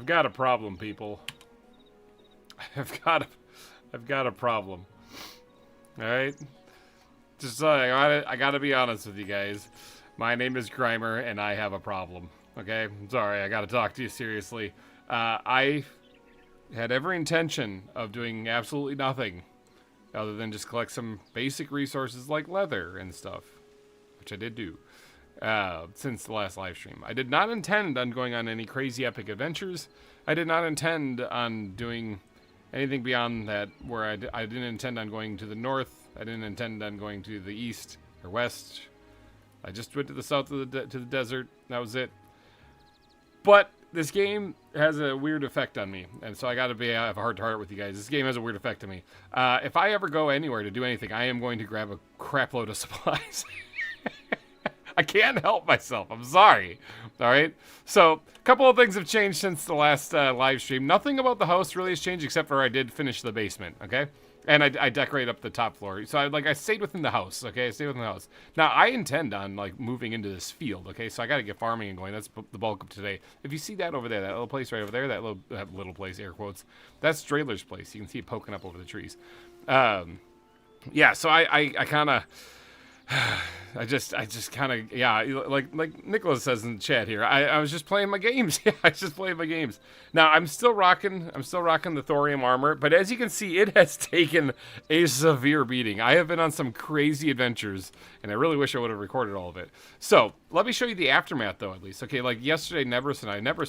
I've got a problem, people. I've got a problem. All right, just I gotta be honest with you guys. My name is Grimer, and I have a problem. Okay, I'm sorry. I gotta talk to you seriously. I had every intention of doing absolutely nothing other than just collect some basic resources like leather and stuff, which I did do since the last live stream. I did not intend on going on any crazy epic adventures. I did not intend on doing anything beyond that, where I didn't intend on going to the north. I didn't intend on going to the east or west. I just went to the south of to the desert. That was it. But this game has a weird effect on me, and so I gotta have a heart to heart with you guys. This game has a weird effect on me. If I ever go anywhere to do anything, I am going to grab a crap load of supplies. I can't help myself. I'm sorry. All right. So a couple of things have changed since the last live stream. Nothing about the house really has changed, except for I did finish the basement. Okay. And I decorate up the top floor. So I stayed within the house. Okay. I stayed within the house. Now I intend on like moving into this field. Okay. So I got to get farming and going. That's the bulk of today. If you see that over there, that little place right over there, that little place, air quotes, that's Drayler's place. You can see it poking up over the trees. Yeah. So I kind of. I just kind of, yeah, like Nicholas says in the chat here, I was just playing my games. Yeah, I was just playing my games. Now, I'm still rocking the thorium armor, but as you can see, it has taken a severe beating. I have been on some crazy adventures, and I really wish I would have recorded all of it. So, let me show you the aftermath, though, at least. Okay, like yesterday, Nevers,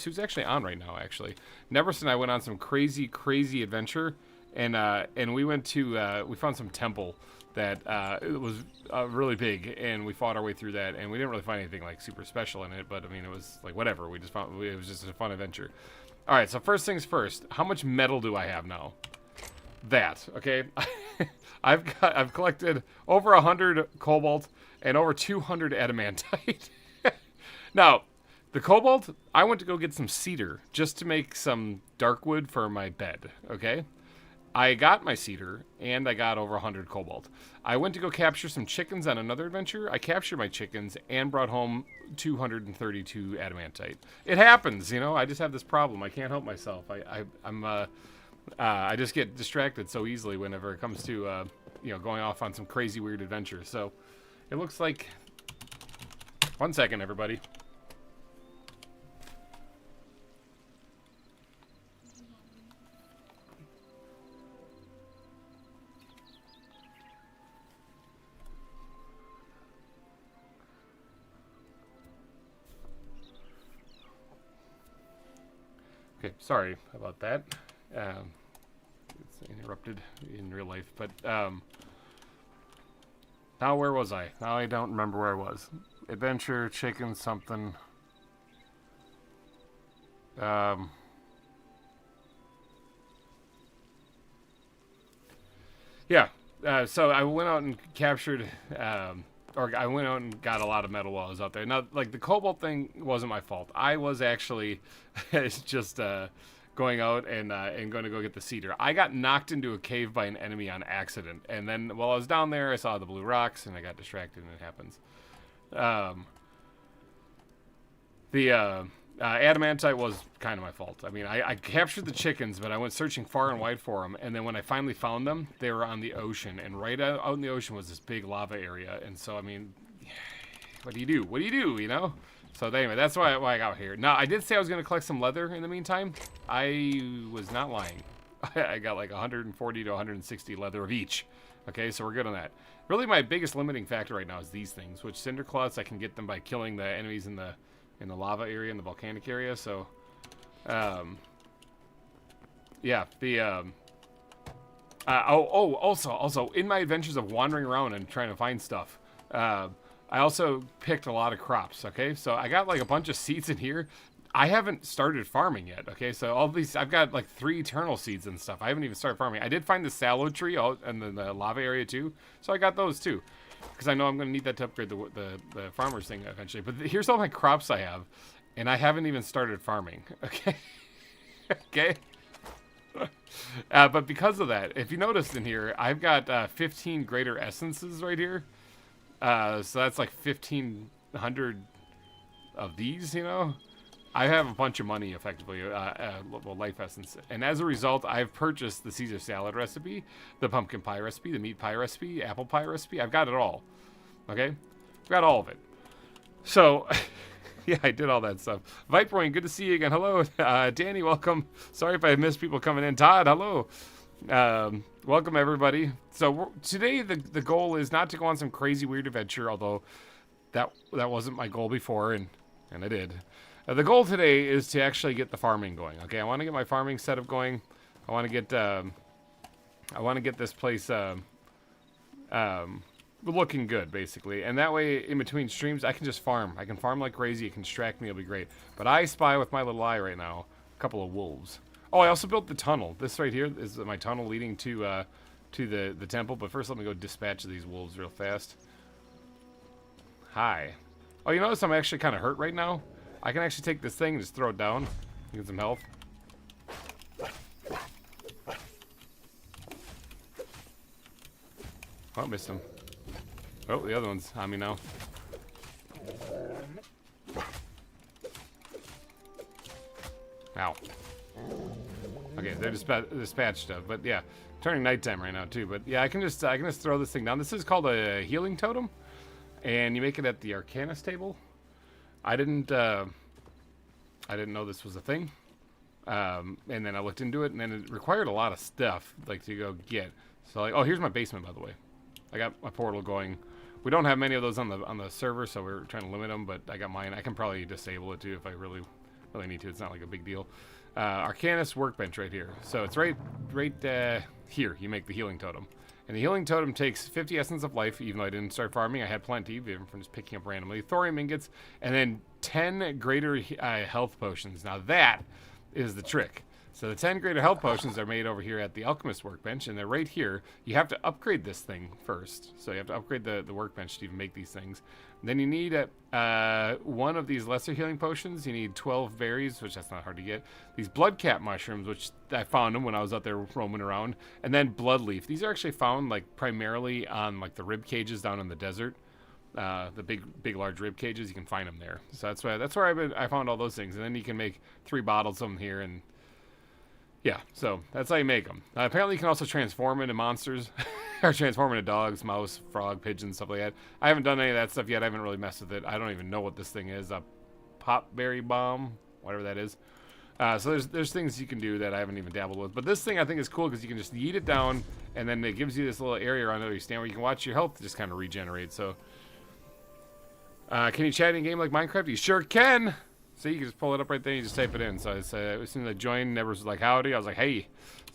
who's actually on right now, actually. Nevers and I went on some crazy adventure, and we went to, we found some temple that it was really big, and we fought our way through that, and we didn't really find anything like super special in it, but I mean, it was like whatever. We just found it was just a fun adventure. All right, so first things first, how much metal do I have now? That, okay? I've collected over 100 cobalt and over 200 adamantite. Now, the cobalt, I went to go get some cedar just to make some dark wood for my bed, okay? I got my cedar, and I got over 100 cobalt. I went to go capture some chickens on another adventure. I captured my chickens and brought home 232 adamantite. It happens, you know. I just have this problem. I can't help myself. I just get distracted so easily whenever it comes to, you know, going off on some crazy weird adventure. So it looks like... One second, everybody. Okay, sorry about that. It's interrupted in real life, but now where was I? Now I don't remember where I was. Adventure, chicken, something. Yeah, so I went out and captured, or I went out and got a lot of metal while I was out there. Now, like, the cobalt thing wasn't my fault. I was actually just going out and going to go get the cedar. I got knocked into a cave by an enemy on accident. And then while I was down there, I saw the blue rocks, and I got distracted, and it happens. The adamantite was kind of my fault. I mean, I captured the chickens, but I went searching far and wide for them. And then when I finally found them, they were on the ocean. And right out in the ocean was this big lava area. And so, I mean, what do you do? What do you do, you know? So anyway, that's why I got here. Now, I did say I was going to collect some leather in the meantime. I was not lying. I got like 140 to 160 leather of each. Okay, so we're good on that. Really, my biggest limiting factor right now is these things, which cinder cloths, I can get them by killing the enemies in the lava area, in the volcanic area. So, yeah, the also in my adventures of wandering around and trying to find stuff, I also picked a lot of crops. Okay, so I got like a bunch of seeds in here. I haven't started farming yet. Okay, so all these, I've got like 3 eternal seeds and stuff. I haven't even started farming. I did find the sallow tree and the lava area too, so I got those too, because I know I'm going to need that to upgrade the farmer's thing eventually. But here's all my crops I have, and I haven't even started farming. Okay, okay. But because of that, if you notice in here, I've got 15 greater essences right here. So that's like 1,500 of these, you know. I have a bunch of money, effectively, well, life essence. And as a result, I've purchased the Caesar salad recipe, the pumpkin pie recipe, the meat pie recipe, apple pie recipe. I've got it all. Okay? I've got all of it. So, yeah, I did all that stuff. Viperoin, good to see you again. Hello. Danny, welcome. Sorry if I missed people coming in. Todd, hello. Welcome, everybody. So, today, the goal is not to go on some crazy, weird adventure, although that wasn't my goal before, and I did. The goal today is to actually get the farming going. Okay, I want to get my farming setup going. I want to get this place looking good, basically. And that way, in between streams, I can just farm. I can farm like crazy. It can distract me. It'll be great. But I spy with my little eye right now a couple of wolves. Oh, I also built the tunnel. This right here is my tunnel leading to the temple. But first, let me go dispatch these wolves real fast. Hi. Oh, you notice I'm actually kind of hurt right now? I can actually take this thing and just throw it down. Get some health. Oh, missed him. Oh, the other one's on me now. Ow. Okay, they're dispatched of, but yeah, turning nighttime right now too. But yeah, I can just throw this thing down. This is called a healing totem, and you make it at the Arcanist table. I didn't know this was a thing, and then I looked into it, and then it required a lot of stuff like to go get. So like, oh, here's my basement, by the way. I got my portal going. We don't have many of those on the server, so we're trying to limit them. But I got mine. I can probably disable it too if I really need to. It's not like a big deal. Arcanist workbench right here. So it's right here. You make the healing totem. And the healing totem takes 50 essence of life, even though I didn't start farming. I had plenty, even from just picking up randomly. Thorium ingots, and then 10 greater health potions. Now that is the trick. So the 10 greater health potions are made over here at the alchemist workbench, and they're right here. You have to upgrade this thing first. So you have to upgrade the workbench to even make these things. And then you need one of these lesser healing potions. You need 12 berries, which that's not hard to get. These blood cap mushrooms, which I found them when I was out there roaming around. And then blood leaf. These are actually found like primarily on like the rib cages down in the desert. The big large rib cages, you can find them there. So that's where I found all those things. And then you can make 3 bottles of them here, and yeah, so that's how you make them. Apparently you can also transform into monsters, or transform into dogs, mouse, frog, pigeon, stuff like that. I haven't done any of that stuff yet. I haven't really messed with it. I don't even know what this thing is. A popberry bomb, whatever that is. So there's things you can do that I haven't even dabbled with. But this thing I think is cool because you can just yeet it down, and then it gives you this little area around where you stand where you can watch your health just kind of regenerate. So, can you chat in game like Minecraft? You sure can. So you can just pull it up right there. And you just type it in. So as soon as I joined, Nevers was like, "Howdy." I was like, "Hey."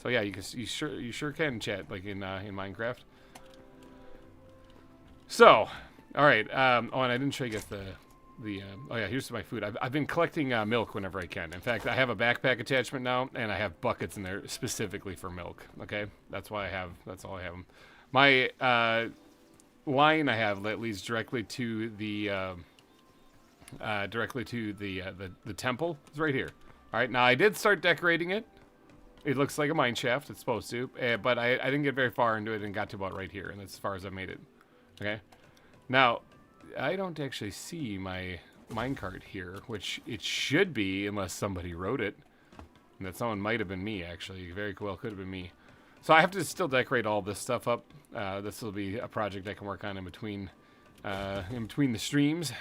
So yeah, you sure can chat like in Minecraft. So, all right. Oh, and I didn't show you guys oh yeah, here's my food. I've been collecting milk whenever I can. In fact, I have a backpack attachment now, and I have buckets in there specifically for milk. Okay, that's all I have them. My line I have that leads directly to the temple is right here. All right, now I did start decorating it. It looks like a mine shaft. It's supposed to, but I didn't get very far into it and got to about right here, and that's as far as I made it. Okay, now I don't actually see my minecart here, which it should be unless somebody wrote it. And that someone might have been me, actually. Very well could have been me. So I have to still decorate all this stuff up. This will be a project I can work on in between the streams.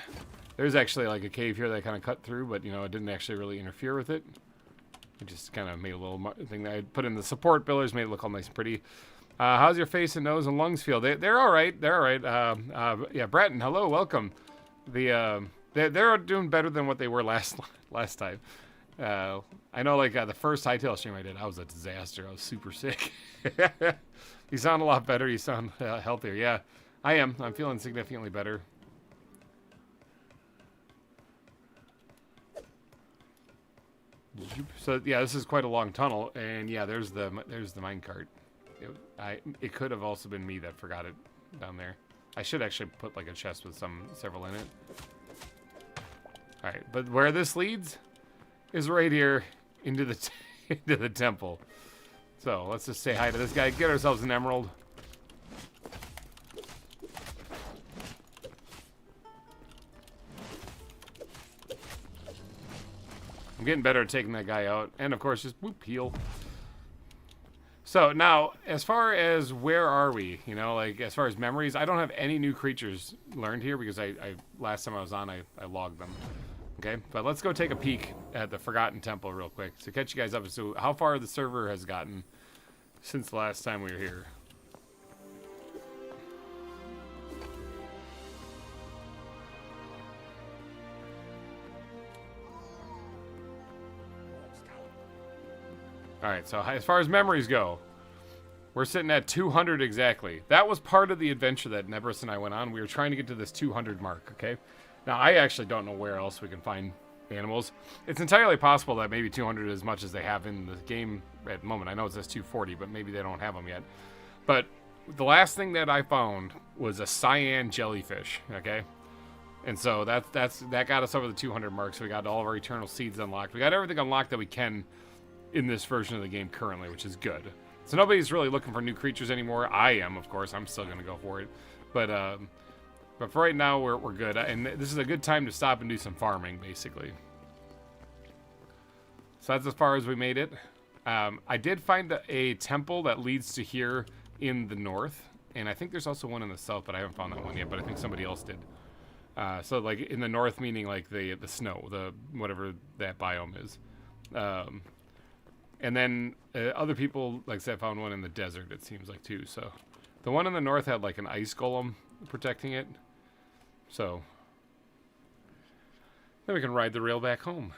There's actually like a cave here that I kind of cut through, but you know, it didn't actually really interfere with it. It just kind of made a little thing that I put in the support pillars, made it look all nice and pretty. How's your face and nose and lungs feel? They're all right. They're all right. Yeah, Bratton, hello, welcome. They're doing better than what they were last time. I know, like the first Hytale stream I did, I was a disaster. I was super sick. You sound a lot better. You sound healthier. Yeah, I am. I'm feeling significantly better. So yeah, this is quite a long tunnel, and yeah, there's the minecart. It could have also been me that forgot it down there. I should actually put like a chest with several in it. All right, but where this leads is right here into the temple. So let's just say hi to this guy. Get ourselves an emerald. getting better at taking that guy out. And, of course, just whoop, heal. So, now, as far as where are we, you know, like, as far as memories, I don't have any new creatures learned here because I last time I was on, I logged them. Okay, but let's go take a peek at the Forgotten Temple real quick to catch you guys up as to how far the server has gotten since the last time we were here. Alright, so as far as memories go, we're sitting at 200 exactly. That was part of the adventure that Nebris and I went on. We were trying to get to this 200 mark, okay? Now, I actually don't know where else we can find animals. It's entirely possible that maybe 200 is as much as they have in the game at the moment. I know it says 240, but maybe they don't have them yet. But the last thing that I found was a cyan jellyfish, okay? And so that got us over the 200 mark, so we got all of our eternal seeds unlocked. We got everything unlocked that we can in this version of the game currently, which is good. So nobody's really looking for new creatures anymore. I am, of course. I'm still going to go for it. But for right now, we're good. And this is a good time to stop and do some farming, basically. So that's as far as we made it. I did find a temple that leads to here in the north. And I think there's also one in the south, but I haven't found that one yet. But I think somebody else did. So, like, in the north, meaning, like, the snow, whatever that biome is. And then other people, like I said, found one in the desert, it seems like, too. So the one in the north had, like, an ice golem protecting it. So then we can ride the rail back home.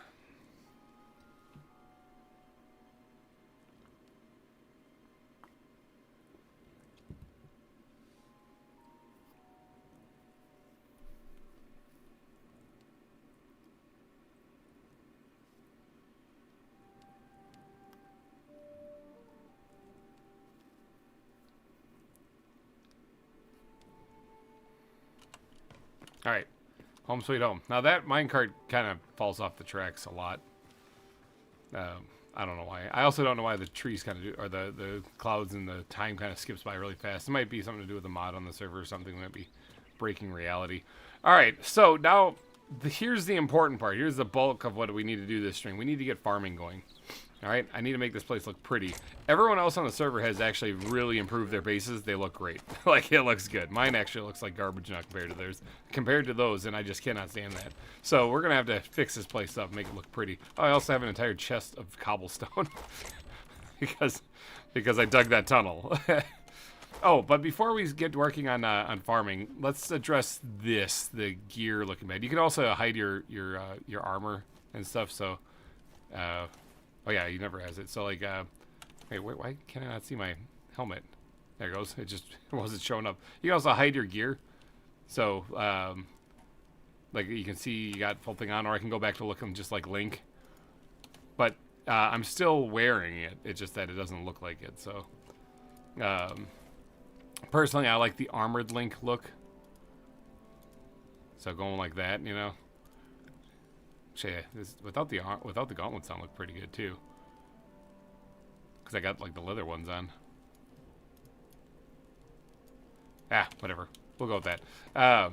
All right, home sweet home. Now that minecart kind of falls off the tracks a lot. I don't know why. I also don't know why the trees kind of do, or the clouds and the time kind of skips by really fast. It might be something to do with the mod on the server or something. That might be breaking reality. All right, so now here's the important part. Here's the bulk of what we need to do this stream. We need to get farming going. All right, I need to make this place look pretty. Everyone else on the server has actually really improved their bases. They look great. Like, it looks good. Mine actually looks like garbage now compared to theirs. Compared to those, and I just cannot stand that. So we're going to have to fix this place up, make it look pretty. Oh, I also have an entire chest of cobblestone. because I dug that tunnel. Oh, but before we get working on farming, let's address this, the gear looking bad. You can also hide your armor and stuff, so... oh yeah, he never has it. So like, hey, why can I not see my helmet? There it goes. It just wasn't showing up. You can also hide your gear. So, like you can see you got full thing on, or I can go back to looking just like Link. But I'm still wearing it. It's just that it doesn't look like it. So, personally, I like the armored Link look. So going like that, you know. Actually, without the gauntlets on, look pretty good too. Cause I got like the leather ones on. Ah, whatever. We'll go with that.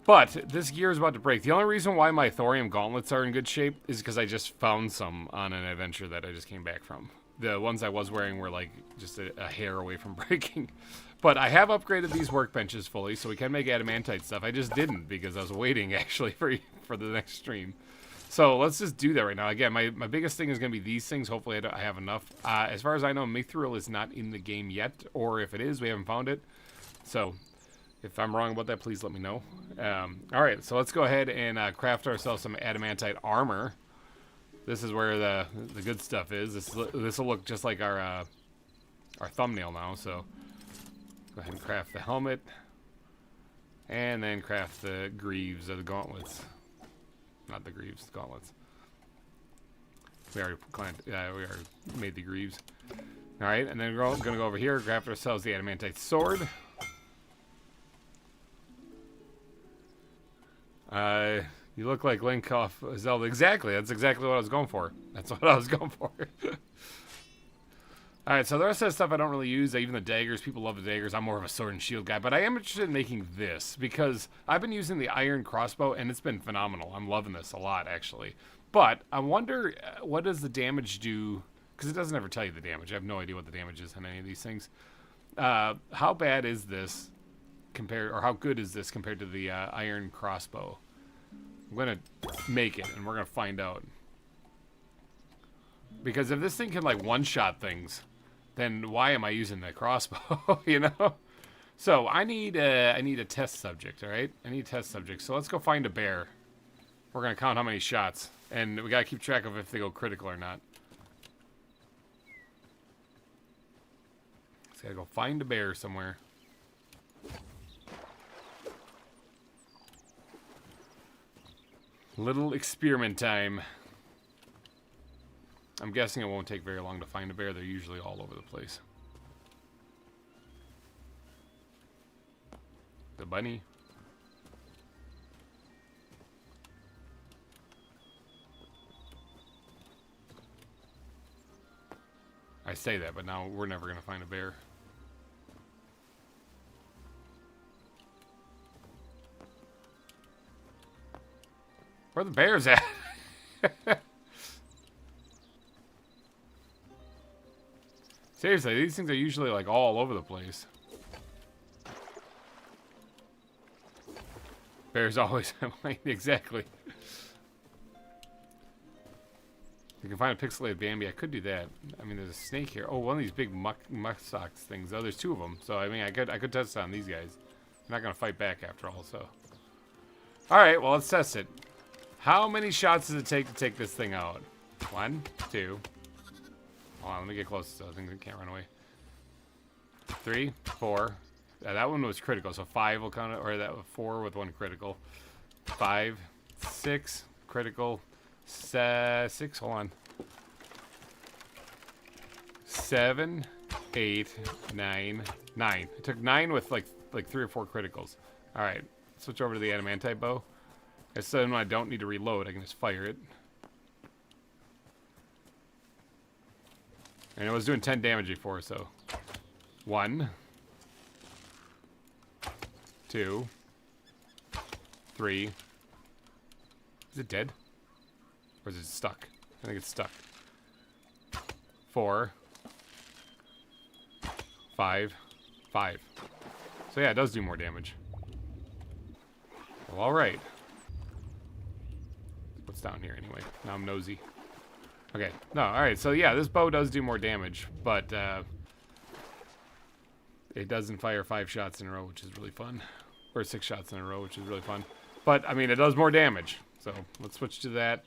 But this gear is about to break. The only reason why my thorium gauntlets are in good shape is because I just found some on an adventure that I just came back from. The ones I was wearing were like just a hair away from breaking. But I have upgraded these workbenches fully, so we can make adamantite stuff. I just didn't because I was waiting actually for the next stream. So let's just do that right now. Again, my biggest thing is going to be these things. Hopefully I have enough. As far as I know, Mithril is not in the game yet. Or if it is, we haven't found it. So if I'm wrong about that, please let me know. All right, so let's go ahead and craft ourselves some adamantite armor. This is where the good stuff is. This will look just like our thumbnail now. So go ahead and craft the helmet. And then craft the greaves or the gauntlets. Not the greaves, the gauntlets. We already made the greaves. All right, and then we're going to go over here, craft ourselves the adamantite sword. You look like Link off Zelda. Exactly, that's exactly what I was going for. That's what I was going for. All right, so the rest of the stuff I don't really use. Even the daggers, people love the daggers. I'm more of a sword and shield guy, but I am interested in making this because I've been using the iron crossbow and it's been phenomenal. I'm loving this a lot, actually. But I wonder what does the damage do? Because it doesn't ever tell you the damage. I have no idea what the damage is on any of these things. How bad is this compared, or how good is this compared to the iron crossbow? I'm gonna make it, and we're gonna find out. Because if this thing can like one-shot things, then why am I using the crossbow? You know. So I need a test subject. All right, I need a test subject. So let's go find a bear. We're gonna count how many shots, and we gotta keep track of if they go critical or not. Just gotta go find a bear somewhere. Little experiment time. I'm guessing it won't take very long to find a bear. They're usually all over the place. The bunny. I say that, but now we're never going to find a bear. Where are the bears at? Seriously, these things are usually like all over the place. Bears always have exactly. You can find a pixelated Bambi. I could do that. I mean, there's a snake here. Oh, one of these big muskox things. Oh, there's two of them. So I mean, I could test on these guys. They're not gonna fight back after all. So, all right. Well, let's test it. How many shots does it take to take this thing out? 1, 2. Hold on, let me get close so I think they can't run away. 3, 4. That one was critical, so 5 will count it, or that 4 with 1 critical. 5, 6 critical. 6. Hold on. 7, 8, 9. 9. It took 9 with like 3 or 4 criticals. All right, switch over to the adamantite bow. So then when I don't need to reload, I can just fire it. And it was doing 10 damage before, so 1, 2, 3. Is it dead? Or is it stuck? I think it's stuck. 4, 5, 5. So yeah, it does do more damage. Well, all right. What's down here anyway? Now I'm nosy. Okay, no, alright, so yeah, this bow does do more damage, but it doesn't fire 5 shots in a row, which is really fun. Or 6 shots in a row, which is really fun. But, I mean, it does more damage. So, let's switch to that.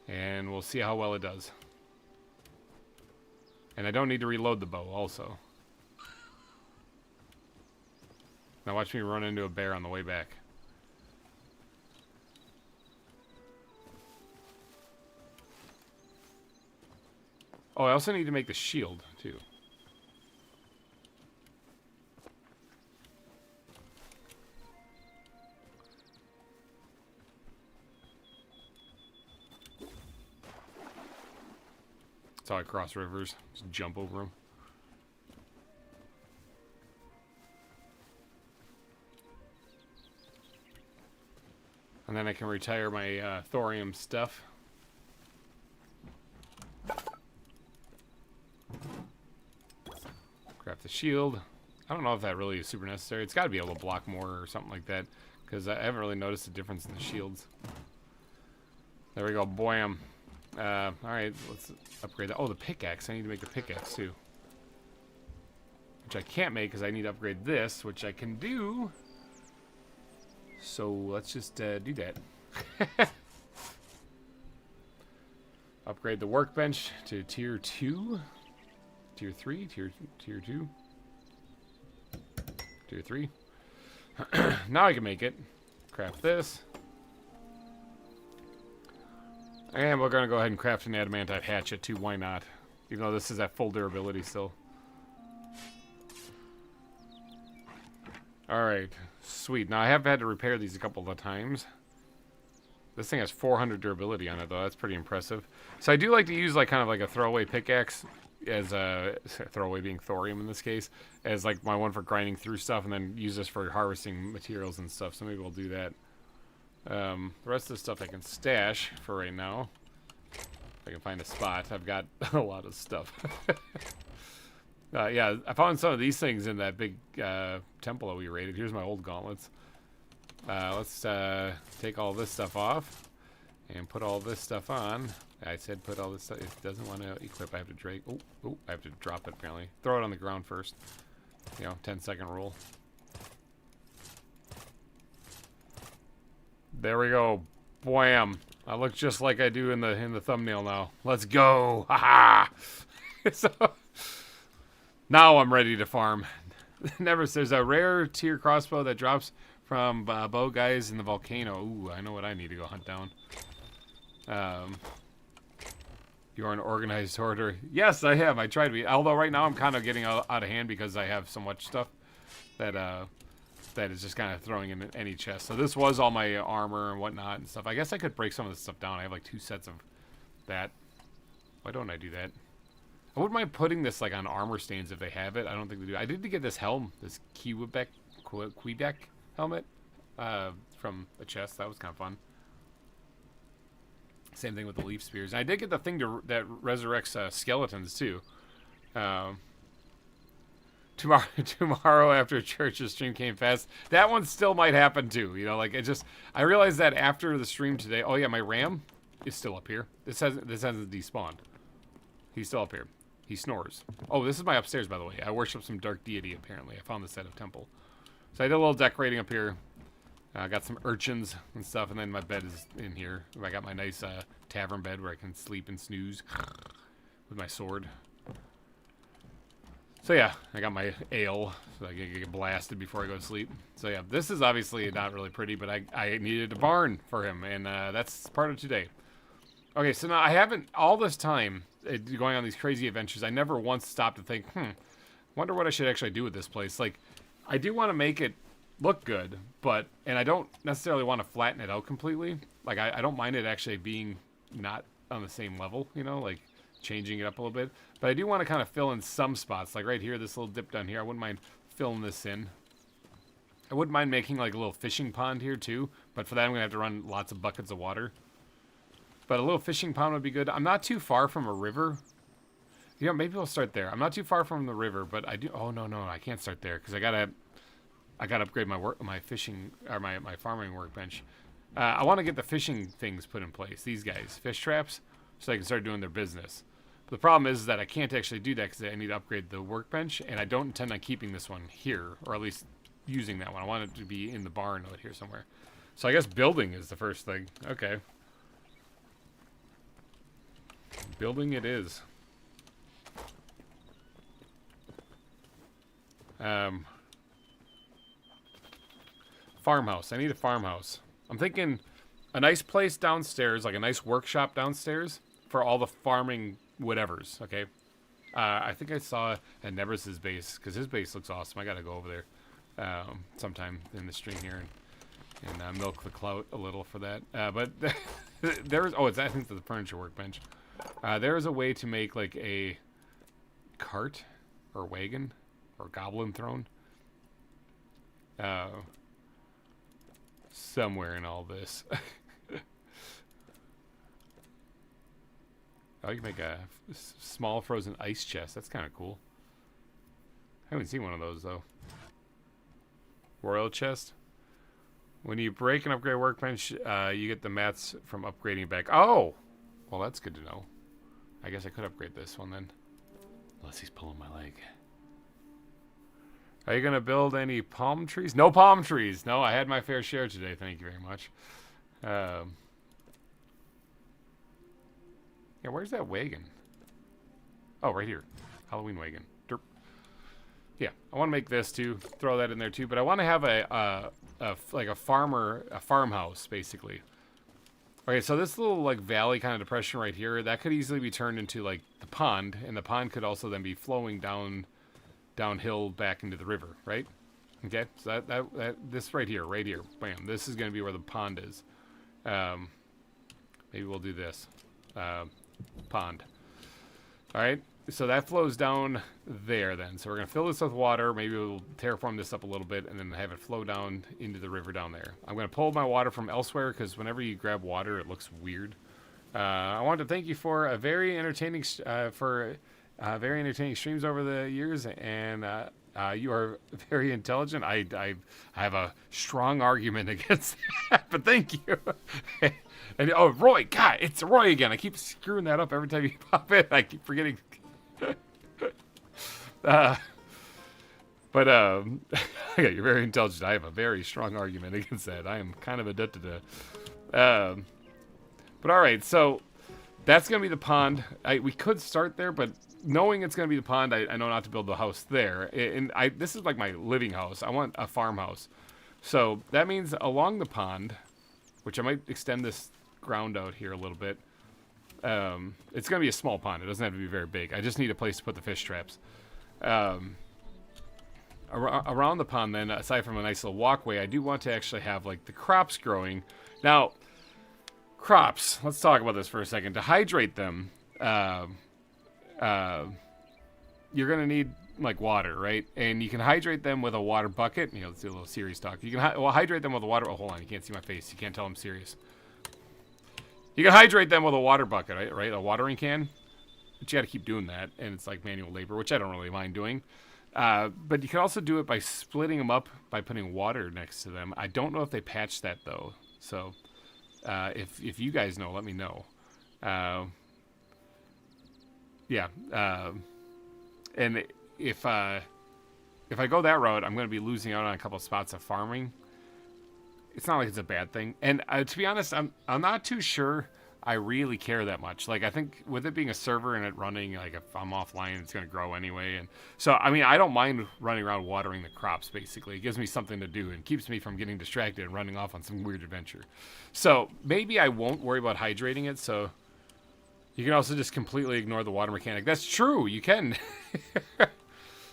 And we'll see how well it does. And I don't need to reload the bow, also. Now watch me run into a bear on the way back. Oh, I also need to make the shield, too. That's how I cross rivers. Just jump over them. And then I can retire my thorium stuff. Craft the shield. I don't know if that really is super necessary. It's got to be able to block more or something like that, because I haven't really noticed a difference in the shields. There we go. Bam. Alright, let's upgrade that. Oh, the pickaxe. I need to make the pickaxe, too. Which I can't make because I need to upgrade this, which I can do. So let's just do that. Upgrade the workbench to tier 2. Tier 3, tier 2, tier 3. Now I can make it. Craft this. And we're going to go ahead and craft an adamantite hatchet too. Why not? Even though this is at full durability still. Alright. Sweet. Now I have had to repair these a couple of times. This thing has 400 durability on it though. That's pretty impressive. So I do like to use like kind of like a throwaway pickaxe. As a throwaway being thorium in this case, as like my one for grinding through stuff, and then use this for harvesting materials and stuff. So maybe we'll do that. The rest of the stuff I can stash for right now. If I can find a spot. I've got a lot of stuff. Yeah, I found some of these things in that big temple that we raided. Here's my old gauntlets. Let's take all this stuff off and put all this stuff on. I said put all this stuff. It doesn't want to equip. I have to drag. Oh, I have to drop it apparently. Throw it on the ground first. You know, 10-second rule. There we go. Bwam. I look just like I do in the thumbnail now. Let's go. Haha. So now I'm ready to farm. There's a rare tier crossbow that drops from bow guys in the volcano. Ooh, I know what I need to go hunt down. You're an organized hoarder. Yes, I have. I tried to be. Although right now I'm kind of getting out of hand because I have so much stuff that that is just kind of throwing in any chest. So this was all my armor and whatnot and stuff. I guess I could break some of this stuff down. I have like 2 sets of that. Why don't I do that? I wouldn't mind putting this like on armor stains if they have it. I don't think they do. I did get this helm, this Quebec helmet from a chest. That was kind of fun. Same thing with the leaf spears. And I did get the thing that resurrects skeletons too. Tomorrow after church's stream came fast. That one still might happen too. You know, like I realized that after the stream today. Oh yeah, my ram is still up here. This hasn't despawned. He's still up here. He snores. Oh, this is my upstairs, by the way. I worship some dark deity, apparently. I found this at a temple. So I did a little decorating up here. I got some urchins and stuff, and then my bed is in here. I got my nice tavern bed where I can sleep and snooze with my sword. So yeah, I got my ale, so I can get blasted before I go to sleep. So yeah, this is obviously not really pretty, but I needed a barn for him, and that's part of today. Okay, so now I haven't, all this time, going on these crazy adventures, I never once stopped to think, wonder what I should actually do with this place. Like, I do want to make it look good, and I don't necessarily want to flatten it out completely. Like, I don't mind it actually being not on the same level, you know, like changing it up a little bit. But I do want to kind of fill in some spots, like right here, this little dip down here. I wouldn't mind filling this in. I wouldn't mind making like a little fishing pond here too, but for that I'm going to have to run lots of buckets of water. But a little fishing pond would be good. I'm not too far from a river. You know, maybe we'll start there. I'm not too far from the river, but I do. Oh no, I can't start there because I gotta upgrade my fishing or my farming workbench. I want to get the fishing things put in place. These guys, fish traps, so they can start doing their business. But the problem is that I can't actually do that because I need to upgrade the workbench, and I don't intend on keeping this one here, or at least using that one. I want it to be in the barn out here somewhere. So I guess building is the first thing. Okay. Building it is. Farmhouse. I need a farmhouse. I'm thinking a nice place downstairs, like a nice workshop downstairs for all the farming whatevers, okay? I think I saw at Nevers's base, because his base looks awesome. I gotta go over there sometime in the stream here and milk the clout a little for that. But there's, I think it's the furniture workbench. There is a way to make like a cart or wagon or goblin throne somewhere in all this. Oh, you can make a small frozen ice chest. That's kind of cool. I haven't seen one of those though. Royal chest. When you break an upgrade workbench, you get the mats from upgrading back. Oh! Well, that's good to know. I guess I could upgrade this one then. Unless he's pulling my leg. Are you going to build any palm trees? No palm trees. No, I had my fair share today. Thank you very much. Yeah, where's that wagon? Oh, right here. Halloween wagon. Derp. Yeah, I want to make this too. Throw that in there too. But I want to have like a farmhouse, basically. Okay, so this little like valley kind of depression right here, that could easily be turned into like the pond, and the pond could also then be flowing downhill back into the river, right? Okay, so that this right here, bam, this is going to be where the pond is. Maybe we'll do this pond. All right, so that flows down there then. So we're going to fill this with water. Maybe we'll terraform this up a little bit and then have it flow down into the river down there. I'm going to pull my water from elsewhere because whenever you grab water, it looks weird. I want to thank you for a very entertaining very entertaining streams over the years, and you are very intelligent. I have a strong argument against that, but thank you. And oh, Roy, God, it's Roy again. I keep screwing that up every time you pop in. I keep forgetting. But yeah, you're very intelligent. I have a very strong argument against that. I am kind of addicted to that. But all right, so that's gonna be the pond. We could start there, but knowing it's gonna be the pond, I know not to build the house there. And this is like my living house. I want a farmhouse, so that means along the pond, which I might extend this ground out here a little bit. It's gonna be a small pond. It doesn't have to be very big. I just need a place to put the fish traps. Around the pond, then, aside from a nice little walkway, I do want to actually have like the crops growing. Now, crops. Let's talk about this for a second. To hydrate them, you're gonna need like water, right? And you can hydrate them with a water bucket. You know, let's do a little serious talk. You can hydrate them with a water. Oh, hold on, you can't see my face. You can't tell I'm serious. You can hydrate them with a water bucket, right? A watering can. But you got to keep doing that, and it's like manual labor, which I don't really mind doing. But you can also do it by splitting them up by putting water next to them. I don't know if they patched that though. So if you guys know, let me know. Yeah. And if I go that route, I'm going to be losing out on a couple of spots of farming. It's not like it's a bad thing. And to be honest, I'm not too sure I really care that much. Like, I think with it being a server and it running, like, if I'm offline, it's going to grow anyway. And so, I mean, I don't mind running around watering the crops, basically. It gives me something to do and keeps me from getting distracted and running off on some weird adventure. So maybe I won't worry about hydrating it. So you can also just completely ignore the water mechanic. That's true. You can.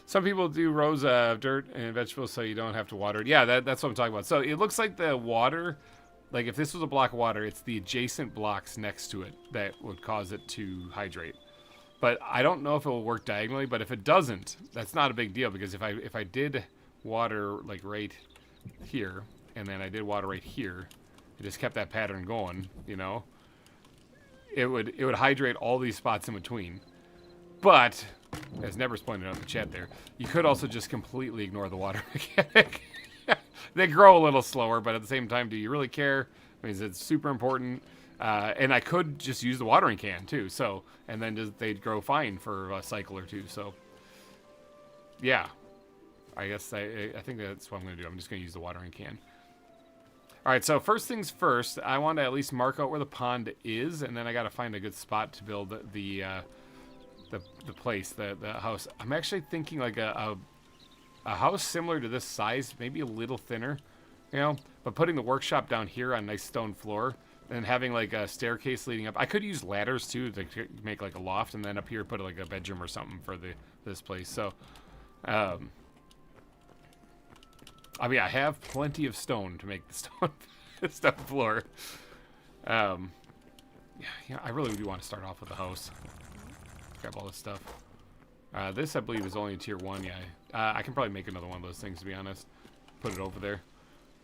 Some people do rows of dirt and vegetables so you don't have to water it. Yeah, that's what I'm talking about. So it looks like the water, like if this was a block of water, it's the adjacent blocks next to it that would cause it to hydrate. But I don't know if it will work diagonally, but if it doesn't, that's not a big deal, because if I did water like right here, and then I did water right here, it just kept that pattern going, you know, it would hydrate all these spots in between. But as Never's pointed out in the chat there, you could also just completely ignore the water mechanic. They grow a little slower, but at the same time, do you really care? I mean, it's super important. And I could just use the watering can too. So, and then they'd grow fine for a cycle or two. So, yeah, I guess I think that's what I'm going to do. I'm just going to use the watering can. All right, so first things first, I want to at least mark out where the pond is, and then I got to find a good spot to build the place, the house. I'm actually thinking like a house similar to this size, maybe a little thinner, you know, but putting the workshop down here on a nice stone floor and having like a staircase leading up. I could use ladders too to make like a loft, and then up here put like a bedroom or something for this place. So, I mean, I have plenty of stone to make the stone floor. Yeah, I really do want to start off with the house. Grab all this stuff. This, I believe, is only a tier 1. Yeah, I can probably make another one of those things, to be honest. Put it over there.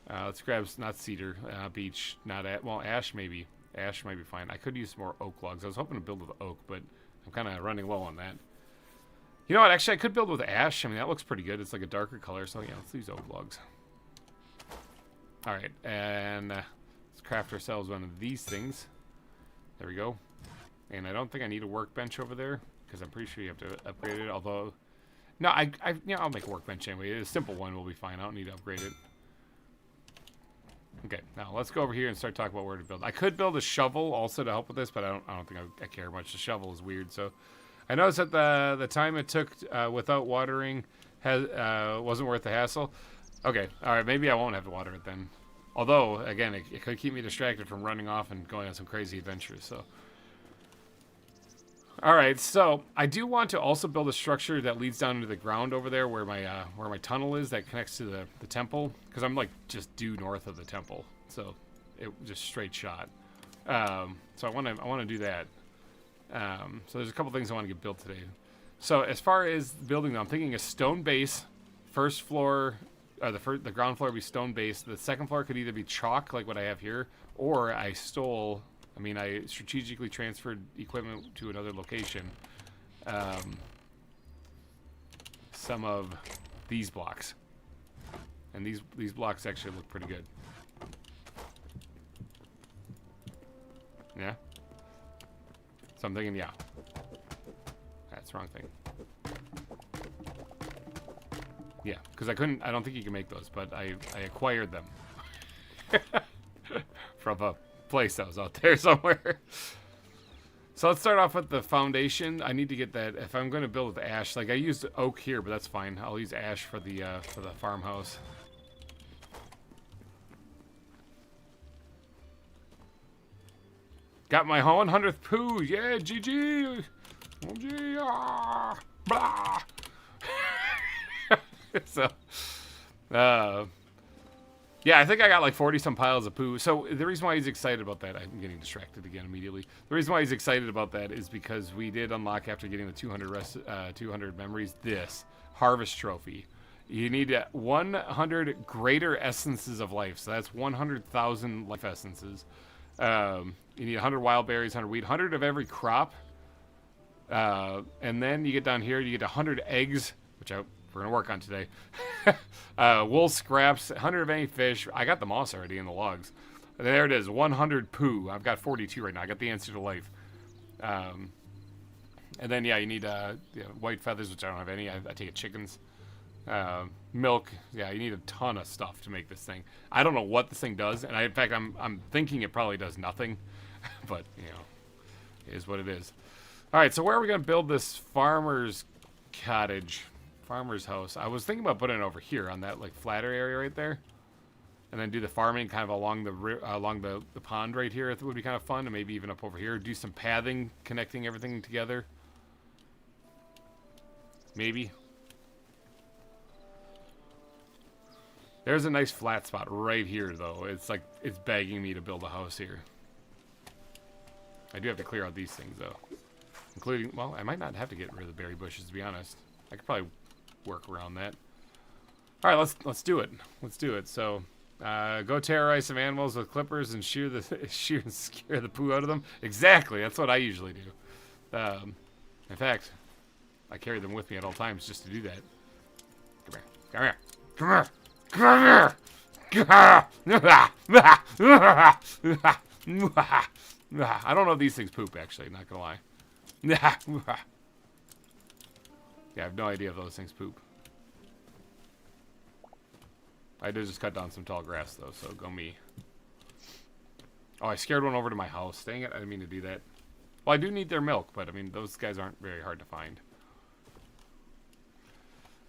Let's grab, not cedar, beech, not ash maybe. Ash might be fine. I could use more oak logs. I was hoping to build with oak, but I'm kind of running low on that. You know what? Actually, I could build with ash. I mean, that looks pretty good. It's like a darker color, so yeah, let's use oak logs. All right, and let's craft ourselves one of these things. There we go. And I don't think I need a workbench over there, because I'm pretty sure you have to upgrade it. Although, no, I'll make a workbench anyway. A simple one will be fine. I don't need to upgrade it. Okay, now let's go over here and start talking about where to build. I could build a shovel also to help with this, but I don't think I care much. The shovel is weird. So I noticed that the time it took without watering wasn't worth the hassle. Okay, all right, maybe I won't have to water it then. Although, again, it could keep me distracted from running off and going on some crazy adventures. So. All right, so I do want to also build a structure that leads down into the ground over there where my tunnel is that connects to the temple, because I'm like just due north of the temple, so it just straight shot. So I want to do that. So there's a couple things I want to get built today. So as far as building, I'm thinking a stone base, first floor, the ground floor would be stone base. The second floor could either be chalk, like what I have here, or I strategically transferred equipment to another location. Some of these blocks. And these blocks actually look pretty good. Yeah? So I'm thinking, yeah. That's the wrong thing. Yeah, because I don't think you can make those, but I acquired them. From a place that was out there somewhere. So let's start off with the foundation. I need to get that, if I'm going to build with ash, like I used oak here, but that's fine. I'll use ash for the farmhouse. Got my 100th poo. Yeah, GG. OG. Ah, blah. So, yeah, I think I got like 40 some piles of poo. So the reason why he's excited about that, I'm getting distracted again immediately. The reason why he's excited about that is because we did unlock, after getting the 200 memories, this harvest trophy. You need 100 greater essences of life. So that's 100,000 life essences. You need 100 wild berries, 100 wheat, 100 of every crop. And then you get down here, you get 100 eggs, which we're going to work on today. Wool scraps, 100 of any fish. I got the moss already in the logs. There it is, 100 poo. I've got 42 right now. I got the answer to life. And then, yeah, you need white feathers, which I don't have any. I take it chickens. Milk. Yeah, you need a ton of stuff to make this thing. I don't know what this thing does. And in fact, I'm thinking it probably does nothing. But, you know, it is what it is. All right, so where are we going to build this farmer's cottage? Farmer's house. I was thinking about putting it over here on that like flatter area right there, and then do the farming kind of along the pond right here. It would be kind of fun, and maybe even up over here. Do some pathing, connecting everything together. Maybe. There's a nice flat spot right here, though. It's like it's begging me to build a house here. I do have to clear out these things though, including, well, I might not have to get rid of the berry bushes, to be honest. I could probably work around that. All right, let's do it. Let's do it. So, go terrorize some animals with clippers and shear and scare the poo out of them. Exactly. That's what I usually do. In fact, I carry them with me at all times just to do that. Come here. Come here. Come here. Come here. I don't know if these things poop, actually. Not gonna lie. Yeah, I have no idea if those things poop. I did just cut down some tall grass, though, so go me. Oh, I scared one over to my house. Dang it, I didn't mean to do that. Well, I do need their milk, but, I mean, those guys aren't very hard to find.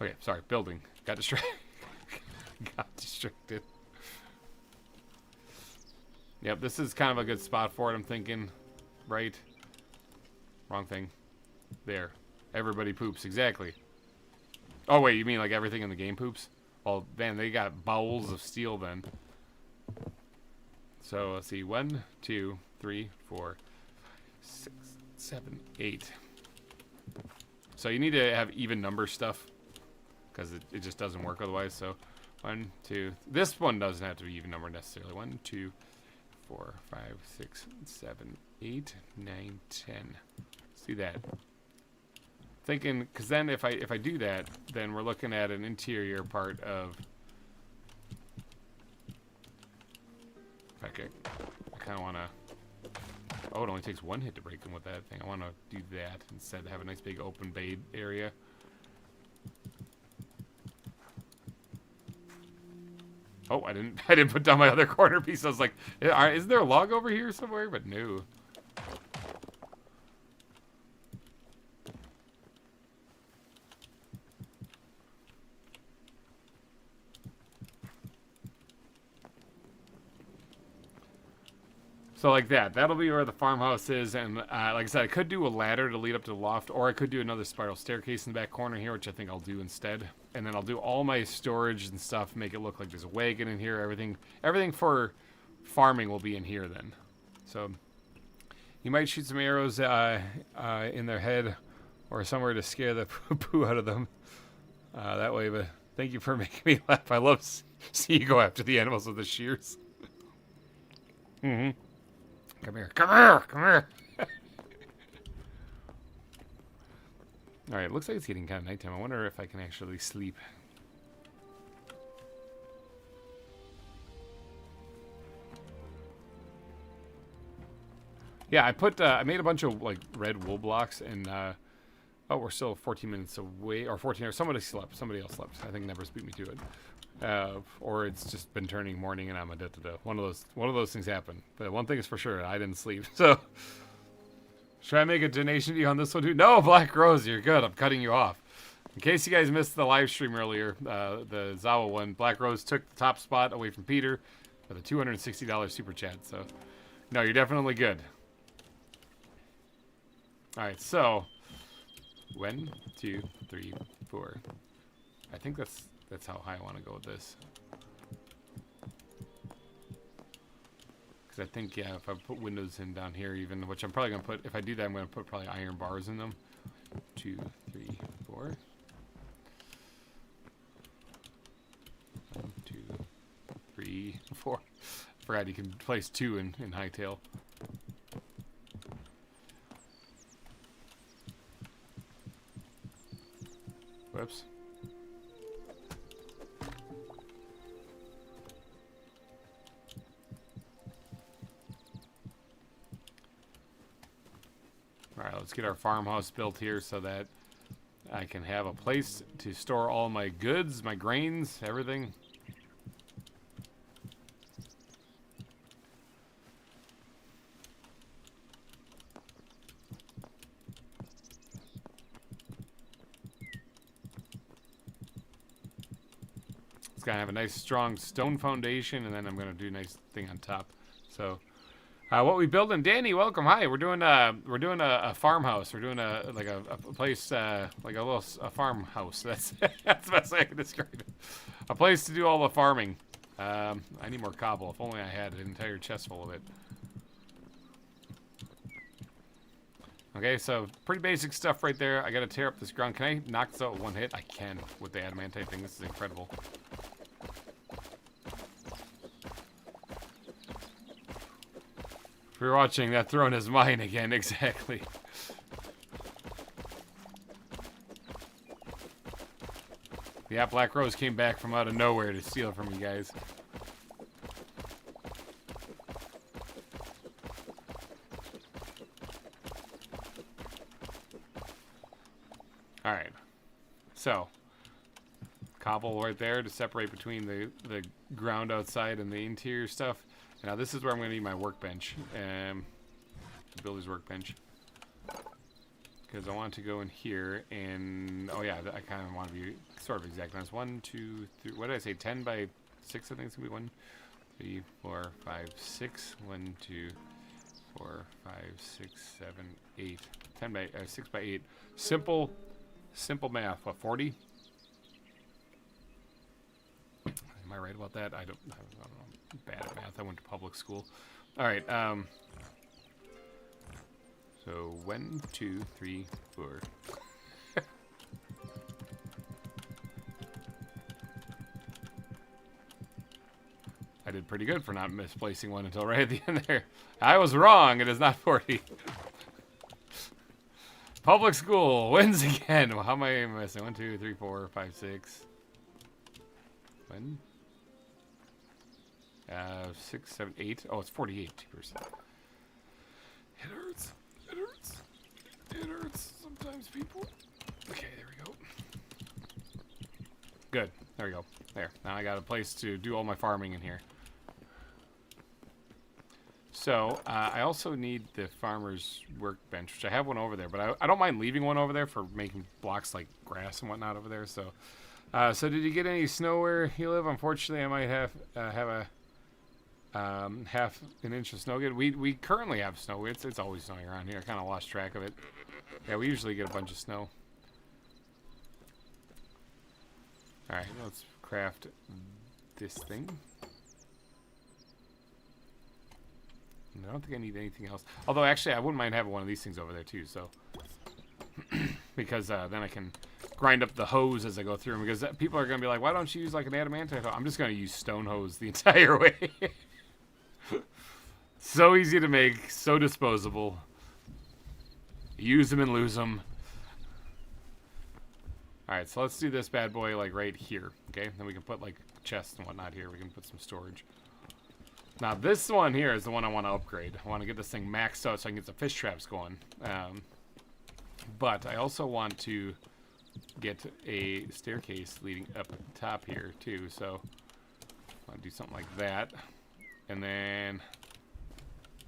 Okay, sorry, building. Got distracted. Got distracted. Yep, this is kind of a good spot for it, I'm thinking. Right? Wrong thing. There. Everybody poops, exactly. Oh, wait, you mean like everything in the game poops? Well, man, they got bowls of steel then. So, let's see. 1, 2, 3, 4, 6, 7, 8. So you need to have even number stuff, because it just doesn't work otherwise. So, 1, 2. This one doesn't have to be even number necessarily. 1, 2, 4, 5, 6, 7, 8, 9, 10. Let's do that. Thinking, because then if I do that, then we're looking at an interior part of. Okay, I kind of want to. Oh, it only takes one hit to break them with that thing. I want to do that instead. Have a nice big open bay area. Oh, I didn't put down my other corner piece. I was like, is there a log over here somewhere? But no. So like that. That'll be where the farmhouse is. And like I said, I could do a ladder to lead up to the loft, or I could do another spiral staircase in the back corner here, which I think I'll do instead. And then I'll do all my storage and stuff, make it look like there's a wagon in here. Everything for farming will be in here then. So you might shoot some arrows in their head or somewhere to scare the poo out of them. That way, but thank you for making me laugh. I love see you go after the animals with the shears. Mm-hmm. Come here. Come here. Come here. Alright, looks like it's getting kind of nighttime. I wonder if I can actually sleep. Yeah, I made a bunch of, like, red wool blocks, and, oh, we're still 14 minutes away, or 14 hours. Somebody slept. Somebody else slept. I think Never's beat me to it. Or it's just been turning morning and I'm addicted to one of those things happen. But one thing is for sure, I didn't sleep. So, should I make a donation to you on this one too? No, Black Rose, you're good. I'm cutting you off. In case you guys missed the live stream earlier, the Zawa one, Black Rose took the top spot away from Peter with a $260 super chat. So, no, you're definitely good. All right, so 1, 2, 3, 4. I think that's how high I want to go with this. Because I think, yeah, if I put windows in down here even, which I'm probably going to put, if I do that, I'm going to put probably iron bars in them. 2, 3, 4. 1, 2, 3, 4. I forgot you can place 2 in Hytale. Whoops. Alright, let's get our farmhouse built here so that I can have a place to store all my goods, my grains, everything. It's gonna have a nice strong stone foundation, and then I'm gonna do a nice thing on top. So, what we building? Danny, welcome. Hi. We're doing a farmhouse. We're doing a place like a little farmhouse. That's that's the best way I can describe it. A place to do all the farming. I need more cobble. If only I had an entire chest full of it. Okay, so pretty basic stuff right there. I gotta tear up this ground. Can I knock this out with one hit? I can with the adamantite thing. This is incredible. If you're watching, that throne is mine again. Exactly. Yeah, Black Rose came back from out of nowhere to steal it from you guys. Alright. So, cobble right there to separate between the ground outside and the interior stuff. Now this is where I'm going to need my workbench. To build his workbench. Because I want to go in here and... Oh yeah, I kind of want to be sort of exact. That's 1, 2, 3... What did I say? 10 by 6, I think it's going to be 1, 3, 4, 5, 6. 1, 2, 4, 5, 6, 7, 8. 10 by... 6 by 8. Simple math. What, 40? Am I right about that? I don't know. Bad at math. I went to public school. All right. So 1, 2, 3, 4. I did pretty good for not misplacing one until right at the end there. I was wrong. It is not 40. Public school wins again. Well, how am I missing? 1, 2, 3, 4, 5, 6. 1. 6, 7, 8. Oh, it's 48%. It hurts. It hurts. It hurts sometimes, people. Okay, there we go. Good. There we go. There. Now I got a place to do all my farming in here. So, I also need the farmer's workbench, which I have one over there, but I don't mind leaving one over there for making blocks like grass and whatnot over there. So, so did you get any snow where you live? Unfortunately, I might have a half an inch of snow. We currently have snow. It's always snowing around here. I kind of lost track of it. Yeah, we usually get a bunch of snow. All right, let's craft this thing. I don't think I need anything else. Although, actually, I wouldn't mind having one of these things over there, too, so. because then I can grind up the hose as I go through them, because people are going to be like, why don't you use like an adamantite hose? I'm just going to use stone hose the entire way. So easy to make, so disposable. Use them and lose them. Alright, so let's do this bad boy like right here, okay? Then we can put like chests and whatnot here. We can put some storage. Now this one here is the one I want to upgrade. I want to get this thing maxed out so I can get the fish traps going. But I also want to get a staircase leading up top here too. So I want to do something like that. And then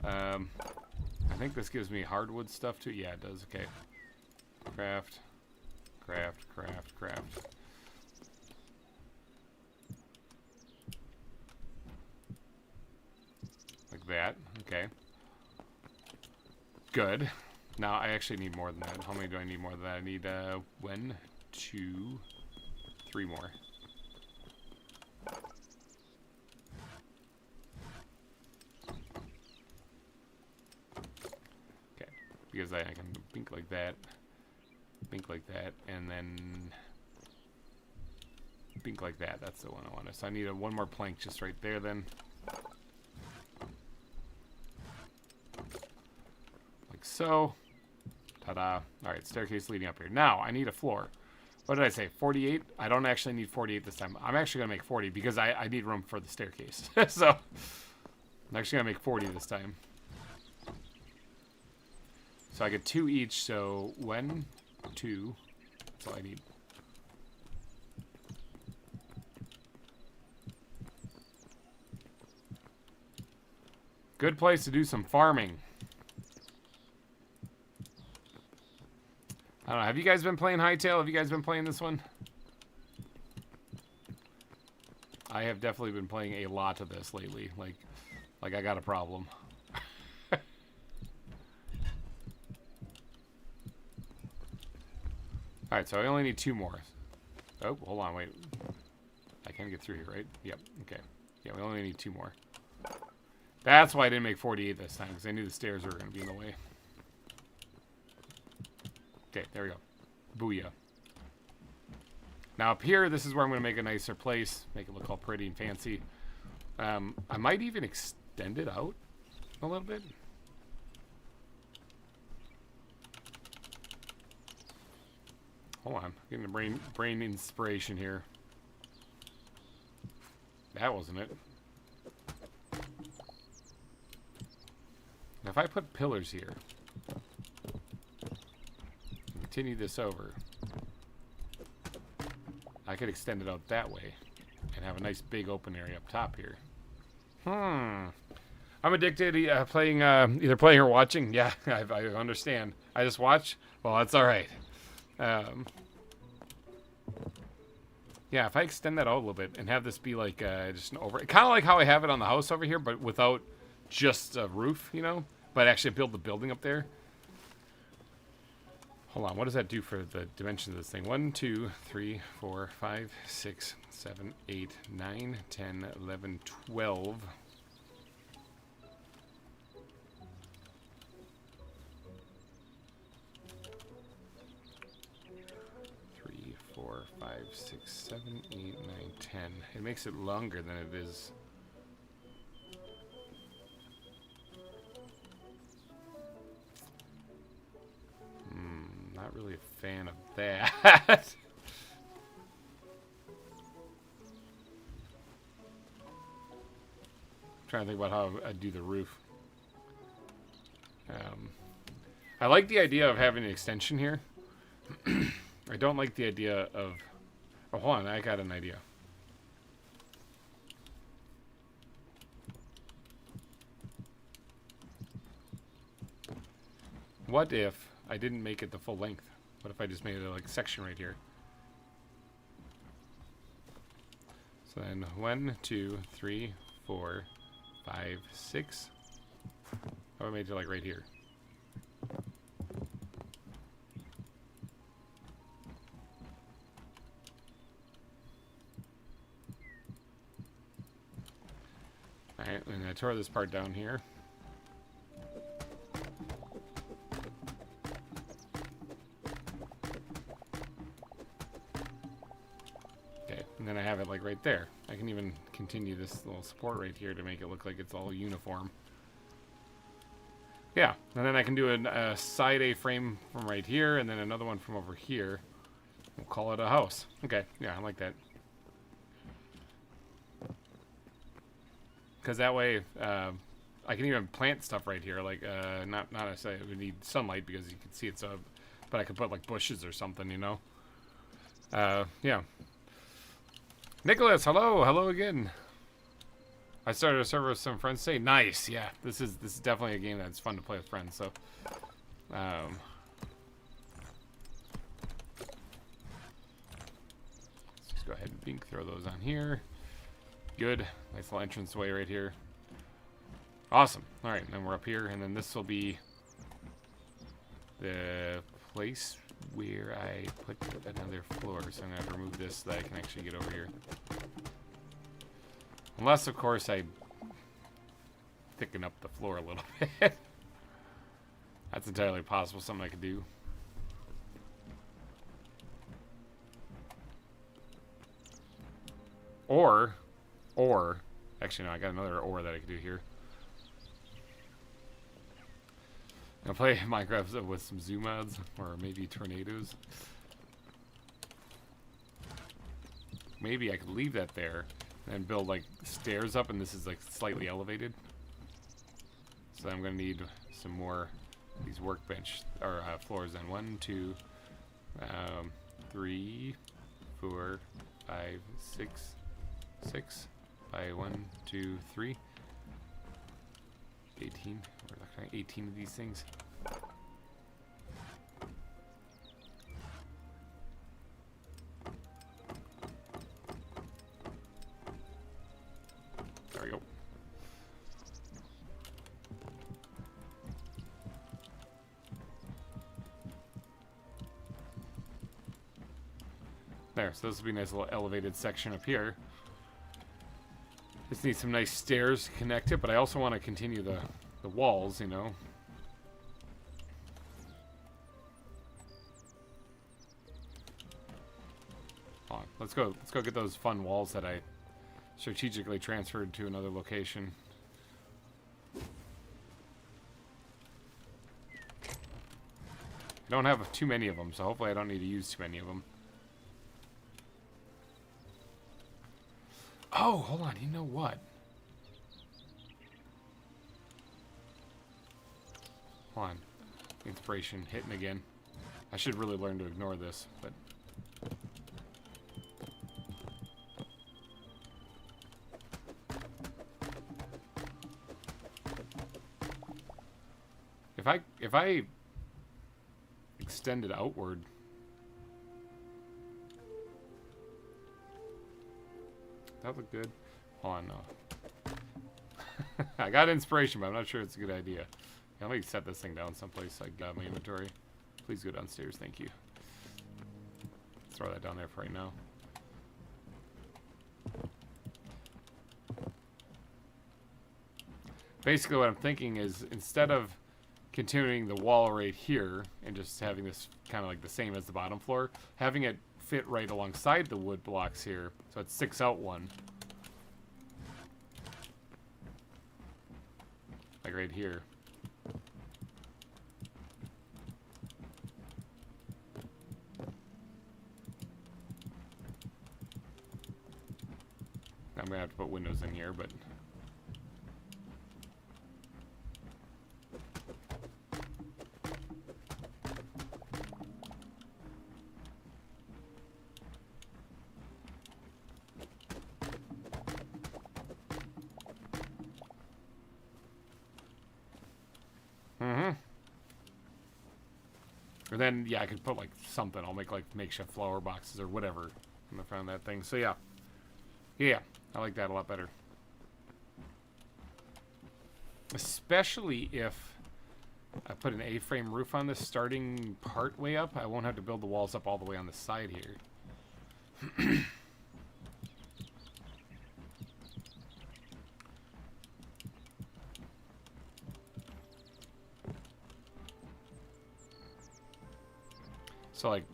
I think this gives me hardwood stuff too. Yeah, it does. Okay. Craft. Craft, craft, craft. Like that. Okay. Good. Now, I actually need more than that. How many do I need more than that? I need, 1, 2, 3 more. Okay. Because I can think like that. Think like that, and then think like that. That's the one I wanted. So I need one more plank just right there then. Like so. Ta-da. Alright, staircase leading up here. Now, I need a floor. What did I say? 48? I don't actually need 48 this time. I'm actually going to make 40 because I need room for the staircase. So, I'm actually going to make 40 this time. So I get 2 each, so 1, 2, that's all I need. Good place to do some farming. I don't know, have you guys been playing Hytale? Have you guys been playing this one? I have definitely been playing a lot of this lately. Like I got a problem. Alright, so I only need 2 more. Oh, hold on, wait. I can get through here, right? Yep, okay. Yeah, we only need 2 more. That's why I didn't make 48 this time, because I knew the stairs were going to be in the way. Okay, there we go. Booyah. Now up here, this is where I'm going to make a nicer place. Make it look all pretty and fancy. I might even extend it out a little bit. Hold on, getting the brain inspiration here. That wasn't it. Now if I put pillars here, continue this over, I could extend it out that way and have a nice big open area up top here. I'm addicted playing, either playing or watching. Yeah, I understand. I just watch. Well, that's all right. Yeah, if I extend that out a little bit and have this be like just an over, kind of like how I have it on the house over here, but without just a roof, you know, but actually build the building up there. Hold on, what does that do for the dimensions of this thing? 1, 2, 3, 4, 5, 6, 7, 8, 9, 10, 11, 12. 4, 5, 6, 7, 8, 9, 10. It makes it longer than it is. Not really a fan of that. Trying to think about how I'd do the roof. I like the idea of having an extension here. I don't like the idea of... Oh, hold on. I got an idea. What if I didn't make it the full length? What if I just made it like section right here? So then 1, 2, 3, 4, 5, 6. How I made it like right here? Alright, and I tore this part down here. there. I can even continue this little support right here to make it look like it's all uniform. Yeah, and then I can do a side A-frame from right here, and then another one from over here. We'll call it a house. Okay, yeah, I like that. Because that way, I can even plant stuff right here. Like, not necessarily it would need sunlight because you can see it's up, but I could put like bushes or something, you know. Yeah. Nicholas, hello again. I started a server with some friends today. Nice, yeah. This is definitely a game that's fun to play with friends. So, let's just go ahead and bink throw those on here. Good, nice little entranceway right here. Awesome. All right, then we're up here, and then this will be the place where I put another floor. So I'm gonna have to remove this so that I can actually get over here. Unless, of course, I thicken up the floor a little bit. That's entirely possible, something I could do. Or, actually no, I got another or that I could do here. I'll play Minecraft with some zoom mods, or maybe tornadoes. Maybe I could leave that there and build like stairs up, and this is like slightly elevated. So I'm gonna need some more of these workbench or floors. Then 1, 2, 3, 4, 5, 6 by 1, 2, 3. 18. We're looking at 18 of these things. There we go. There, so this will be a nice little elevated section up here. Just need some nice stairs to connect it, but I also want to continue the walls, you know. Hold on, let's go get those fun walls that I strategically transferred to another location. I don't have too many of them, so hopefully I don't need to use too many of them. Oh, hold on, you know what? Hold on. Inspiration hitting again. I should really learn to ignore this, but... If I extend it outward... That look good? Hold on, no. I got inspiration, but I'm not sure it's a good idea. Yeah, let me set this thing down someplace so I got my inventory. Please go downstairs, thank you. Throw that down there for right now. Basically what I'm thinking is, instead of continuing the wall right here and just having this kind of like the same as the bottom floor, having it fit right alongside the wood blocks here, so it sticks out one. Like right here. I'm gonna have to put windows in here, but... Or then, yeah, I could put like something. I'll make like makeshift flower boxes or whatever in the front of that thing. So yeah. Yeah, I like that a lot better. Especially if I put an A-frame roof on this starting part way up, I won't have to build the walls up all the way on the side here. So like,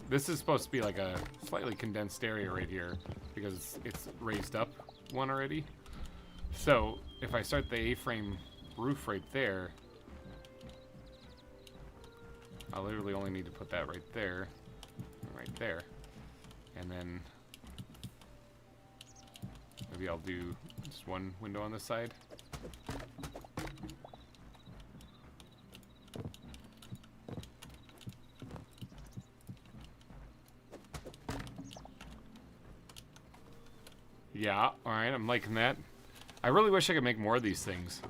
this is supposed to be like a slightly condensed area right here, because because it's raised up one already. So if I start the A-frame roof right there, I literally only need to put that right there, and then maybe I'll do just one window on this side. Yeah, alright, I'm liking that. I really wish I could make more of these things.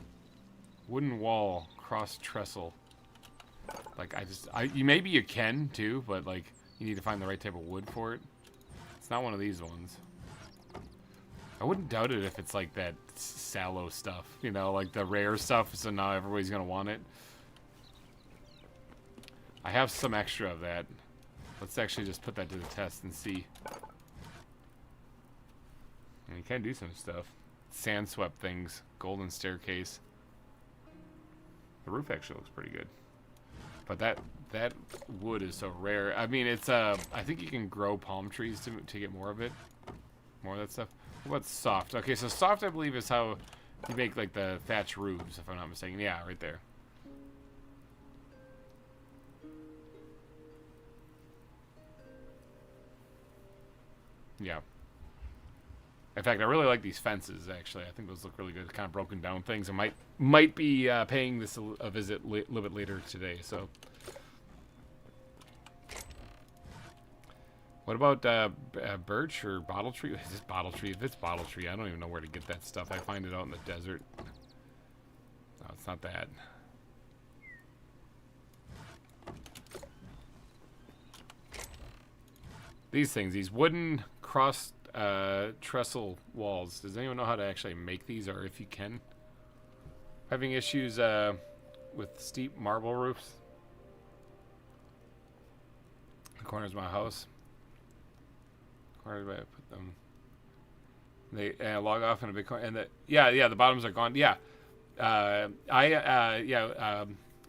Wooden wall, cross trestle. Like, maybe you can, too, but, like, you need to find the right type of wood for it. It's not one of these ones. I wouldn't doubt it if it's, like, that sallow stuff, you know, like the rare stuff, so now everybody's gonna want it. I have some extra of that. Let's actually just put that to the test and see. And you can do some stuff. Sand swept things. Golden staircase. The roof actually looks pretty good. But that wood is so rare. I mean, it's I think you can grow palm trees to get more of it. More of that stuff. What about soft? Okay, so soft I believe is how you make like the thatch roofs, if I'm not mistaken. Yeah, right there. Yeah. In fact, I really like these fences, actually. I think those look really good. Kind of broken down things. I might be paying this a visit a little bit later today, so. What about birch or bottle tree? Is this bottle tree? If it's bottle tree, I don't even know where to get that stuff. I find it out in the desert. No, it's not that. These things, these wooden cross trestle walls. Does anyone know how to actually make these, or if you can? Having issues with steep marble roofs. The corners of my house. Where do I put them? They log off in a big corner, and the bottoms are gone. Yeah,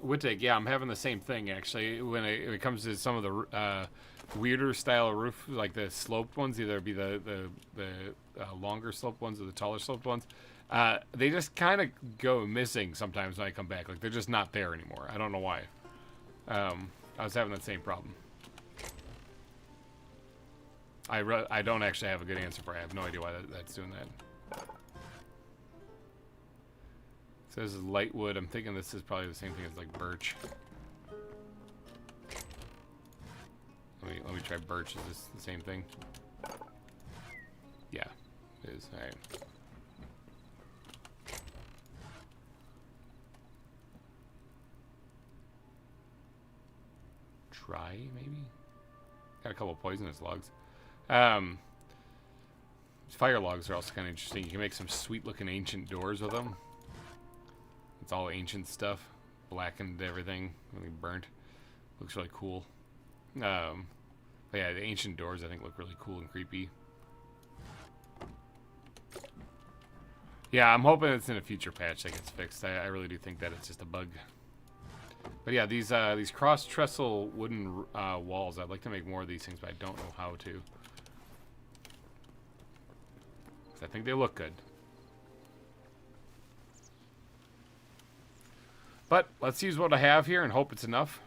Wittig. Yeah, I'm having the same thing actually when it comes to some of the weirder style of roof, like the sloped ones, either be the longer sloped ones or the taller sloped ones. They just kind of go missing sometimes when I come back. Like they're just not there anymore. I don't know why. I was having that same problem. I don't actually have a good answer for it. I have no idea why that's doing that. So this is light wood. I'm thinking this is probably the same thing as like birch. Let me try birch. Is this the same thing? Yeah, it is. All right. Try maybe. Got a couple of poisonous logs. Fire logs are also kind of interesting. You can make some sweet looking ancient doors with them. It's all ancient stuff, blackened everything, really burnt. Looks really cool. But yeah, the ancient doors I think look really cool and creepy. Yeah, I'm hoping it's in a future patch that gets fixed. I really do think that it's just a bug. But yeah, these cross trestle wooden walls. I'd like to make more of these things, but I don't know how to. I think they look good. But let's use what I have here and hope it's enough.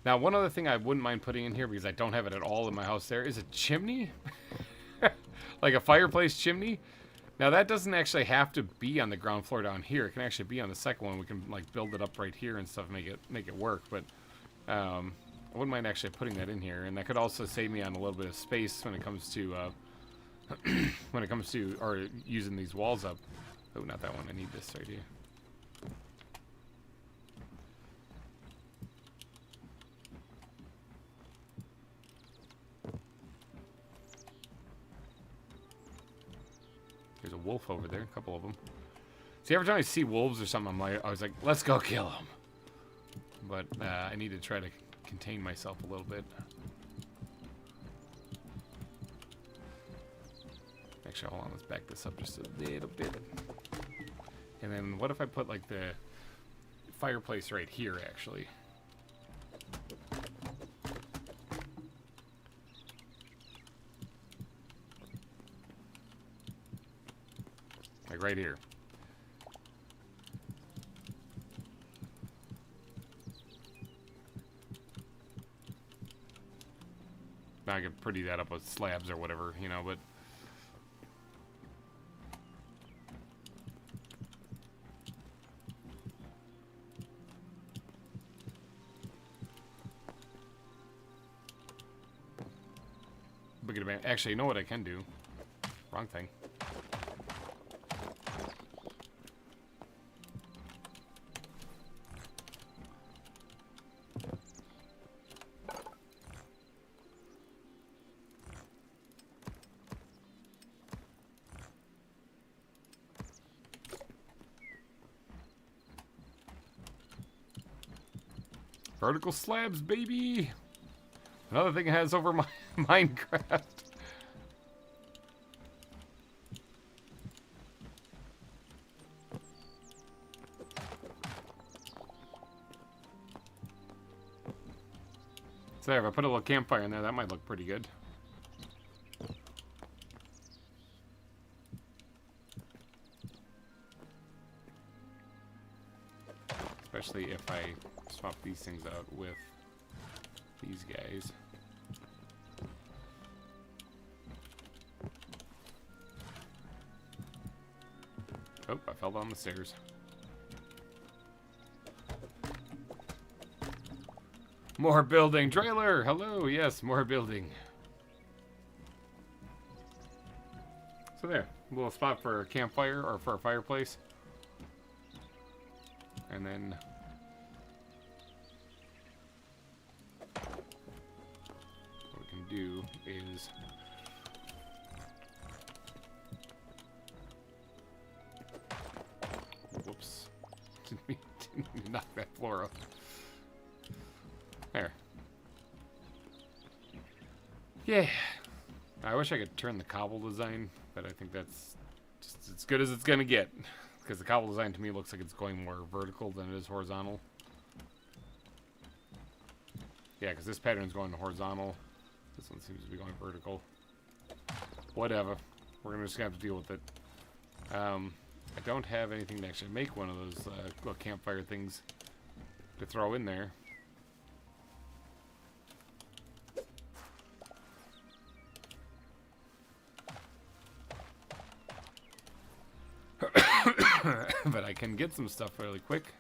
Now, one other thing I wouldn't mind putting in here, because I don't have it at all in my house there, is a chimney. Like a fireplace chimney. Now, that doesn't actually have to be on the ground floor down here. It can actually be on the second one. We can like build it up right here and stuff, make it work. But I wouldn't mind actually putting that in here, and that could also save me on a little bit of space when it comes to or using these walls up. Oh, not that one. I need this right here. There's a wolf over there, a couple of them. See, every time I see wolves or something, I was like, let's go kill them. But I need to try to contain myself a little bit. Actually, hold on, let's back this up just a little bit. And then what if I put like the fireplace right here, actually? Like right here. Now I could pretty that up with slabs or whatever, you know, but... Actually, you know what I can do? Wrong thing. Vertical slabs, baby! Another thing it has over my Minecraft. So there, if I put a little campfire in there, that might look pretty good. Especially if I swap these things out with these guys. Oh, I fell down the stairs. More building. Trailer! Hello! Yes, more building. So there. A little spot for a campfire or for a fireplace. And then... what we can do is... whoops. Didn't mean to knock that floor up. There. Yeah. I wish I could turn the cobble design, but I think that's just as good as it's gonna get. Because the cobble design to me looks like it's going more vertical than it is horizontal. Yeah, because this pattern's going horizontal. This one seems to be going vertical. Whatever. We're just gonna have to deal with it. I don't have anything to actually make one of those little campfire things to throw in there. But I can get some stuff fairly quick.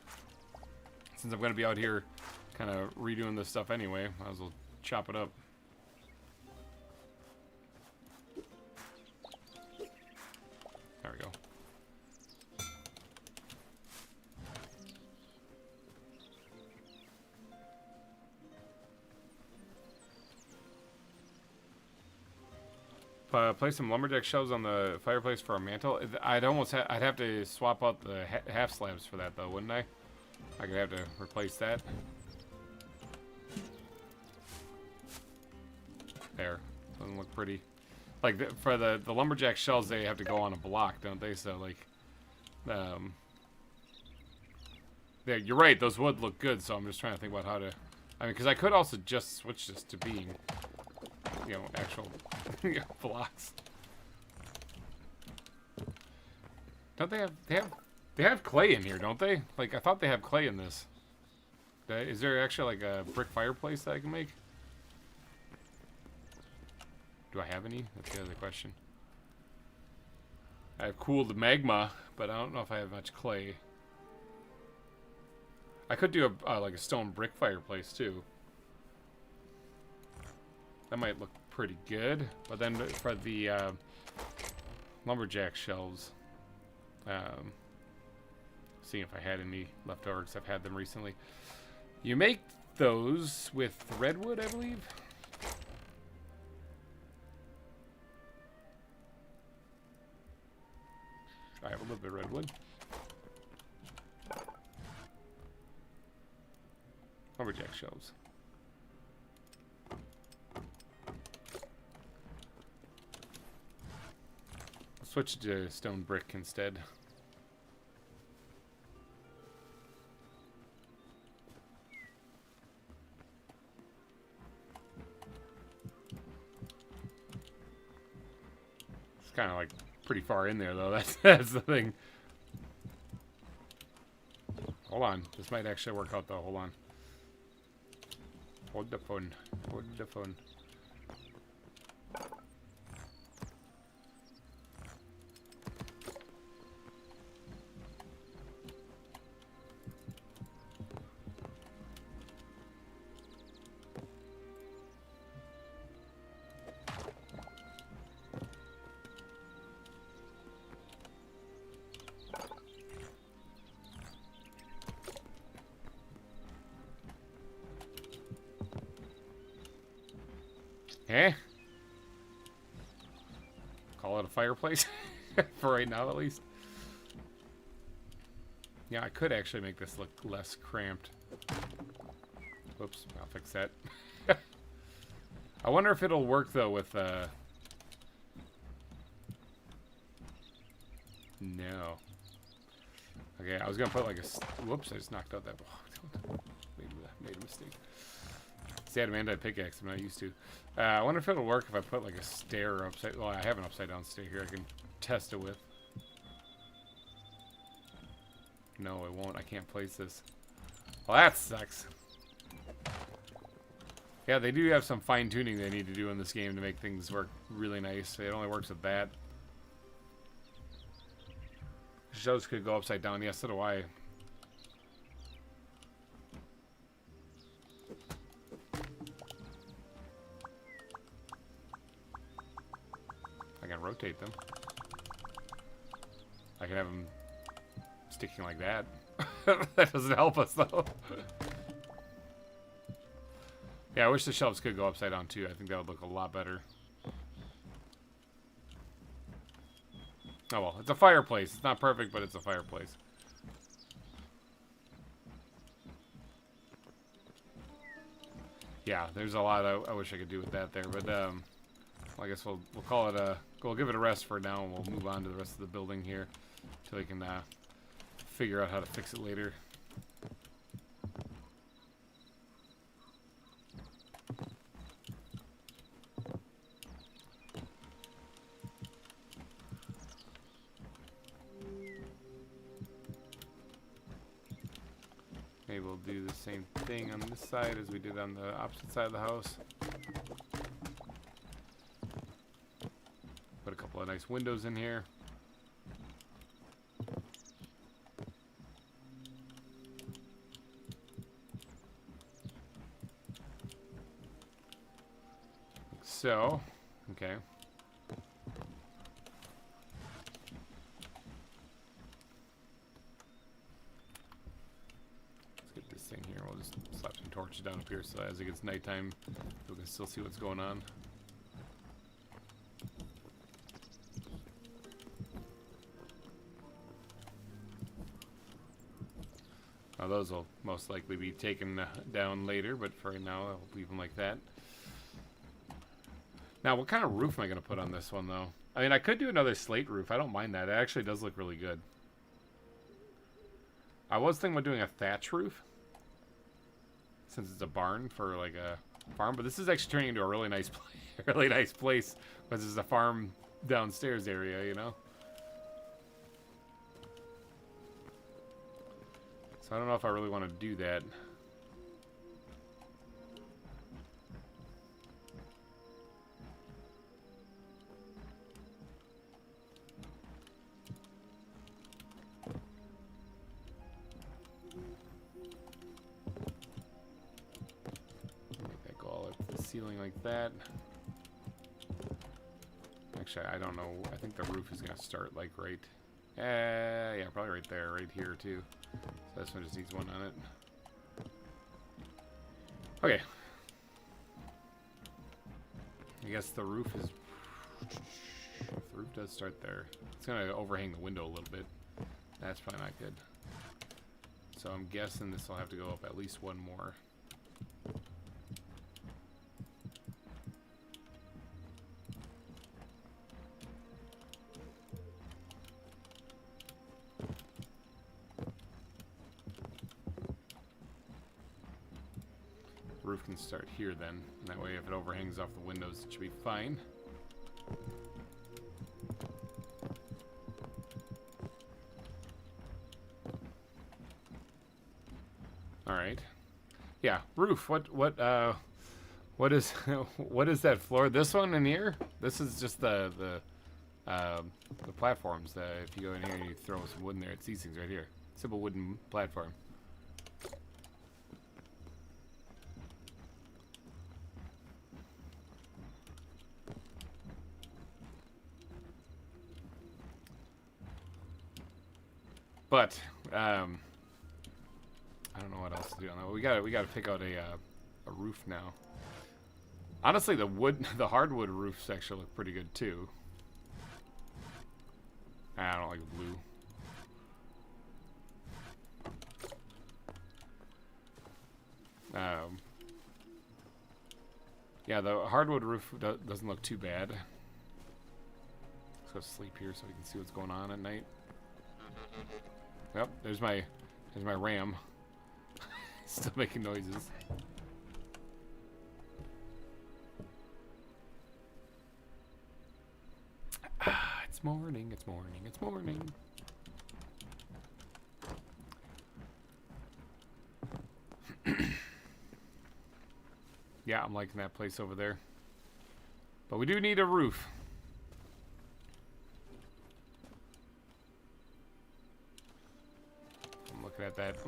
Since I'm going to be out here kind of redoing this stuff anyway, might as well chop it up. There we go. Place some lumberjack shelves on the fireplace for a mantle. I'd have to swap out the half slabs for that though, wouldn't I? I could have to replace that. There, doesn't look pretty. Like for the lumberjack shelves, they have to go on a block, don't they? So like, there. You're right. Those would look good. So I'm just trying to think about how to. I mean, because I could also just switch this to being, you know, actual blocks. Don't they have clay in here, don't they? Like I thought they have clay in this. Is there actually like a brick fireplace that I can make? Do I have any? That's the other question. I have cooled magma, but I don't know if I have much clay. I could do a like a stone brick fireplace too. That might look pretty good. But then for the lumberjack shelves, seeing if I had any left over because I've had them recently. You make those with redwood, I believe. I have a little bit of redwood. Lumberjack shelves. I'll switch to stone brick instead. It's kind of like pretty far in there, though. That's the thing. Hold on. This might actually work out, though. Hold on. Hold the phone. Hold the phone. Eh? Call it a fireplace? For right now, at least. Yeah, I could actually make this look less cramped. Whoops, I'll fix that. I wonder if it'll work, though, with, No. Okay, I was gonna put, like, a... Whoops, I just knocked out that... made a mistake. See, I had an anti-pickaxe I'm not used to. I wonder if it'll work if I put like a stair upside... Well, I have an upside down stair here I can test it with. No, it won't. I can't place this. Well, that sucks. Yeah, they do have some fine-tuning they need to do in this game to make things work really nice. It only works with that. Shows could go upside down. Yes, so do I. I can rotate them. I can have them sticking like that. That doesn't help us, though. Yeah, I wish the shelves could go upside down, too. I think that would look a lot better. Oh, well. It's a fireplace. It's not perfect, but it's a fireplace. Yeah, there's a lot I wish I could do with that there, but, well, I guess we'll call it a... We'll give it a rest for now, and we'll move on to the rest of the building here until we can figure out how to fix it later. Maybe we'll do the same thing on this side as we did on the opposite side of the house. Put a couple of nice windows in here. Like so, okay. Let's get this thing here. We'll just slap some torches down up here so as it gets nighttime, we can still see what's going on. Now those will most likely be taken down later, but for right now, I'll leave them like that. Now, what kind of roof am I going to put on this one, though? I mean, I could do another slate roof. I don't mind that. It actually does look really good. I was thinking about doing a thatch roof, since it's a barn for, like, a farm. But this is actually turning into a really nice place, because it's a farm downstairs area, you know? I don't know if I really want to do that. Make that go all up to the ceiling like that. Actually, I don't know. I think the roof is going to start like right... yeah, probably right there, right here too. So this one just needs one on it. Okay. I guess the roof is... If the roof does start there, it's going to overhang the window a little bit. That's probably not good. So I'm guessing this will have to go up at least one more. Roof can start here then. That way if it overhangs off the windows, it should be fine. right. Yeah, roof. What is what is that floor? This one in here? This is just the platforms. If you go in here and you throw some wood in there, it's these things right here. Simple wooden platform. But I don't know what else to do on that. We gotta pick out a roof now. Honestly, the hardwood roofs actually look pretty good too. I don't like blue. Yeah, the hardwood roof doesn't look too bad. Let's go sleep here so we can see what's going on at night. Yep, there's my ram. Still making noises. It's morning, it's morning, it's morning. Yeah, I'm liking that place over there. But we do need a roof. I'm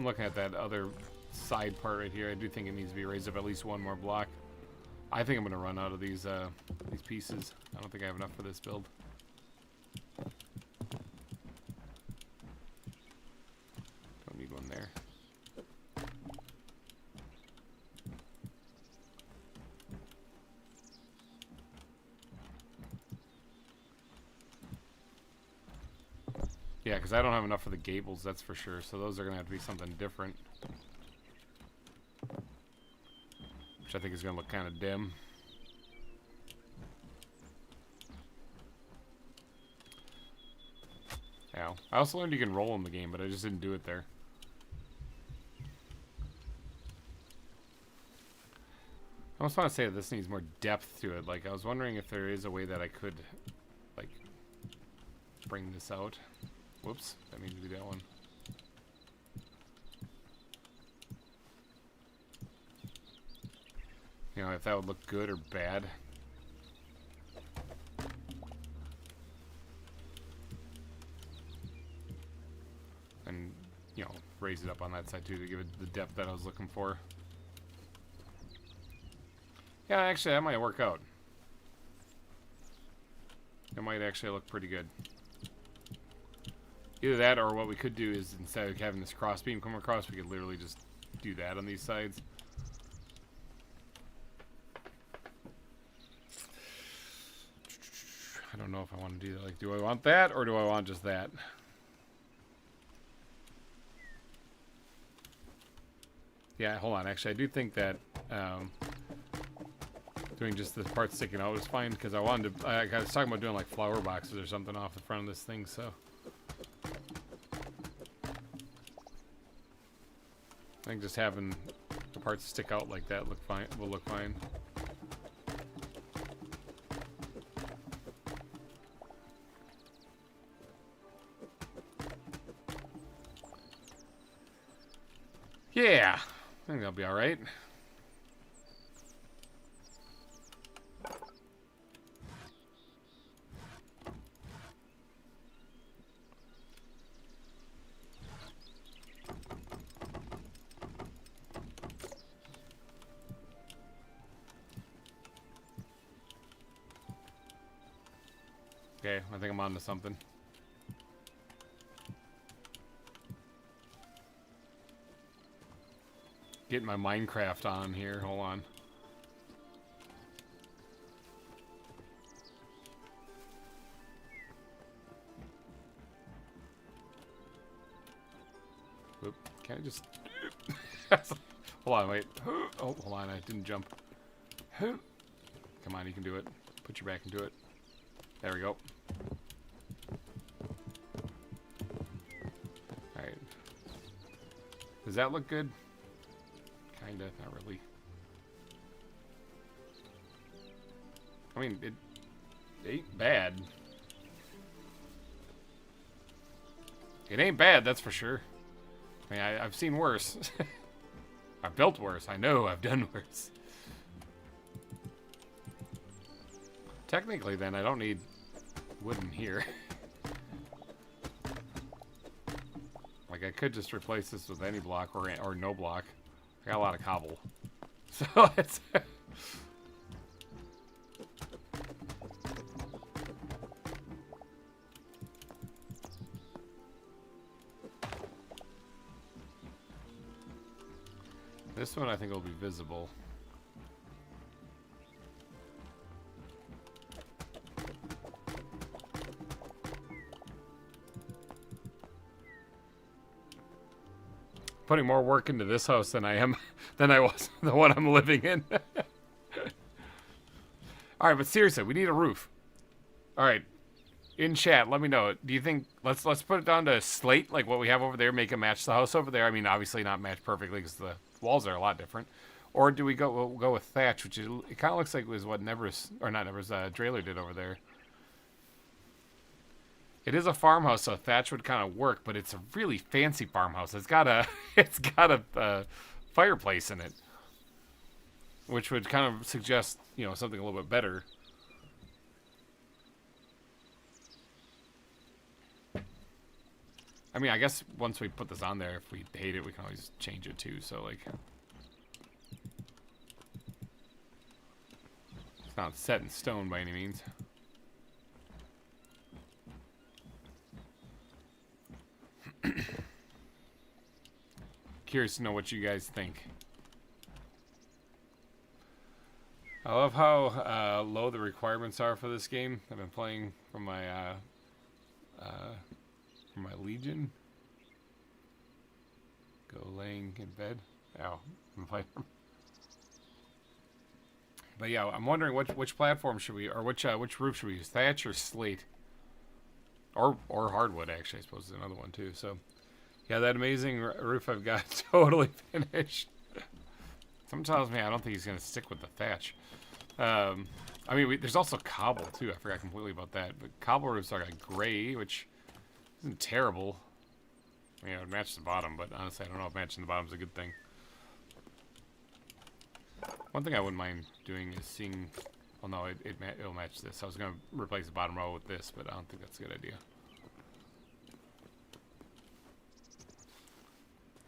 looking at that other side part right here. I do think it needs to be raised up at least one more block. I think I'm gonna run out of these pieces. I don't think I have enough for this build. Don't need one there. Yeah, because I don't have enough for the gables, that's for sure. So those are going to have to be something different. Which I think is going to look kind of dim. Yeah. I also learned you can roll in the game, but I just didn't do it there. I almost want to say that this needs more depth to it. Like, I was wondering if there is a way that I could, like, bring this out. Whoops, that needs to be that one. You know, if that would look good or bad. And, you know, raise it up on that side too to give it the depth that I was looking for. Yeah, actually, that might work out. It might actually look pretty good. Either that, or what we could do is instead of having this cross beam come across, we could literally just do that on these sides. I don't know if I want to do that. Like, do I want that, or do I want just that? Yeah, hold on. Actually, I do think that doing just this part sticking out was fine, because I wanted to... I was talking about doing, like, flower boxes or something off the front of this thing, so... I think just having the parts stick out like that will look fine. Yeah, I think that'll be all right. Okay, I think I'm on to something. Getting my Minecraft on here, hold on. Oop, can I just... Hold on, wait. Oh, hold on, I didn't jump. Come on, you can do it. Put your back into it. There we go. Alright. Does that look good? Kinda, not really. I mean, it ain't bad. It ain't bad, that's for sure. I mean, I've seen worse. I've built worse. I know I've done worse. Technically, then, I don't need wood in here. Like, I could just replace this with any block or no block. I got a lot of cobble. So, it's... This one I think will be visible. Putting more work into this house than I was the one I'm living in. All right, but seriously, we need a roof. All right, in chat, let me know. Do you think let's put it down to slate like what we have over there, make it match the house over there? I mean, obviously not match perfectly because the walls are a lot different. Or do we go with thatch, which is, it kind of looks like it was what Drailer did over there. It is a farmhouse, so thatch would kind of work, but it's a really fancy farmhouse. It's got a fireplace in it, which would kind of suggest, you know, something a little bit better. I mean, I guess once we put this on there, if we hate it, we can always change it too. So like, it's not set in stone by any means. Curious to know what you guys think. I love how low the requirements are for this game. I've been playing from my Legion. Go laying in bed. Oh, I'm playing. But yeah, I'm wondering which platform should we, or which roof should we use? Thatch or slate? Or hardwood, actually, I suppose is another one too. So, yeah, that amazing roof I've got totally finished. Someone tells me I don't think he's gonna stick with the thatch. I mean, there's also cobble too. I forgot completely about that. But cobble roofs are like gray, which isn't terrible. I mean, it would match the bottom, but honestly, I don't know if matching the bottom is a good thing. One thing I wouldn't mind doing is seeing... Well, no, it'll match this. I was going to replace the bottom row with this, but I don't think that's a good idea.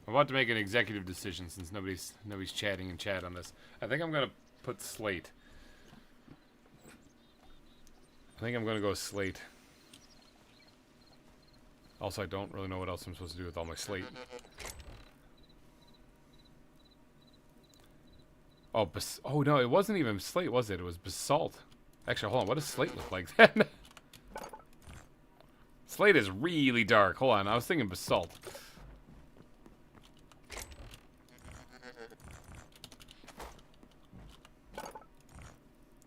I'm about to make an executive decision since nobody's chatting in chat on this. I think I'm going to put slate. I think I'm going to go slate. Also, I don't really know what else I'm supposed to do with all my slate. Oh, no, it wasn't even slate, was it? It was basalt. Actually, hold on. What does slate look like then? Slate is really dark. Hold on. I was thinking basalt.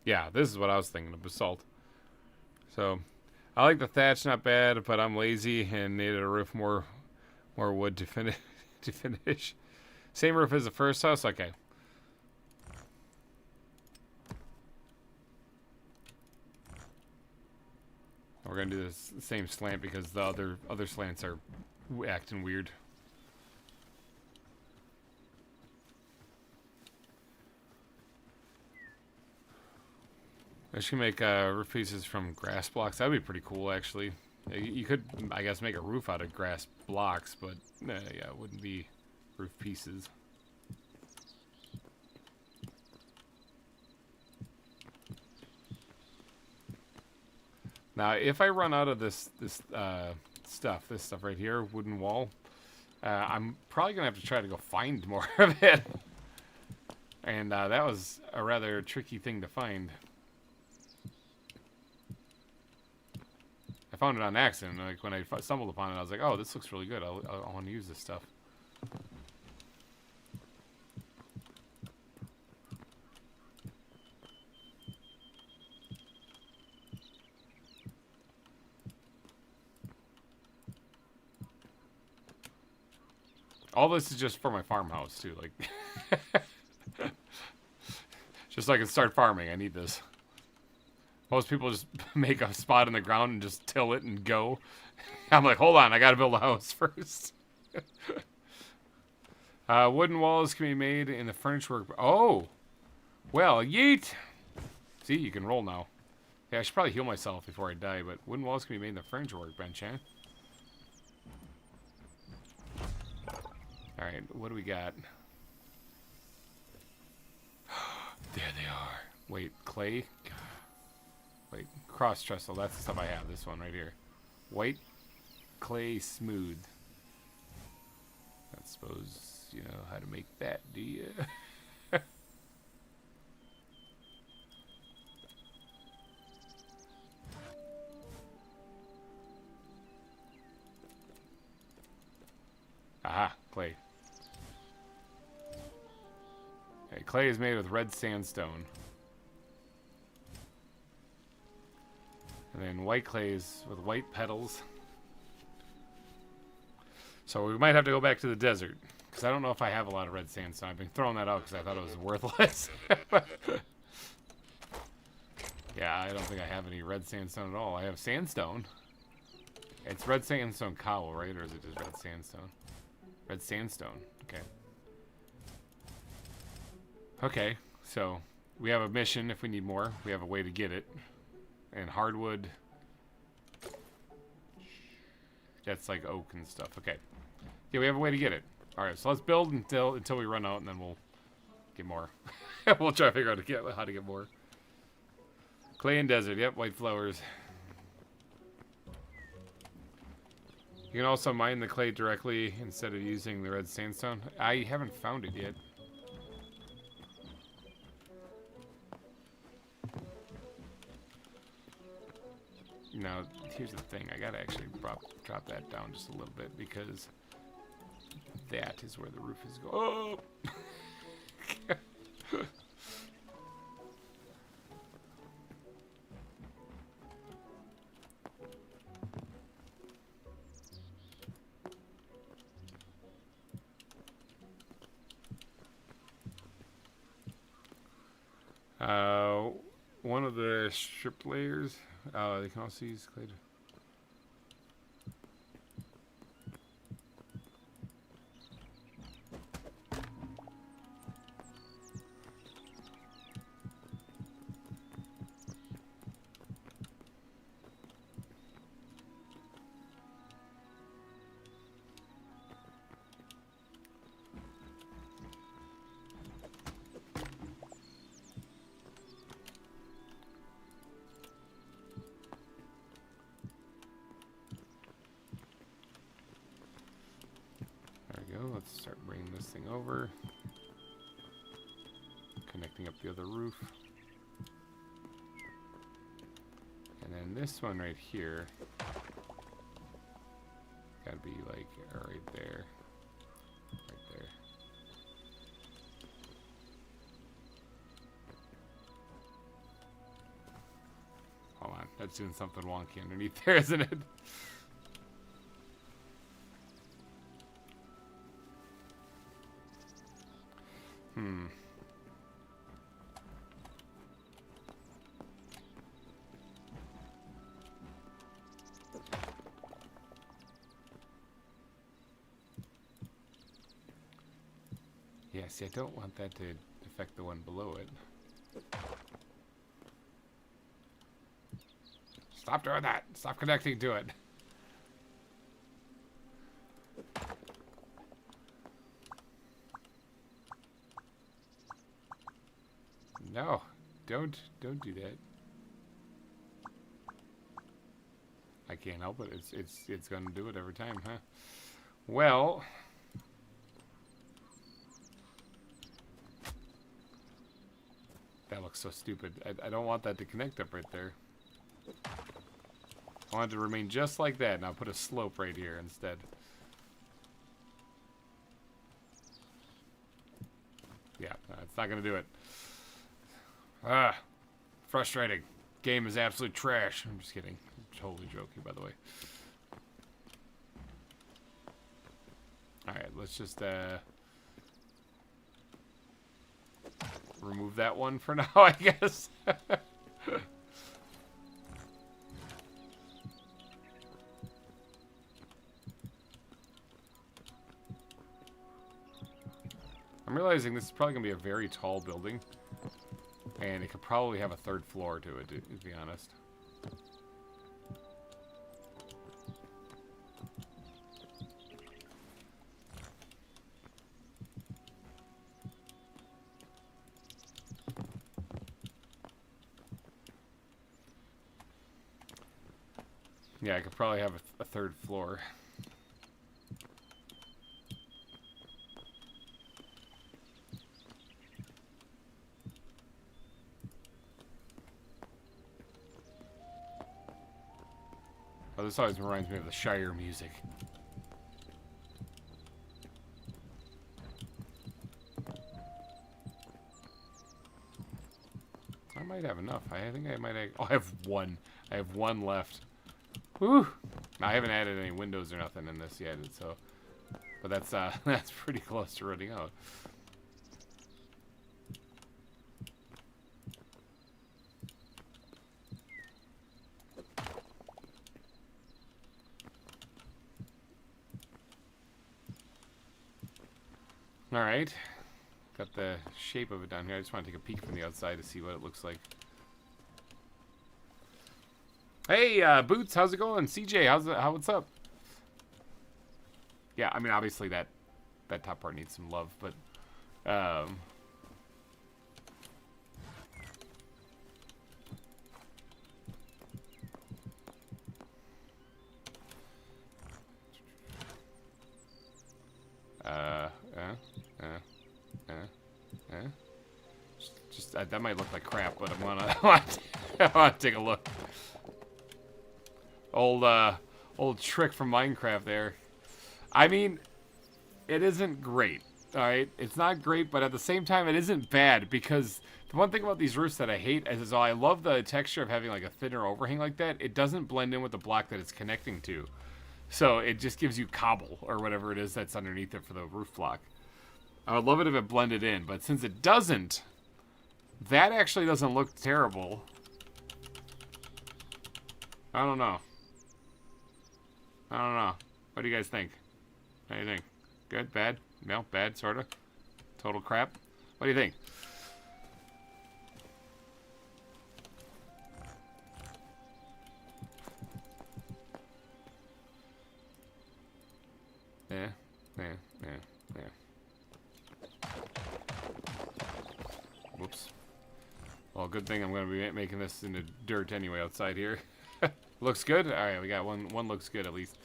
Yeah, this is what I was thinking of, basalt. So, I like the thatch, not bad, but I'm lazy and needed a roof more wood to finish. Same roof as the first house? Okay. We're gonna do this same slant because the other slants are acting weird. I should make roof pieces from grass blocks. That'd be pretty cool, actually. You could, I guess, make a roof out of grass blocks, but yeah, it wouldn't be roof pieces. Now, if I run out of this stuff right here, wooden wall, I'm probably gonna have to try to go find more of it. And that was a rather tricky thing to find. I found it on accident. Like when I stumbled upon it, I was like, "Oh, this looks really good. I want to use this stuff." All this is just for my farmhouse too, like just so I can start farming. I need this. Most people just make a spot in the ground and just till it and go. I'm like, hold on, I gotta build a house first. Wooden walls can be made in the furniture work. Oh! Well, yeet! See, you can roll now. Yeah, I should probably heal myself before I die, but wooden walls can be made in the furniture workbench, eh? Alright, what do we got? There they are. Wait, clay? Wait, cross trestle, that's the stuff I have. This one right here. White, clay, smooth. I suppose you know how to make that, do you? Aha, clay. Okay, clay is made with red sandstone. And then white clay is with white petals. So we might have to go back to the desert. Because I don't know if I have a lot of red sandstone. I've been throwing that out because I thought it was worthless. Yeah, I don't think I have any red sandstone at all. I have sandstone. It's red sandstone cowl, right? Or is it just red sandstone? Red sandstone. Okay. Okay, so we have a mission if we need more. We have a way to get it. And hardwood. That's like oak and stuff. Okay. Yeah, we have a way to get it. Alright, so let's build until we run out, and then we'll get more. We'll try to figure out how to get more. Clay and desert. Yep, white flowers. You can also mine the clay directly instead of using the red sandstone. I haven't found it yet. Now, here's the thing. I gotta actually drop that down just a little bit because that is where the roof is going. Oh! One of the strip layers, they can also use clay. Let's start bringing this thing over. Connecting up the other roof. And then this one right here. Gotta be like right there. Right there. Hold on. That's doing something wonky underneath there, isn't it? Yeah, see, I don't want that to affect the one below it. Stop doing that! Stop connecting to it! No, don't do that. I can't help it. It's gonna do it every time, huh? Well, that looks so stupid. I don't want that to connect up right there. I want it to remain just like that, and I'll put a slope right here instead. Yeah, it's not gonna do it. Ah, frustrating. Game is absolute trash. I'm just kidding. I'm totally joking, by the way. Alright, let's just remove that one for now, I guess. I'm realizing this is probably going to be a very tall building. And it could probably have a third floor to it, to be honest. Yeah, I could probably have a third floor. Oh, this always reminds me of the Shire music. I might have enough. I think I might have... Oh, I have one. I have one left. Whew! I haven't added any windows or nothing in this yet, so... But that's, that's pretty close to running out. Alright. Got the shape of it down here. I just want to take a peek from the outside to see what it looks like. Hey, Boots, how's it going? CJ, what's up? Yeah, I mean, obviously that top part needs some love, but just that might look like crap, but I want to take a look. Old trick from Minecraft there. I mean, it isn't great, alright? It's not great, but at the same time, it isn't bad, because the one thing about these roofs that I hate is I love the texture of having like a thinner overhang like that. It doesn't blend in with the block that it's connecting to. So it just gives you cobble, or whatever it is that's underneath it for the roof block. I would love it if it blended in, but since it doesn't, that actually doesn't look terrible. I don't know. I don't know. What do you guys think? What do you think? Good? Bad? No? Bad? Sorta? Total crap? What do you think? Yeah. Whoops. Well, good thing I'm going to be making this into dirt anyway outside here. Looks good? Alright, we got one looks good at least.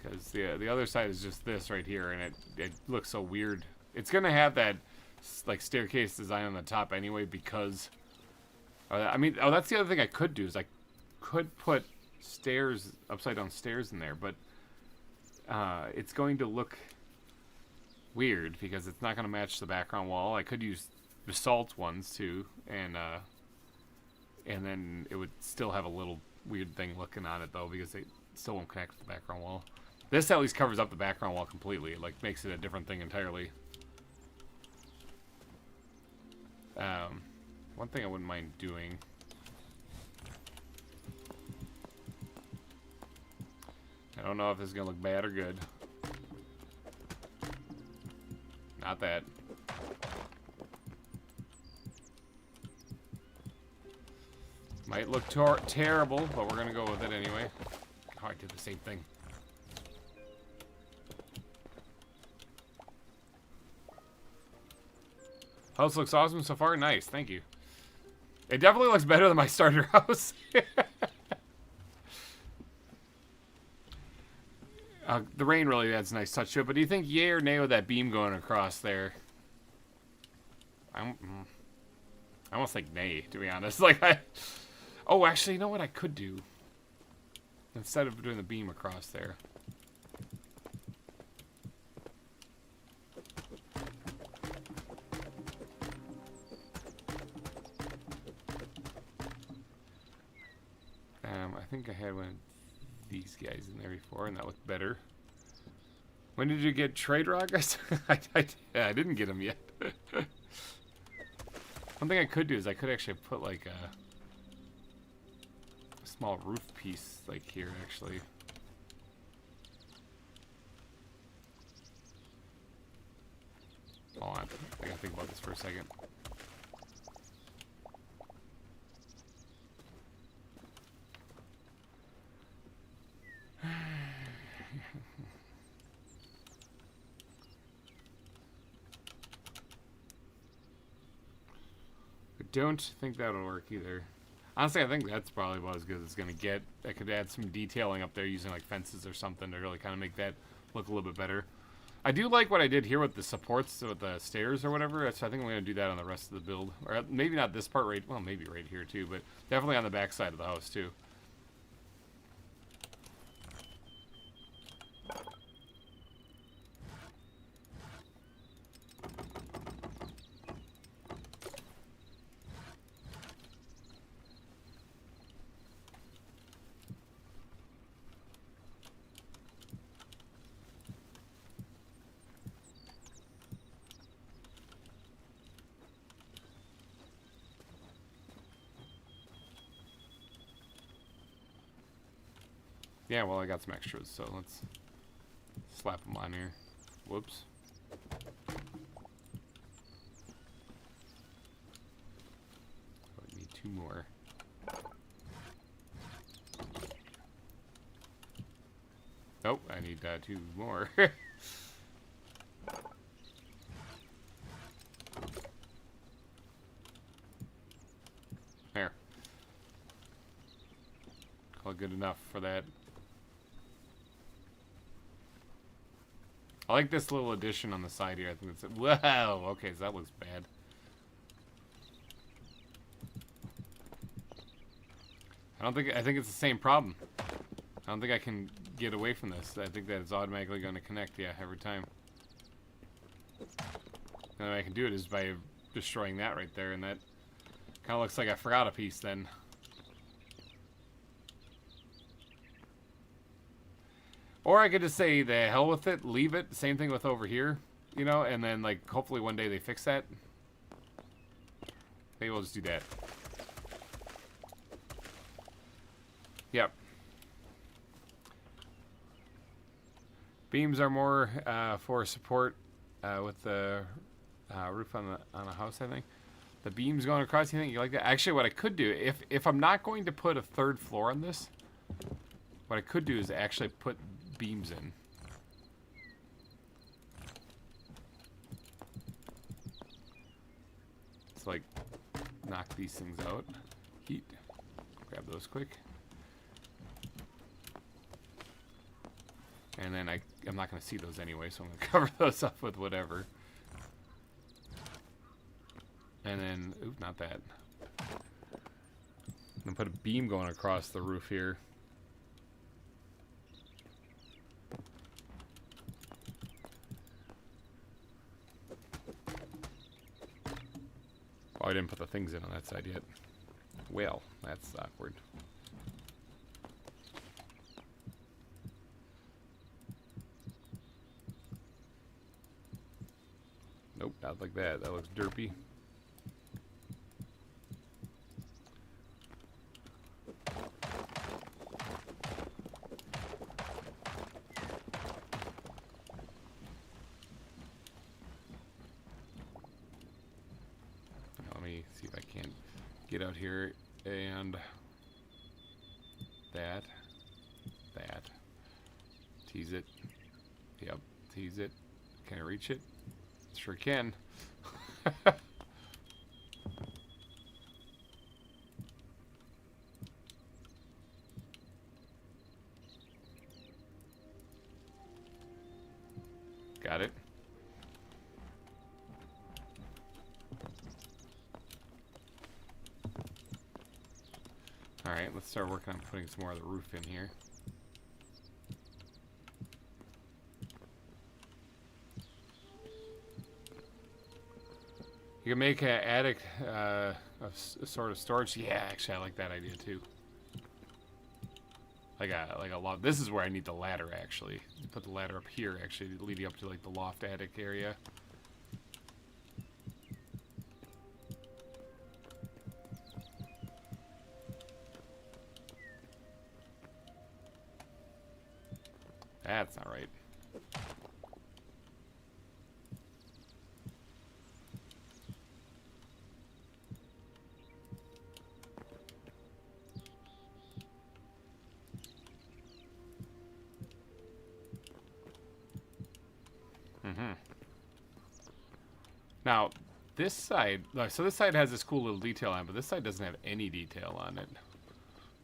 Because the other side is just this right here, and it looks so weird. It's going to have that like staircase design on the top anyway, because... I mean, that's the other thing I could do, is I could put stairs, upside down stairs in there, but it's going to look weird because it's not going to match the background wall. I could use basalt ones too, and then it would still have a little weird thing looking on it though, because it still won't connect to the background wall. This at least covers up the background wall completely. It like makes it a different thing entirely. One thing I wouldn't mind doing. I don't know if this is gonna look bad or good. Not that. Might look terrible, but we're gonna go with it anyway. Oh, I did the same thing. House looks awesome so far. Nice, thank you. It definitely looks better than my starter house. The rain really adds a nice touch to it, but do you think yay or nay with that beam going across there? I almost think nay, to be honest. Like, oh, actually, you know what I could do? Instead of doing the beam across there. I think I had one of these guys in there before, and that looked better. When did you get Trade Rock? I didn't get them yet. One thing I could do is I could actually put like a small roof piece like here, actually. I gotta think about this for a second. I don't think that'll work either. Honestly, I think that's probably about as good as it's gonna get. I could add some detailing up there using like fences or something to really kind of make that look a little bit better. I do like what I did here with the supports, with the stairs or whatever. So I think I'm gonna do that on the rest of the build, or maybe not this part right. Well, maybe right here too, but definitely on the back side of the house too. Yeah, well, I got some extras, so let's slap them on here. Whoops. I need 2 more. Oh, I need 2 more. There. All good enough for that. I like this little addition on the side here. I think it's wow. Okay, so that looks bad. I think it's the same problem. I don't think I can get away from this. I think that it's automatically going to connect, yeah, every time. The only way I can do it is by destroying that right there, and that kind of looks like I forgot a piece then. Or I could just say, the hell with it, leave it. Same thing with over here, you know, and then, like, hopefully one day they fix that. Maybe we'll just do that. Yep. Beams are more for support with the roof on a house, I think. The beams going across, you think you like that? Actually, what I could do, if I'm not going to put a 3rd floor on this, what I could do is actually put beams in. It's like knock these things out. Heat. Grab those quick. And then I'm not going to see those anyway, so I'm going to cover those up with whatever. And then, ooh, not that. I'm going to put a beam going across the roof here. Oh, I didn't put the things in on that side yet. Well, that's awkward. Nope, not like that. That looks derpy. Let me see if I can get out here and that. Tease it. Yep, tease it. Can I reach it? Sure can. Got it. Alright, let's start working on putting some more of the roof in here. You can make an attic a sort of storage. Yeah, actually, I like that idea too. Like a loft. This is where I need the ladder actually. Put the ladder up here actually, leading up to like the loft attic area. That's not right. Now, this side, so this side has this cool little detail on it, but this side doesn't have any detail on it.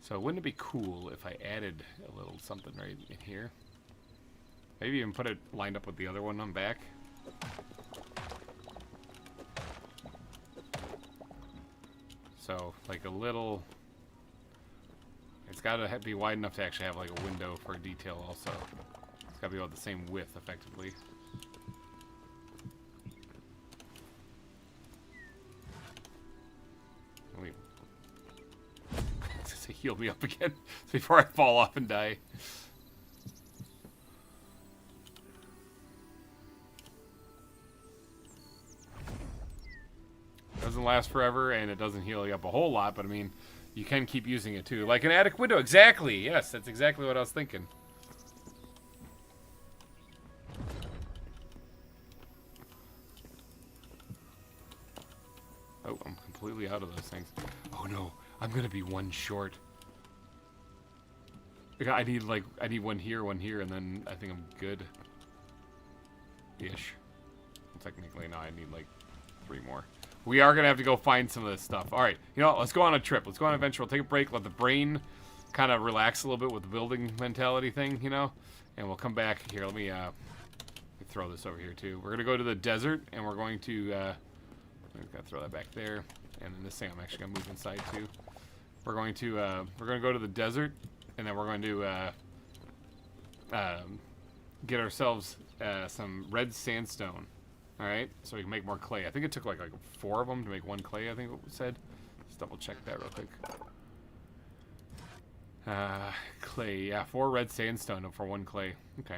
So wouldn't it be cool if I added a little something right in here? Maybe even put it lined up with the other one on back. So, like a little... It's got to be wide enough to actually have like a window for a detail also. It's got to be about the same width, effectively. Wait. Just heal me up again before I fall off and die. Doesn't last forever, and it doesn't heal you up a whole lot, but I mean, you can keep using it too. Like an attic window, exactly! Yes, that's exactly what I was thinking. Oh, I'm completely out of those things. Oh no, I'm gonna be one short. I need one here, and then I think I'm good. Ish. Well, technically, no, I need like 3 more. We are going to have to go find some of this stuff. All right, you know what? Let's go on a trip. Let's go on an adventure. We'll take a break, let the brain kind of relax a little bit with the building mentality thing, you know? And we'll come back here. Let me throw this over here, too. We're going to go to the desert, and we're going to... I'm going to throw that back there. And then this thing I'm actually going to move inside, too. We're going to go to the desert, and then we're going to get ourselves some red sandstone. Alright, so we can make more clay. I think it took like 4 of them to make 1 clay, I think it said. Let's double check that real quick. Clay, yeah, 4 red sandstone for 1 clay. Okay.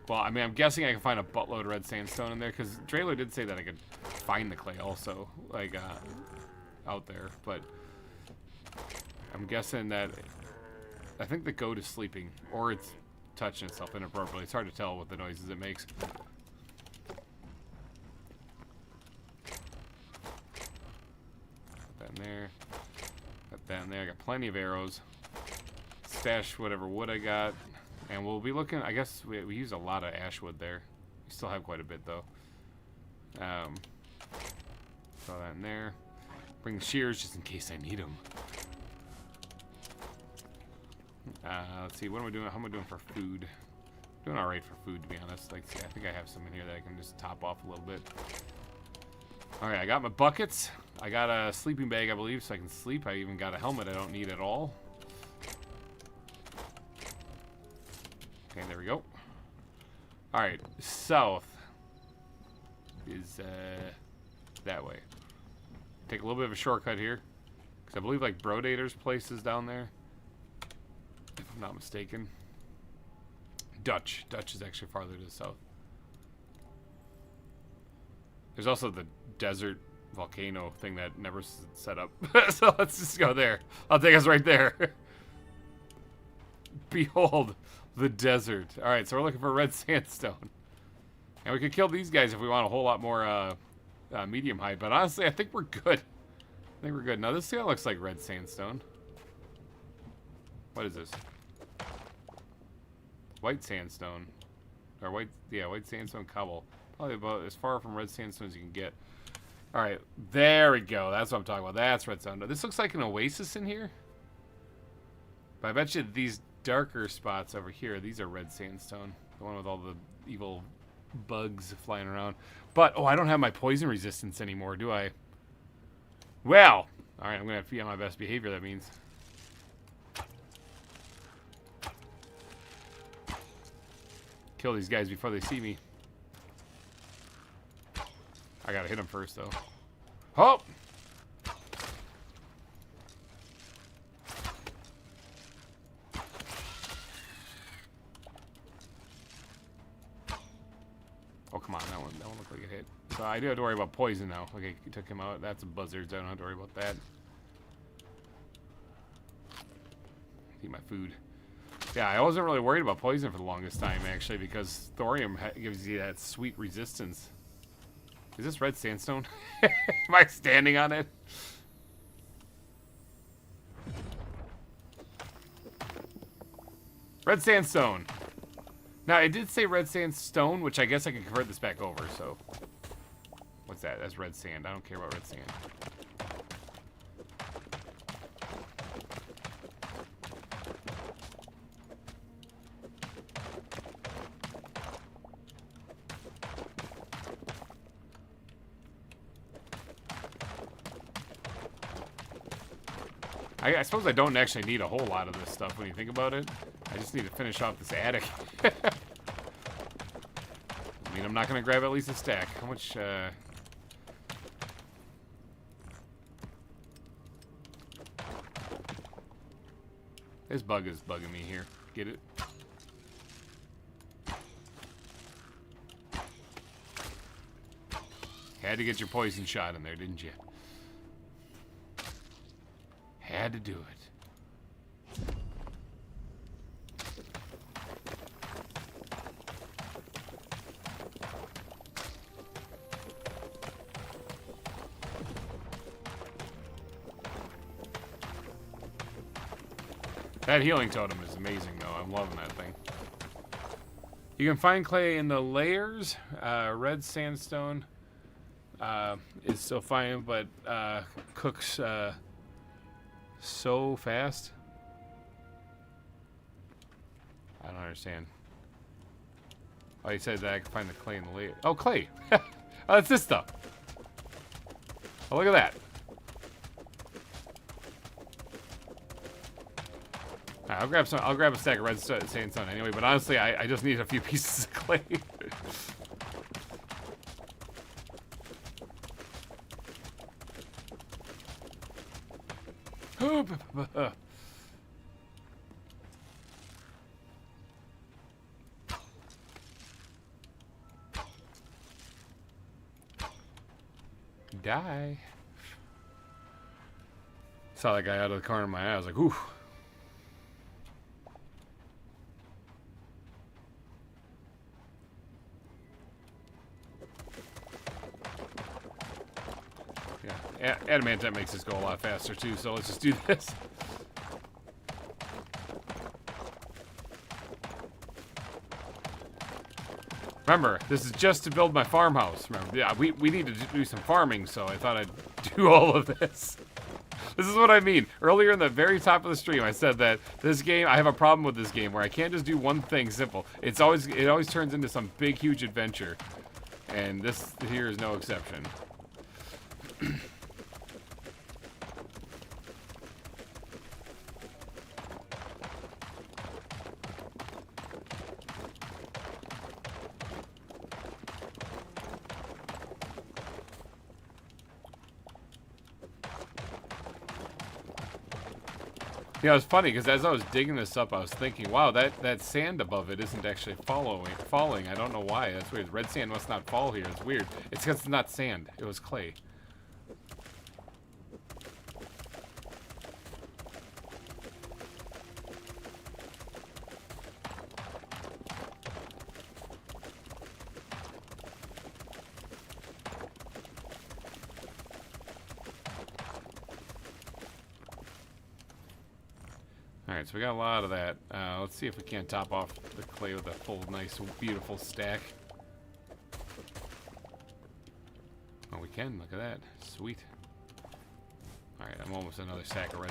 Well, I mean, I'm guessing I can find a buttload of red sandstone in there, because Draylo did say that I could find the clay also, like, out there, but I'm guessing that, I think the goat is sleeping, or it's touching itself inappropriately. It's hard to tell with the noises it makes. There, got that in there. I got plenty of arrows. Stash whatever wood I got, and we'll be looking. I guess we use a lot of ash wood there. We still have quite a bit though. Throw that in there. Bring the shears just in case I need them. Let's see. What am I doing? How am I doing for food? Doing all right for food, to be honest. Like, see, I think I have some in here that I can just top off a little bit. All right, I got my buckets. I got a sleeping bag, I believe, so I can sleep. I even got a helmet I don't need at all. Okay, there we go. All right, south is that way. Take a little bit of a shortcut here, because I believe like Brodator's place is down there, if I'm not mistaken. Dutch is actually farther to the south. There's also the desert volcano thing that never set up. So let's just go there. I'll take us right there. Behold the desert. All right, so we're looking for red sandstone. And we could kill these guys if we want a whole lot more medium height. But honestly, I think we're good. I think we're good. Now, this guy looks like red sandstone. What is this? White sandstone. Or white sandstone cobble. Probably about as far from red sandstone as you can get. Alright, there we go. That's what I'm talking about. That's red sandstone. This looks like an oasis in here. But I bet you these darker spots over here, these are red sandstone. The one with all the evil bugs flying around. But, oh, I don't have my poison resistance anymore, do I? Well, alright, I'm going to have to be on my best behavior, that means. Kill these guys before they see me. I gotta hit him first, though. Oh! Oh, come on. That one looked like it hit. So I do have to worry about poison now. Okay, you took him out. That's a buzzard. I don't have to worry about that. Eat my food. Yeah, I wasn't really worried about poison for the longest time, actually, because thorium gives you that sweet resistance. Is this red sandstone? Am I standing on it? Red sandstone. Now, it did say red sandstone, which I guess I can convert this back over, so. What's that? That's red sand. I don't care about red sand. I suppose I don't actually need a whole lot of this stuff when you think about it. I just need to finish off this attic. I mean, I'm not going to grab at least a stack. How much, This bug is bugging me here. Get it? Had to get your poison shot in there, didn't you? Had to do it. That healing totem is amazing, though. I'm loving that thing. You can find clay in the layers. Red sandstone is still fine, but cooks so fast. I don't understand. Oh, he said that I can find the clay in the layer. Oh, clay! Oh, that's this stuff. Oh, look at that. Right, I'll grab some. I'll grab a stack of red sandstone anyway. But honestly, I just need a few pieces of clay. Die. Saw that guy out of the corner of my eye. I was like, ooh. Yeah, adamantite makes this go a lot faster too, so let's just do this. Remember, this is just to build my farmhouse. Remember, yeah, we need to do some farming, so I thought I'd do all of this. This is what I mean. Earlier in the very top of the stream, I said that this game, I have a problem with this game where I can't just do one thing simple. It always turns into some big, huge adventure, and this here is no exception. Yeah, it was funny because as I was digging this up, I was thinking, wow, that sand above it isn't actually falling. I don't know why. That's weird. Red sand must not fall here. It's weird. It's because it's not sand. It was clay. Alright, so we got a lot of that. Let's see if we can't top off the clay with a full, nice, beautiful stack. Oh, we can. Look at that. Sweet. Alright, I'm almost another stack of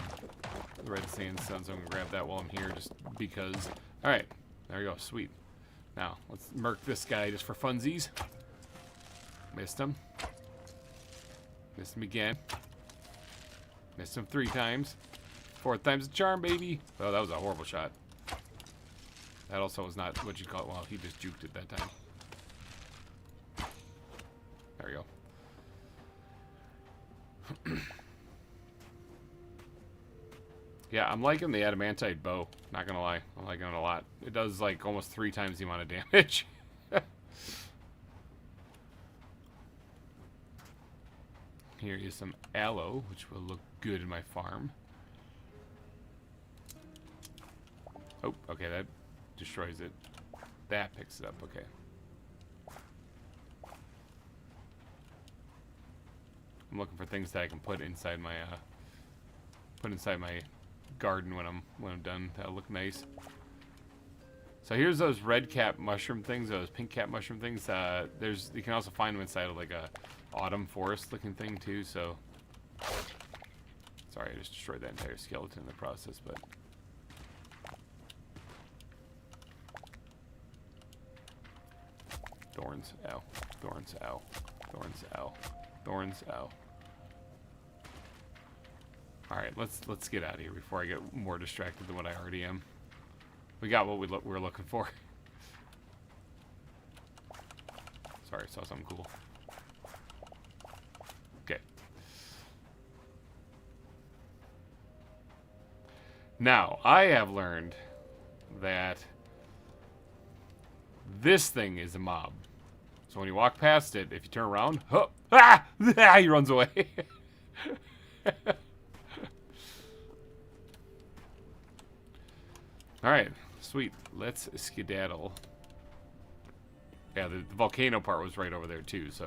red sandstone, so I'm going to grab that while I'm here just because. Alright, there we go. Sweet. Now, let's murk this guy just for funsies. Missed him. Missed him again. Missed him 3 times. 4th time's a charm, baby. Oh, that was a horrible shot. That also was not what you call it. Well, he just juked it that time. There we go. Yeah, I'm liking the adamantite bow. Not gonna lie. I'm liking it a lot. It does like almost 3 times the amount of damage. Here is some aloe, which will look good in my farm. Oh, okay, that destroys it. That picks it up, okay. I'm looking for things that I can put inside my garden when I'm done. That'll look nice. So here's those red cap mushroom things, those pink cap mushroom things. You can also find them inside of like a autumn forest looking thing too. So sorry, I just destroyed that entire skeleton in the process, but thorns, ow, thorns, ow, thorns, ow, thorns, ow. All right, let's get out of here before I get more distracted than what I already am. We got what we were looking for. Sorry, I saw something cool. Okay. Now, I have learned that this thing is a mob. So when you walk past it, if you turn around, oh, he runs away. All right, sweet. Let's skedaddle. Yeah, the volcano part was right over there too, so.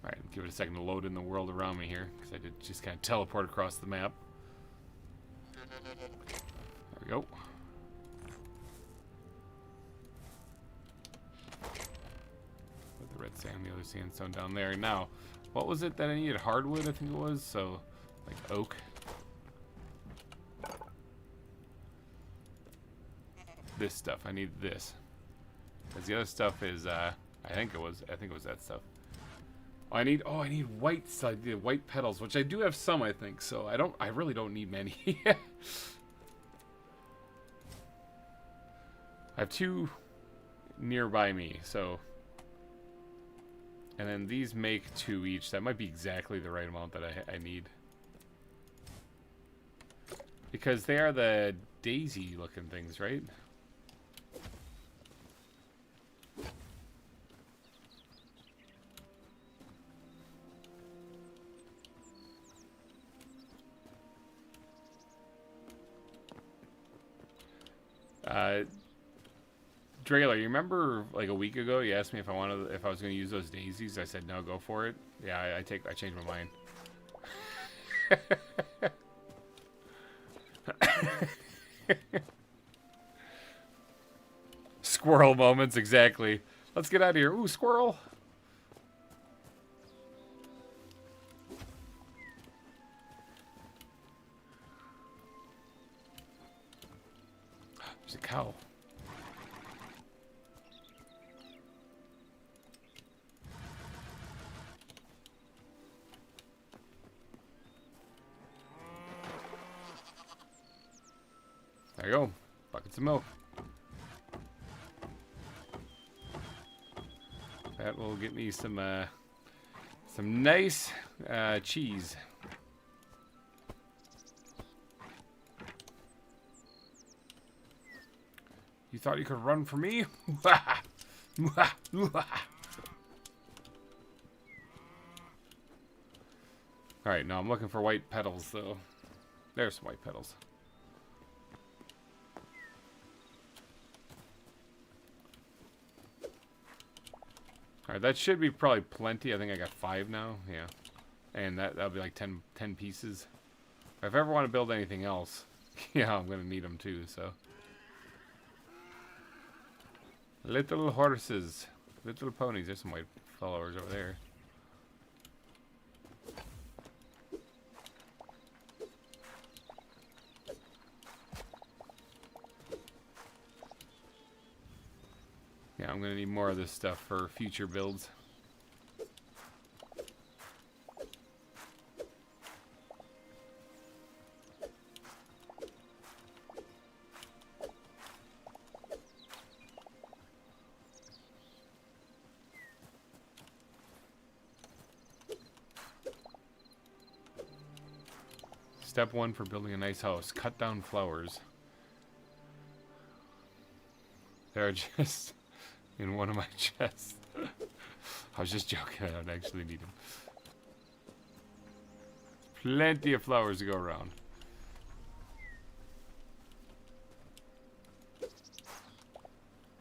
All right, give it a second to load in the world around me here, because I did just kind of teleport across the map. There we go. Put the red sand, the other sandstone down there. Now, what was it that I needed? Hardwood, I think it was. So, like oak. This stuff. I need this. Because the other stuff is, I think it was that stuff. Oh, I need white white petals, which I do have some, I think. So I really don't need many. I have 2 nearby me, so. And then these make 2 each. That might be exactly the right amount that I need. Because they are the daisy looking things, right? Drayler, you remember like a week ago you asked me if I was going to use those daisies? I said no, go for it. Yeah, I changed my mind. Squirrel moments, exactly. Let's get out of here. Ooh, squirrel. There's a cow. There you go. Buckets of milk. That will get me some nice cheese. You thought you could run from me? Alright, now I'm looking for white petals, though. There's some white petals. Alright, that should be probably plenty. I think I got 5 now. Yeah. And that'll be like 10 pieces. If I ever want to build anything else, yeah, I'm going to need them too, so. Little horses. Little ponies. There's some white flowers over there. Yeah, I'm going to need more of this stuff for future builds. Step 1 for building a nice house. Cut down flowers. They're just in one of my chests. I was just joking. I don't actually need them. Plenty of flowers to go around.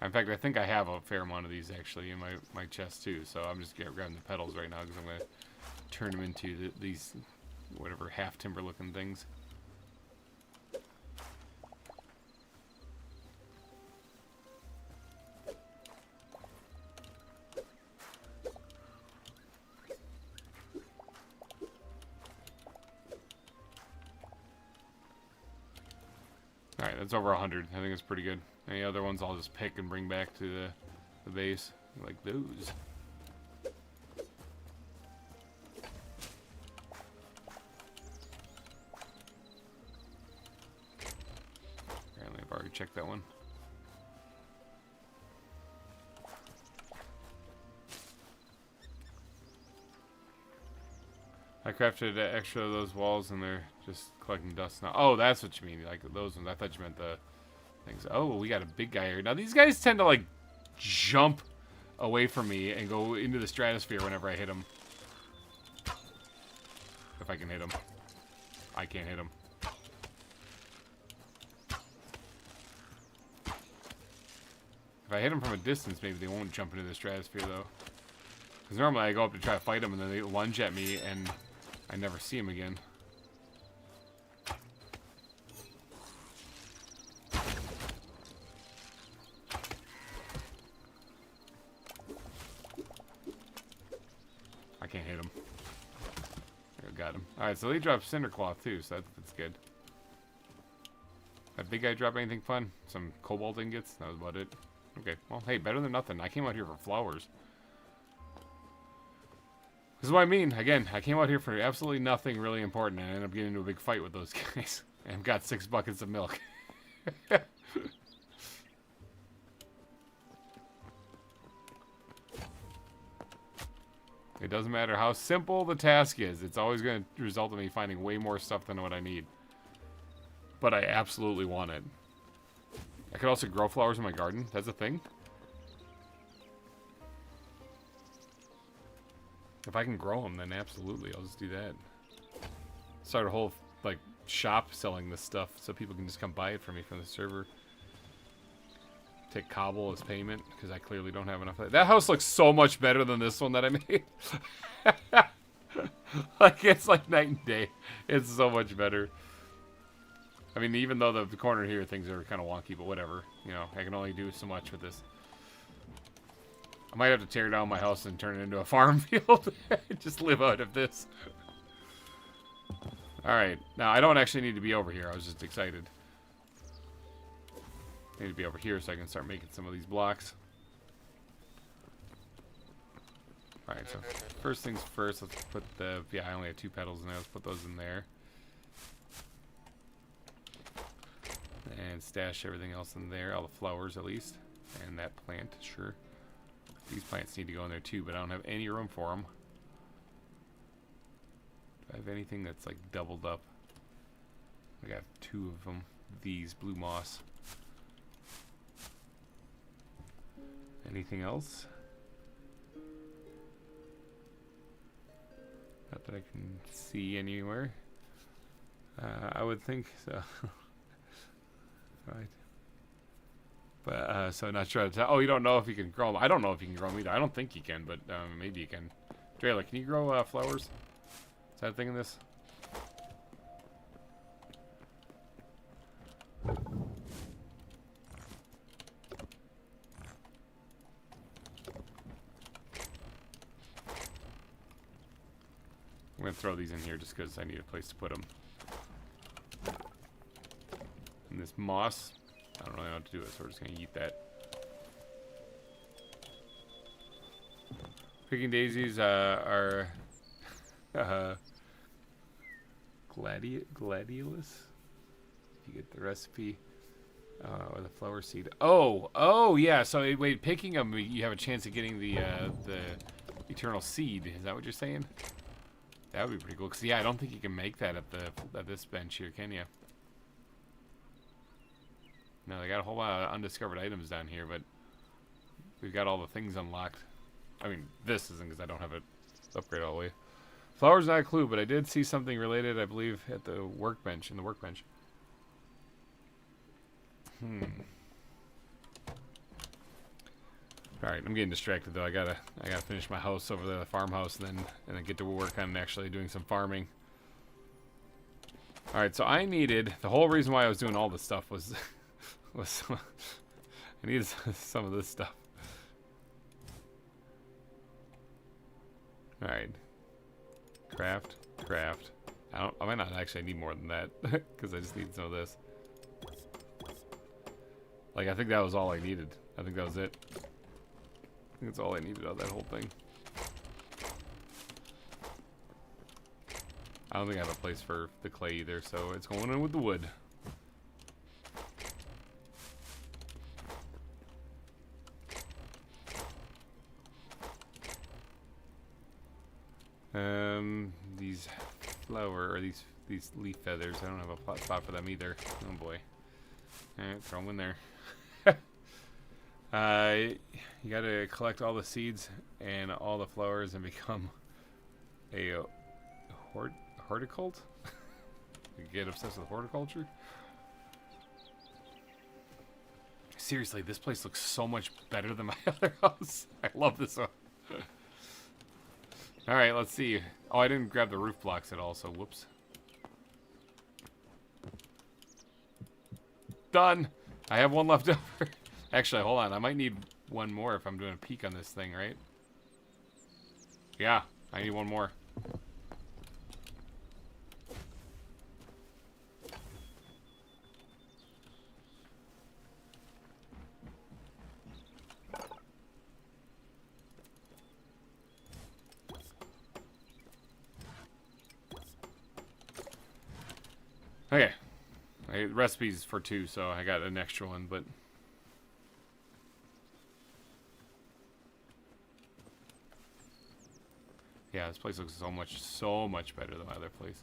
In fact, I think I have a fair amount of these actually in my chest too. So I'm just grabbing the petals right now because I'm going to turn them into these whatever half timber looking things. Alright, that's over 100. I think it's pretty good. Any other ones I'll just pick and bring back to the base. Like those. Apparently I've already checked that one. I crafted extra of those walls and they're just collecting dust now. Oh, that's what you mean. Like those ones. I thought you meant the things. Oh, we got a big guy here. Now these guys tend to like jump away from me and go into the stratosphere whenever I hit them. If I can hit them. I can't hit them. If I hit them from a distance, maybe they won't jump into the stratosphere though. Because normally I go up to try to fight them and then they lunge at me and I never see them again. I can't hit them. There, got him. Alright, so they drop cinder cloth too, so that's good. That big guy drop anything fun? Some cobalt ingots? That was about it. Okay, well, hey, better than nothing. I came out here for flowers. This is what I mean. Again, I came out here for absolutely nothing really important, and I ended up getting into a big fight with those guys. And I've got 6 buckets of milk. It doesn't matter how simple the task is. It's always going to result in me finding way more stuff than what I need. But I absolutely want it. I could also grow flowers in my garden. That's a thing. If I can grow them, then absolutely, I'll just do that. Start a whole, like, shop selling this stuff so people can just come buy it from me from the server. Take cobble as payment, because I clearly don't have enough of that. That house looks so much better than this one that I made. Like, it's like night and day. It's so much better. I mean, even though the corner here, things are kind of wonky, but whatever. You know, I can only do so much with this. I might have to tear down my house and turn it into a farm field. Just live out of this. Alright. Now, I don't actually need to be over here. I was just excited. I need to be over here so I can start making some of these blocks. Alright, so first things first, let's put the... Yeah, I only have 2 petals in there. Let's put those in there. And stash everything else in there. All the flowers, at least. And that plant, sure. These plants need to go in there too, but I don't have any room for them. Do I have anything that's like doubled up? I got 2 of them. These blue moss. Anything else? Not that I can see anywhere. I would think so. Right. But, so not sure to tell. Oh, you don't know if you can grow them. I don't know if you can grow them either. I don't think you can, but maybe you can. Drayla, can you grow flowers? Is that a thing in this? I'm going to throw these in here just because I need a place to put them. And this moss, I don't really know what to do with it, so we're just going to eat that. Picking daisies are gladiolus. If you get the recipe. Or the flower seed. Oh, yeah. So wait, picking them, you have a chance of getting the eternal seed. Is that what you're saying? That would be pretty cool. Cause yeah, I don't think you can make that at this bench here, can you? No, they got a whole lot of undiscovered items down here, but we've got all the things unlocked. I mean, this isn't because I don't have it upgraded all the way. Flowers, not a clue, but I did see something related, I believe, at the workbench. Alright, I'm getting distracted though. I gotta finish my house over there, the farmhouse, and then get to work on actually doing some farming. Alright, so I needed, the whole reason why I was doing all this stuff was I needed some of this stuff. Alright. Craft. I might not actually need more than that, because I just need some of this. Like, I think that was all I needed. I think that was it. I think that's all I needed out of that whole thing. I don't think I have a place for the clay either, so it's going in with the wood. These flower, or these leaf feathers, I don't have a spot for them either. Oh boy. Alright, throw them in there. You gotta collect all the seeds and all the flowers and become a horticult? You get obsessed with horticulture? Seriously, this place looks so much better than my other house. I love this one. Alright, let's see. Oh, I didn't grab the roof blocks at all, so whoops. Done! I have one left over. Actually, hold on. I might need one more if I'm doing a peek on this thing, right? Yeah, I need one more. Okay. Recipes for 2, so I got an extra one, but... Yeah, this place looks so much better than my other place.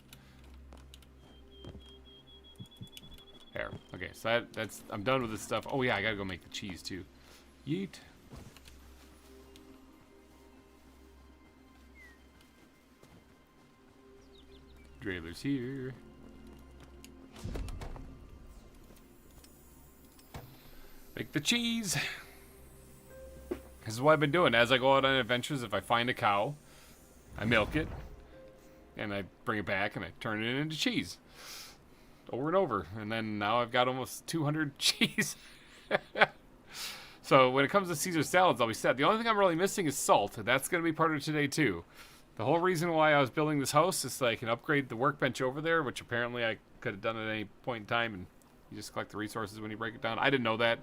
There. Okay, so that's... I'm done with this stuff. Oh yeah, I gotta go make the cheese too. Yeet. Drailer's here. Make the cheese. This is what I've been doing. As I go out on adventures, if I find a cow, I milk it, and I bring it back, and I turn it into cheese. Over and over. And then now I've got almost 200 cheese. So when it comes to Caesar salads, I'll be set. The only thing I'm really missing is salt. That's going to be part of today, too. The whole reason why I was building this house is so I can upgrade the workbench over there, which apparently I could have done at any point in time, and you just collect the resources when you break it down. I didn't know that,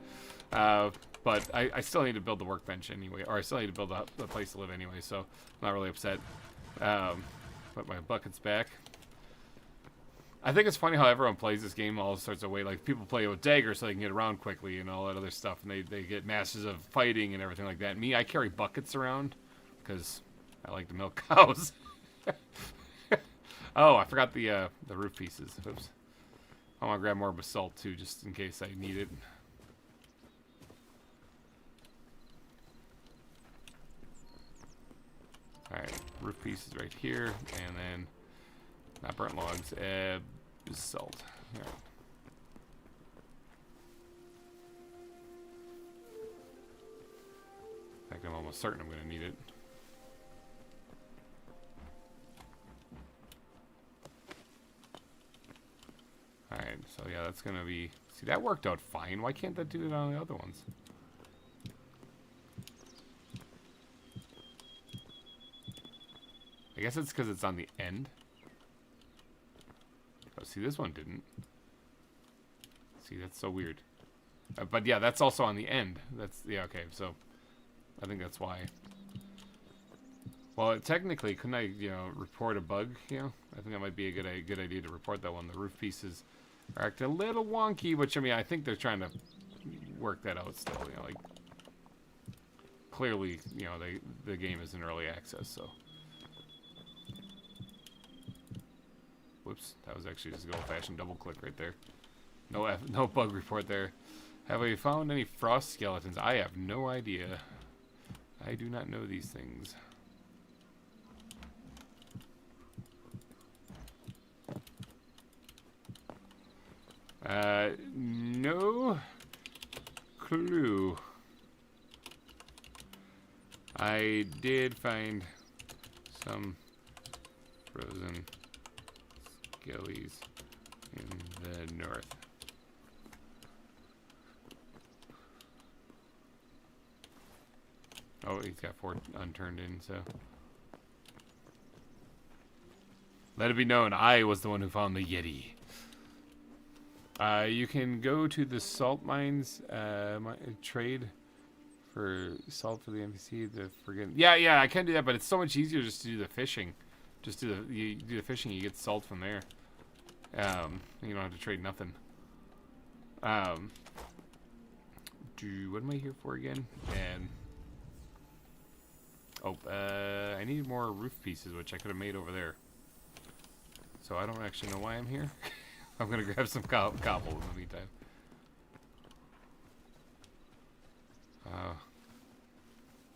but I still need to build the workbench anyway, or I still need to build a place to live anyway, so I'm not really upset. Put my buckets back. I think it's funny how everyone plays this game all sorts of ways. Like, people play with daggers so they can get around quickly and all that other stuff, and they get masters of fighting and everything like that. Me, I carry buckets around because I like to milk cows. Oh, I forgot the roof pieces. Oops. I want to grab more basalt too, just in case I need it. Alright, roof pieces right here, and then, not burnt logs, basalt. Alright. In fact, I'm almost certain I'm going to need it. Alright, so yeah, that's gonna be... See, that worked out fine. Why can't that do it on the other ones? I guess it's because it's on the end. Oh, see, this one didn't. See, that's so weird. But yeah, that's also on the end. That's... Yeah, okay, so... I think that's why. Well, technically, couldn't I, report a bug, I think that might be a good idea to report that one. The roof pieces are acting a little wonky, which, I mean, I think they're trying to work that out still, like, clearly, the game is in early access, so. Whoops, that was actually just a good old-fashioned double-click right there. No bug report there. Have we found any frost skeletons? I have no idea. I do not know these things. No clue. I did find some frozen skellies in the north. Oh, he's got 4 unturned in, so. Let it be known, I was the one who found the Yeti. You can go to the salt mines, trade for salt for the NPC. Yeah, I can do that, but it's so much easier just to do the fishing. Just you do the fishing, you get salt from there. You don't have to trade nothing. What am I here for again? And I need more roof pieces, which I could have made over there. So I don't actually know why I'm here. I'm gonna grab some cobble in the meantime.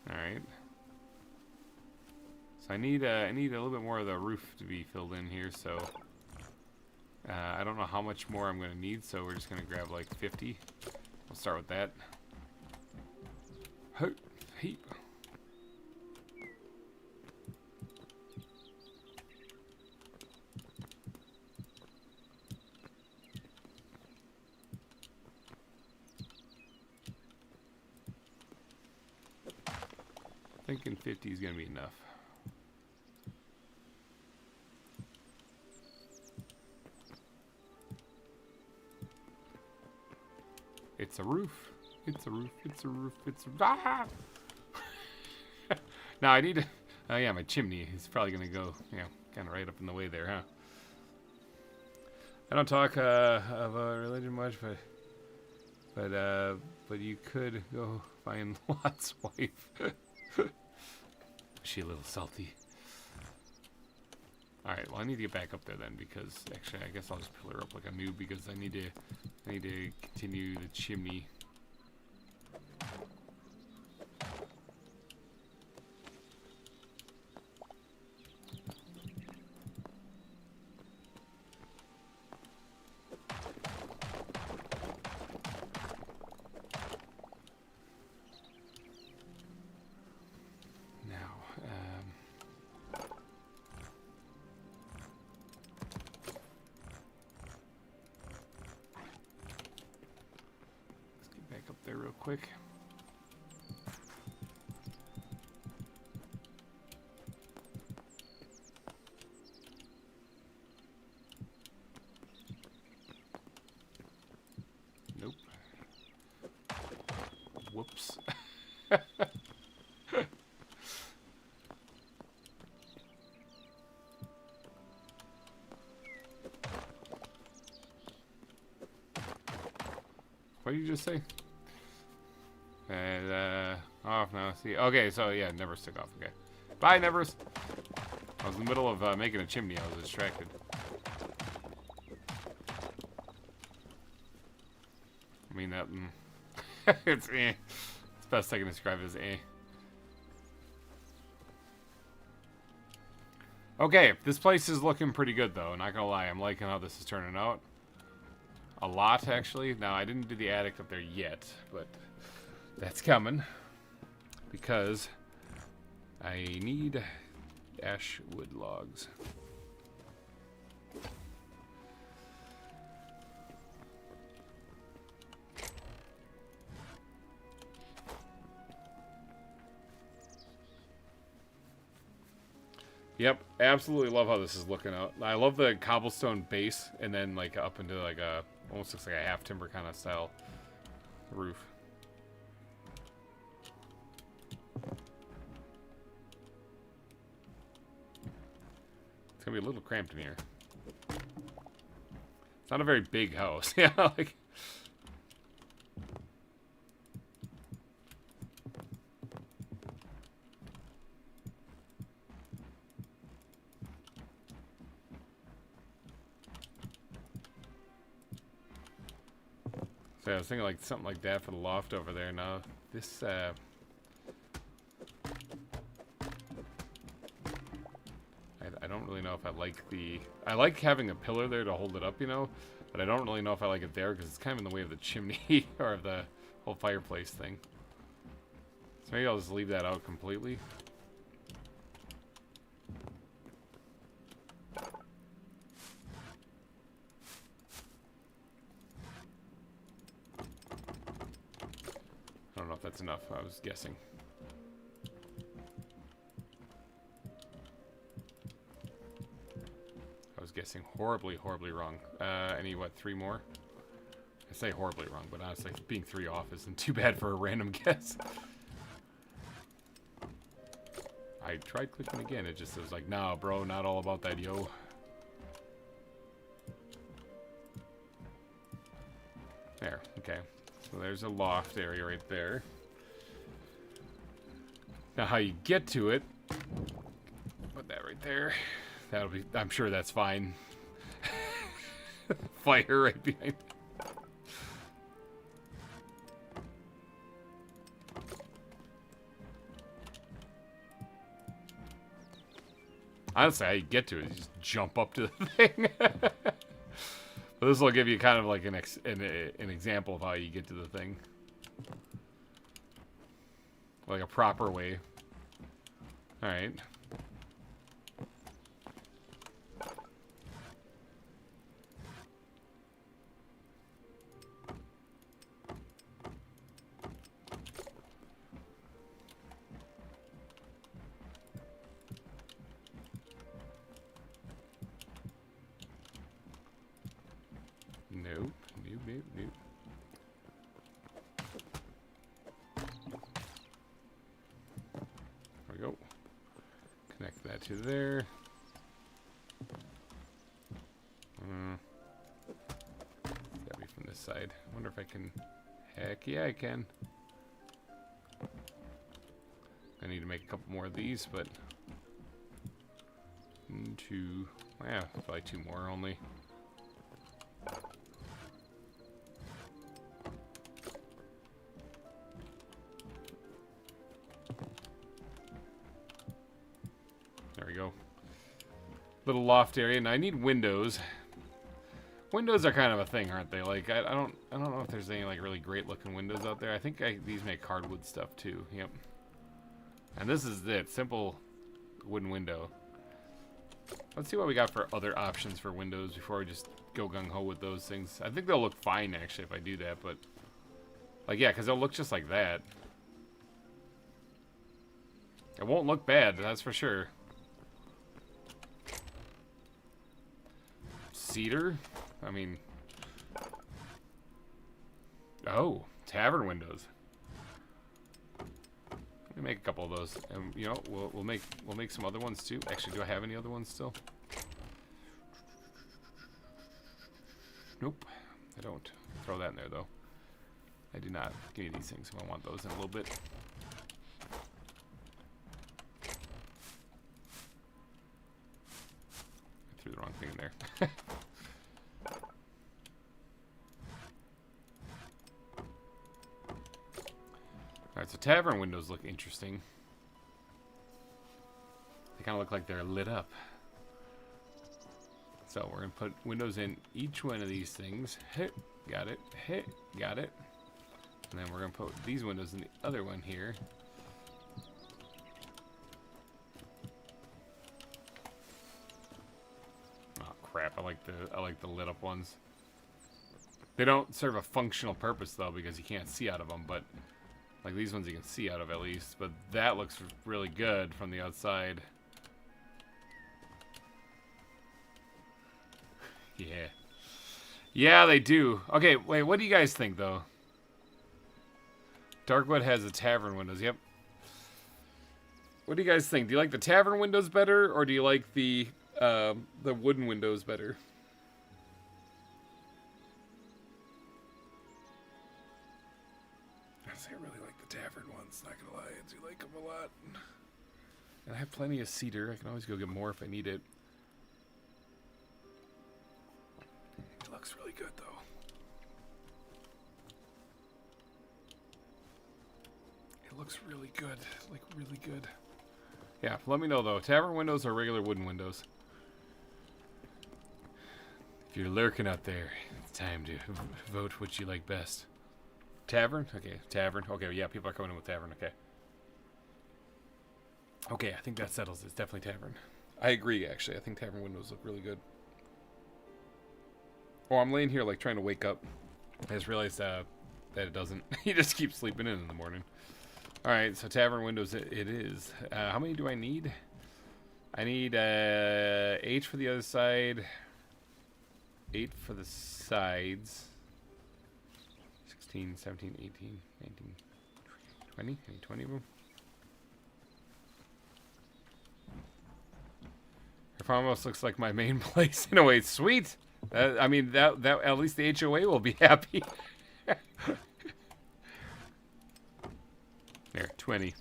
Alright. So I need a little bit more of the roof to be filled in here, so I don't know how much more I'm gonna need, so we're just gonna grab like 50. We'll start with that. Heap. Thinking 50 is gonna be enough. It's a roof. It's a roof. It's a roof. It's a ah! Now I need to. Oh yeah, my chimney is probably gonna go. Yeah, kind of right up in the way there, huh? I don't talk about religion much, but you could go find Lot's wife. She a little salty. Alright, well I need to get back up there then, because actually I guess I'll just pull her up like a noob, because I need to continue the chimney. There real quick. Nope. Whoops. What did you just say? And, off now. See, okay, so yeah, never took off. Okay. Bye, Nevers. I was in the middle of making a chimney. I was distracted. I mean, that. It's eh. It's best I can describe it as eh. Okay, this place is looking pretty good, though. Not gonna lie, I'm liking how this is turning out. A lot, actually. Now, I didn't do the attic up there yet, but that's coming, because I need ash wood logs. Yep, absolutely love how this is looking out. I love the cobblestone base, and then like up into like a almost looks like a half timber kind of style roof. It's gonna be a little cramped in here. It's not a very big house. Yeah, like. So I was thinking like something like that for the loft over there. Now this I don't really know if I like the... I like having a pillar there to hold it up, you know, but I don't really know if I like it there because it's kind of in the way of the chimney or of the whole fireplace thing. So maybe I'll just leave that out completely. I don't know if that's enough. I was guessing. I was guessing horribly, horribly wrong. I need, what, 3 more? say horribly wrong, but honestly, being 3 off isn't too bad for a random guess. I tried clicking again. It just was like, nah, bro, not all about that, yo. There, okay. So there's a loft area right there. Now how you get to it, put that right there. That'll be, I'm sure that's fine. Fire right behind. Honestly, how you get to it, you just jump up to the thing. But this will give you kind of like an example of how you get to the thing. Like a proper way. Alright. Nope. Nope. There we go. Connect that to there. Gotta be from this side. I wonder if I can... Heck yeah, I can. I need to make a couple more of these, but... 2... Yeah, probably 2 more only. There we go. Little loft area, and I need windows. Windows are kind of a thing, aren't they? Like I don't know if there's any like really great looking windows out there. I think these make hardwood stuff too. Yep. And this is it, simple wooden window. Let's see what we got for other options for windows before we just go gung ho with those things. I think they'll look fine actually if I do that, but like yeah, because they'll look just like that. It won't look bad, that's for sure. Cedar? I mean... Oh, tavern windows. Let me make a couple of those. And you know, we'll make some other ones too. Actually, do I have any other ones still? Nope. I don't. Throw that in there though. I do not. Give me these things if I want those in a little bit. I threw the wrong thing in there. Alright, so tavern windows look interesting. They kind of look like they're lit up. So we're going to put windows in each one of these things. Hit, got it. Hit, got it. And then we're going to put these windows in the other one here. Oh crap, I like the lit up ones. They don't serve a functional purpose though because you can't see out of them, but like these ones you can see out of at least, but that looks really good from the outside. Yeah. Yeah, they do. Okay, wait, what do you guys think though? Darkwood has the tavern windows, yep. What do you guys think? Do you like the tavern windows better, or do you like the wooden windows better? I really like the tavern ones, not gonna lie. I do like them a lot. And I have plenty of cedar. I can always go get more if I need it. It looks really good though. It looks really good. Like really good. Yeah, let me know though. Tavern windows or regular wooden windows? If you're lurking out there, it's time to vote what you like best. Tavern? Okay, tavern. Okay, yeah, people are coming in with tavern. Okay. Okay, I think that settles it. It's definitely tavern. I agree, actually. I think tavern windows look really good. Oh, I'm laying here, like, trying to wake up. I just realized that it doesn't. You just keep sleeping in the morning. Alright, so tavern windows it is. How many do I need? I need 8 for the other side. 8 for the sides. 16, 17, 18, 19, 20. I need 20 of them. Your farmhouse looks like my main place in a way. Sweet. I mean, that at least the HOA will be happy. There, 20.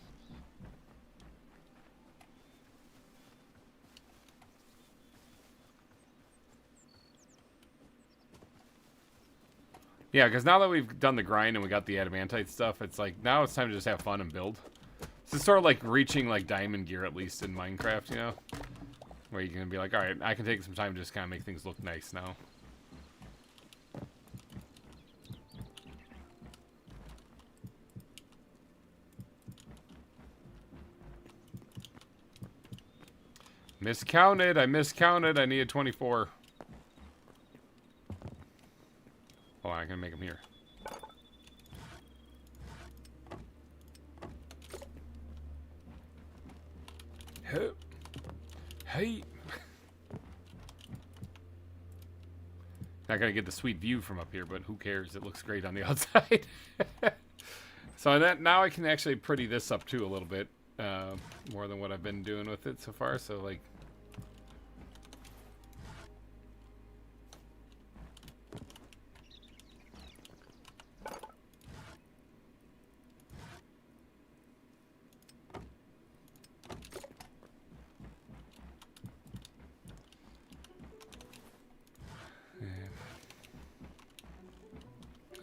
Yeah, because now that we've done the grind and we got the adamantite stuff, it's like, now it's time to just have fun and build. It's sort of like reaching, like, diamond gear, at least in Minecraft, you know? Where you can be like, alright, I can take some time to just kind of make things look nice now. Miscounted. I miscounted. I needed 24. Oh, I can make them here. Hey. Not gonna get the sweet view from up here, but who cares? It looks great on the outside. So that now I can actually pretty this up too a little bit. More than what I've been doing with it so far, so like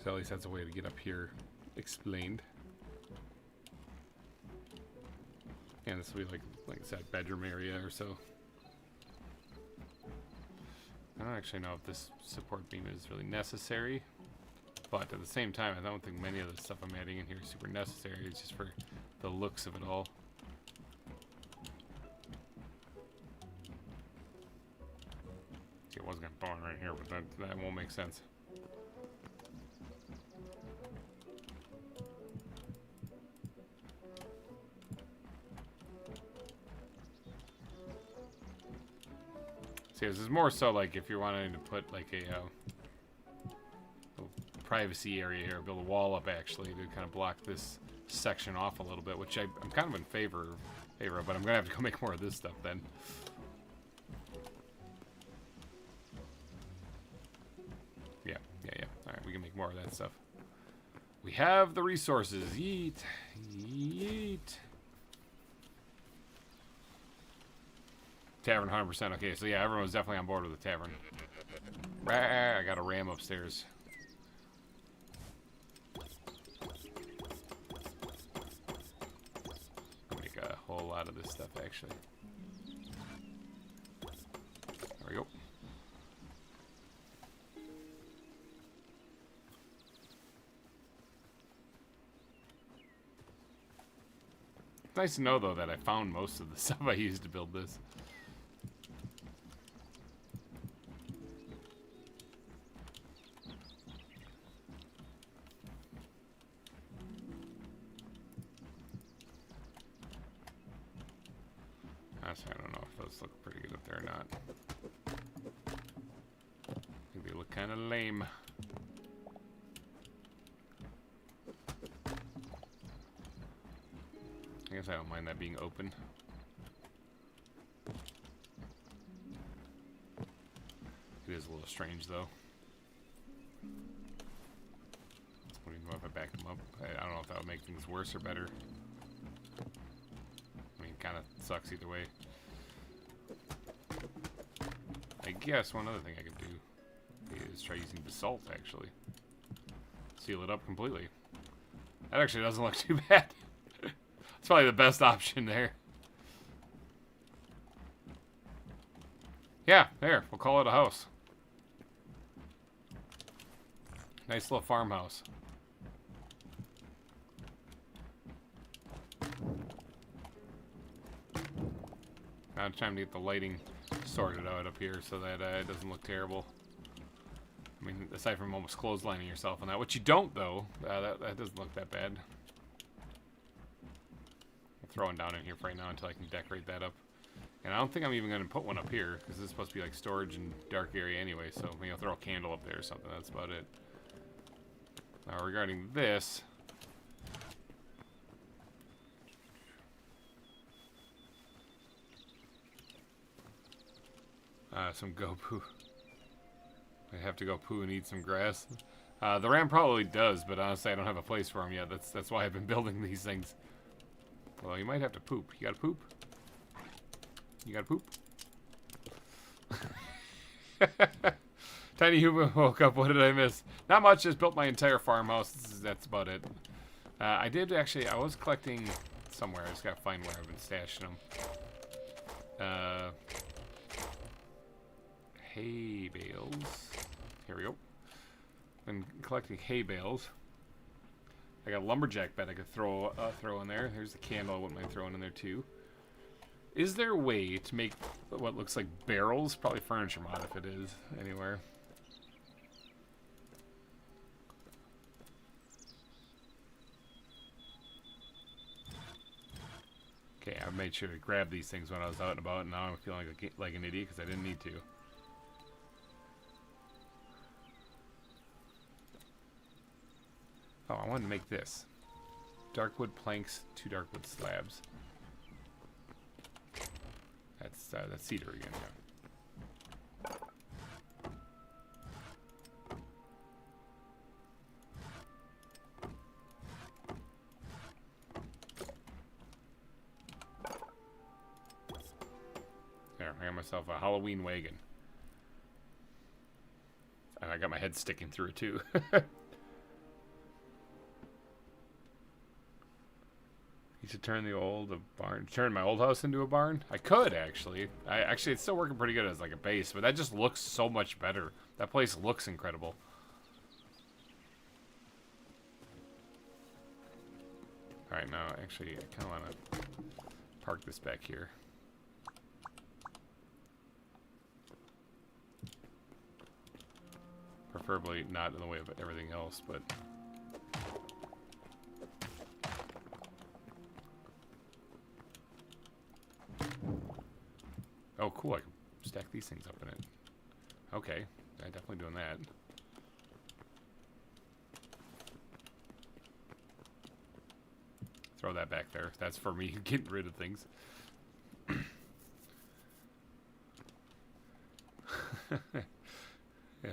so at least that's a way to get up here explained. And this will be like I said, bedroom area or so. I don't actually know if this support beam is really necessary, but at the same time, I don't think many of the stuff I'm adding in here is super necessary. It's just for the looks of it all. See, it was gonna spawn right here, but that won't make sense. See, this is more so like if you're wanting to put like a privacy area here, build a wall up actually to kind of block this section off a little bit, which I'm kind of in favor of, but I'm gonna have to go make more of this stuff then. Yeah. Alright, we can make more of that stuff. We have the resources. Yeet. Tavern 100%. Okay, so yeah, everyone's definitely on board with the tavern. I got a ram upstairs. Make a whole lot of this stuff, actually. There we go. It's nice to know, though, that I found most of the stuff I used to build this. I don't know if those look pretty good up there or not. I think they look kind of lame. I guess I don't mind that being open. It is a little strange, though. What do you know if I backed them up? I don't know if that would make things worse or better. I mean, kind of sucks either way. I guess one other thing I could do is try using basalt, actually. Seal it up completely. That actually doesn't look too bad. It's probably the best option there. Yeah, there. We'll call it a house. Nice little farmhouse. Now it's time to get the lighting sorted out up here so that it doesn't look terrible. I mean, aside from almost clotheslining yourself on that, which you don't, though. That doesn't look that bad. I'm throwing down in here for right now until I can decorate that up. And I don't think I'm even going to put one up here, because this is supposed to be like storage and dark area anyway, so maybe I'll throw a candle up there or something. That's about it. Now regarding this, some go poo. I have to go poo and eat some grass. The ram probably does, but honestly, I don't have a place for him yet. That's why I've been building these things. Well, you might have to poop. You gotta poop. You gotta poop. Tiny human woke up. What did I miss? Not much. Just built my entire farmhouse. That's about it. I did actually. I was collecting somewhere. I just gotta find where I've been stashing them. Hay bales. Here we go. Been collecting hay bales. I got a lumberjack bed I could throw in there. There's the candle I wouldn't mind throwing in there too. Is there a way to make what looks like barrels? Probably furniture mod if it is anywhere. Okay, I made sure to grab these things when I was out and about, and now I'm feeling like an idiot because I didn't need to. Oh, I wanted to make this. Darkwood planks, 2 darkwood slabs. That's cedar again, yeah. There, I got myself a Halloween wagon. And I got my head sticking through it too. You should turn turn my old house into a barn. I could actually. Actually, it's still working pretty good as like a base, but that just looks so much better. That place looks incredible. All right, now actually, I kind of want to park this back here. Preferably not in the way of everything else, but. Oh, cool. I can stack these things up in it. Okay. I'm definitely doing that. Throw that back there. That's for me getting rid of things. Yeah,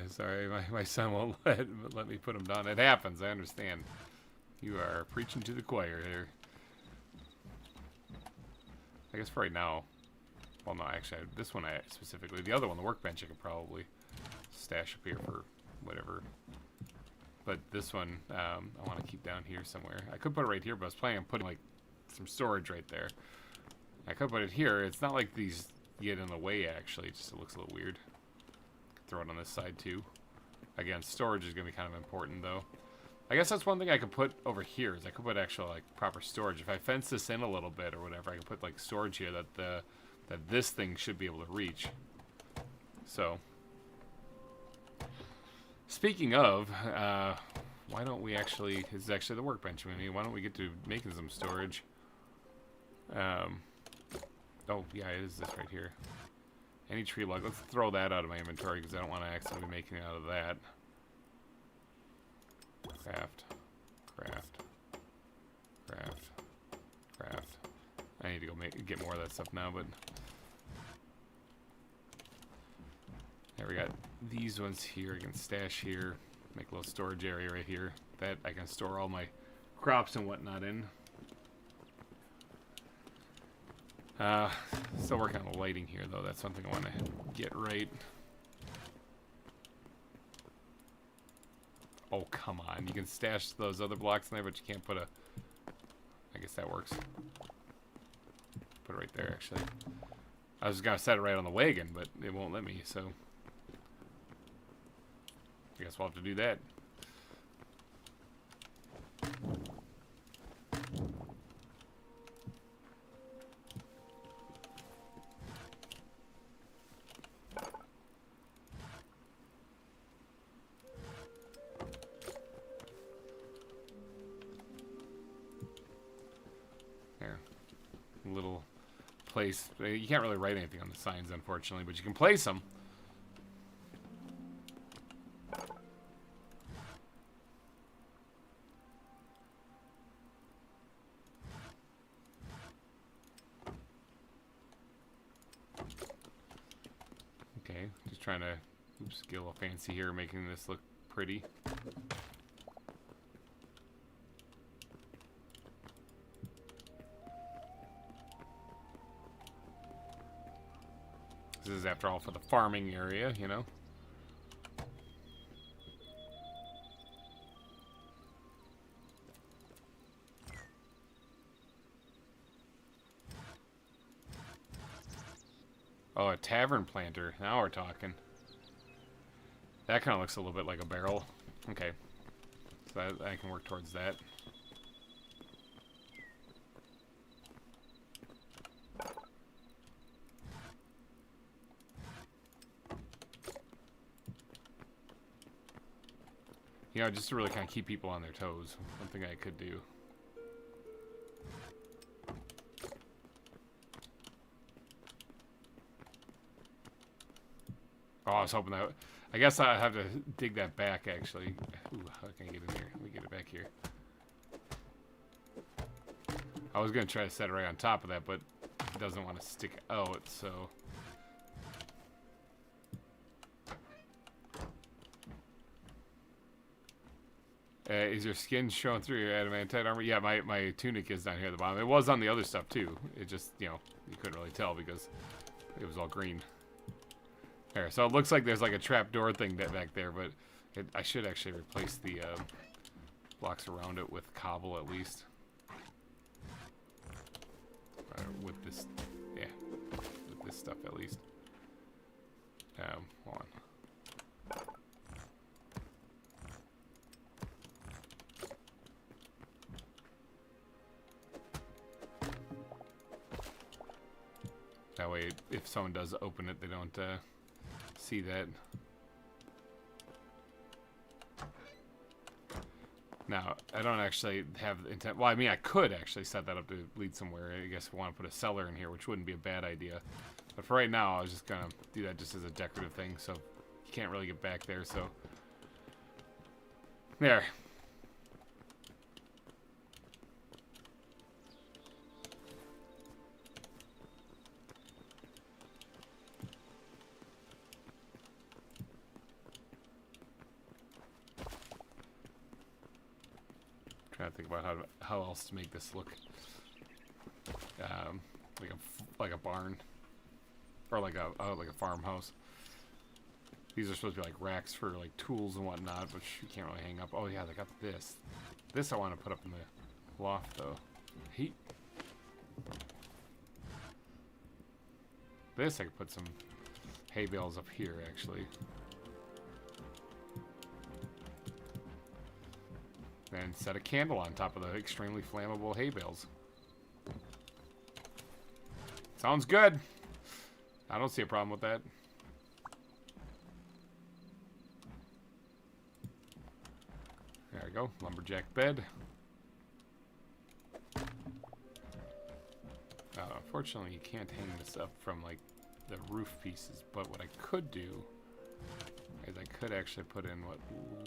sorry. My son won't let me put them down. It happens. I understand. You are preaching to the choir here. I guess for right now. Well, no, actually, this one specifically. The other one, the workbench, I could probably stash up here for whatever. But this one, I want to keep down here somewhere. I could put it right here, but I was planning on putting, like, some storage right there. I could put it here. It's not like these get in the way, actually. It just looks a little weird. Throw it on this side, too. Again, storage is going to be kind of important, though. I guess that's one thing I could put over here, is I could put actual, like, proper storage. If I fence this in a little bit or whatever, I could put, like, storage here that this thing should be able to reach. So, speaking of, why don't we actually, this is actually the workbench, I mean, why don't we get to making some storage? Oh, yeah, it is this right here. Any tree log, let's throw that out of my inventory because I don't want to accidentally be making out of that. Craft, craft, craft, craft. I need to go get more of that stuff now, but there we got these ones here. I can stash here, make a little storage area right here that I can store all my crops and whatnot in. Still working on the lighting here, though. That's something I want to get right. Oh, come on. You can stash those other blocks in there, but you can't put a... I guess that works. Put it right there, actually. I was going to set it right on the wagon, but it won't let me, so... I guess we'll have to do that. Little place. You can't really write anything on the signs, unfortunately, but you can place them. Just trying to, oops, get a little fancy here, making this look pretty. This is, after all, for the farming area, you know. Oh, a tavern planter. Now we're talking. That kind of looks a little bit like a barrel. Okay. So I can work towards that. You know, just to really kind of keep people on their toes. One thing I could do. Oh, I was hoping that... I guess I have to dig that back, actually. Ooh, how can I get in here? Let me get it back here. I was going to try to set it right on top of that, but it doesn't want to stick out, so... Is your skin showing through your adamantite armor? Yeah, my tunic is down here at the bottom. It was on the other stuff, too. It just, you know, you couldn't really tell because it was all green. There, so it looks like there's like a trapdoor thing back there, but I should actually replace the blocks around it with cobble at least. With this, yeah, with this stuff at least. Hold on. That way, if someone does open it, they don't see that. Now, I don't actually have the intent. Well, I mean, I could actually set that up to lead somewhere. I guess I want to put a cellar in here, which wouldn't be a bad idea. But for right now, I was just going to do that just as a decorative thing, so you can't really get back there, so... There. Trying to think about how else to make this look like a barn or like a farmhouse. These are supposed to be like racks for like tools and whatnot, which you can't really hang up. Oh yeah, they got this. This I want to put up in the loft though. Heat. This I could put some hay bales up here actually. And set a candle on top of the extremely flammable hay bales. Sounds good. I don't see a problem with that. There we go. Lumberjack bed. Unfortunately, you can't hang this up from like the roof pieces. But what I could do is I could actually put in what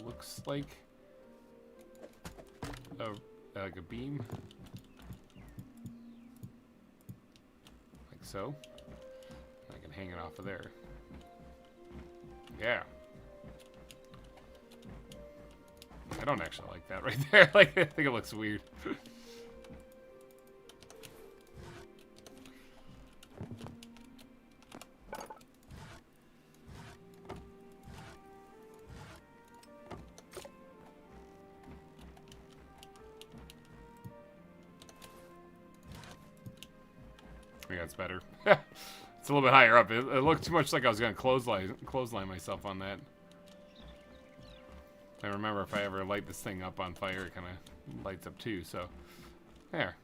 looks like a beam, like so. I can hang it off of there. Yeah. I don't actually like that right there. Like, I think it looks weird. I think that's better. It's a little bit higher up. It looked too much like I was going to clothesline myself on that. I remember if I ever light this thing up on fire, it kind of lights up too, so... There.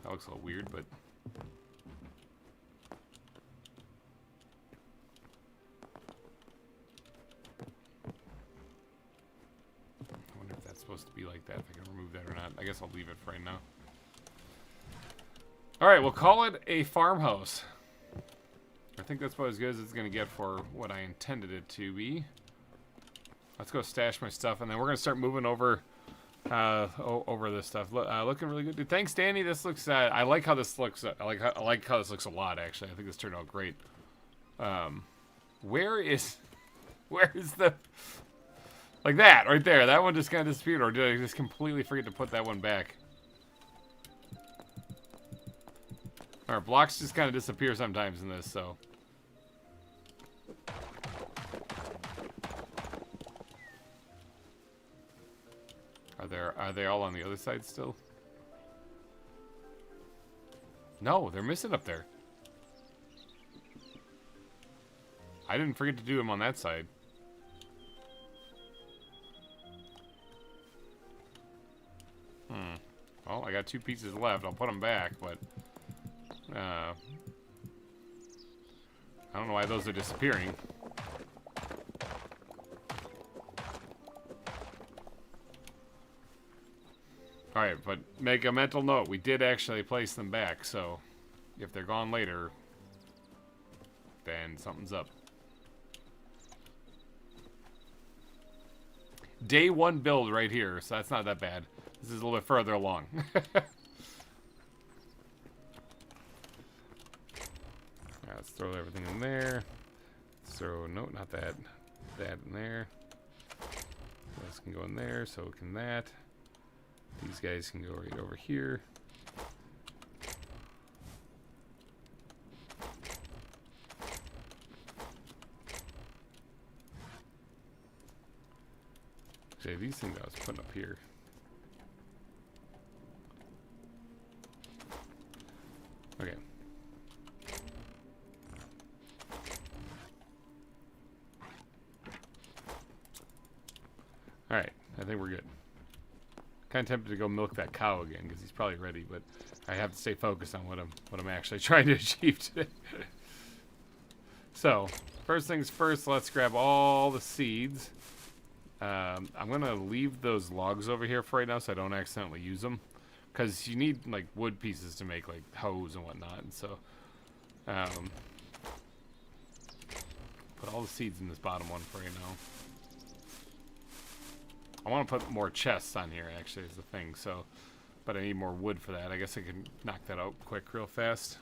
That looks a little weird, but... I wonder if that's supposed to be like that, if I can remove that or not. I guess I'll leave it for right now. Alright, we'll call it a farmhouse. I think that's about as good as it's going to get for what I intended it to be. Let's go stash my stuff, and then we're going to start moving over over this stuff. Looking really good, dude. Thanks, Danny. This looks... I like how this looks. I like how this looks a lot, actually. I think this turned out great. Where is the... Like that, right there. That one just kind of disappeared. Or did I just completely forget to put that one back? Alright, blocks just kind of disappear sometimes in this, so... Are they all on the other side still? No, they're missing up there. I didn't forget to do them on that side. Well, I got 2 pieces left. I'll put them back, but... I don't know why those are disappearing. Alright, but make a mental note. We did actually place them back, so... If they're gone later... Then something's up. Day 1 build right here, so that's not that bad. This is a little bit further along. Let's throw everything in there. Let's throw, no, not that. That in there. This can go in there, so can that. These guys can go right over here. Okay, these things I was putting up here. Okay. Alright, I think we're good. Kind of tempted to go milk that cow again because he's probably ready, but I have to stay focused on what I'm actually trying to achieve today. So, first things first, let's grab all the seeds. I'm gonna leave those logs over here for right now so I don't accidentally use them, because you need like wood pieces to make like hose and whatnot, and so put all the seeds in this bottom one for right now. I want to put more chests on here, actually, is the thing, so... But I need more wood for that. I guess I can knock that out quick real fast.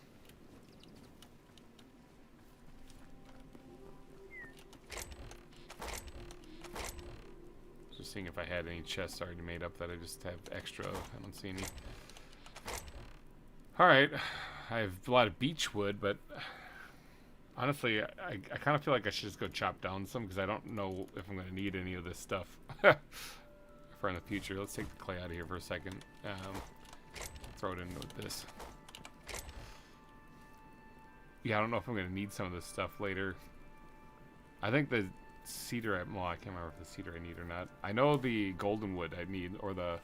Just seeing if I had any chests already made up that I just have extra. I don't see any. Alright. I have a lot of beech wood, but... Honestly, I kind of feel like I should just go chop down some, because I don't know if I'm going to need any of this stuff for in the future. Let's take the clay out of here for a second. Throw it in with this. Yeah, I don't know if I'm going to need some of this stuff later. I think the cedar, well, I can't remember if the cedar I need or not. I know the golden wood I need, or the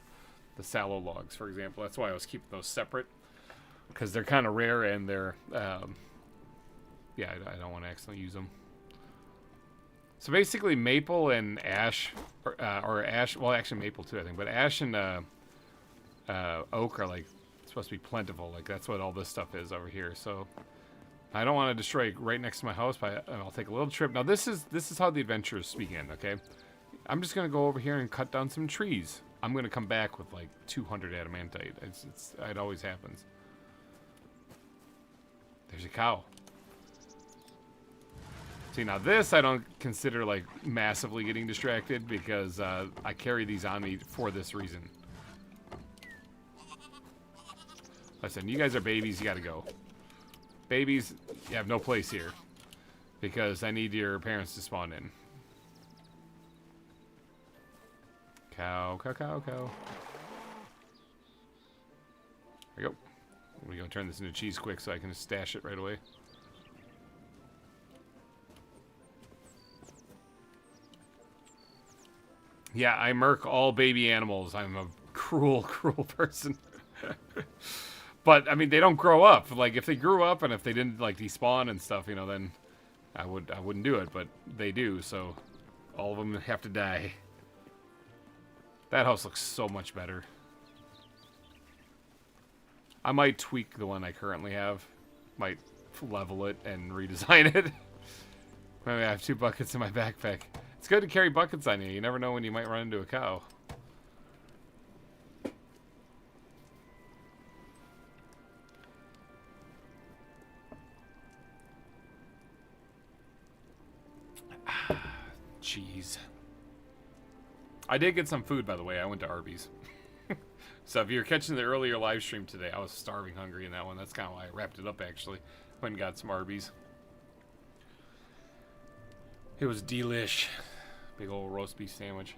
sallow logs, for example. That's why I was keeping those separate, because they're kind of rare and they're... yeah, I don't want to accidentally use them. So basically, maple and ash, or ash, well, actually maple too, I think, but ash and oak are like supposed to be plentiful. Like that's what all this stuff is over here. So I don't want to destroy right next to my house, but I'll take a little trip. Now this is how the adventures begin. Okay, I'm just gonna go over here and cut down some trees. I'm gonna come back with like 200 adamantite. It always happens. There's a cow. See, now this I don't consider like massively getting distracted, because I carry these on me for this reason. Listen, you guys are babies, you gotta go. Babies, you have no place here, because I need your parents to spawn in. Cow, cow, cow, cow. There we go. We're gonna turn this into cheese quick so I can just stash it right away. Yeah, I murk all baby animals. I'm a cruel, cruel person. But, I mean, they don't grow up. Like, if they grew up and if they didn't, like, despawn and stuff, you know, then I wouldn't do it. But they do, so all of them have to die. That house looks so much better. I might tweak the one I currently have. Might level it and redesign it. Maybe I have 2 buckets in my backpack. It's good to carry buckets on you. You never know when you might run into a cow. Cheese. I did get some food, by the way. I went to Arby's. So if you're catching the earlier live stream today, I was starving hungry in that one. That's kind of why I wrapped it up, actually. Went and got some Arby's. It was delish. Big old roast beef sandwich.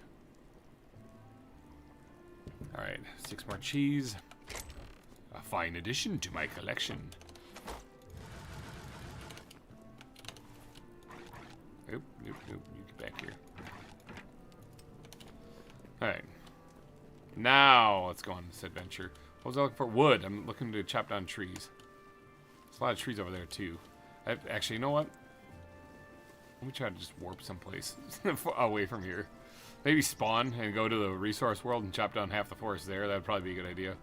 Alright, 6 more cheese. A fine addition to my collection. Oop, oop, oop. You get back here. Alright. Now, let's go on this adventure. What was I looking for? Wood. I'm looking to chop down trees. There's a lot of trees over there, too. Actually, you know what? Let me try to just warp someplace away from here. Maybe spawn and go to the resource world and chop down half the forest there. That would probably be a good idea.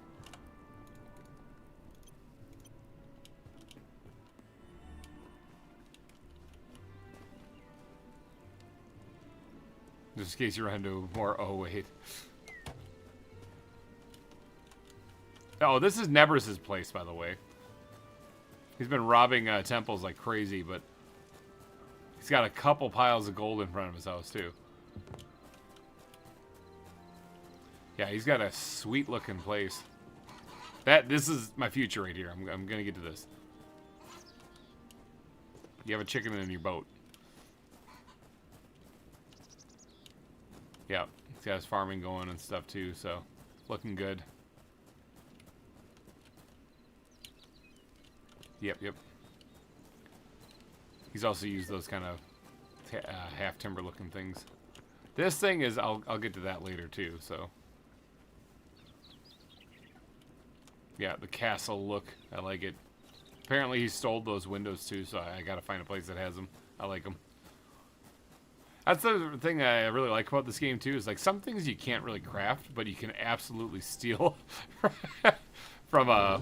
Just in case you run into more. Oh, wait. Oh, this is Nebras's place, by the way. He's been robbing temples like crazy, but he's got a couple piles of gold in front of his house, too. Yeah, he's got a sweet-looking place. This is my future right here. I'm gonna get to this. You have a chicken in your boat. Yeah, he's got his farming going and stuff, too, so looking good. Yep, yep. He's also used those kind of half timber looking things. This thing is, I'll get to that later too, so. Yeah, the castle look, I like it. Apparently he stole those windows too, so I gotta find a place that has them. I like them. That's the thing I really like about this game too, is like some things you can't really craft, but you can absolutely steal from a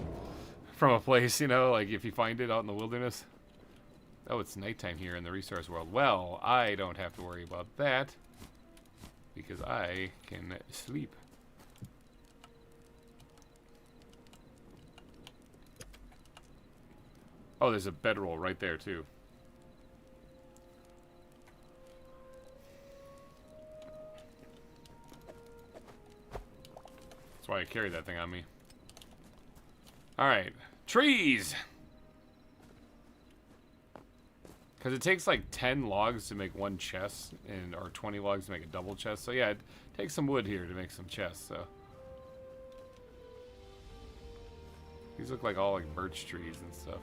place, you know, like if you find it out in the wilderness. Oh, it's nighttime here in the resource world. Well, I don't have to worry about that because I can sleep. Oh, there's a bedroll right there too. That's why I carry that thing on me. Alright, trees! Because it takes like 10 logs to make one chest, or 20 logs to make a double chest. So yeah, it takes some wood here to make some chests, so. These look like all like birch trees and stuff.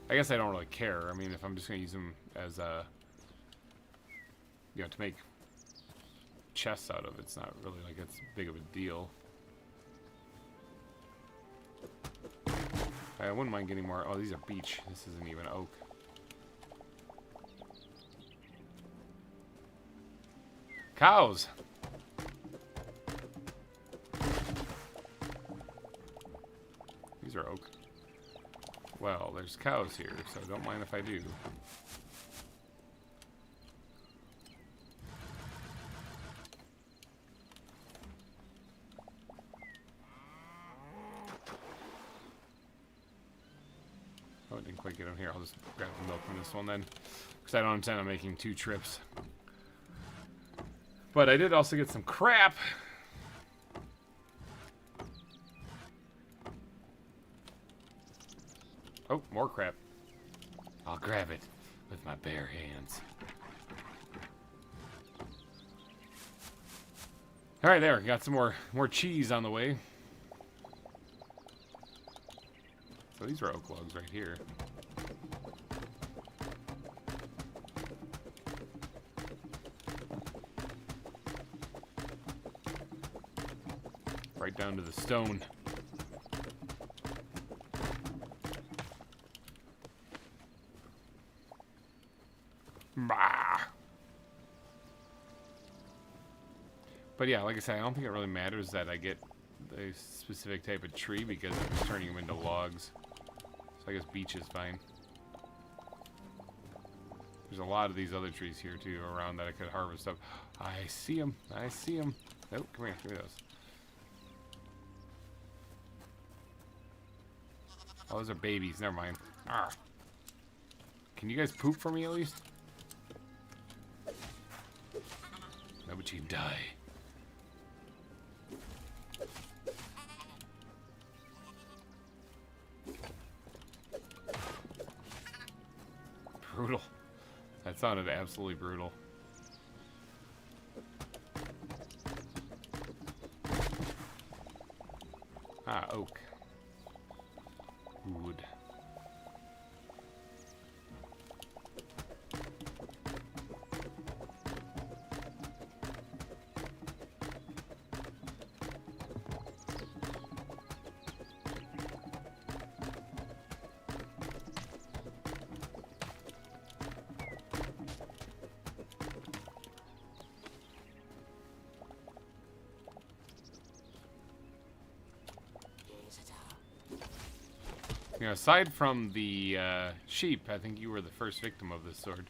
I guess I don't really care. I mean, if I'm just going to use them as you know, to make chests out of, it's not really like it's big of a deal. I wouldn't mind getting more. Oh, these are beech. This isn't even oak. Cows! These are oak. Well, there's cows here, so don't mind if I do. Oh, I didn't quite get on here. I'll just grab the milk from this one then, because I don't intend on making 2 trips. But I did also get some crap. Oh, more crap. I'll grab it with my bare hands. Alright, there. Got some more cheese on the way. So these are oak logs right here. Right down to the stone. Bah. But yeah, like I said, I don't think it really matters that I get a specific type of tree because I'm just turning them into logs. So I guess beech is fine. There's a lot of these other trees here too around that I could harvest up. I see them. I see them. Nope, come here. Give me those. Oh, those are babies. Never mind. Arr. Can you guys poop for me at least? Why would you die? Brutal. That sounded absolutely brutal. Ah, oak. Wood. You know, aside from the sheep, I think you were the first victim of this sword.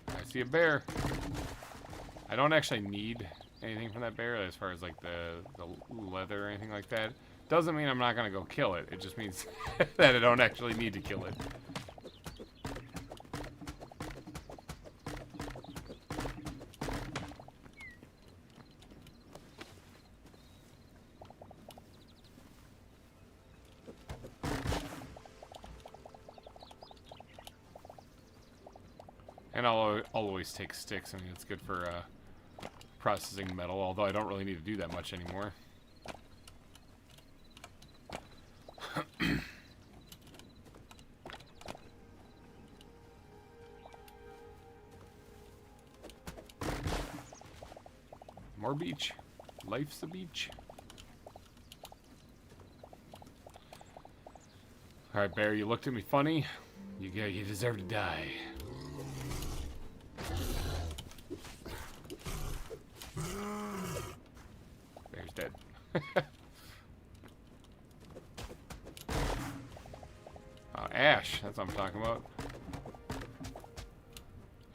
I see a bear. I don't actually need anything from that bear as far as like the leather or anything like that. Doesn't mean I'm not gonna go kill it. It just means that I don't actually need to kill it. And I'll always take sticks. I mean, it's good for processing metal, although I don't really need to do that much anymore. More beach. Life's a beach. Alright, bear, you looked at me funny. You deserve to die. Bear's dead. Ash, that's what I'm talking about.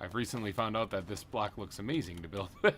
I've recently found out that this block looks amazing to build with.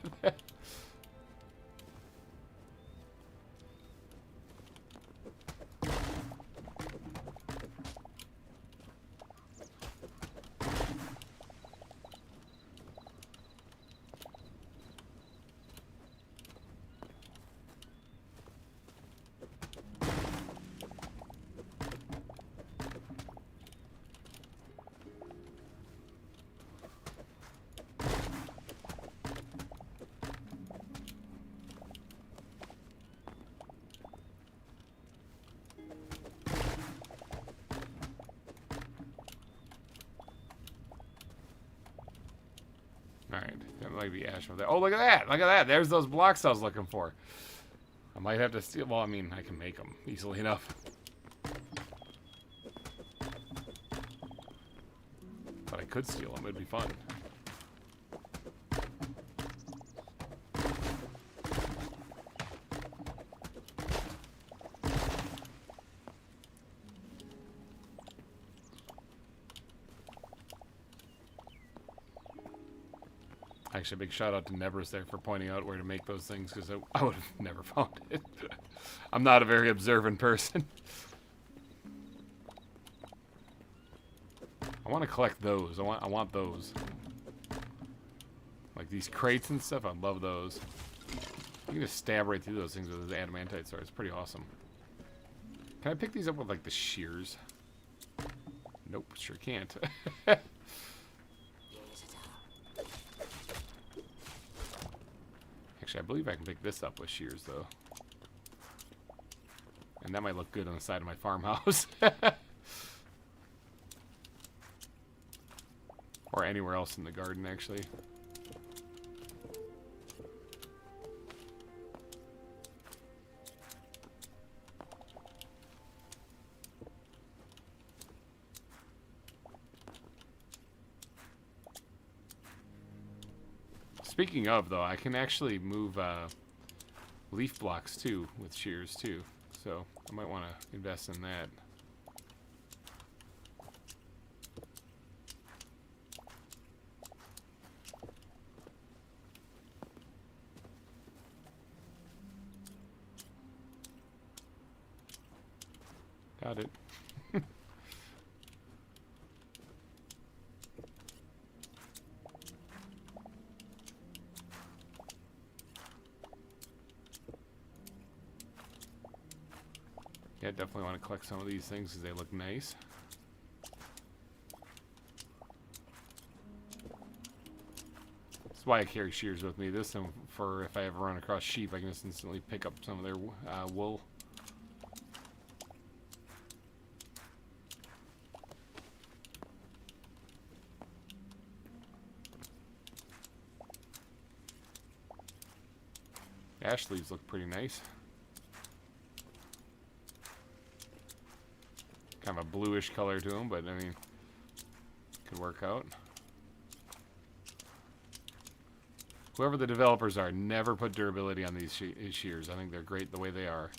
Alright, that might be ash over there. Oh, look at that! Look at that! There's those blocks I was looking for. I might have to steal... Well, I mean, I can make them easily enough. But I could steal them. It'd be fun. Actually, a big shout out to Nebris there for pointing out where to make those things, because I would have never found it. I'm not a very observant person. I want to collect those. I want those. Like these crates and stuff, I love those. You can just stab right through those things with this adamantite sword. It's pretty awesome. Can I pick these up with like the shears? Nope, sure can't. Actually, I believe I can pick this up with shears, though. And that might look good on the side of my farmhouse. Or anywhere else in the garden, actually. Speaking of, though, I can actually move leaf blocks, too, with shears, too. So, I might want to invest in that. Got it. Yeah, definitely want to collect some of these things because they look nice. That's why I carry shears with me. This and for if I ever run across sheep, I can just instantly pick up some of their wool. Ash leaves look pretty nice. Kind of a bluish color to them, but I mean, could work out. Whoever the developers are, never put durability on these shears. I think they're great the way they are.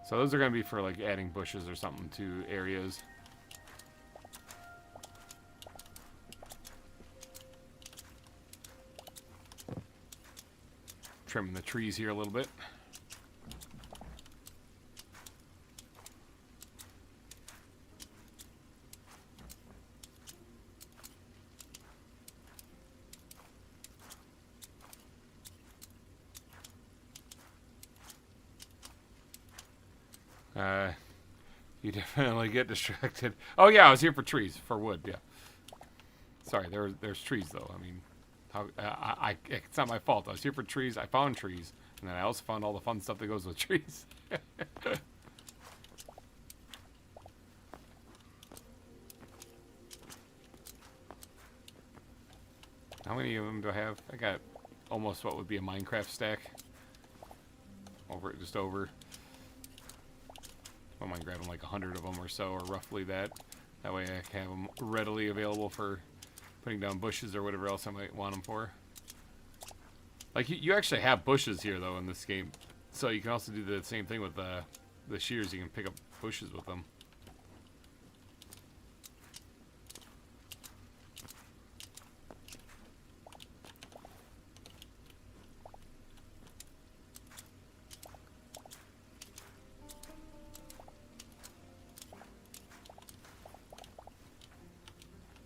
So those are going to be for like adding bushes or something to areas. Trimming the trees here a little bit. You definitely get distracted. Oh yeah, I was here for trees, for wood. Yeah. Sorry, there's trees though. I mean, it's not my fault. I was here for trees. I found trees, and then I also found all the fun stuff that goes with trees. How many of them do I have? I got almost what would be a Minecraft stack. Just over. I might grab them like 100 of them or so, or roughly that. That way I can have them readily available for putting down bushes or whatever else I might want them for. Like, you actually have bushes here, though, in this game. So you can also do the same thing with the shears. You can pick up bushes with them.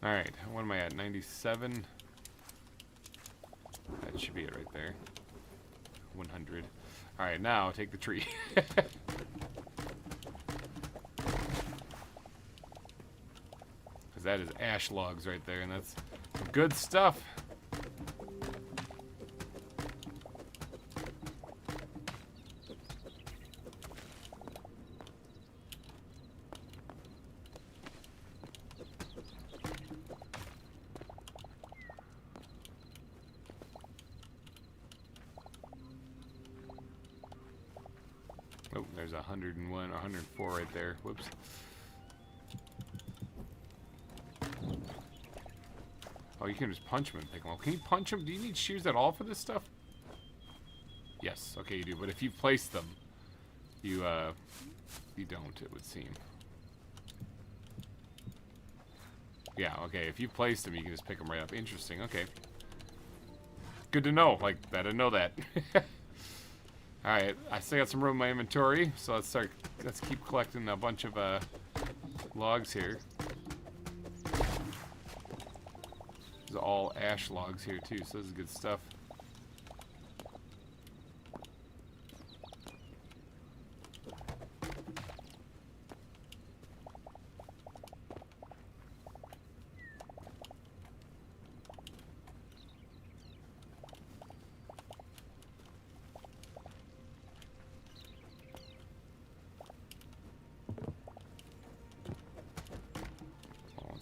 Alright, what am I at? 97? That should be it right there. 100. Alright, now take the tree. Because that is ash logs right there, and that's some good stuff. Oh, there's 101 or 104 right there. Whoops. Oh, you can just punch them and pick them up. Can you punch them? Do you need shears at all for this stuff? Yes, okay, you do. But if you place them, you don't, it would seem. Yeah, okay, if you place them, you can just pick them right up. Interesting, okay. Good to know. Like, I didn't know that. Alright, I still got some room in my inventory, so let's keep collecting a bunch of logs here. There's all ash logs here too, so this is good stuff.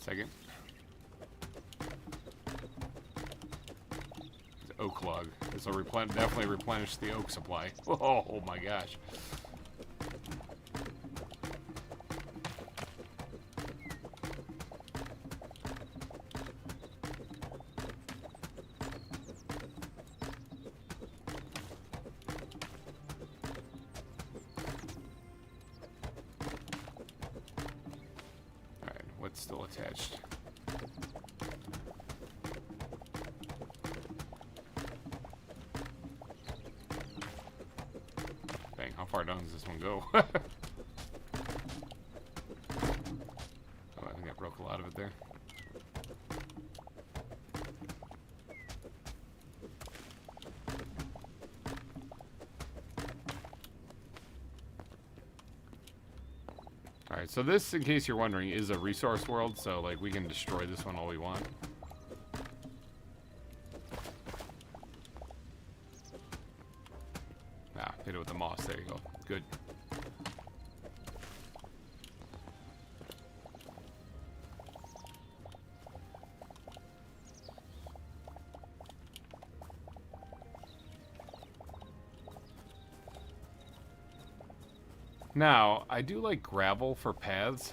Second. Oak log. This will definitely replenish the oak supply. Oh my gosh. Still attached. Dang, how far down does this one go? Oh, I think I broke a lot of it there. Alright, so this, in case you're wondering, is a resource world, so like we can destroy this one all we want. Ah, hit it with the moss, there you go. Good. Now, I do like gravel for paths.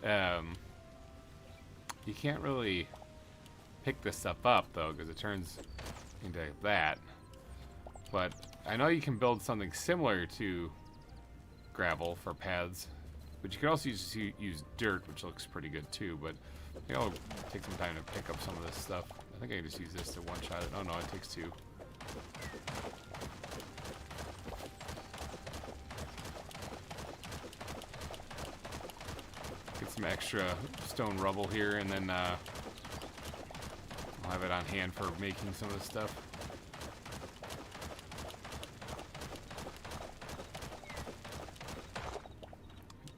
You can't really pick this stuff up, though, because it turns into that. But I know you can build something similar to gravel for paths. But you can also use dirt, which looks pretty good, too. But it'll take some time to pick up some of this stuff. I think I can just use this to one-shot it. Oh, no, it takes two. Some extra stone rubble here, and then I'll have it on hand for making some of this stuff.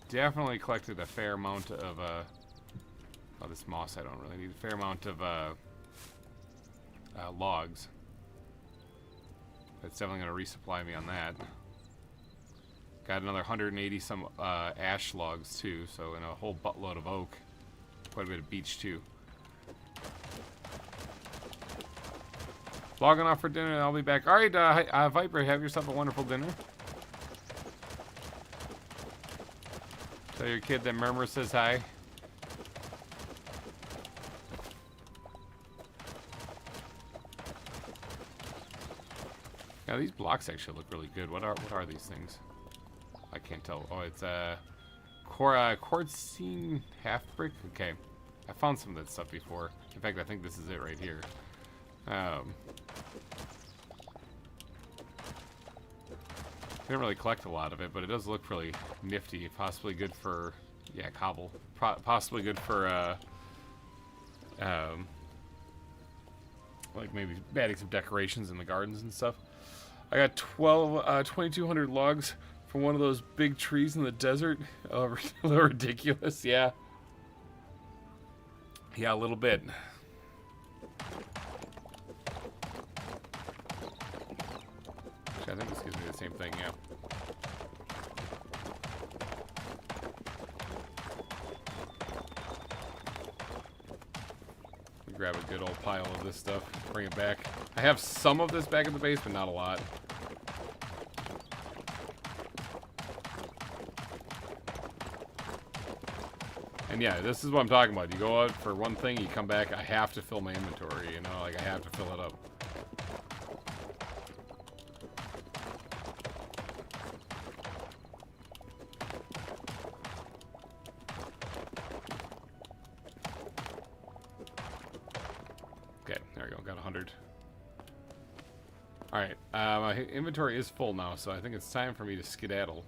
Definitely collected a fair amount of oh, this moss I don't really need. A fair amount of logs. That's definitely going to resupply me on that. Got another 180 some ash logs too, so and a whole buttload of oak. Quite a bit of beech too. Logging off for dinner and I'll be back. Alright, Viper, have yourself a wonderful dinner. Tell your kid that Murmur says hi. Now these blocks actually look really good. What are these things? I can't tell. Oh, it's a quartzine half brick. Okay, I found some of that stuff before. In fact, I think this is it right here. Didn't really collect a lot of it, but it does look really nifty. Possibly good for, yeah, cobble. Possibly good for like maybe adding some decorations in the gardens and stuff. I got 2,200 logs from one of those big trees in the desert. Oh, a little ridiculous, yeah. Yeah, a little bit. Actually, I think this gives me the same thing, yeah. Grab a good old pile of this stuff, bring it back. I have some of this back in the base, but not a lot. And yeah, this is what I'm talking about. You go out for one thing, you come back, I have to fill my inventory, you know, like I have to fill it up. Okay, there we go, got 100. Alright, my inventory is full now, so I think it's time for me to skedaddle.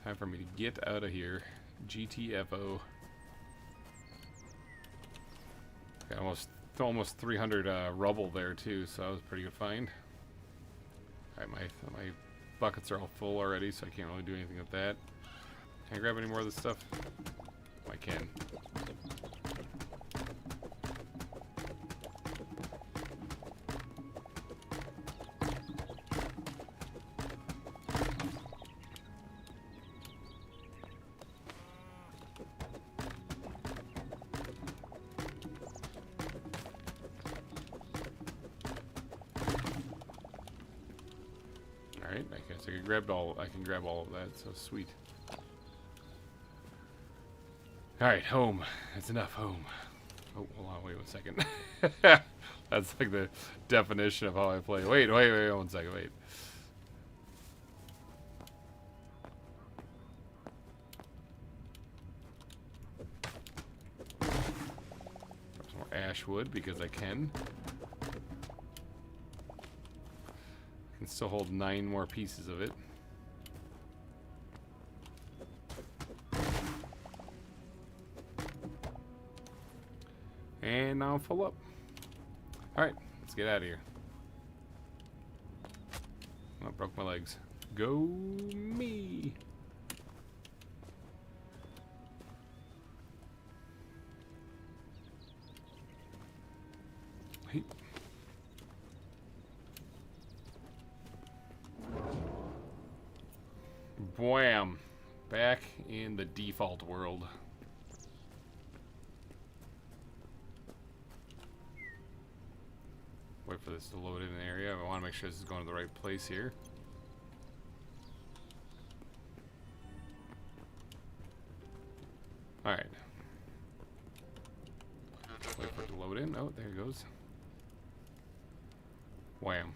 Time for me to get out of here. GTFO. Got almost 300 rubble there too, so that was a pretty good find. Alright, my buckets are all full already, so I can't really do anything with that. Can I grab any more of this stuff? I can. Alright, I guess I can grab all of that, so sweet. Alright, home. That's enough, home. Oh, hold on, wait 1 second. That's like the definition of how I play. Wait 1 second, wait. Some more ash wood because I can. Can still hold 9 more pieces of it. And now I'm full up. Alright, let's get out of here. Oh, broke my legs. Go me! Hey. Wham! Back in the default world. Wait for this to load in an area. I want to make sure this is going to the right place here. Alright. Wait for it to load in. Oh, there it goes. Wham.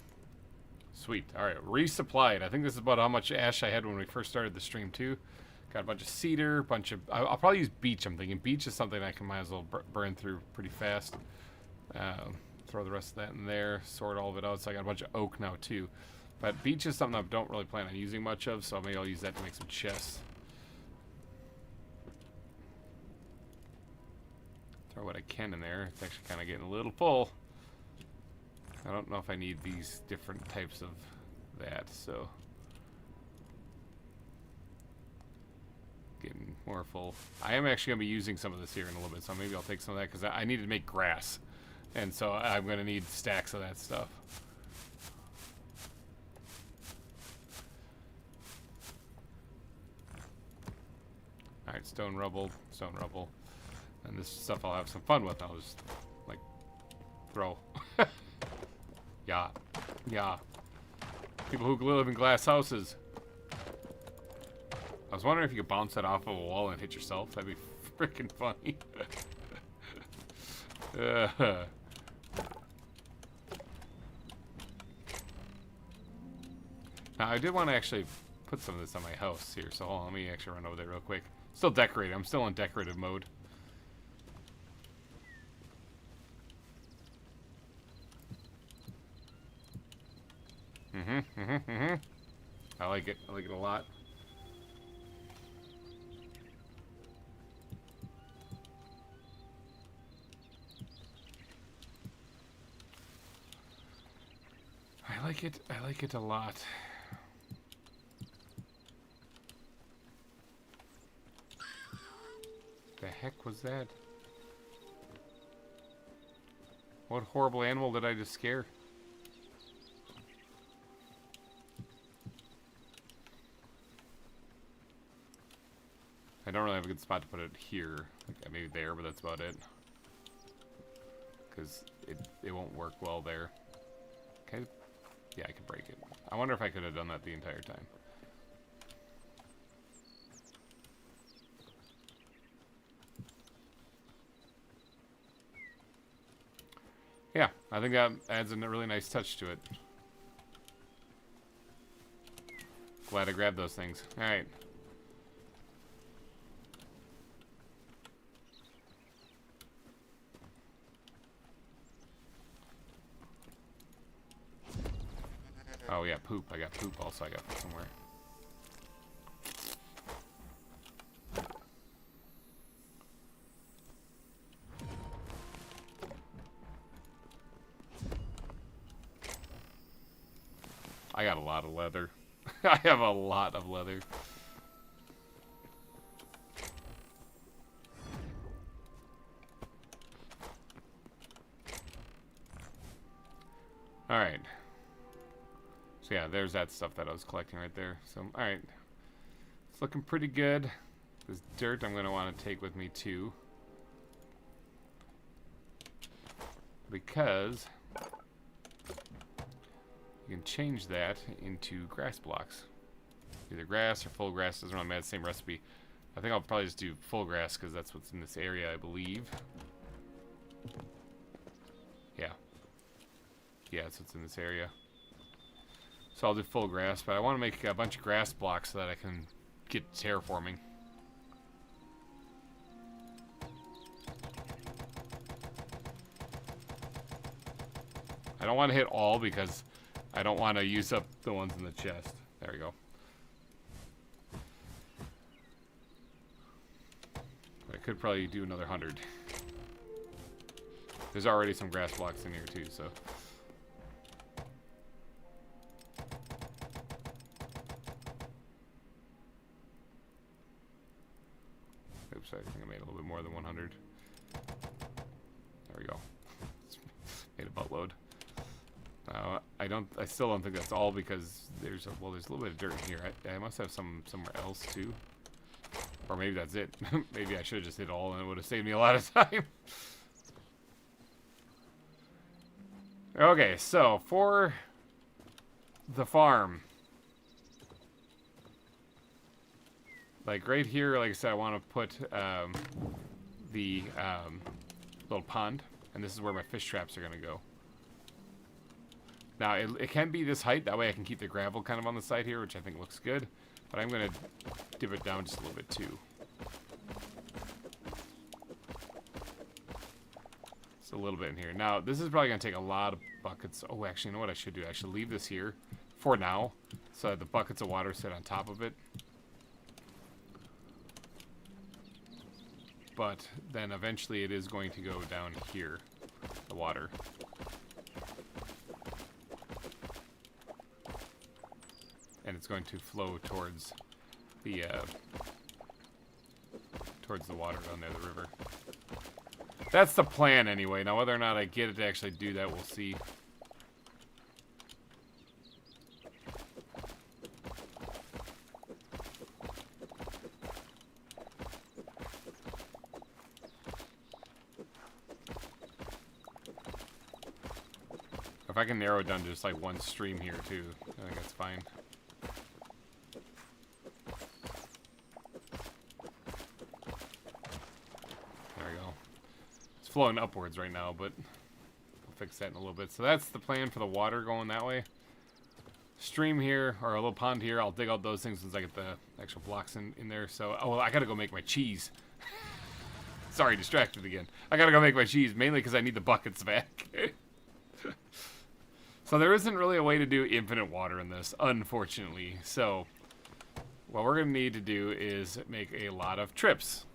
Sweet. Alright, resupplied. I think this is about how much ash I had when we first started the stream, too. Got a bunch of cedar, bunch of... I'll probably use beech, I'm thinking. Beech is something I can might as well burn through pretty fast. Throw the rest of that in there, sort all of it out. So I got a bunch of oak now, too. But beech is something I don't really plan on using much of, so maybe I'll use that to make some chests. Throw what I can in there. It's actually kind of getting a little full. I don't know if I need these different types of that, so... Getting more full. I am actually going to be using some of this here in a little bit, so maybe I'll take some of that, because I need to make grass. And so I'm going to need stacks of that stuff. Alright, stone rubble. And this stuff I'll have some fun with. I'll just, like, throw. Yeah. Yeah. People who live in glass houses. I was wondering if you could bounce that off of a wall and hit yourself. That'd be freaking funny. Now, I did want to actually put some of this on my house here, so hold on, let me actually run over there real quick. Still decorating. I'm still in decorative mode. I like it. I like it a lot. I like it. I like it a lot. The heck was that? What horrible animal did I just scare? I don't really have a good spot to put it here. Like maybe there, but that's about it. Because it won't work well there. Okay. Yeah, I could break it. I wonder if I could have done that the entire time. Yeah, I think that adds a really nice touch to it. Glad I grabbed those things. Alright. Oh yeah, poop. I got poop also I got somewhere. I got a lot of leather. I have a lot of leather. Alright. So yeah, there's that stuff that I was collecting right there. So, alright. It's looking pretty good. This dirt I'm going to want to take with me too. Because you can change that into grass blocks. Either grass or full grass. Doesn't really matter, the same recipe. I think I'll probably just do full grass because that's what's in this area, I believe. Yeah. Yeah, that's what's in this area. So I'll do full grass, but I want to make a bunch of grass blocks so that I can get terraforming. I don't want to hit all because I don't want to use up the ones in the chest. There we go. I could probably do another 100. There's already some grass blocks in here too, so. Oops, I think I made a little bit more than 100. There we go. Made a buttload. I still don't think that's all because there's a little bit of dirt in here. I must have some somewhere else too. Or maybe that's it. Maybe I should have just hit all and it would have saved me a lot of time. Okay, so for the farm. Like right here, like I said, I want to put the little pond. And this is where my fish traps are going to go. Now, it can be this height. That way I can keep the gravel kind of on the side here, which I think looks good. But I'm going to dip it down just a little bit too. Just a little bit in here. Now, this is probably going to take a lot of buckets. Oh, actually, you know what I should do? I should leave this here for now so that the buckets of water sit on top of it. But then eventually it is going to go down here, the water. And it's going to flow towards the water down there, the river. That's the plan anyway. Now whether or not I get it to actually do that, we'll see. If I can narrow it down to just like one stream here too, I think that's fine. There we go. It's flowing upwards right now, but we'll fix that in a little bit. So that's the plan for the water going that way. Stream here, or a little pond here. I'll dig out those things once I get the actual blocks in there. So, oh, well, I gotta go make my cheese. Sorry, distracted again. I gotta go make my cheese, mainly because I need the buckets back. So there isn't really a way to do infinite water in this, unfortunately. So what we're going to need to do is make a lot of trips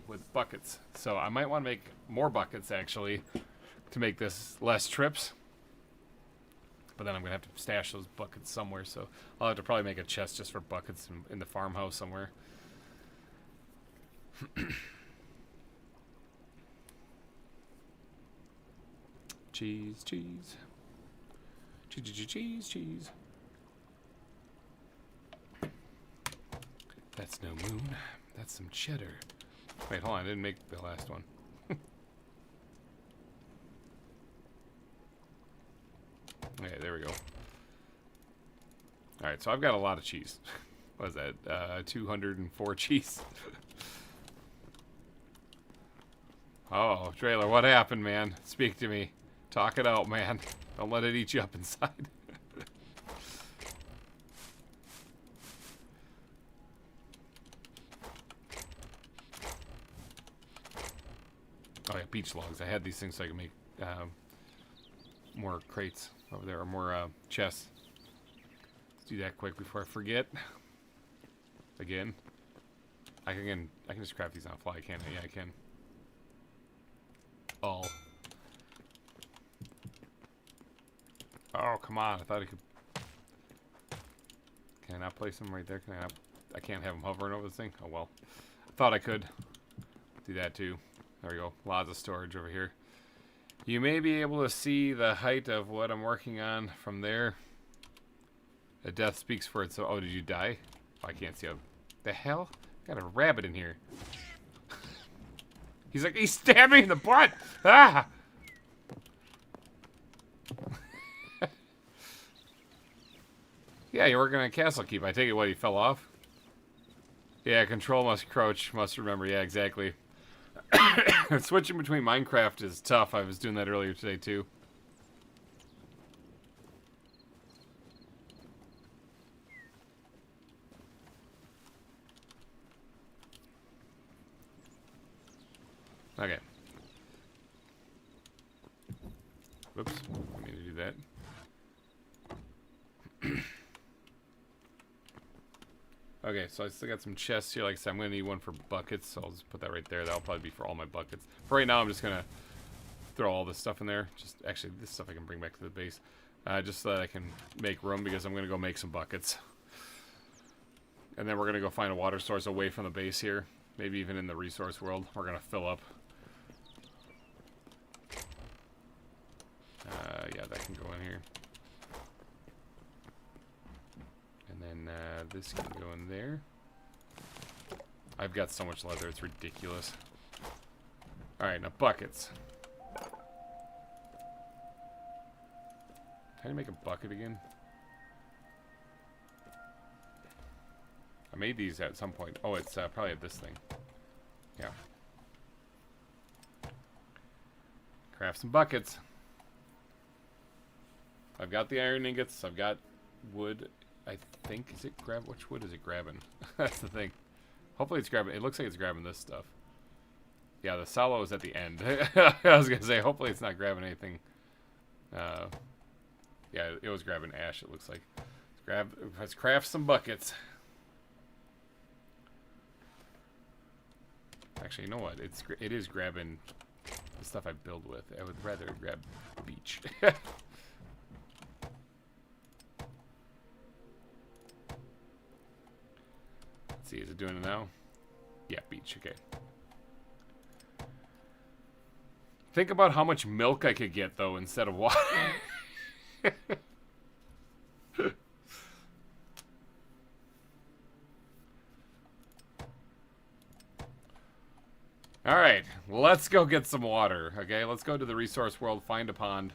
with buckets. So I might want to make more buckets, actually, to make this less trips. But then I'm going to have to stash those buckets somewhere. So I'll have to probably make a chest just for buckets in the farmhouse somewhere. Cheese, cheese. Cheese, cheese. That's no moon. That's some cheddar. Wait, hold on. I didn't make the last one. Okay, there we go. Alright, so I've got a lot of cheese. What is that? 204 cheese. Oh, trailer, what happened, man? Speak to me. Talk it out, man. Don't let it eat you up inside. Oh yeah, beach logs. I had these things so I can make more crates over there, or more chests. Let's do that quick before I forget. Again. I can just craft these on the fly, can't I? Yeah, I can. All. Oh, come on. I thought I could... Can I not place them right there? Can I not... I can't have them hovering over this thing? Oh, well. I thought I could do that, too. There we go. Lots of storage over here. You may be able to see the height of what I'm working on from there. The death speaks for itself. Oh, did you die? Oh, I can't see how... The hell? Got a rabbit in here. He's like, he stabbed me in the butt! Ah! Yeah, you're working on Castle Keep. I take it, what, he fell off? Yeah, control must crouch, must remember. Yeah, exactly. Switching between Minecraft is tough. I was doing that earlier today, too. Okay. Whoops. I need to do that. Okay, so I still got some chests here. Like I said, I'm going to need one for buckets, so I'll just put that right there. That'll probably be for all my buckets. For right now, I'm just going to throw all this stuff in there. Just actually, this stuff I can bring back to the base. Just so that I can make room, because I'm going to go make some buckets. And then we're going to go find a water source away from the base here. Maybe even in the resource world. We're going to fill up. Yeah, that can go in here. And then this can go in there. I've got so much leather, it's ridiculous. Alright, now buckets. How do you make a bucket again? I made these at some point. Oh, it's probably at this thing. Yeah. Craft some buckets. I've got the iron ingots. I've got wood. I think, is it grab? Which wood is it grabbing? That's the thing. Hopefully it's grabbing. It looks like it's grabbing this stuff. Yeah, the sallow is at the end. I was gonna say, hopefully it's not grabbing anything. Yeah, it was grabbing ash. It looks like. Let's craft some buckets. Actually, you know what? It is grabbing the stuff I build with. I would rather grab beach. See, is it doing it now? Yeah, beach, okay. Think about how much milk I could get, though, instead of water. Alright, let's go get some water, okay? Let's go to the resource world, find a pond,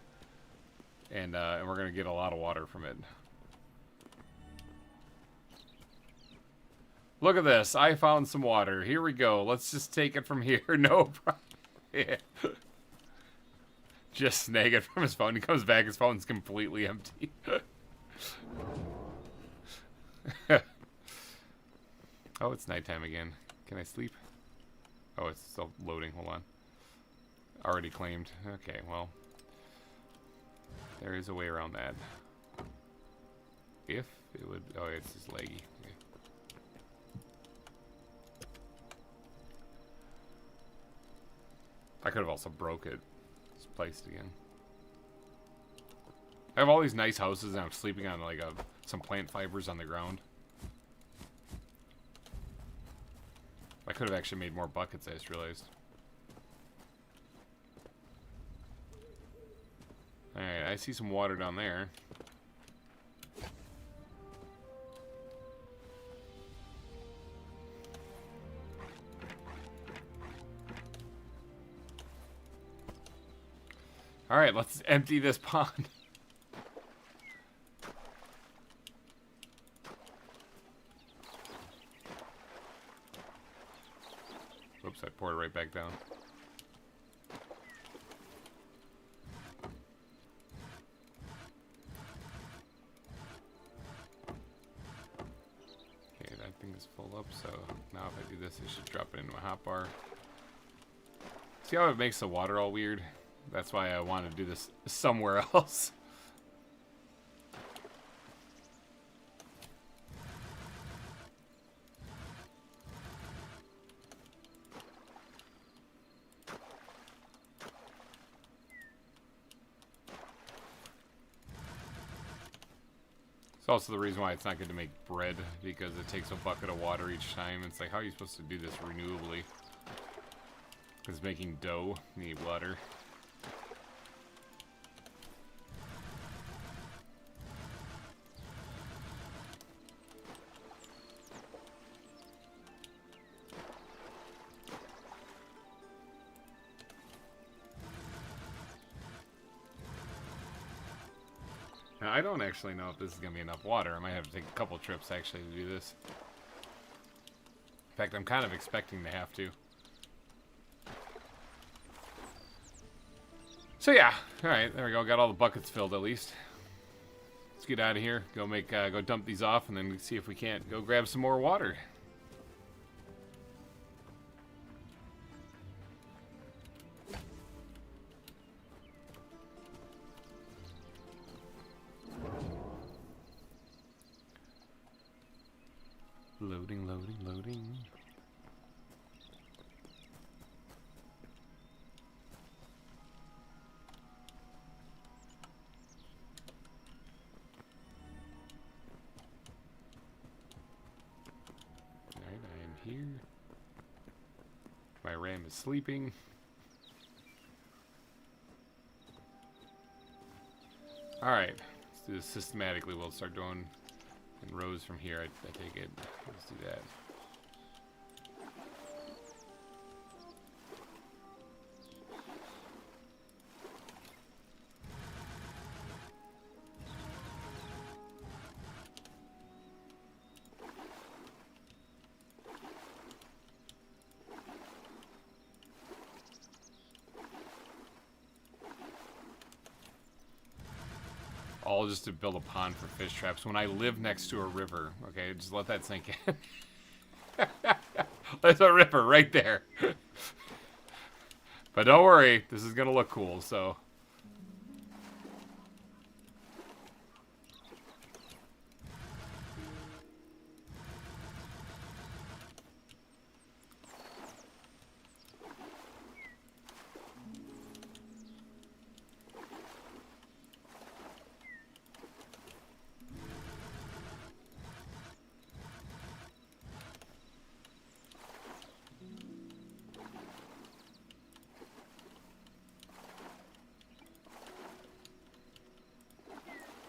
and we're going to get a lot of water from it. Look at this. I found some water. Here we go. Let's just take it from here. No problem. Yeah. Just snag it from his phone. He comes back. His phone's completely empty. Oh, it's nighttime again. Can I sleep? Oh, it's still loading. Hold on. Already claimed. Okay, well. There is a way around that. If it would... Oh, it's just laggy. Okay. I could have also broke it. It's placed again. I have all these nice houses and I'm sleeping on like some plant fibers on the ground. I could have actually made more buckets, I just realized. Alright, I see some water down there. Alright, let's empty this pond. Whoops, I poured it right back down. Okay, that thing is full up, so now if I do this, I should drop it into a hotbar. See how it makes the water all weird? That's why I wanted to do this somewhere else. It's also the reason why it's not good to make bread, because it takes a bucket of water each time. It's like, how are you supposed to do this renewably? Because making dough, you need water. Now, I don't actually know if this is going to be enough water. I might have to take a couple trips actually to do this. In fact, I'm kind of expecting to have to. So yeah, alright, there we go. Got all the buckets filled at least. Let's get out of here. Go dump these off and then see if we can't go grab some more water. Loading, loading, loading. Alright, I am here. My ram is sleeping. Alright, let's do this systematically. We'll start going in rows from here, I take it. Let's do that. All just to build a pond for fish traps when I live next to a river. Okay, just let that sink in. There's a river right there. But don't worry, this is gonna look cool, so.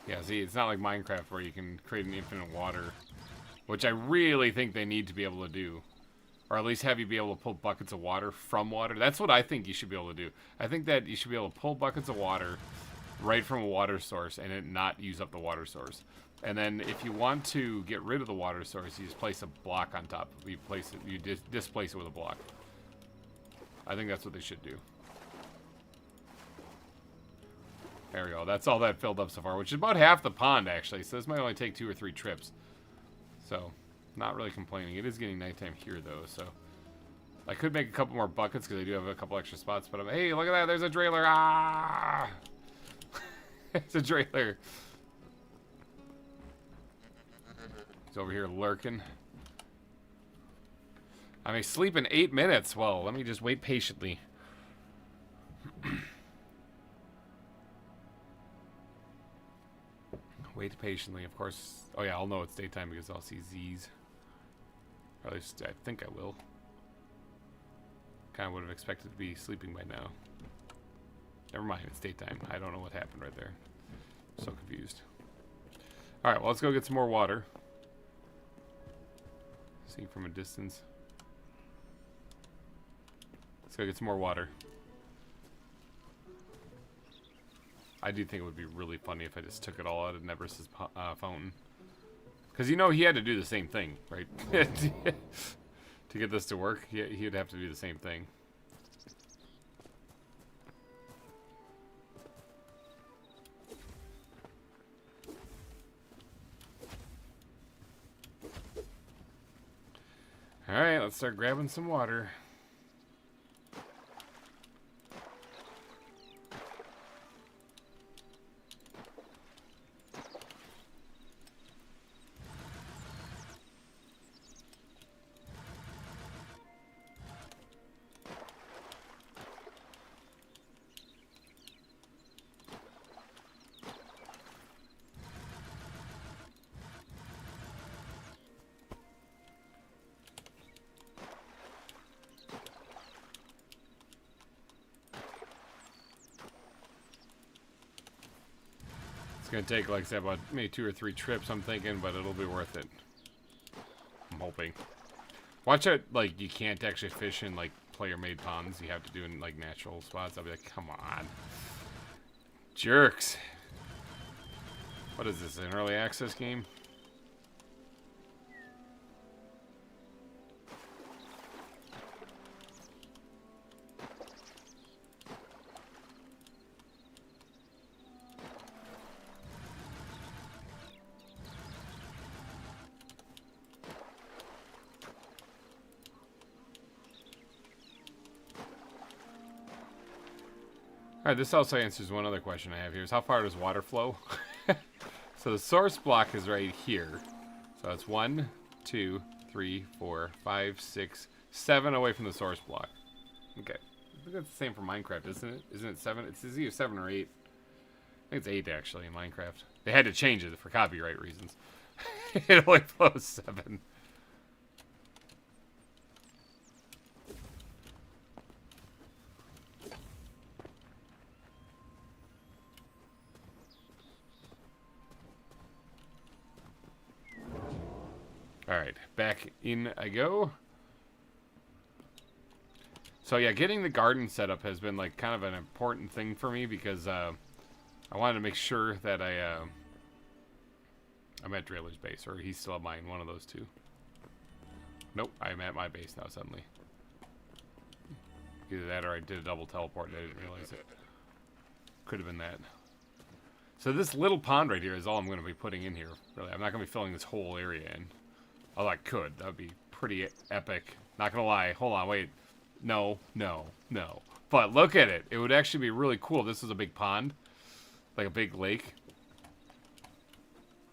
Yeah, see, it's not like Minecraft where you can create an infinite water, which I really think they need to be able to do. Or at least have you be able to pull buckets of water from water. That's what I think you should be able to do. I think that you should be able to pull buckets of water right from a water source and it not use up the water source. And then if you want to get rid of the water source, you just place a block on top. You place it, you displace it with a block. I think that's what they should do. There we go. That's all that filled up so far, which is about half the pond, actually. So this might only take 2 or 3 trips. So, not really complaining. It is getting nighttime here, though, so. I could make a couple more buckets, because I do have a couple extra spots, but hey, look at that. There's a trailer. Ah! It's a trailer. He's over here lurking. I may sleep in 8 minutes. Well, let me just wait patiently. Wait patiently, of course. Oh yeah, I'll know it's daytime because I'll see Z's. Or at least I think I will. Kind of would have expected to be sleeping by now. Never mind, it's daytime. I don't know what happened right there. I'm so confused. Alright, well, let's go get some more water. See from a distance. Let's go get some more water. I do think it would be really funny if I just took it all out of Nevers's fountain. Because you know he had to do the same thing, right? To get this to work, he'd have to do the same thing. Alright, let's start grabbing some water. It's gonna take, like I said, about maybe 2 or 3 trips, I'm thinking, but it'll be worth it. I'm hoping. Watch out, like, you can't actually fish in, like, player-made ponds. You have to do in, like, natural spots. I'll be like, come on. Jerks. What is this, an early access game? Alright, this also answers one other question I have here, is how far does water flow? So the source block is right here. So it's 1, 2, 3, 4, 5, 6, 7 away from the source block. Okay. I think that's the same for Minecraft, isn't it? Isn't it 7? It's either 7 or 8. I think it's 8 actually in Minecraft. They had to change it for copyright reasons. It only flows 7. Alright, back in I go. So yeah, getting the garden set up has been like kind of an important thing for me because I wanted to make sure that I'm at Drailer's base, or he's still at mine, one of those two. Nope, I'm at my base now suddenly. Either that or I did a double teleport and I didn't realize it. Could have been that. So this little pond right here is all I'm going to be putting in here. Really, I'm not going to be filling this whole area in. Although I could. That would be pretty epic. Not going to lie. Hold on, wait. No, no, no. But look at it. It would actually be really cool if this was a big pond. Like a big lake.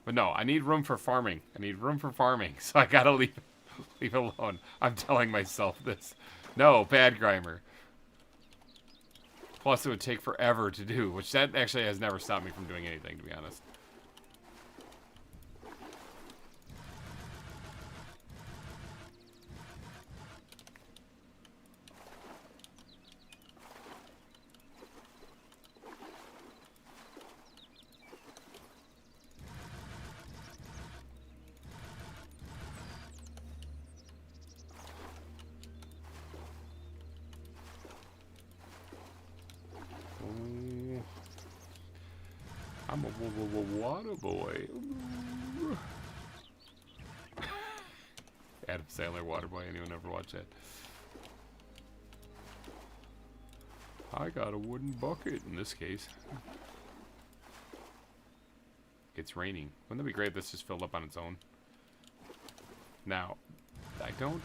But no, I need room for farming. I need room for farming. So I got to leave it alone. I'm telling myself this. No, bad Grimer. Plus it would take forever to do. Which that actually has never stopped me from doing anything, to be honest. I'm a water boy. Adam Sandler, water boy. Anyone ever watch that? I got a wooden bucket in this case. It's raining. Wouldn't that be great if this just filled up on its own? Now, I don't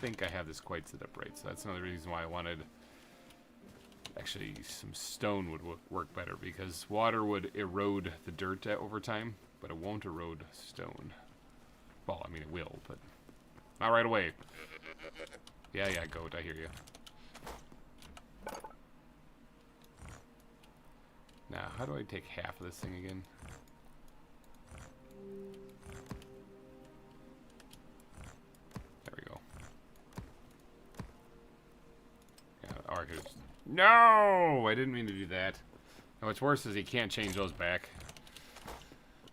think I have this quite set up right, so that's another reason why I wanted... Actually, some stone would work better, because water would erode the dirt over time, but it won't erode stone. Well, I mean, it will, but not right away. Yeah, goat, I hear you. Now, how do I take half of this thing again? There we go. Yeah, or I could just... No! I didn't mean to do that. And what's worse is you can't change those back.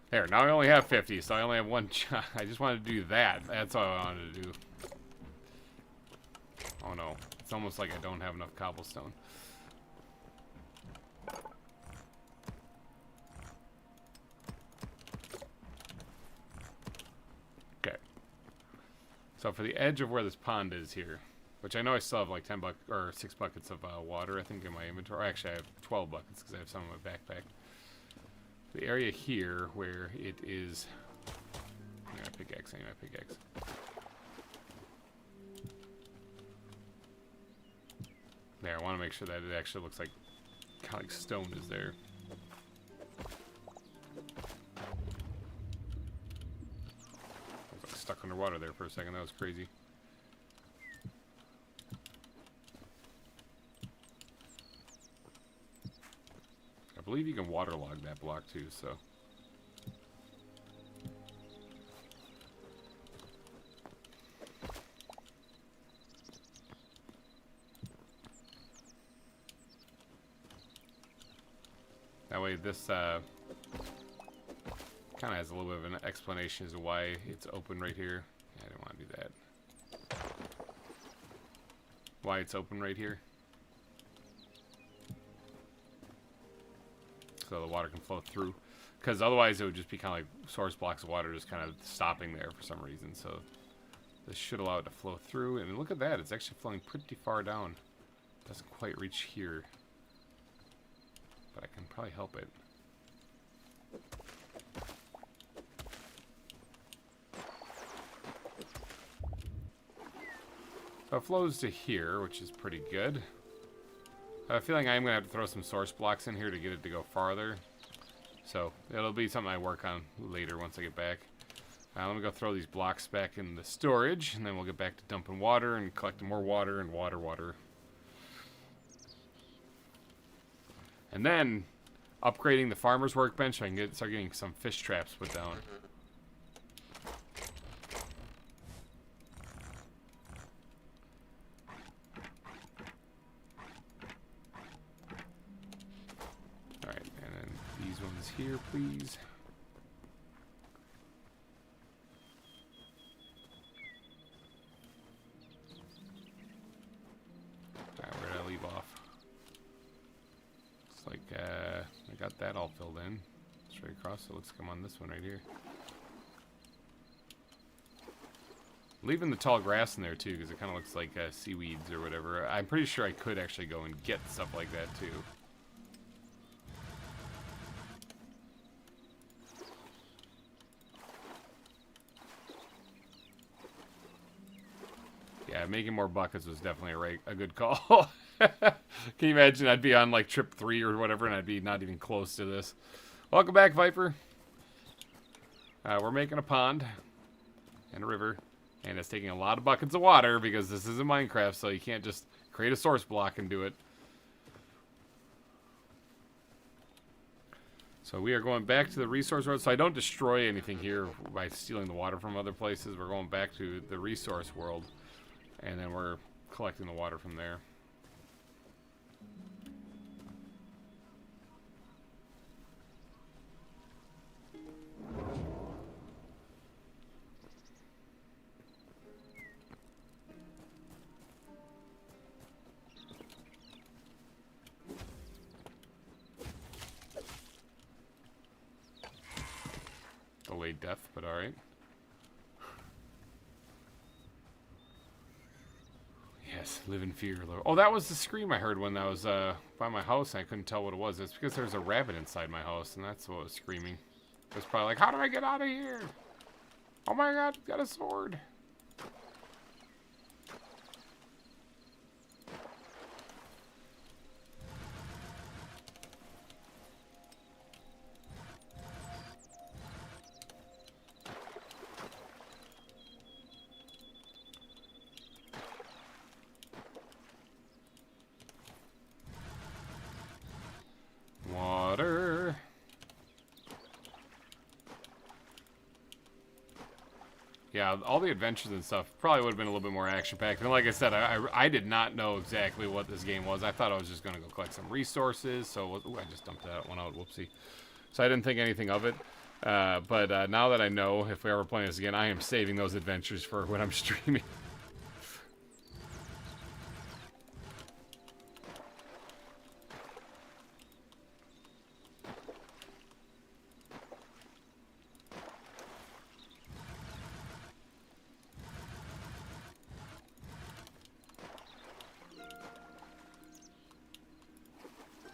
There, now I only have 50, so I only have one shot. I just wanted to do that. That's all I wanted to do. Oh no. It's almost like I don't have enough cobblestone. Okay. So for the edge of where this pond is here, which I know I still have like 6 buckets of water, I think, in my inventory. Actually, I have 12 buckets because I have some in my backpack. The area here where it is... I need my pickaxe, There, I want to make sure that it actually looks like kind of like stone is there. I was like stuck underwater there for a second. That was crazy. I believe you can waterlog that block too, so. That way this kind of has a little bit of an explanation as to why it's open right here. Yeah, I didn't want to do that. Why it's open right here. So the water can flow through, because otherwise it would just be kind of like source blocks of water just kind of stopping there for some reason. So this should allow it to flow through, and look at that, it's actually flowing pretty far down. Doesn't quite reach here, but I can probably help it. So it flows to here, which is pretty good. I have a feeling I'm going to have to throw some source blocks in here to get it to go farther. So, it'll be something I work on later once I get back. Let me go throw these blocks back in the storage, and then we'll get back to dumping water and collecting more water and water. And then upgrading the farmer's workbench so I can start getting some fish traps put down. Alright, and then these ones here, please. Alright, where did I leave off? Looks like I got that all filled in. Straight across, so let's come on this one right here. Leaving the tall grass in there too, because it kind of looks like seaweeds or whatever. I'm pretty sure I could actually go and get stuff like that too. Yeah, making more buckets was definitely a good call. Can you imagine? I'd be on like trip 3 or whatever, and I'd be not even close to this. Welcome back, Viper. We're making a pond and a river, and it's taking a lot of buckets of water because this isn't Minecraft, so you can't just create a source block and do it. So we are going back to the resource world. So I don't destroy anything here by stealing the water from other places. We're going back to the resource world, and then we're collecting the water from there. Delayed death, but alright. Yes, live in fear. Oh, that was the scream I heard when I was by my house and I couldn't tell what it was. It's because there's a rabbit inside my house, and that's what was screaming. It was probably like, how do I get out of here? Oh my god, got a sword. Water. Yeah, all the adventures and stuff probably would have been a little bit more action-packed. And like I said, I did not know exactly what this game was. I thought I was just going to go collect some resources. So, ooh, I just dumped that one out. Whoopsie. So I didn't think anything of it. But now that I know, if we ever play this again, I am saving those adventures for when I'm streaming.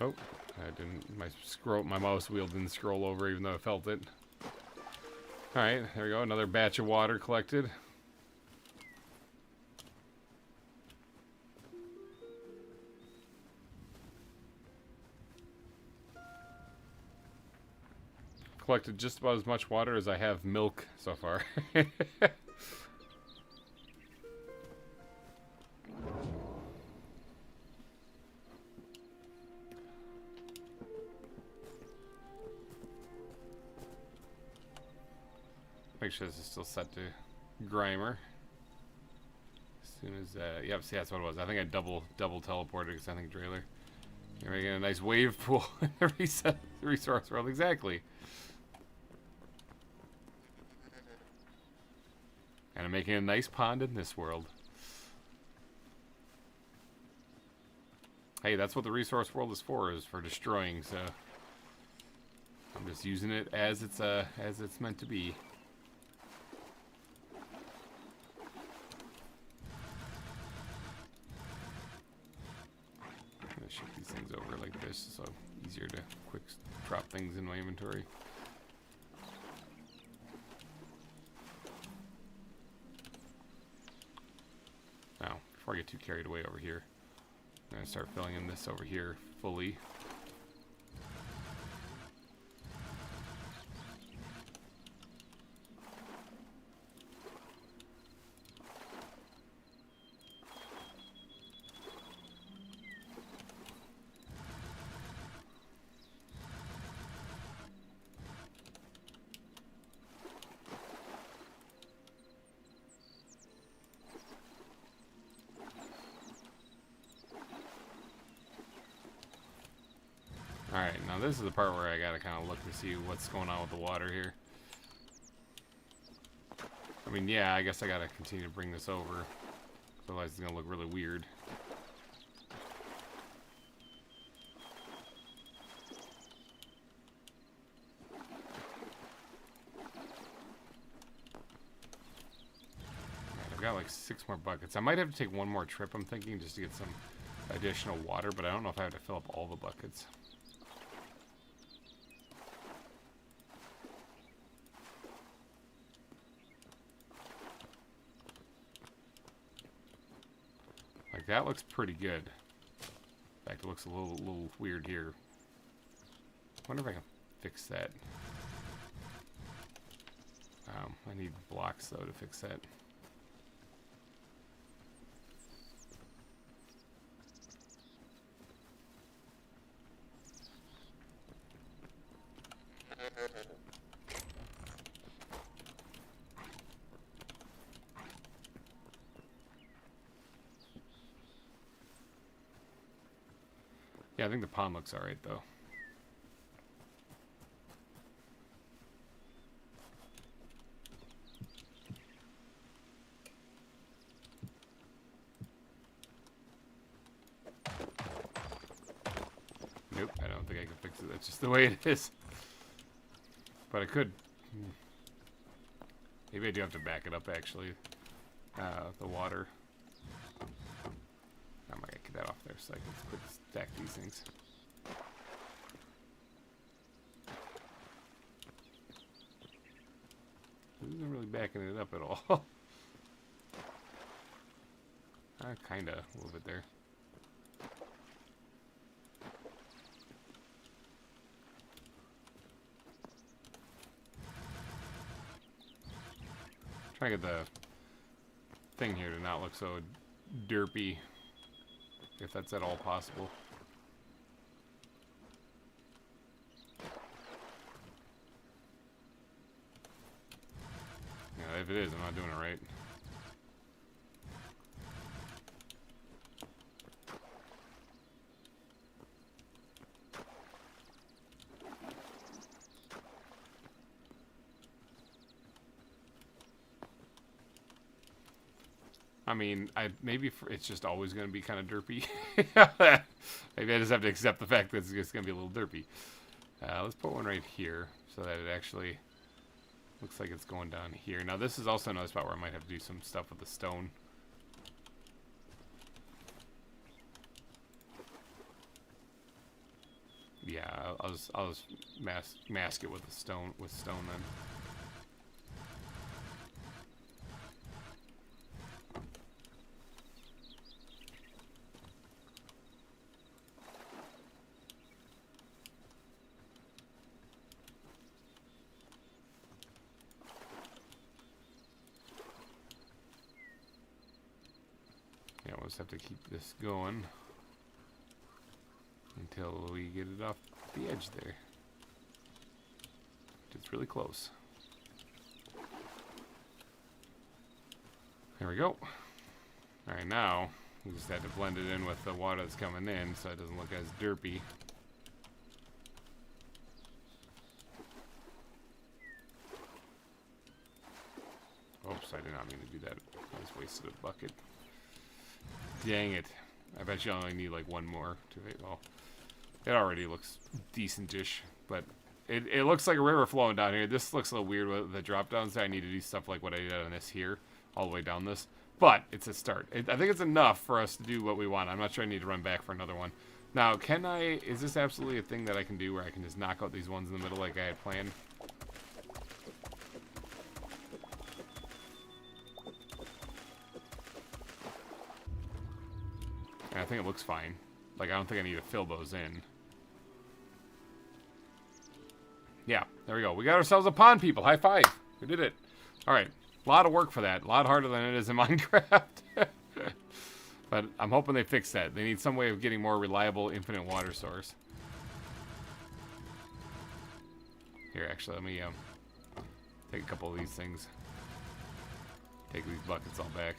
Oh, I didn't. My mouse wheel didn't scroll over, even though I felt it. All right, there we go. Another batch of water collected. Collected just about as much water as I have milk so far. Make sure this is still set to Grimer. As soon as, yep, see, that's what it was. I think I double teleported because I think Drailer. You're making a nice wave pool in the resource world. Exactly. And I'm making a nice pond in this world. Hey, that's what the resource world is for destroying, so I'm just using it as it's meant to be. I'm gonna shift these things over like this, so easier to quick drop things in my inventory. Now, before I get too carried away over here, I'm going to start filling in this over here fully. Alright, now this is the part where I gotta kind of look to see what's going on with the water here. I mean, yeah, I guess I gotta continue to bring this over. Otherwise it's gonna look really weird. I've got like 6 more buckets. I might have to take one more trip, I'm thinking, just to get some additional water, but I don't know if I have to fill up all the buckets. Like, that looks pretty good. In fact, it looks a little weird here. I wonder if I can fix that. I need blocks, though, to fix that. Yeah, I think the pond looks alright, though. Nope, I don't think I can fix it. That's just the way it is. But I could. Maybe I do have to back it up, actually. The water. I'm gonna get that off there so I can quick stack these things. This isn't really backing it up at all. Kinda, a little bit there. Trying to get the thing here to not look so derpy, if that's at all possible. Yeah, if it is, I'm not doing it right. I mean, maybe it's just always going to be kind of derpy. Maybe I just have to accept the fact that it's just going to be a little derpy. Let's put one right here so that it actually looks like it's going down here. Now, this is also another spot where I might have to do some stuff with the stone. Yeah, I'll just mask it with the stone then. Yeah, we'll just have to keep this going until we get it off the edge there. It's really close. There we go. Alright, now we just have to blend it in with the water that's coming in so it doesn't look as derpy. Oops, I did not mean to do that. I just wasted a bucket. Dang it. I bet you only need like one more to it. Well, it already looks decent-ish, but it looks like a river flowing down here. This looks a little weird with the drop-downs. I need to do stuff like what I did on this here, all the way down this. But it's a start. I think it's enough for us to do what we want. I'm not sure I need to run back for another one. Now, is this absolutely a thing that I can do where I can just knock out these ones in the middle like I had planned? I think it looks fine. Like, I don't think I need to fill those in. Yeah, there we go. We got ourselves a pond, people. High five. We did it. All right. A lot of work for that. A lot harder than it is in Minecraft. But I'm hoping they fix that. They need some way of getting more reliable infinite water source. Here, actually, let me take a couple of these things. Take these buckets all back.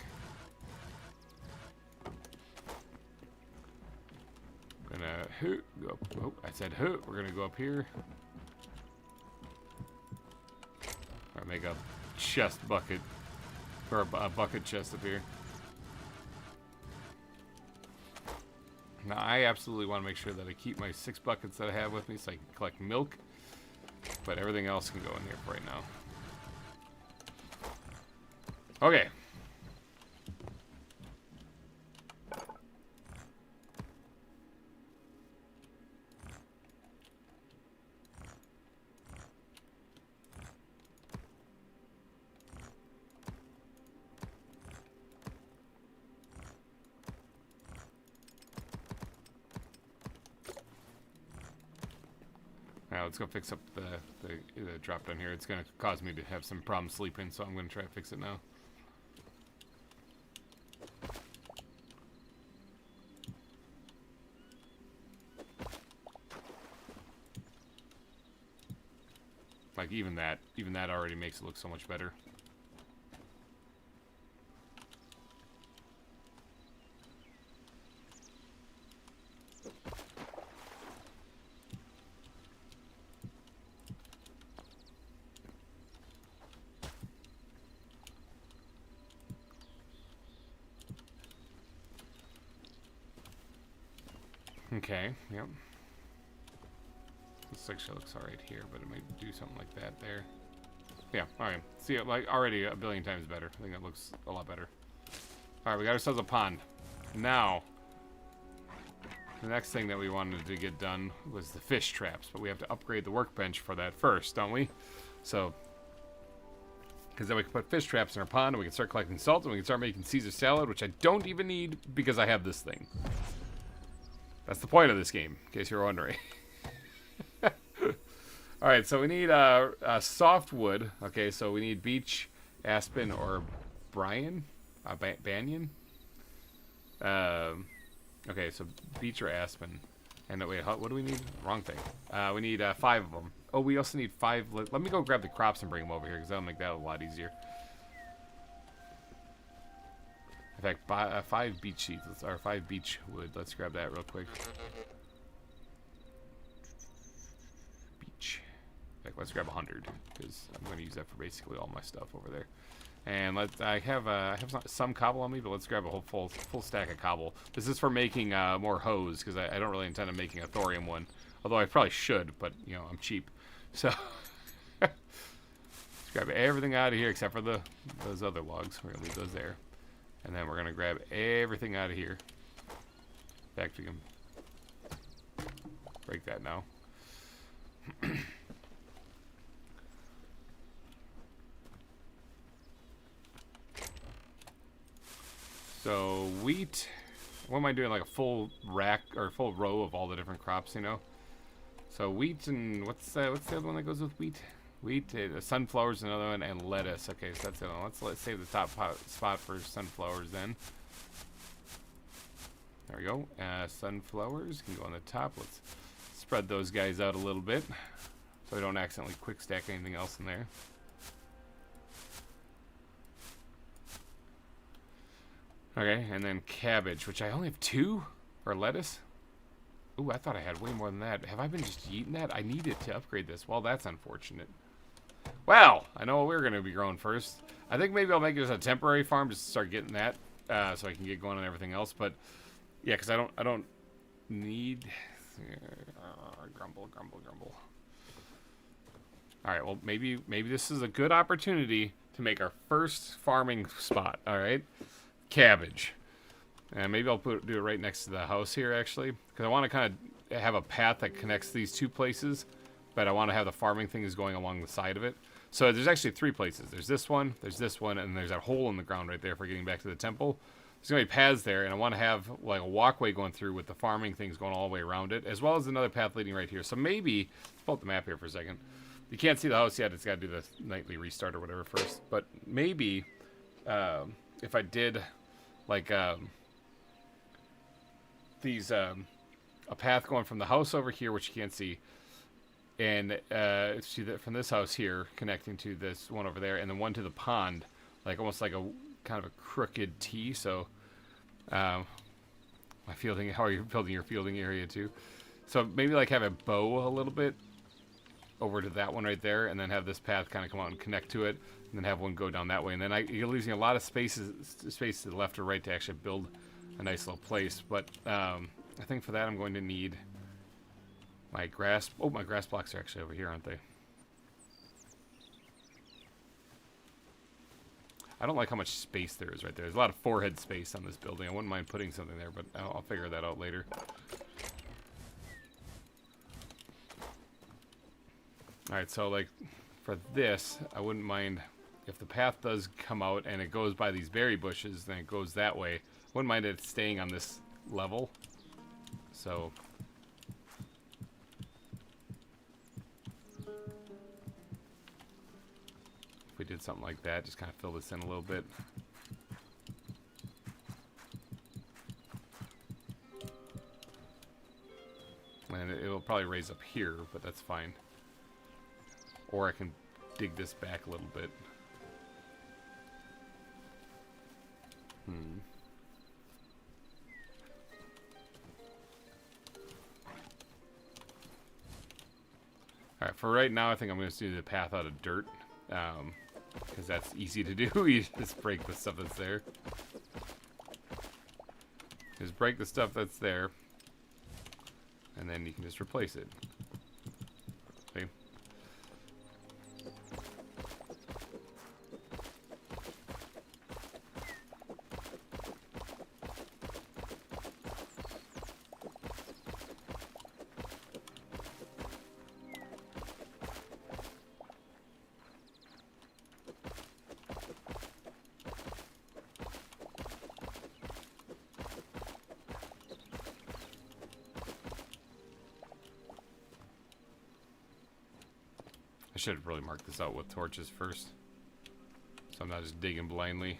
gonna go. Oh, I said we're gonna go up here. Or make a chest bucket, or a bucket chest up here. Now I absolutely want to make sure that I keep my 6 buckets that I have with me so I can collect milk. But everything else can go in here for right now. Okay. Now let's go fix up the drop down here. It's going to cause me to have some problems sleeping, so I'm going to try to fix it now. Like even that already makes it look so much better. Okay, yep. This actually looks alright here, but it might do something like that there. Yeah, alright. See it like already a billion times better. I think that looks a lot better. Alright, we got ourselves a pond. Now, the next thing that we wanted to get done was the fish traps, but we have to upgrade the workbench for that first, don't we? So, because then we can put fish traps in our pond, and we can start collecting salt, and we can start making Caesar salad, which I don't even need because I have this thing. That's the point of this game, in case you're wondering. Alright, so we need soft wood. Okay, so we need beech, aspen, or banyan. Okay, so beech or aspen. And wait, what do we need? Wrong thing. We need 5 of them. Oh, we also need 5. Let me go grab the crops and bring them over here, because that'll make that a lot easier. In fact, 5 beech sheets, or 5 beech wood. Let's grab that real quick. Beech. In fact, let's grab 100, because I'm going to use that for basically all my stuff over there. And I have some cobble on me, but let's grab a whole full stack of cobble. This is for making more hose, because I don't really intend on making a thorium one. Although I probably should, but you know I'm cheap. So let's grab everything out of here except for those other logs. We're gonna leave those there. And then we're going to grab everything out of here. In fact, we can break that now. So, wheat. What am I doing? Like a full rack or full row of all the different crops, you know? So, wheat and what's the other one that goes with wheat? Wheat, sunflowers, another one, and lettuce. Okay, so that's the other one. Let's save the top spot for sunflowers then. There we go. Sunflowers can go on the top. Let's spread those guys out a little bit so we don't accidentally quick stack anything else in there. Okay, and then cabbage, which I only have 2, or lettuce. Ooh, I thought I had way more than that. Have I been just eating that? I needed to upgrade this. Well, that's unfortunate. Well, I know what we're going to be growing first. I think maybe I'll make it as a temporary farm just to start getting that, so I can get going on everything else. But yeah, because I don't need grumble. All right, well maybe this is a good opportunity to make our first farming spot. All right, cabbage. And maybe I'll do it right next to the house here, actually, because I want to kind of have a path that connects these 2 places, but I want to have the farming things going along the side of it. So there's actually 3 places. There's this one, and there's that hole in the ground right there for getting back to the temple. There's going to be paths there, and I want to have like a walkway going through with the farming things going all the way around it, as well as another path leading right here. So maybe, let's pull up the map here for a second. You can't see the house yet. It's got to do the nightly restart or whatever first. But maybe if I did like... these a path going from the house over here, which you can't see, and see that from this house here connecting to this one over there, and then one to the pond, like almost like a kind of a crooked T. So how my fielding, how are you building your fielding area too? So maybe like have a bow a little bit over to that one right there, and then have this path kind of come out and connect to it, and then have one go down that way. And then you're losing a lot of space to the left or right to actually build a nice little place. But I think for that I'm going to need my grass. Oh, my grass blocks are actually over here, aren't they? I don't like how much space there is right there. There's a lot of forehead space on this building. I wouldn't mind putting something there, but I'll figure that out later. Alright, so like for this, I wouldn't mind if the path does come out and it goes by these berry bushes, then it goes that way. I wouldn't mind it staying on this level. So if we did something like that, just kind of fill this in a little bit. And it will probably raise up here, but that's fine. Or I can dig this back a little bit. Alright, for right now I think I'm going to do the path out of dirt. Because that's easy to do. You just break the stuff that's there. Just break the stuff that's there. And then you can just replace it. See? I should have really marked this out with torches first, so I'm not just digging blindly.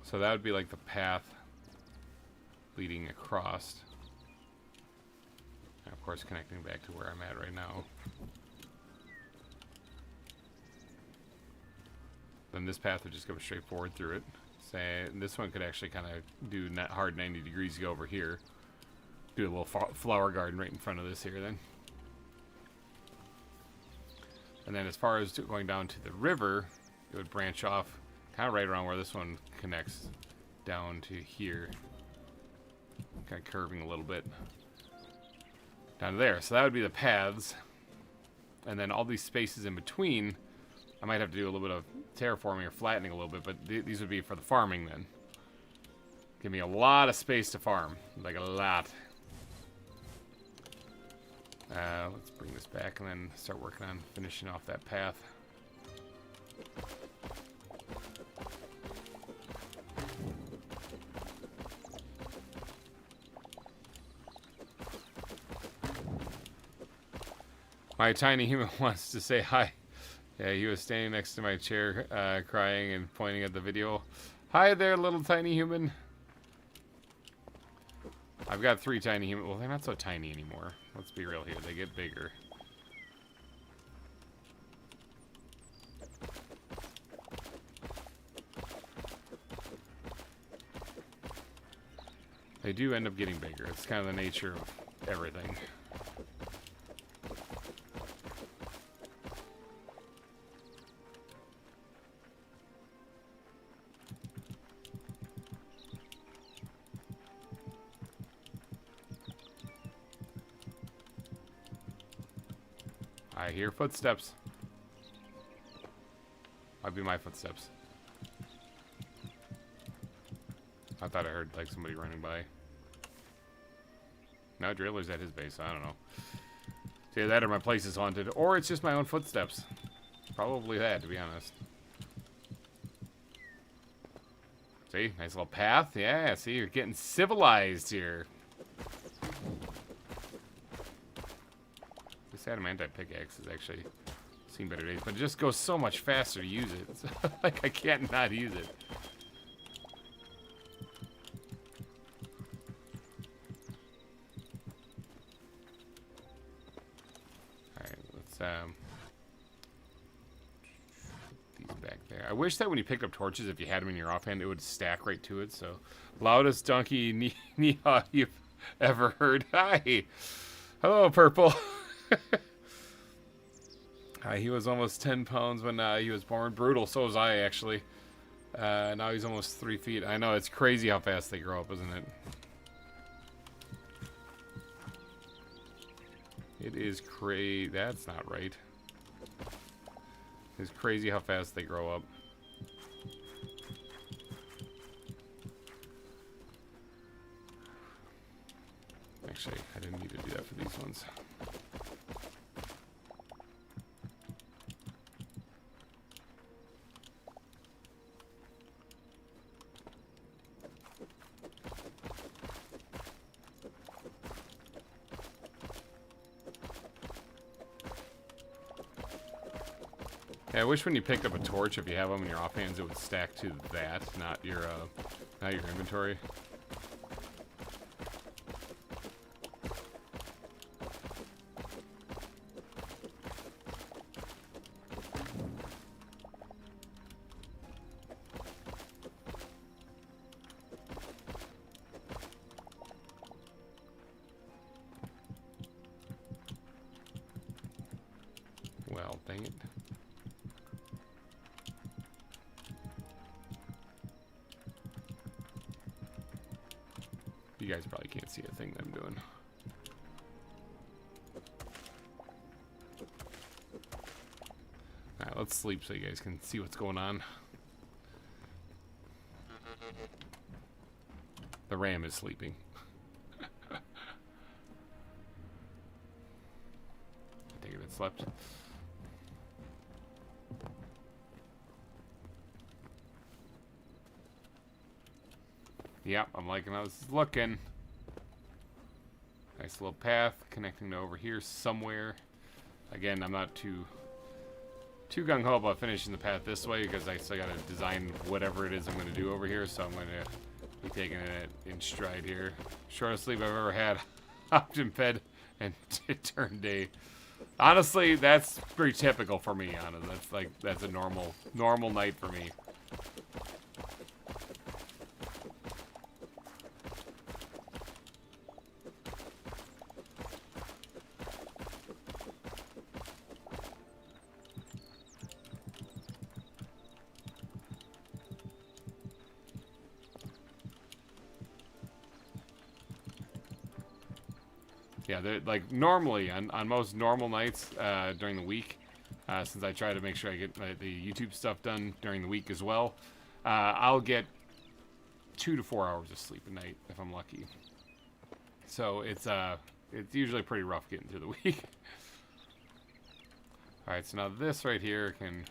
So that would be like the path leading across. And of course connecting back to where I'm at right now. Then this path would just go straight forward through it. Say, this one could actually kind of do not hard 90 degrees to go over here. Do a little flower garden right in front of this here then. And then as far as going down to the river, it would branch off kind of right around where this one connects down to here. Kind of curving a little bit. Down to there. So that would be the paths. And then all these spaces in between, I might have to do a little bit of terraforming or flattening a little bit, but these would be for the farming then. Give me a lot of space to farm. Like a lot. Let's bring this back and then start working on finishing off that path. My tiny human wants to say hi. Yeah, he was standing next to my chair, crying and pointing at the video. Hi there, little tiny human. I've got 3 tiny humans. Well, they're not so tiny anymore. Let's be real here. They get bigger. They do end up getting bigger. It's kind of the nature of everything. I hear footsteps. Might be my footsteps. I thought I heard like somebody running by. No, Driller's at his base. I don't know. It's either that or my place is haunted, or it's just my own footsteps. Probably that, to be honest. See, nice little path. Yeah, see, you're getting civilized here. This adamantite pickaxe has actually seen better days, but it just goes so much faster to use it. It's like I can't not use it. these back there. I wish that when you picked up torches, if you had them in your offhand, it would stack right to it. So, loudest donkey knee-haw you've ever heard. Hi. Hello, Purple. He was almost 10 pounds when he was born. Brutal. So was I, actually. Now he's almost 3 feet. I know, it's crazy how fast they grow up, isn't it? It is crazy. That's not right. It's crazy how fast they grow up. Actually, I didn't need to do that for these ones. Yeah, I wish when you picked up a torch, if you have them in your offhands, it would stack to that, not your inventory. Well, dang it. You guys probably can't see a thing that I'm doing. Alright, let's sleep so you guys can see what's going on. The ram is sleeping. I take it slept. Yep, I'm liking how this is looking. Nice little path connecting to over here somewhere. Again, I'm not too gung-ho about finishing the path this way because I still gotta design whatever it is I'm gonna do over here, so I'm gonna be taking it in stride here. Shortest sleep I've ever had. Hopped in bed and it turned day. Honestly, that's pretty typical for me, honestly. That's a normal night for me. Yeah, like normally on most normal nights during the week, since I try to make sure I get the YouTube stuff done during the week as well, I'll get 2 to 4 hours of sleep a night if I'm lucky. So it's usually pretty rough getting through the week. All right, so now this right here can,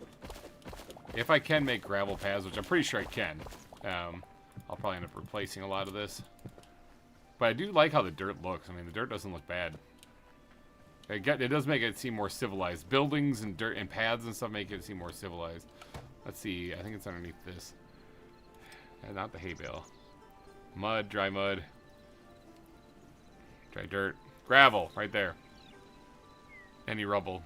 if I can make gravel paths, which I'm pretty sure I can, I'll probably end up replacing a lot of this. But I do like how the dirt looks. I mean, the dirt doesn't look bad. It does make it seem more civilized. Buildings and dirt and paths and stuff make it seem more civilized. Let's see. I think it's underneath this. Not the hay bale. Mud, dry mud. Dry dirt. Gravel, right there. Any rubble.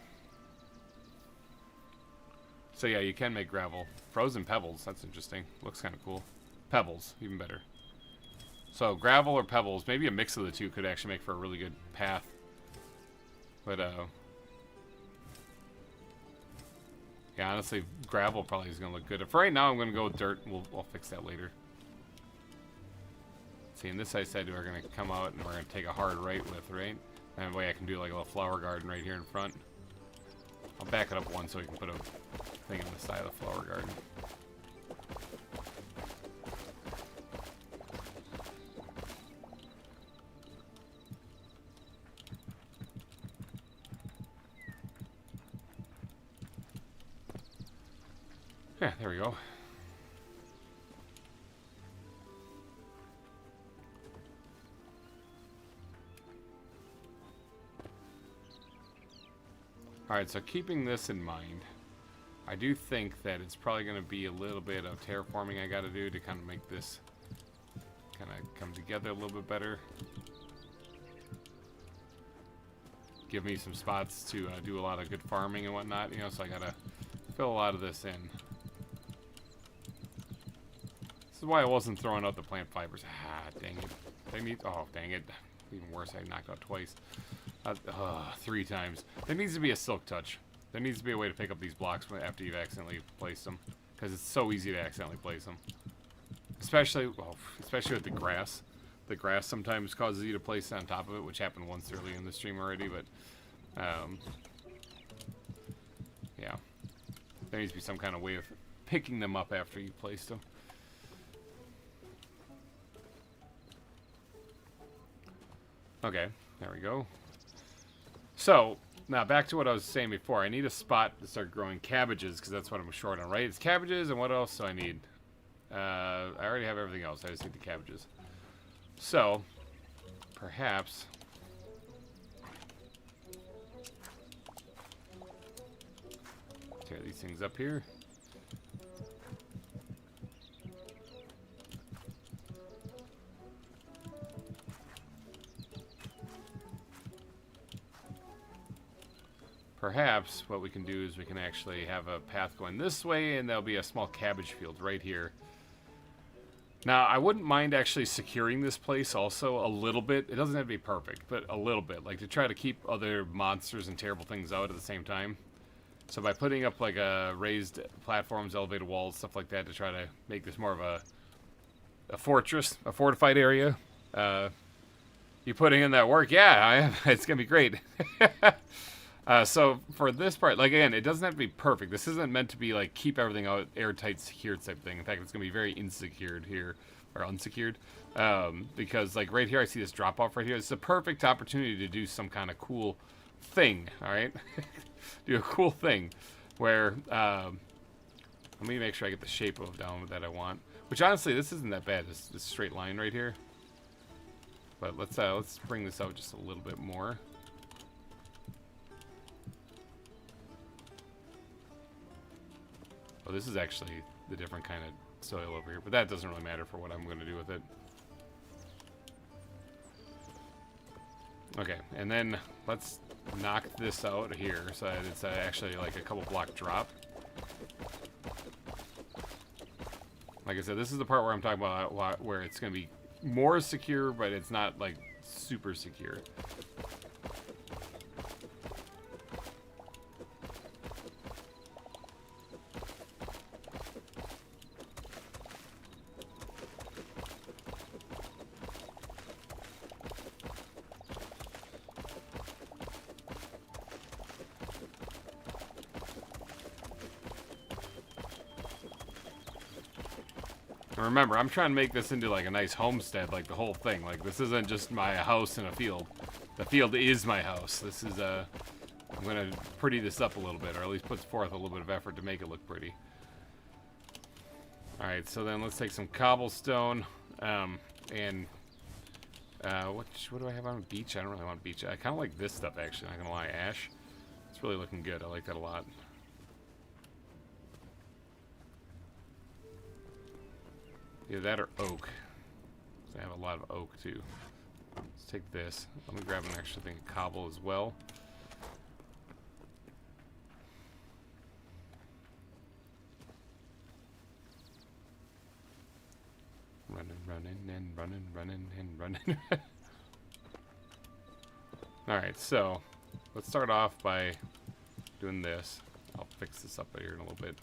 So yeah, you can make gravel. Frozen pebbles, that's interesting. Looks kind of cool. Pebbles, even better. So gravel or pebbles, maybe a mix of the two could actually make for a really good path. But yeah, honestly, gravel probably is gonna look good. For right now, I'm gonna go with dirt. I'll fix that later. See, and this I said we're gonna come out and we're gonna take a hard right with, right? That way I can do like a little flower garden right here in front. I'll back it up one so we can put a thing on the side of the flower garden. Yeah, there we go. Alright, so keeping this in mind, I do think that it's probably going to be a little bit of terraforming I got to do to kind of make this kind of come together a little bit better. give me some spots to do a lot of good farming and whatnot, you know, so I gotta fill a lot of this in. This is why I wasn't throwing out the plant fibers. Ah, dang it. They need, oh, dang it. Even worse, I knocked out twice. 3 times. There needs to be a silk touch. There needs to be a way to pick up these blocks after you've accidentally placed them. Because it's so easy to accidentally place them. Especially, well, especially with the grass. The grass sometimes causes you to place it on top of it, which happened once early in the stream already, but, yeah. There needs to be some kind of way of picking them up after you placed them. Okay, there we go. So, now back to what I was saying before. I need a spot to start growing cabbages, because that's what I'm short on, right? It's cabbages, and what else do I need? I already have everything else. I just need the cabbages. So, perhaps... tear these things up here. Perhaps what we can do is we can actually have a path going this way, and there'll be a small cabbage field right here. Now, I wouldn't mind actually securing this place also a little bit. It doesn't have to be perfect, but a little bit. Like, to try to keep other monsters and terrible things out at the same time. So by putting up, like, raised platforms, elevated walls, stuff like that, to try to make this more of a fortress, a fortified area. You putting in that work? Yeah, it's going to be great. So for this part, like, again, it doesn't have to be perfect. This isn't meant to be like keep everything out airtight, secured type thing. In fact, it's gonna be very insecured here, or unsecured, because like right here, I see this drop off right here. It's a perfect opportunity to do some kind of cool thing. All right, do a cool thing where let me make sure I get the shape of down that I want. Which honestly, this isn't that bad. This straight line right here. But let's bring this out just a little bit more. Oh, this is actually the different kind of soil over here, but that doesn't really matter for what I'm going to do with it. Okay, and then let's knock this out here so that it's actually like a couple block drop. Like I said, this is the part where I'm talking about where it's going to be more secure, but it's not like super secure. Remember, I'm trying to make this into like a nice homestead, like the whole thing. Like, this isn't just my house in a field. The field is my house. This is I'm gonna pretty this up a little bit, or at least put forth a little bit of effort to make it look pretty. Alright, so then let's take some cobblestone, and what do I have on a beach? I don't really want a beach. I kind of like this stuff, actually, not gonna lie. Ash. It's really looking good. I like that a lot. Either that or oak. I have a lot of oak too. Let's take this. Let me grab an extra thing of cobble as well. Running and running. Alright, so let's start off by doing this. I'll fix this up here in a little bit.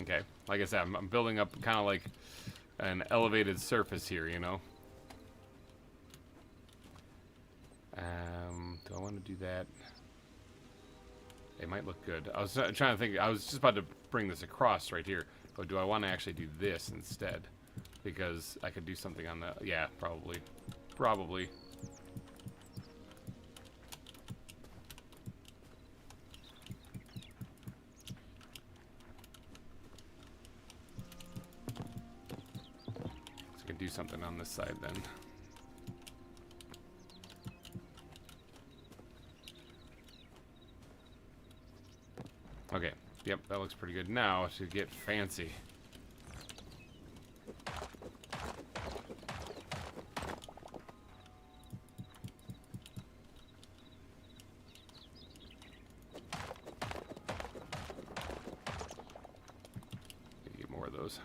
Okay, like I said, I'm building up kind of like an elevated surface here, you know. Do I want to do that? It might look good. I was trying to think. I was just about to bring this across right here. But do I want to actually do this instead? Because I could do something on the... Yeah, probably. Probably. something on this side then. Okay, yep, that looks pretty good. Now to get fancy. Get more of those.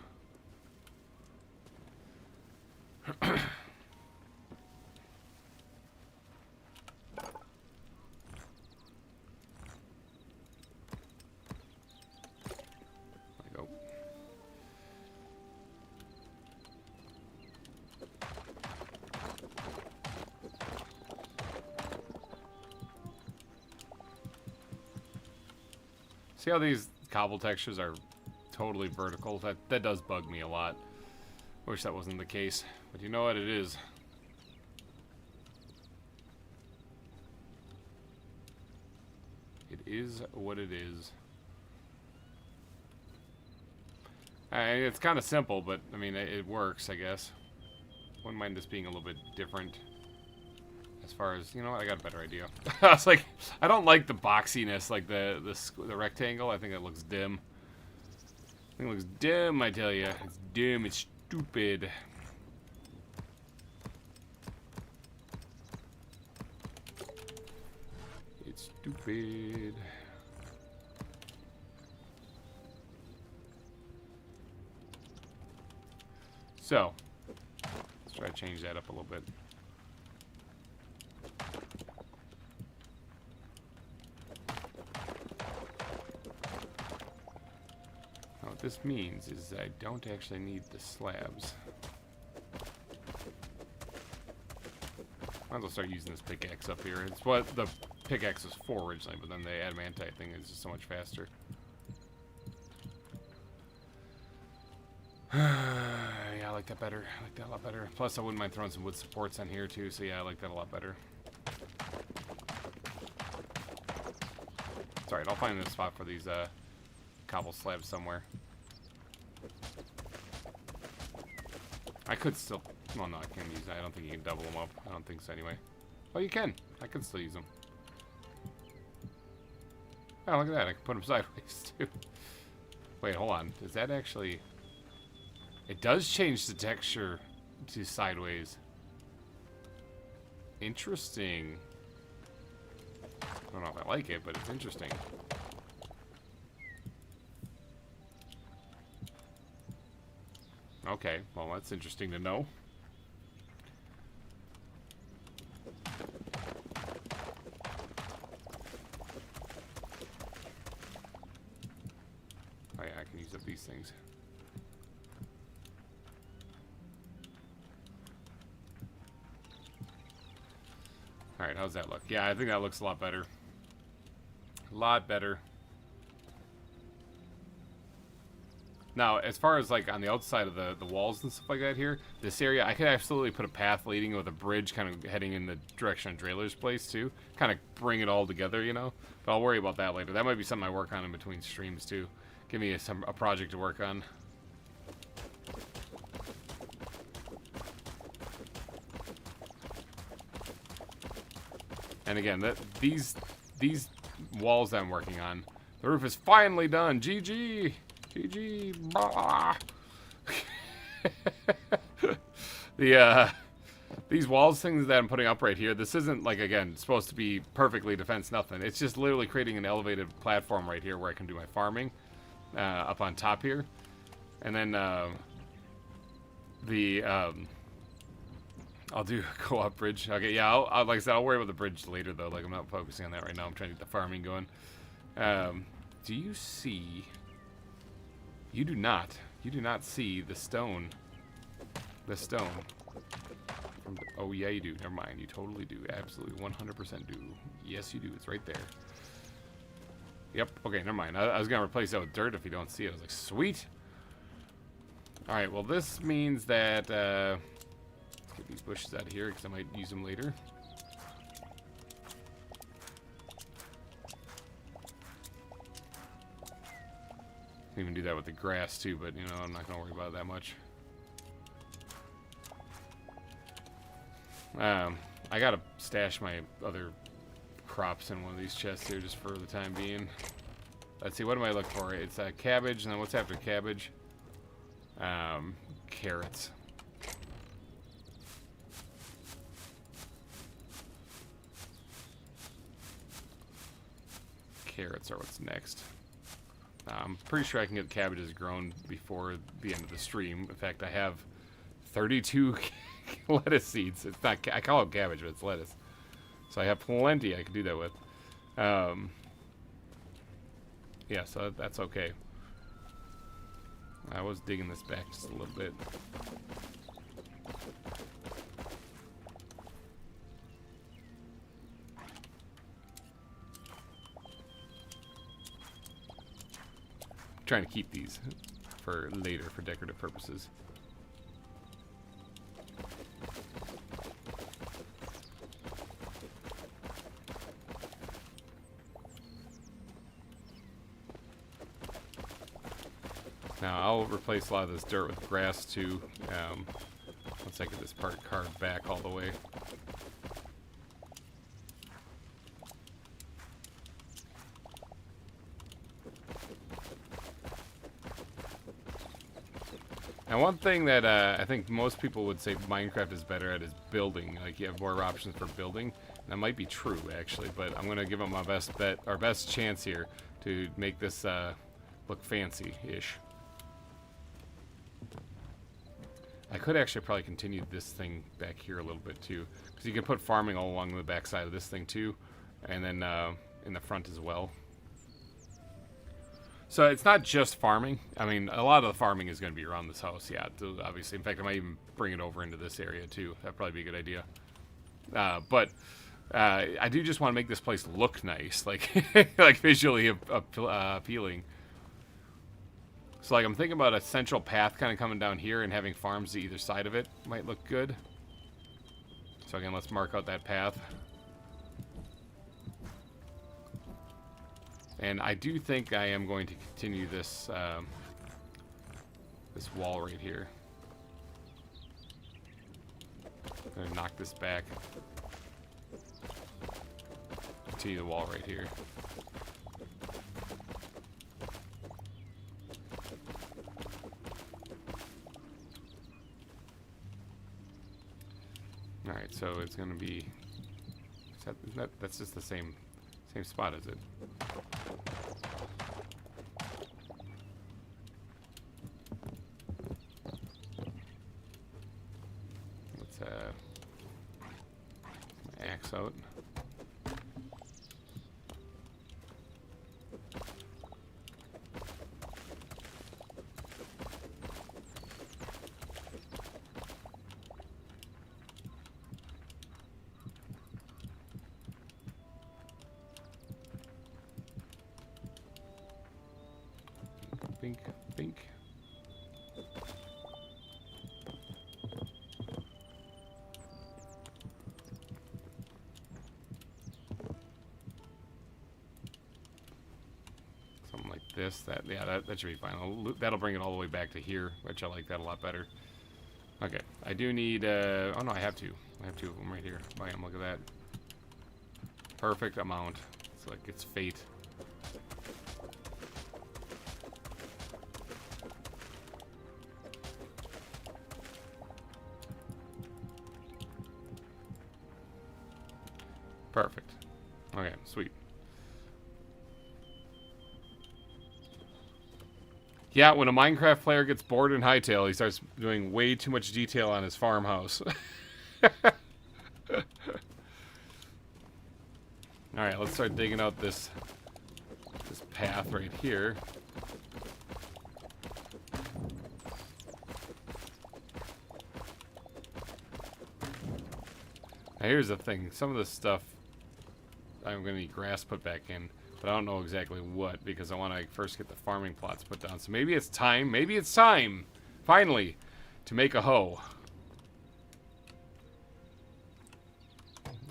See how these cobble textures are totally vertical? That does bug me a lot. Wish that wasn't the case. But you know what? It is. It is what it is. It's kind of simple, but I mean, it works, I guess. Wouldn't mind this being a little bit different. As far as, you know what, I got a better idea. I was like, I don't like the boxiness, like the rectangle. I think it looks dim. I think it looks dim, I tell you. It's dim, it's stupid. It's stupid. So, let's try to change that up a little bit. What this means is I don't actually need the slabs. Might as well start using this pickaxe up here. It's what the pickaxe was for originally, but then the adamantite thing is just so much faster. Yeah, I like that better. I like that a lot better. Plus, I wouldn't mind throwing some wood supports on here too, so yeah, I like that a lot better. It's alright, I'll find a spot for these cobble slabs somewhere. I could still... Well, no, I can't use that. I don't think you can double them up. I don't think so anyway. Oh, you can. I can still use them. Oh, look at that. I can put them sideways, too. Wait, hold on. Does that actually... It does change the texture to sideways. Interesting. I don't know if I like it, but it's interesting. Okay, well, that's interesting to know. Oh yeah, I can use up these things. Alright, how's that look? Yeah, I think that looks a lot better. A lot better. Now, as far as like on the outside of the walls and stuff like that here, this area, I could absolutely put a path leading with a bridge kind of heading in the direction of Drailer's place too. Kind of bring it all together, you know? But I'll worry about that later. That might be something I work on in between streams too. Give me a project to work on. And again, these walls that I'm working on, the roof is finally done. GG! GG! Bah. These walls things that I'm putting up right here, this isn't like, again, supposed to be perfectly defense nothing. It's just literally creating an elevated platform right here where I can do my farming up on top here. And then I'll do a co-op bridge. Okay, yeah, I'll like I said, I'll worry about the bridge later though. Like I'm not focusing on that right now. I'm trying to get the farming going. Do you see? You do not. You do not see the stone. The stone. Oh yeah, you do. Never mind. You totally do. Absolutely, 100% do. Yes, you do. It's right there. Yep. Okay, never mind. I was gonna replace that with dirt if you don't see it. I was like, sweet. All right. Well, this means that let's get these bushes out of here because I might use them later. Can even do that with the grass too, but you know I'm not gonna worry about it that much. I gotta stash my other crops in one of these chests here just for the time being. Let's see, what am I looking for? It's cabbage, and then what's after cabbage? Carrots. Carrots are what's next. I'm pretty sure I can get cabbages grown before the end of the stream. In fact, I have 32 lettuce seeds. It's not, I call it cabbage, but it's lettuce. So I have plenty I can do that with. Yeah, so that's okay. I was digging this back just a little bit. Trying to keep these for later for decorative purposes. Now I'll replace a lot of this dirt with grass too, once I get this part carved back all the way. Now one thing that I think most people would say Minecraft is better at is building. Like, you have more options for building. That might be true actually, but I'm gonna give it my best bet, our best chance here to make this look fancy-ish. I could actually probably continue this thing back here a little bit too, because you can put farming all along the back side of this thing too, and then in the front as well. So it's not just farming. I mean, a lot of the farming is going to be around this house, yeah, obviously. In fact, I might even bring it over into this area too. That'd probably be a good idea. But I do just want to make this place look nice, like like visually appealing. So like I'm thinking about a central path kind of coming down here and having farms to either side of it might look good. So again, let's mark out that path. And I do think I am going to continue this this wall right here. I'm gonna knock this back. Continue the wall right here. Alright, so it's gonna be, that's just the same spot, is it? Let's axe out. Bink, bink. Something like this. That should be fine. That'll bring it all the way back to here, which I like that a lot better. Okay, I do need. Oh no, I have two. I have two of them right here. Bam! Look at that. Perfect amount. It's like it's fate. Perfect. Okay, sweet. Yeah, when a Minecraft player gets bored in Hytale, he starts doing way too much detail on his farmhouse. Alright, let's start digging out this path right here. Now here's the thing, some of this stuff I'm going to need grass put back in, but I don't know exactly what, because I want to first get the farming plots put down. So maybe it's time, finally, to make a hoe.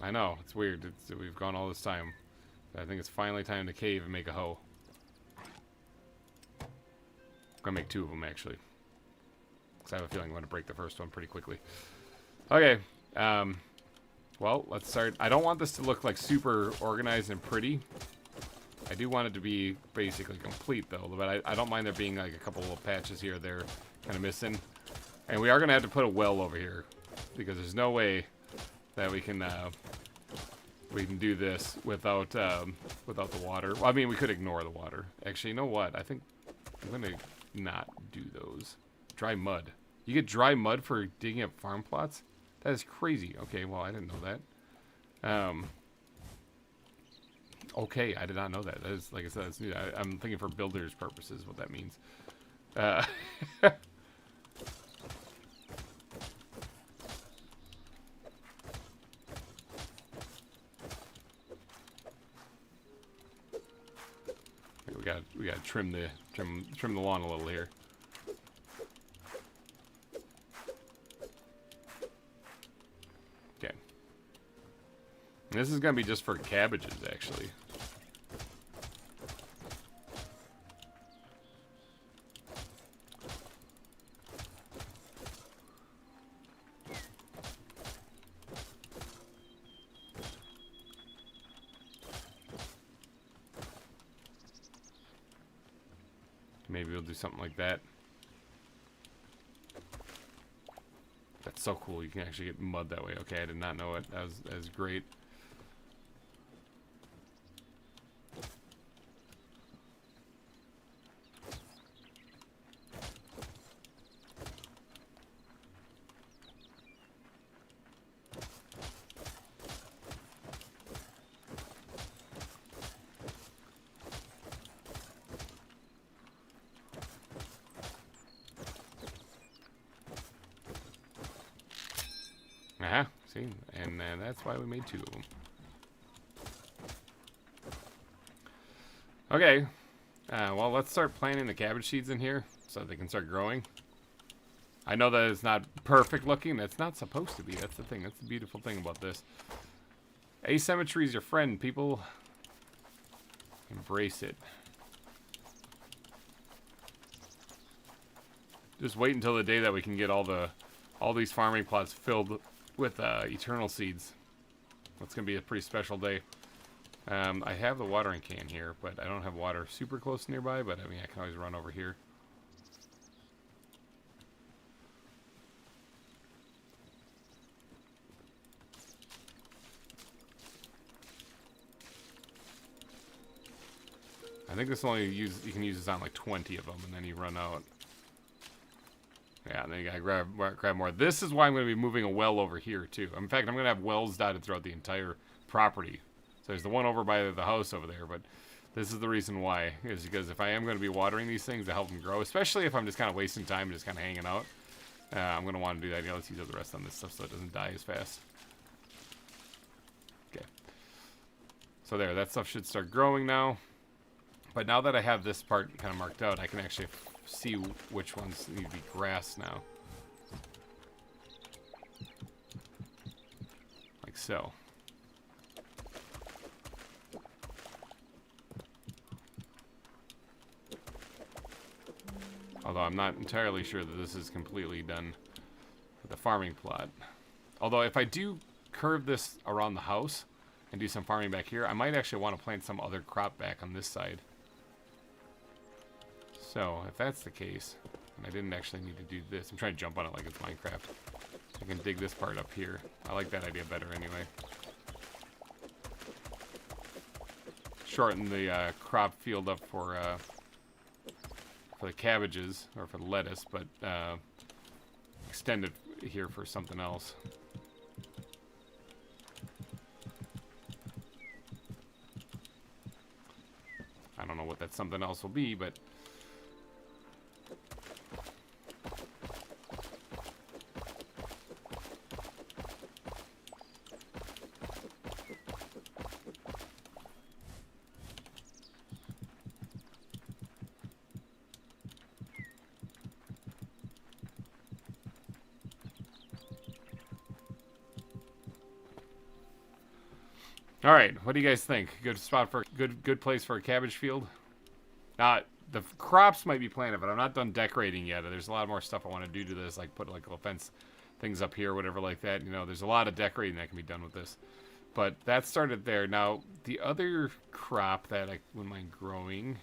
I know, it's weird. We've gone all this time. But I think it's finally time to cave and make a hoe. I'm going to make two of them, actually. Because I have a feeling I'm going to break the first one pretty quickly. Okay, Well, let's start. I don't want this to look like super organized and pretty. I do want it to be basically complete, though. But I don't mind there being like a couple little patches here they're kind of missing. And we are going to have to put a well over here, because there's no way that we can do this without the water. Well, I mean, we could ignore the water. Actually, you know what? I think I'm going to not do those. Dry mud. You get dry mud for digging up farm plots? That is crazy. Okay, well, I didn't know that. Okay, I did not know that. That is, like I said, that's new. I'm thinking for builders' purposes what that means. We gotta trim the lawn a little here. Okay. And this is gonna be just for cabbages, actually. Maybe we'll do something like that. That's so cool. You can actually get mud that way. Okay, I did not know it. That was great. See, and that's why we made 2 of them. Okay, well, let's start planting the cabbage seeds in here so they can start growing. I know that it's not perfect looking. It's not supposed to be. That's the thing. That's the beautiful thing about this. Asymmetry is your friend, people. Embrace it. Just wait until the day that we can get all these farming plots filled with eternal seeds. That's gonna be a pretty special day. I have the watering can here, but I don't have water super close nearby, but I mean I can always run over here. I think this only you can use this on like 20 of them, and then you run out. Yeah, and then you gotta grab more. This is why I'm going to be moving a well over here, too. In fact, I'm going to have wells dotted throughout the entire property. So there's the one over by the house over there, but this is the reason why. Is because if I am going to be watering these things to help them grow, especially if I'm just kind of wasting time and just kind of hanging out, I'm going to want to do that. Yeah, let's use up the rest on this stuff so it doesn't die as fast. Okay. So there, that stuff should start growing now. But now that I have this part kind of marked out, I can actually see which ones need to be grass now. Like so. Although I'm not entirely sure that this is completely done with the farming plot. Although if I do curve this around the house and do some farming back here, I might actually want to plant some other crop back on this side. So, if that's the case, and I didn't actually need to do this, I'm trying to jump on it like it's Minecraft. I can dig this part up here. I like that idea better anyway. Shorten the crop field up for the cabbages, or for the lettuce, but extend it here for something else. I don't know what that something else will be, but all right, what do you guys think? Good spot for good place for a cabbage field. The crops might be planted, but I'm not done decorating yet. There's a lot more stuff I want to do to this, like put like a little fence things up here, whatever like that. You know, there's a lot of decorating that can be done with this. But that started there. Now, the other crop that I wouldn't mind growing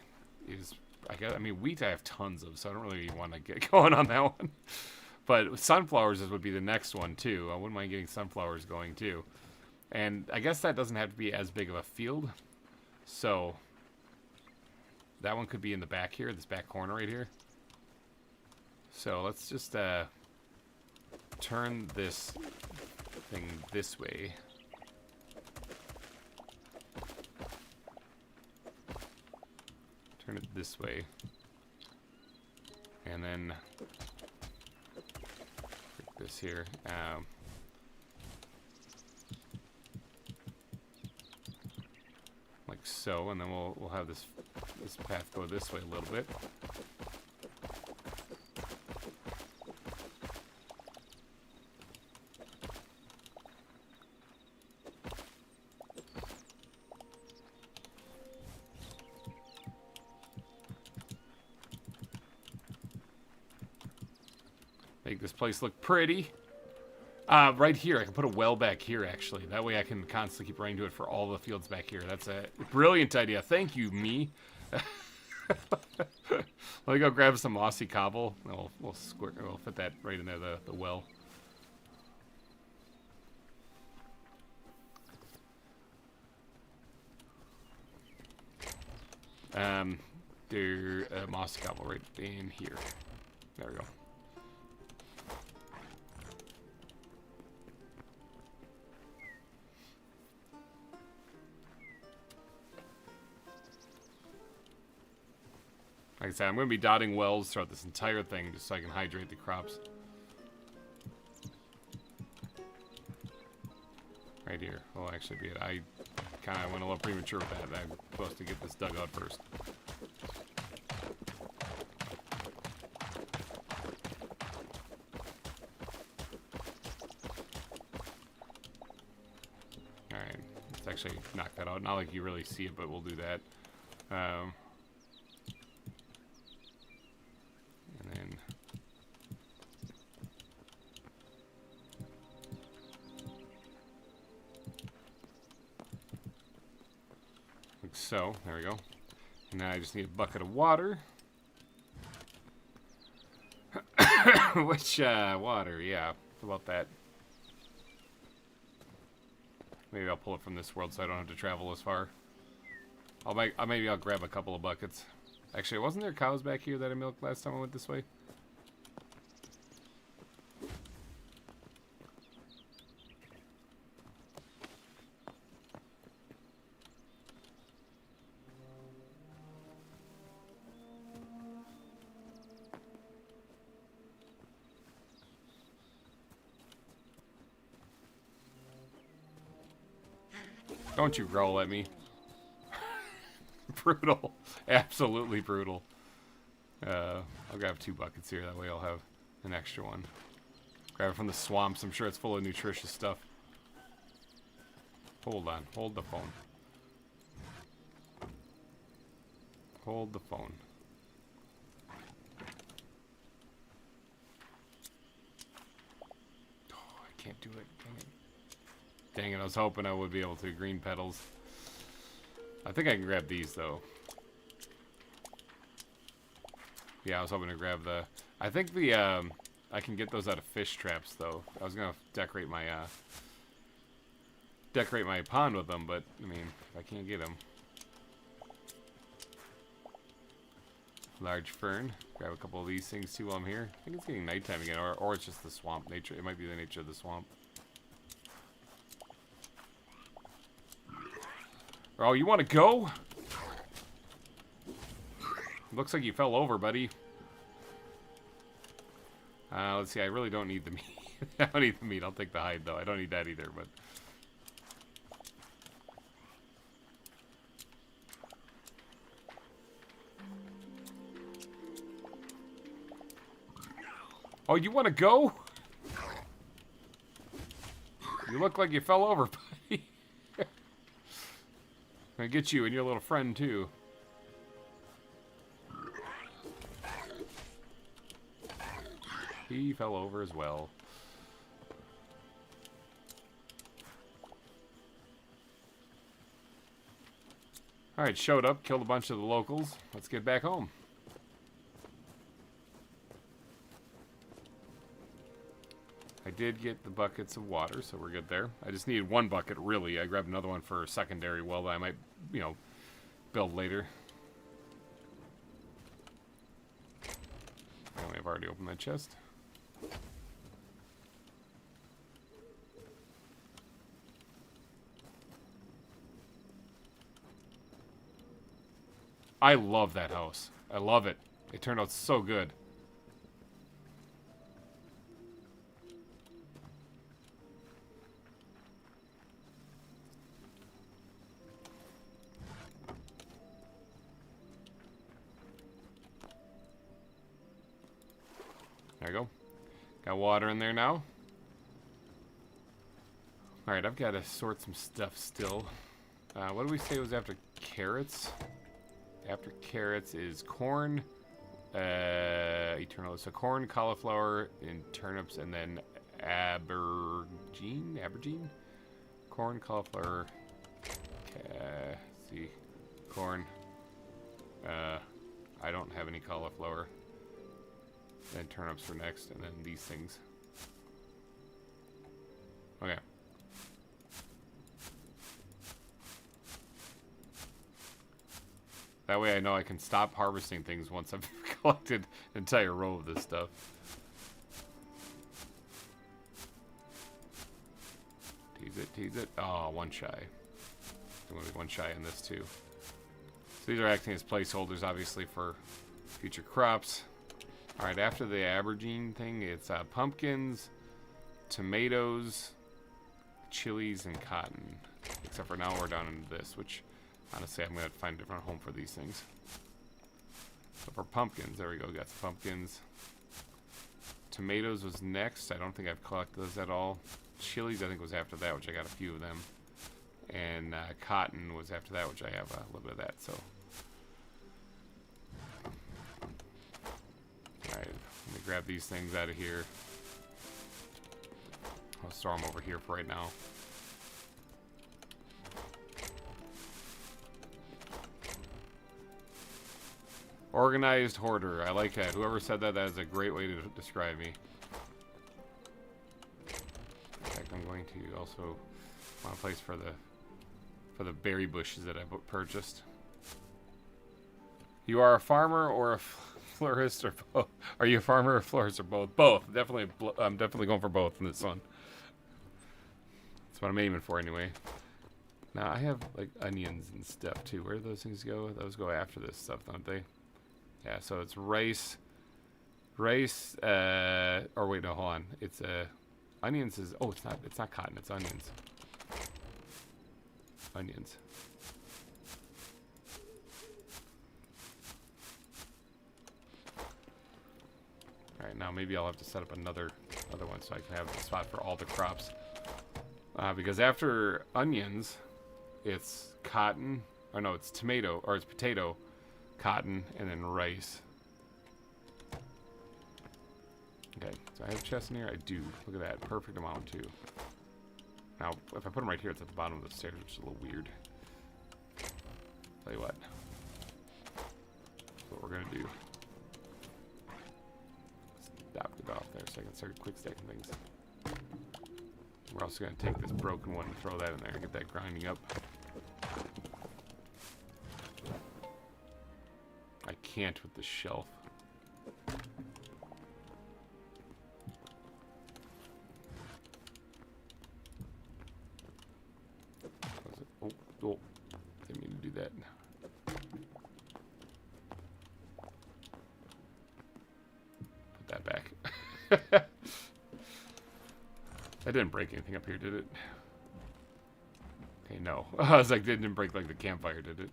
is, I mean, wheat I have tons of, so I don't really want to get going on that one. But sunflowers would be the next one, too. I wouldn't mind getting sunflowers going, too. And I guess that doesn't have to be as big of a field. So, that one could be in the back here, this back corner right here. So, let's just turn this thing this way. Turn it this way. And then this here. Like so, and then we'll have this path go this way a little bit. Make this place look pretty. Right here, I can put a well back here, actually. That way I can constantly keep running to it for all the fields back here. That's a brilliant idea. Thank you, me. Let me go grab some mossy cobble. We'll fit that right in there, the well. Mossy cobble right in here. There we go. Like I said, I'm going to be dotting wells throughout this entire thing just so I can hydrate the crops. Right here. Will actually be it. I kind of went a little premature with that. I'm supposed to get this dug out first. Alright. Let's actually knock that out. Not like you really see it, but we'll do that. So, there we go. And now I just need a bucket of water. Which, water, yeah. How about that? Maybe I'll pull it from this world so I don't have to travel as far. Maybe I'll grab a couple of buckets. Actually, wasn't there cows back here that I milked last time I went this way? Don't you growl at me. Brutal. Absolutely brutal. I'll grab 2 buckets here. That way I'll have an extra one. Grab it from the swamps. I'm sure it's full of nutritious stuff. Hold on. Hold the phone. Hold the phone. Oh, I can't do it. Dang it. Dang it, I was hoping I would be able to. Green petals. I think I can grab these, though. Yeah, I was hoping to grab the... I think the, I can get those out of fish traps, though. I was going to decorate my pond with them, but, I mean, I can't get them. Large fern. Grab a couple of these things, too, while I'm here. I think it's getting nighttime again, or it's just the swamp nature. It might be the nature of the swamp. Oh, you want to go? Looks like you fell over, buddy. Let's see. I really don't need the meat. I don't need the meat. I'll take the hide, though. I don't need that either, but... Oh, you want to go? You look like you fell over, buddy. I'm gonna get you and your little friend, too. He fell over as well. Alright, showed up, killed a bunch of the locals. Let's get back home. I did get the buckets of water, so we're good there. I just needed one bucket, really. I grabbed another one for a secondary well that I might, you know, build later. I've already opened that chest. I love that house. I love it. It turned out so good. There you go. Got water in there now. Alright, I've got to sort some stuff still. What did we say was after carrots? After carrots is corn, eternal. So corn, cauliflower, and turnips, and then aubergine? Corn, cauliflower, see, corn. I don't have any cauliflower. Then turnips for next, and then these things. Okay. That way I know I can stop harvesting things once I've collected an entire row of this stuff. Tease it. Oh, one shy. I'm gonna be one shy in this too. So these are acting as placeholders, obviously, for future crops. Alright, after the aubergine thing, it's pumpkins, tomatoes, chilies, and cotton. Except for now we're down into this, which honestly I'm going to find a different home for these things. So for pumpkins, there we go, got some pumpkins. Tomatoes was next. I don't think I've collected those at all. Chilies I think was after that, which I got a few of them. And cotton was after that, which I have a little bit of that, so. Alright, let me grab these things out of here. I'll store them over here for right now. Organized hoarder. I like that. Whoever said that, that is a great way to describe me. In fact, I'm going to also find a place for the berry bushes that I purchased. You are a farmer or a florist or both? Are you a farmer or a florist or both? Both. Definitely. I'm definitely going for both in this one. That's what I'm aiming for anyway. Now I have like onions and stuff too. Where do those things go? Those go after this stuff, don't they? Yeah, so it's rice, or wait, no, hold on. It's, onions is, oh, it's not cotton, it's onions. Onions. Alright, now maybe I'll have to set up another one so I can have a spot for all the crops. Because after onions, it's cotton, or no, it's tomato, or it's potato, cotton, and then rice. Okay, so I have chests in here. I do. Look at that. Perfect amount, too. Now, if I put them right here, it's at the bottom of the stairs, which is a little weird. Tell you what. That's what we're going to do. Stop it off there so I can start quick stacking things. We're also going to take this broken one and throw that in there and get that grinding up. I can't with the shelf. Oh, didn't mean to do that. Put that back. That didn't break anything up here, did it? Okay, no. I was like, it didn't break like the campfire, did it?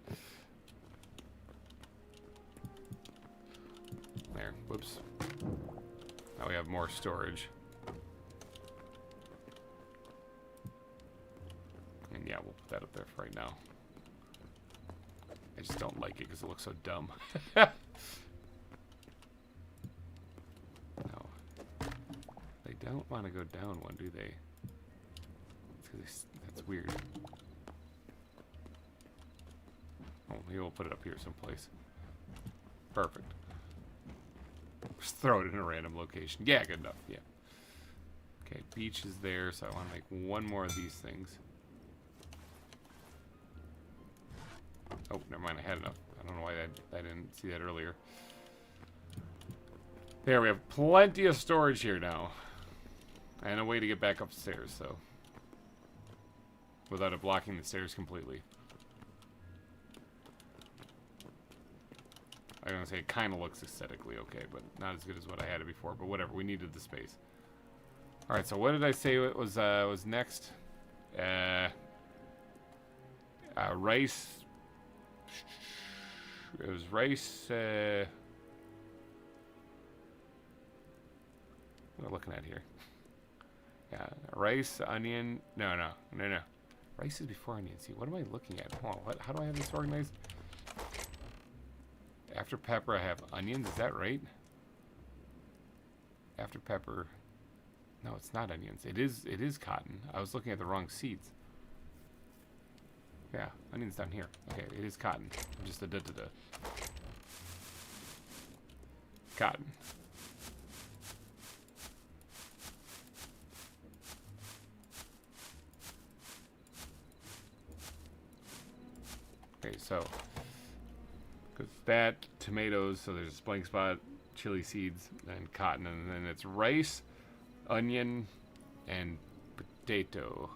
There, whoops. Now we have more storage. And yeah, we'll put that up there for right now. I just don't like it because it looks so dumb. No. They don't want to go down one, do they? That's weird. Oh, maybe we'll put it up here someplace. Perfect. Just throw it in a random location. Yeah, good enough. Yeah. Okay, beach is there, so I want to make one more of these things. Oh, never mind. I had enough. I don't know why I didn't see that earlier. There, we have plenty of storage here now. And a way to get back upstairs, so. Without it blocking the stairs completely. I was gonna say it kind of looks aesthetically okay, but not as good as what I had it before. But whatever, we needed the space. All right, so what did I say it was next? Rice. It was rice. What am I looking at here? Yeah, rice, onion. No. Rice is before onion. See, what am I looking at? Hold on, how do I have this organized? After pepper, I have onions. Is that right? After pepper. No, it's not onions. It is cotton. I was looking at the wrong seeds. Yeah, onions down here. Okay, it is cotton. I'm just a da-da-da. Cotton. Okay, so because that, tomatoes, so there's blank spot, chili seeds, and cotton, and then it's rice, onion, and potato.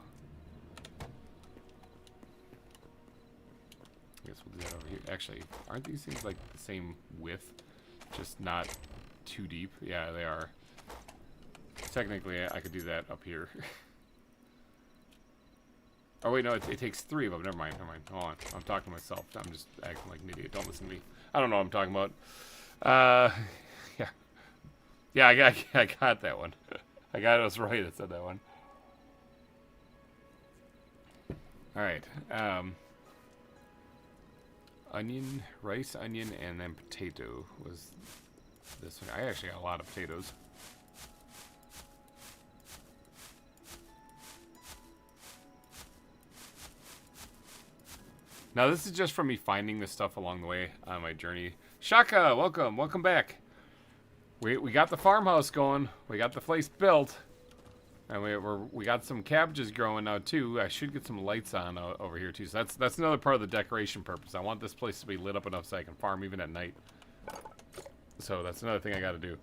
I guess we'll do that over here. Actually, aren't these things like the same width, just not too deep? Yeah, they are. Technically, I could do that up here. Oh wait, no, it takes 3 of them. Never mind. Hold on. I'm talking to myself. I'm just acting like an idiot. Don't listen to me. I don't know what I'm talking about. Yeah. Yeah, I got that one. I got it. I was right. I said that one. All right. Onion, rice, onion, and then potato was this one. I actually got a lot of potatoes. Now, this is just from me finding this stuff along the way on my journey. Shaka, welcome back. We got the farmhouse going. We got the place built. And we got some cabbages growing now, too. I should get some lights on over here, too. So that's another part of the decoration purpose. I want this place to be lit up enough so I can farm even at night. So that's another thing I got to do.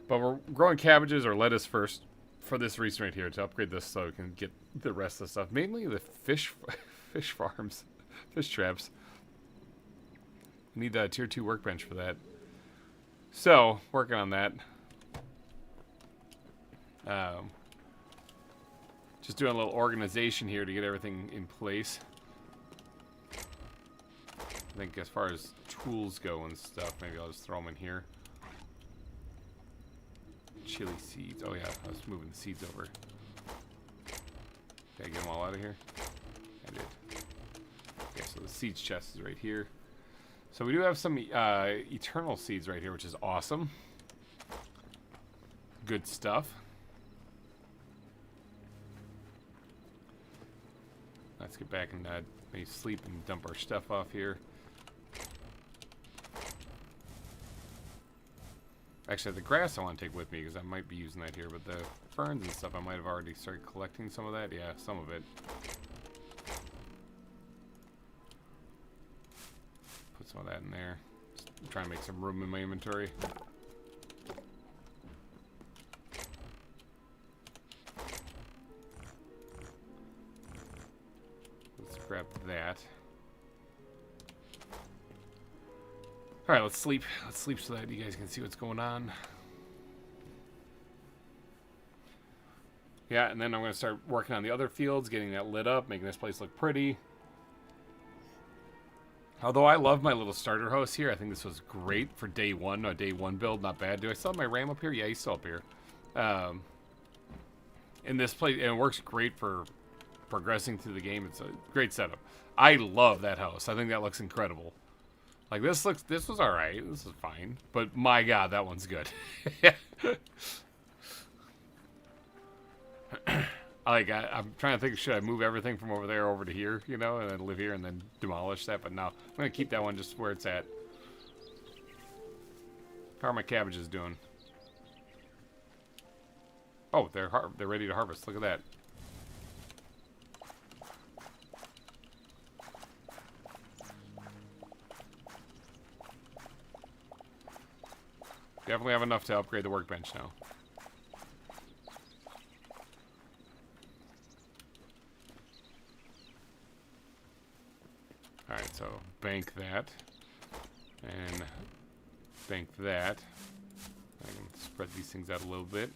But we're growing cabbages or lettuce first for this reason right here to upgrade this so we can get the rest of the stuff. Mainly the fish farms. Fish traps. Need a tier 2 workbench for that. So, working on that. Just doing a little organization here to get everything in place. I think as far as tools go and stuff, maybe I'll just throw them in here. Chili seeds. Oh yeah, I was moving the seeds over. Did I get them all out of here? I did. Okay, so the seeds chest is right here. So we do have some eternal seeds right here, which is awesome. Good stuff. Let's get back and maybe sleep and dump our stuff off here. Actually, the grass I want to take with me because I might be using that here, but the ferns and stuff I might have already started collecting some of that. Yeah, some of it. Put some of that in there. Just trying to make some room in my inventory. Let's grab that. Alright, let's sleep. Let's sleep so that you guys can see what's going on. Yeah, and then I'm going to start working on the other fields, getting that lit up, making this place look pretty. Although I love my little starter house here, I think this was great for day one. A day one build, not bad. Do I still have my ram up here? Yeah, he's still up here. In this place, and it works great for progressing through the game. It's a great setup. I love that house. I think that looks incredible. Like this was all right. This is fine, but my God, that one's good. I'm trying to think, should I move everything from over there over to here, you know, and then live here and then demolish that? But no, I'm going to keep that one just where it's at. How are my cabbages doing? Oh, they're ready to harvest. Look at that. Definitely have enough to upgrade the workbench now. Alright, so bank that. And bank that. I can spread these things out a little bit.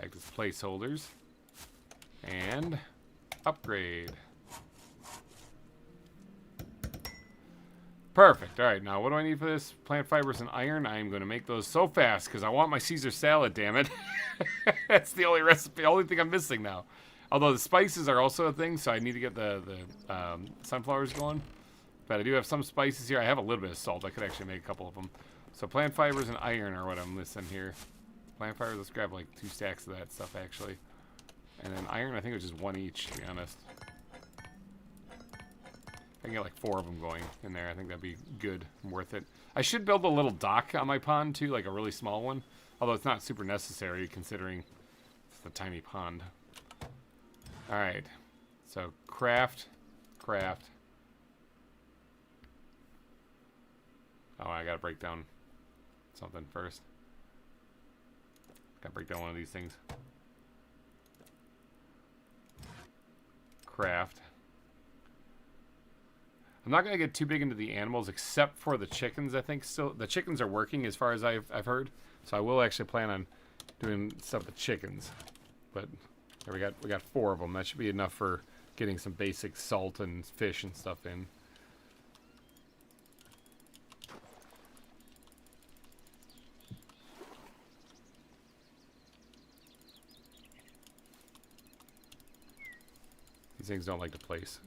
Act as placeholders. And upgrade. Perfect. Alright, now what do I need for this? Plant fibers and iron. I am going to make those so fast because I want my Caesar salad, damn it. That's the only recipe, only thing I'm missing now. Although the spices are also a thing, so I need to get the sunflowers going. But I do have some spices here. I have a little bit of salt. I could actually make a couple of them. So plant fibers and iron are what I'm missing here. Plant fibers, let's grab like 2 stacks of that stuff actually. And then iron, I think it was just 1 each, to be honest. I can get like 4 of them going in there. I think that'd be good and worth it. I should build a little dock on my pond too, like a really small one. Although it's not super necessary considering it's a tiny pond. Alright, so craft. Oh, I gotta break down something first. Gotta break down one of these things. Craft. I'm not gonna get too big into the animals except for the chickens, I think. Still, the chickens are working as far as I've heard. So I will actually plan on doing stuff with chickens. But there we got 4 of them. That should be enough for getting some basic salt and fish and stuff in. These things don't like to place.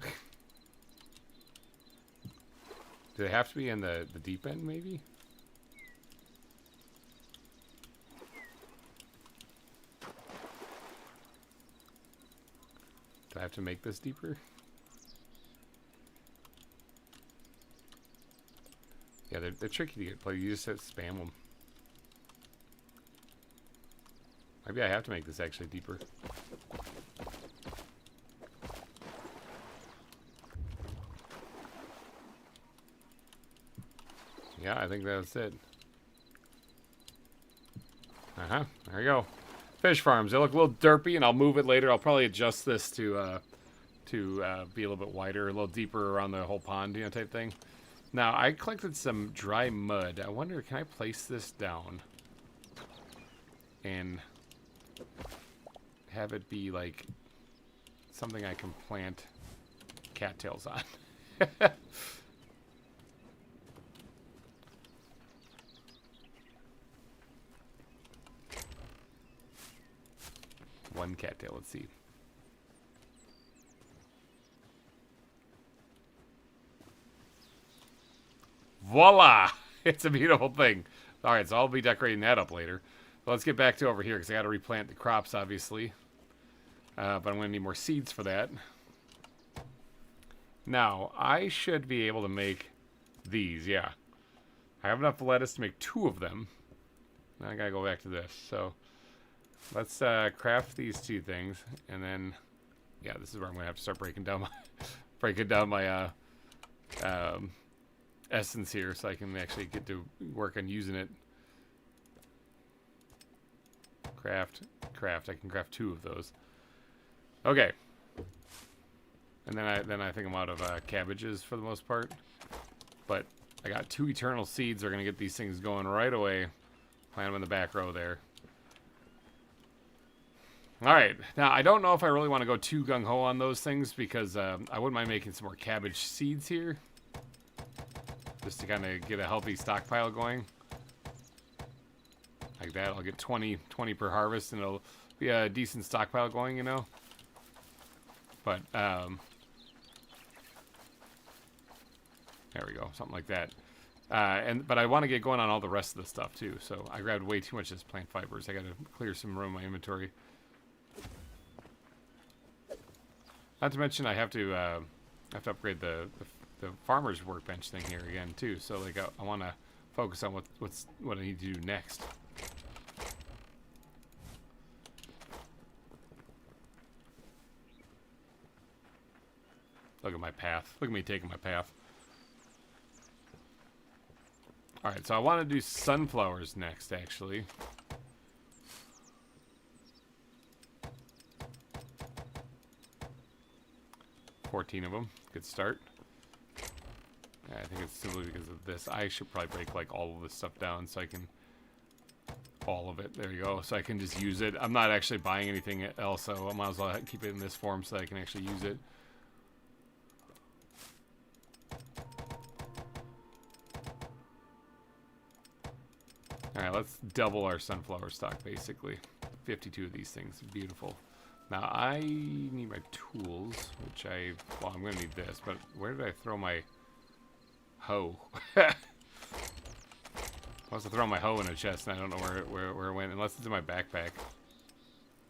Do they have to be in the deep end, maybe? Do I have to make this deeper? Yeah, they're tricky to get played. You just have to spam them. Maybe I have to make this actually deeper. Yeah, I think that's it. There we go. Fish farms. They look a little derpy, and I'll move it later. I'll probably adjust this to be a little bit wider, a little deeper around the whole pond, you know, type thing. Now, I collected some dry mud. I wonder, can I place this down and have it be like something I can plant cattails on? One cattail, let's see. Voila! It's a beautiful thing. Alright, so I'll be decorating that up later. But let's get back to over here, because I got to replant the crops, obviously. But I'm going to need more seeds for that. Now, I should be able to make these, yeah. I have enough lettuce to make 2 of them. Now I got to go back to this, so... Let's craft these 2 things, and then, yeah, this is where I'm gonna have to start breaking down my essence here, so I can actually get to work on using it. Craft. I can craft 2 of those. Okay. And then I think I'm out of cabbages for the most part, but I got 2 eternal seeds. We're gonna get these things going right away. Plant them in the back row there. Alright, now I don't know if I really want to go too gung-ho on those things because I wouldn't mind making some more cabbage seeds here. Just to kind of get a healthy stockpile going. Like that, I'll get 20 per harvest and it'll be a decent stockpile going, you know. But, there we go, something like that. But I want to get going on all the rest of the stuff too, so I grabbed way too much of this plant fibers. I gotta clear some room in my inventory. Not to mention, I have to upgrade the farmer's workbench thing here again too. So like, I want to focus on what I need to do next. Look at my path. Look at me taking my path. Alright, so I want to do sunflowers next, actually. $14 of them. Good start. Yeah, I think it's simply because of this. I should probably break like all of this stuff down so I can... all of it. There you go. So I can just use it. I'm not actually buying anything else, so I might as well keep it in this form so that I can actually use it. Alright, let's double our sunflower stock, basically. 52 of these things. Beautiful. Now, I need my tools, which well, I'm going to need this, but where did I throw my hoe? I must have thrown my hoe in a chest, and I don't know where it went, unless it's in my backpack.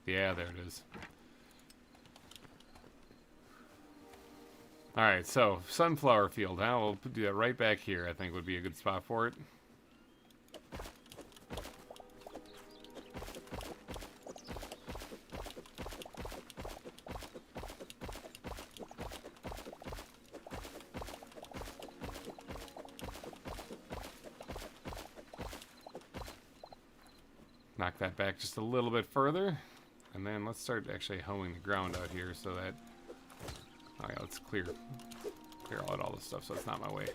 Yeah, there it is. Alright, so, sunflower field. Now we'll do that right back here, I think would be a good spot for it. Knock that back just a little bit further, and then let's start actually hoeing the ground out here so that... Alright, let's clear out all this stuff so it's not my way.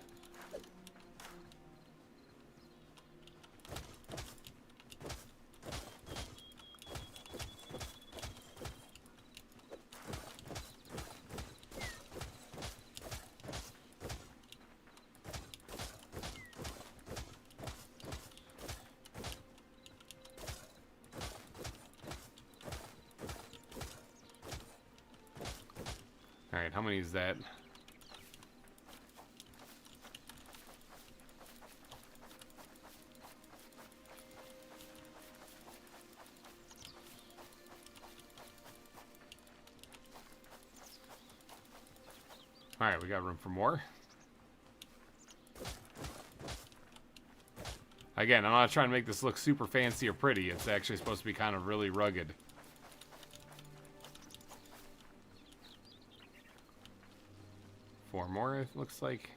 Alright, how many is that? Alright, we got room for more. Again, I'm not trying to make this look super fancy or pretty. It's actually supposed to be kind of really rugged. Four more, it looks like.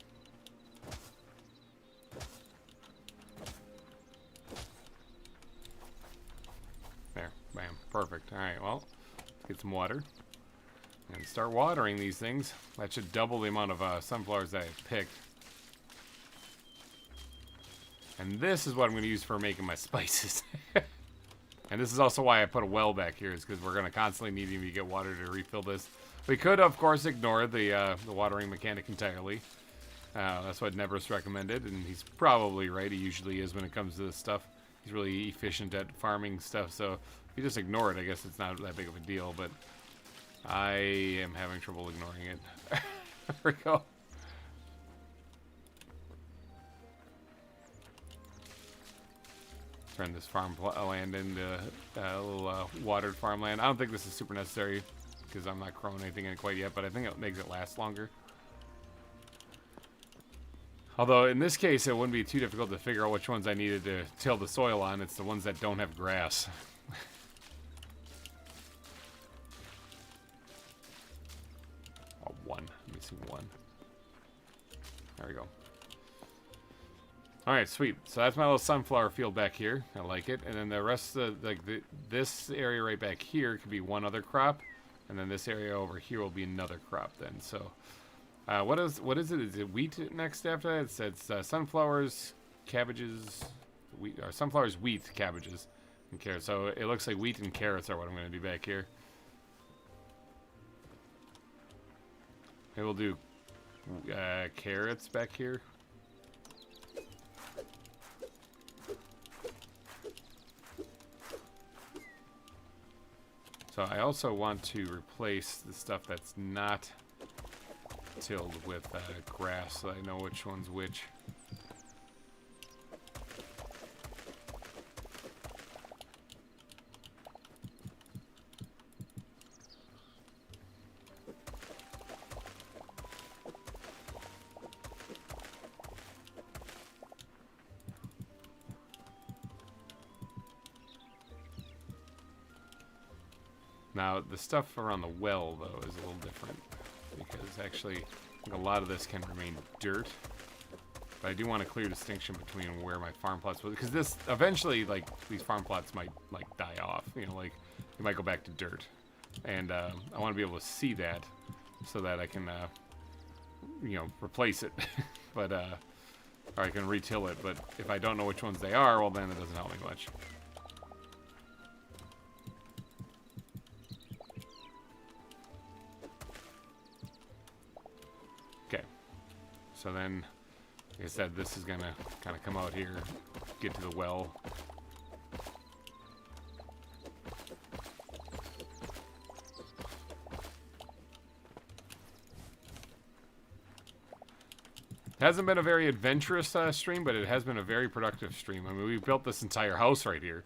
There, bam, perfect. Alright, well, let's get some water. And start watering these things. That should double the amount of sunflowers that I picked. And this is what I'm going to use for making my spices. And this is also why I put a well back here, is because we're going to constantly need to get water to refill this. We could, of course, ignore the watering mechanic entirely. That's what Never's recommended, and he's probably right. He usually is when it comes to this stuff. He's really efficient at farming stuff, so if you just ignore it, I guess it's not that big of a deal, but I am having trouble ignoring it. There we go. Turn this farmland into a little watered farmland. I don't think this is super necessary, because I'm not growing anything in it quite yet, but I think it makes it last longer. Although, in this case, it wouldn't be too difficult to figure out which ones I needed to till the soil on. It's the ones that don't have grass. Oh, one. Let me see one. There we go. Alright, sweet. So that's my little sunflower field back here. I like it. And then the rest of this area right back here could be one other crop. And then this area over here will be another crop then. So, what is it? Is it wheat next after that? It says sunflowers, cabbages, wheat, or sunflowers, wheat, cabbages, and carrots. So it looks like wheat and carrots are what I'm going to do back here. Maybe we'll do carrots back here. So I also want to replace the stuff that's not tilled with grass, so I know which one's which. Now, the stuff around the well, though, is a little different. Because actually, I think a lot of this can remain dirt. But I do want a clear distinction between where my farm plots was. Because this, eventually, like, these farm plots might, like, die off. You know, like, they might go back to dirt. And I want to be able to see that so that I can, you know, replace it. But, or I can retill it. But if I don't know which ones they are, well, then it doesn't help me much. Okay. So then, like I said, this is going to kind of come out here, get to the well. It hasn't been a very adventurous stream, but it has been a very productive stream. I mean, we built this entire house right here.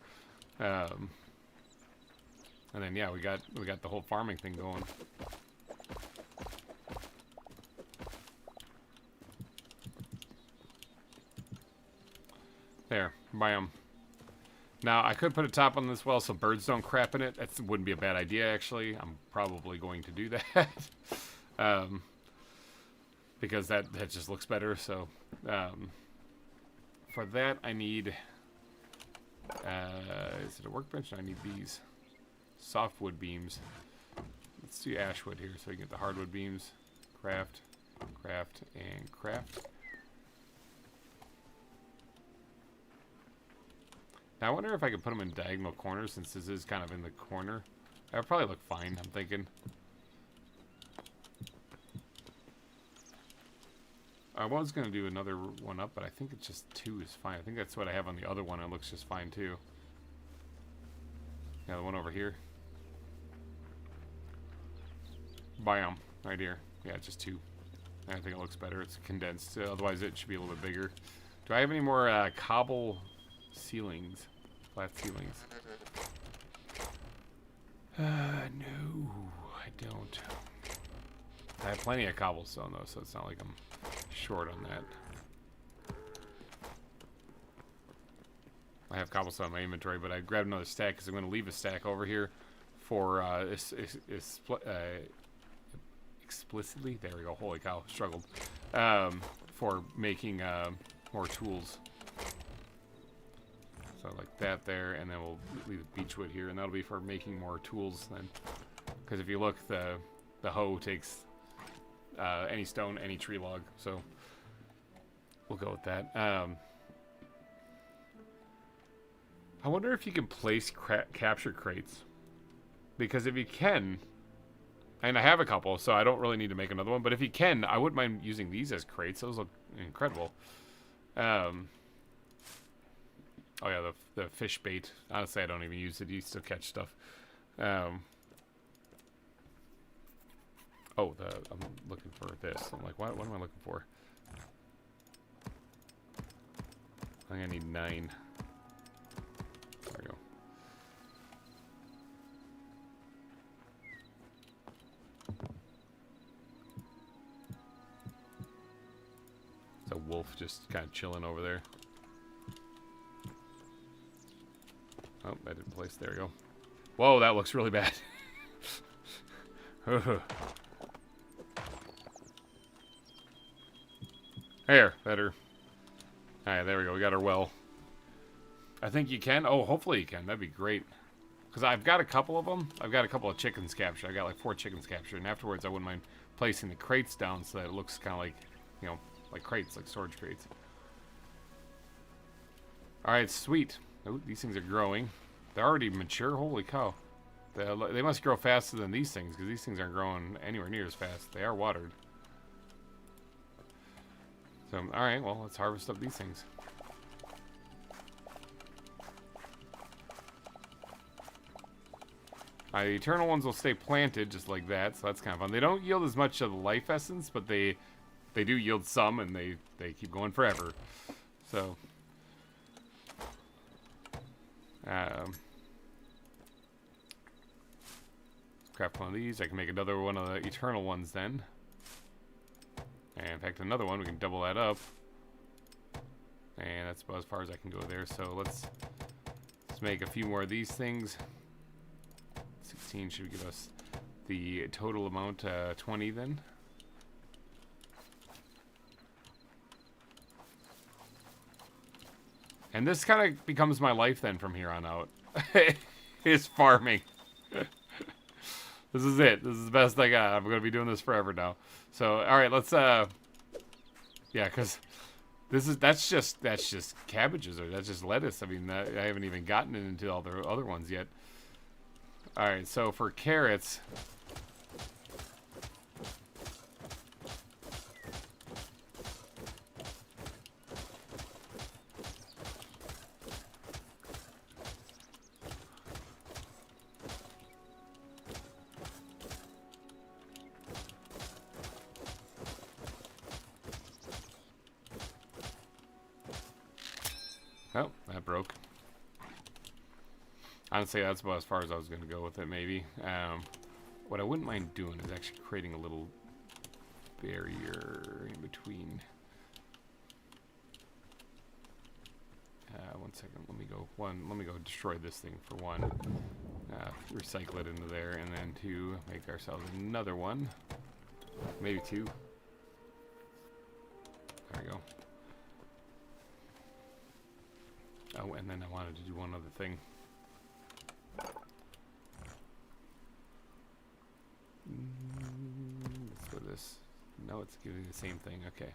And then, yeah, we got the whole farming thing going. There, biome. Now, I could put a top on this well so birds don't crap in it. That wouldn't be a bad idea, actually. I'm probably going to do that. Because that just looks better. So, for that, I need... is it a workbench? I need these softwood beams. Let's do ashwood here so we can get the hardwood beams. Craft, craft, and craft. Now, I wonder if I could put them in diagonal corners since this is kind of in the corner. That would probably look fine, I'm thinking. I was going to do another one up, but I think it's just 2 is fine. I think that's what I have on the other one. It looks just fine, too. Yeah, the one over here. Biome, right here. Yeah, just 2. I think it looks better. It's condensed. Otherwise, it should be a little bit bigger. Do I have any more cobble ceilings? Flat ceilings? No, I don't. I have plenty of cobblestone, though, so it's not like I'm short on that. I have cobblestone in my inventory, but I grabbed another stack because I'm going to leave a stack over here for explicitly. There we go. Holy cow, struggled. For making more tools. So like that there, and then we'll leave the beechwood here, and that'll be for making more tools then. Because if you look, the hoe takes any stone, any tree log, so we'll go with that. I wonder if you can place capture crates, because if you can, and I have a couple, so I don't really need to make another one, but if you can, I wouldn't mind using these as crates. Those look incredible. Oh yeah, the fish bait. Honestly, I don't even use it. You still catch stuff. Oh, I'm looking for this. I'm like, what am I looking for? I think I need 9. There we go. It's a wolf just kind of chilling over there. Oh, that didn't place. There we go. Whoa, that looks really bad. There, better. Alright, there we go. We got our well. I think you can. Oh, hopefully you can. That'd be great. Because I've got a couple of them. I've got a couple of chickens captured. I got like 4 chickens captured. And afterwards, I wouldn't mind placing the crates down so that it looks kind of like, you know, like crates, like storage crates. Alright, sweet. Oh, these things are growing. They're already mature. Holy cow. They must grow faster than these things, because these things aren't growing anywhere near as fast. They are watered. So, alright, well, let's harvest up these things. The eternal ones will stay planted just like that, so that's kind of fun. They don't yield as much of the life essence, but they do yield some, and they keep going forever. So... craft one of these. I can make another one of the eternal ones then. And in fact, another one, we can double that up. And that's about as far as I can go there. So let's make a few more of these things. 16 should give us the total amount, 20 then. And this kind of becomes my life then from here on out. Is farming. This is it. This is the best I got. I'm going to be doing this forever now. So, all right, let's yeah, cuz that's just cabbages, or that's just lettuce. I mean, I haven't even gotten into all the other ones yet. All right, so for carrots, oh, that broke. Honestly, that's about as far as I was going to go with it, maybe. What I wouldn't mind doing is actually creating a little barrier in between. 1 second. Let me go destroy this thing for one. Recycle it into there, and then to make ourselves another one. Maybe two. There we go. Oh, and then I wanted to do one other thing. Let's go this. No, it's giving the same thing. Okay.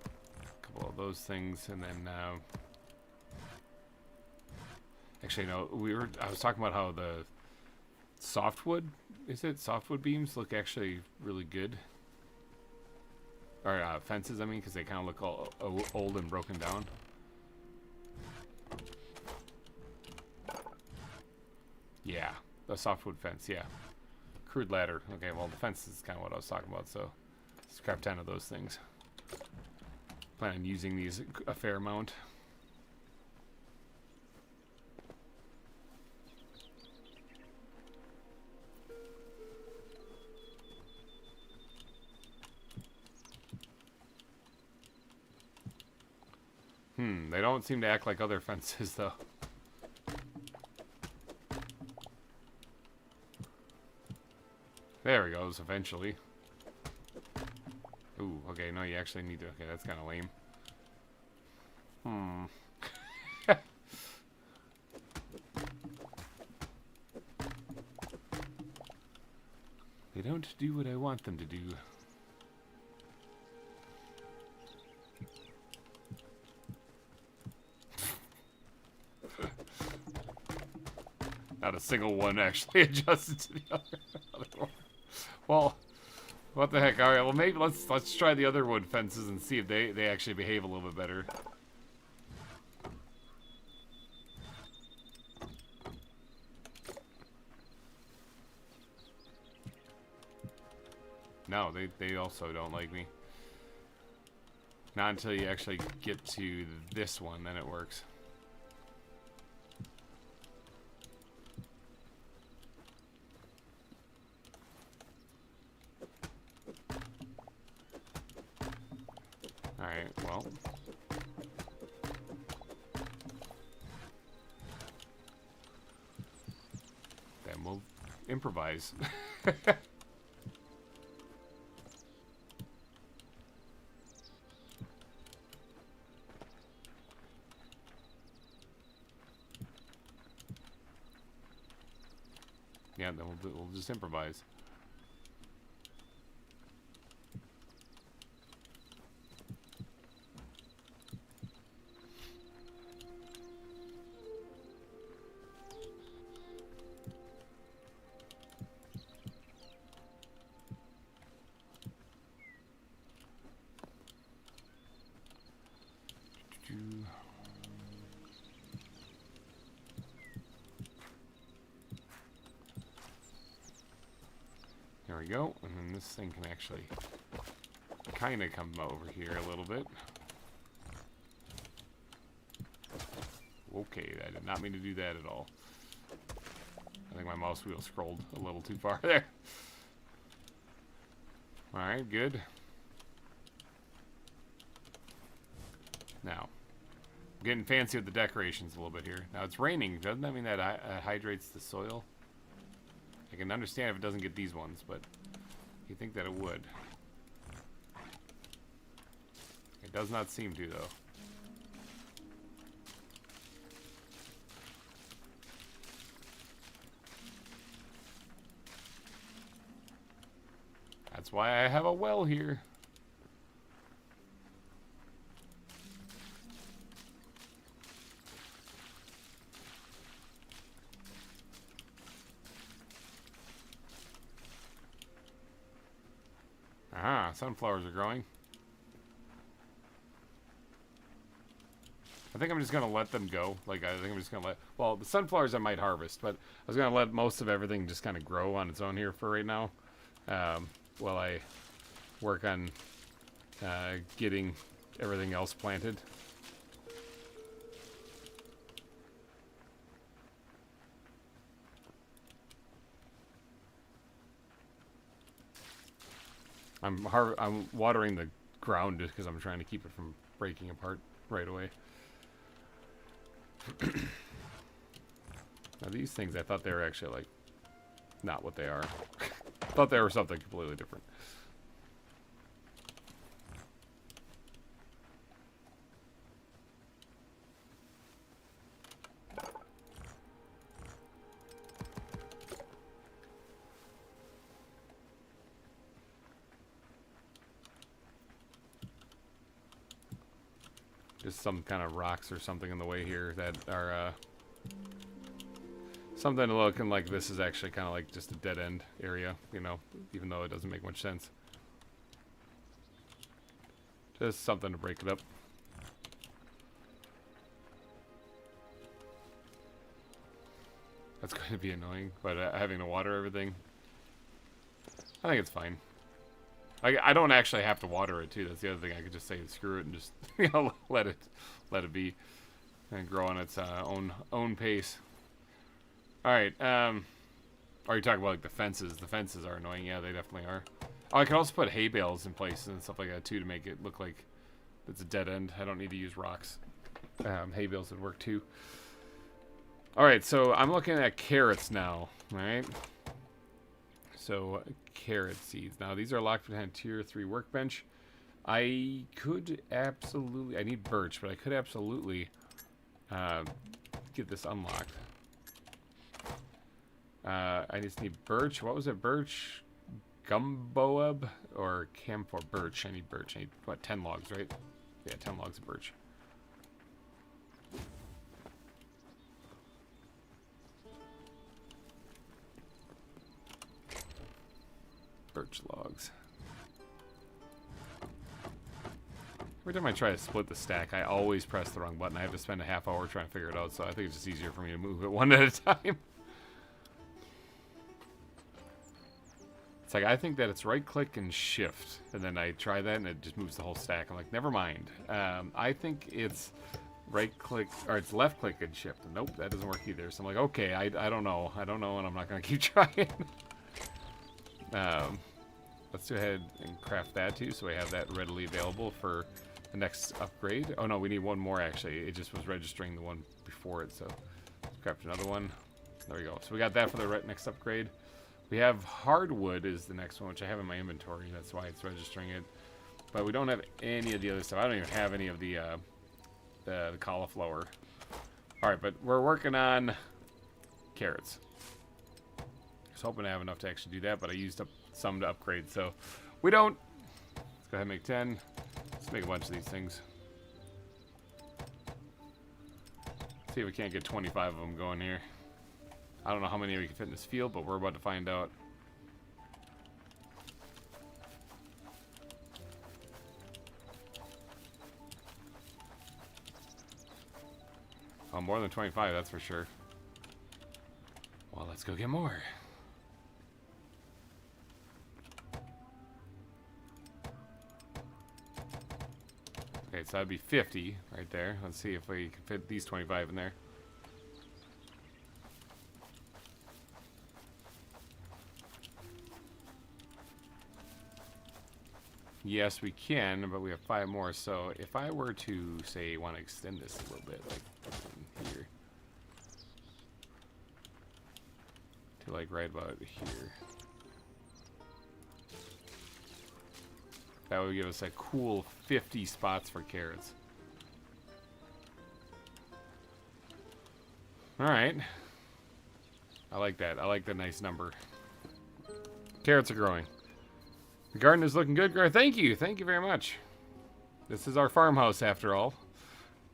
A couple of those things, and then actually, no. I was talking about how the softwood, softwood beams look actually really good. Or fences, I mean, because they kind of look all old and broken down. Yeah, the softwood fence, yeah. Crude ladder. Okay, well, the fence is kind of what I was talking about, so scrap 10 of those things. Plan on using these a fair amount. They don't seem to act like other fences, though. There it goes, eventually. Ooh, okay, no, you actually need to... Okay, that's kind of lame. They don't do what I want them to do. Not a single one actually adjusted to the other one. Well, what the heck? All right, well maybe let's try the other wood fences and see if they actually behave a little bit better. No, they also don't like me. Not until you actually get to this one, then it works. Alright, well. Then we'll improvise. Yeah, then we'll just improvise. There we go, and then this thing can actually kind of come over here a little bit. Okay, I did not mean to do that at all. I think my mouse wheel scrolled a little too far there. Alright, good. Now, I'm getting fancy with the decorations a little bit here. Now it's raining. Doesn't that mean that hydrates the soil? I can understand if it doesn't get these ones, but you think that it would. It does not seem to, though. That's why I have a well here. Ah, sunflowers are growing. I think I'm just going to let them go. Like, I think I'm just going to let... Well, the sunflowers I might harvest, but I was going to let most of everything just kind of grow on its own here for right now. While I work on getting everything else planted. I'm watering the ground just because I'm trying to keep it from breaking apart right away. Now these things, I thought they were actually like not what they are. I thought they were something completely different. Just some kind of rocks or something in the way here that are something looking like this is actually kind of like just a dead end area, you know, even though it doesn't make much sense. Just something to break it up. That's going to be annoying, but having to water everything, I think it's fine. I don't actually have to water it too. That's the other thing. I could just say screw it and just let it be and grow on its own pace. All right. Are you talking about like the fences? The fences are annoying. Yeah, they definitely are. Oh, I can also put hay bales in place and stuff like that too to make it look like it's a dead end. I don't need to use rocks. Hay bales would work too. All right, so I'm looking at carrots now. All right. So carrot seeds. Now these are locked behind tier 3 workbench. I could absolutely, I need birch, but I could absolutely get this unlocked. I just need birch. What was it? Birch, gumboab, or camphor? Birch. I need birch. I need, what, 10 logs, right? Yeah, 10 logs of birch. Birch logs. Every time I try to split the stack, I always press the wrong button. I have to spend a half hour trying to figure it out, so I think it's just easier for me to move it one at a time. It's like, I think that it's right-click and shift, and then I try that, and it just moves the whole stack. I'm like, never mind. I think it's right-click, or it's left-click and shift. And nope, that doesn't work either. So I'm like, okay, I don't know. I don't know, and I'm not going to keep trying. Let's go ahead and craft that too, so we have that readily available for the next upgrade. Oh no, we need one more actually. It just was registering the one before it, so let's craft another one. There we go. So we got that for the next upgrade. We have hardwood is the next one, which I have in my inventory. That's why it's registering it. But we don't have any of the other stuff. I don't even have any of the cauliflower. All right, but we're working on carrots. I was hoping to have enough to actually do that, but I used up some to upgrade, so we don't. Let's go ahead and make 10. Let's make a bunch of these things. See if we can't get 25 of them going here. I don't know how many we can fit in this field, but we're about to find out. Oh, more than 25, that's for sure. Well, let's go get more. Okay, so that'd be 50 right there. Let's see if we can fit these 25 in there. Yes, we can, but we have 5 more. So if I were to, say, want to extend this a little bit, like here, to like right about here, that would give us a cool 50 spots for carrots. All right. I like that. I like the nice number. Carrots are growing. The garden is looking good. Thank you. Thank you very much. This is our farmhouse after all.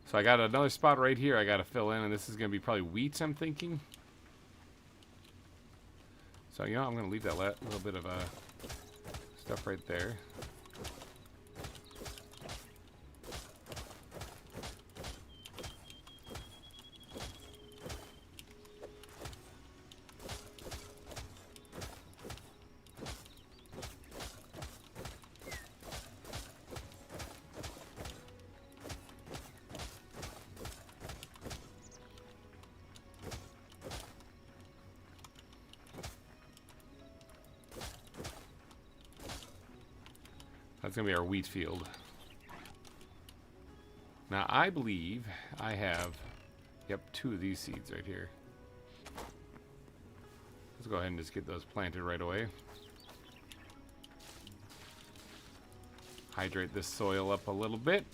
So I got another spot right here I got to fill in, and this is going to be probably wheat, I'm thinking. So, you know, I'm going to leave that little bit of stuff right there. That's going to be our wheat field. Now, I believe I have, yep, 2 of these seeds right here. Let's go ahead and just get those planted right away. Hydrate this soil up a little bit,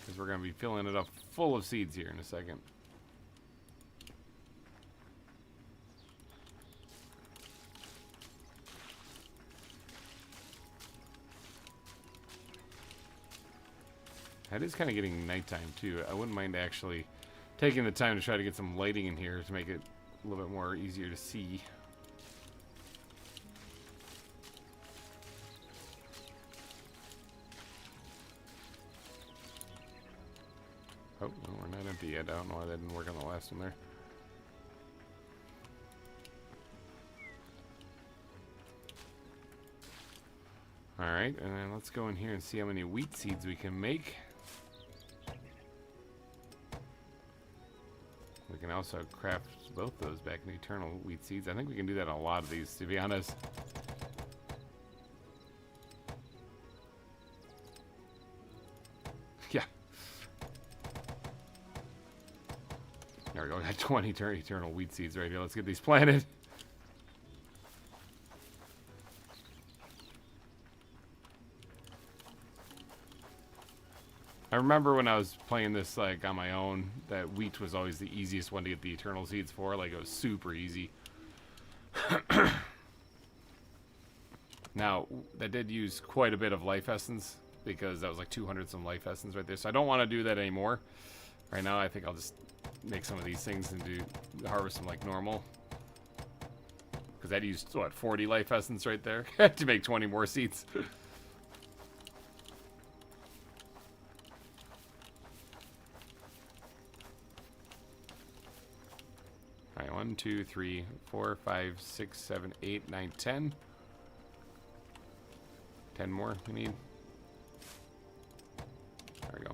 because we're going to be filling it up full of seeds here in a second. It is kind of getting nighttime too. I wouldn't mind actually taking the time to try to get some lighting in here to make it a little bit more easier to see. Oh, well, we're not empty yet. I don't know why that didn't work on the last one there. Alright, and then let's go in here and see how many wheat seeds we can make. We can also craft both those back into eternal wheat seeds. I think we can do that on a lot of these, to be honest. Yeah. There we go. We got 20 eternal wheat seeds right here. Let's get these planted. I remember when I was playing this like on my own, that wheat was always the easiest one to get the eternal seeds for. Like, it was super easy. Now, that did use quite a bit of life essence, because that was like 200 some life essence right there. So I don't want to do that anymore. Right now, I think I'll just make some of these things and harvest them like normal. Because that used, what, 40 life essence right there to make 20 more seeds. Alright, 1, 2, 3, 4, 5, 6, 7, 8, 9, 10. 10 more we need. There we go.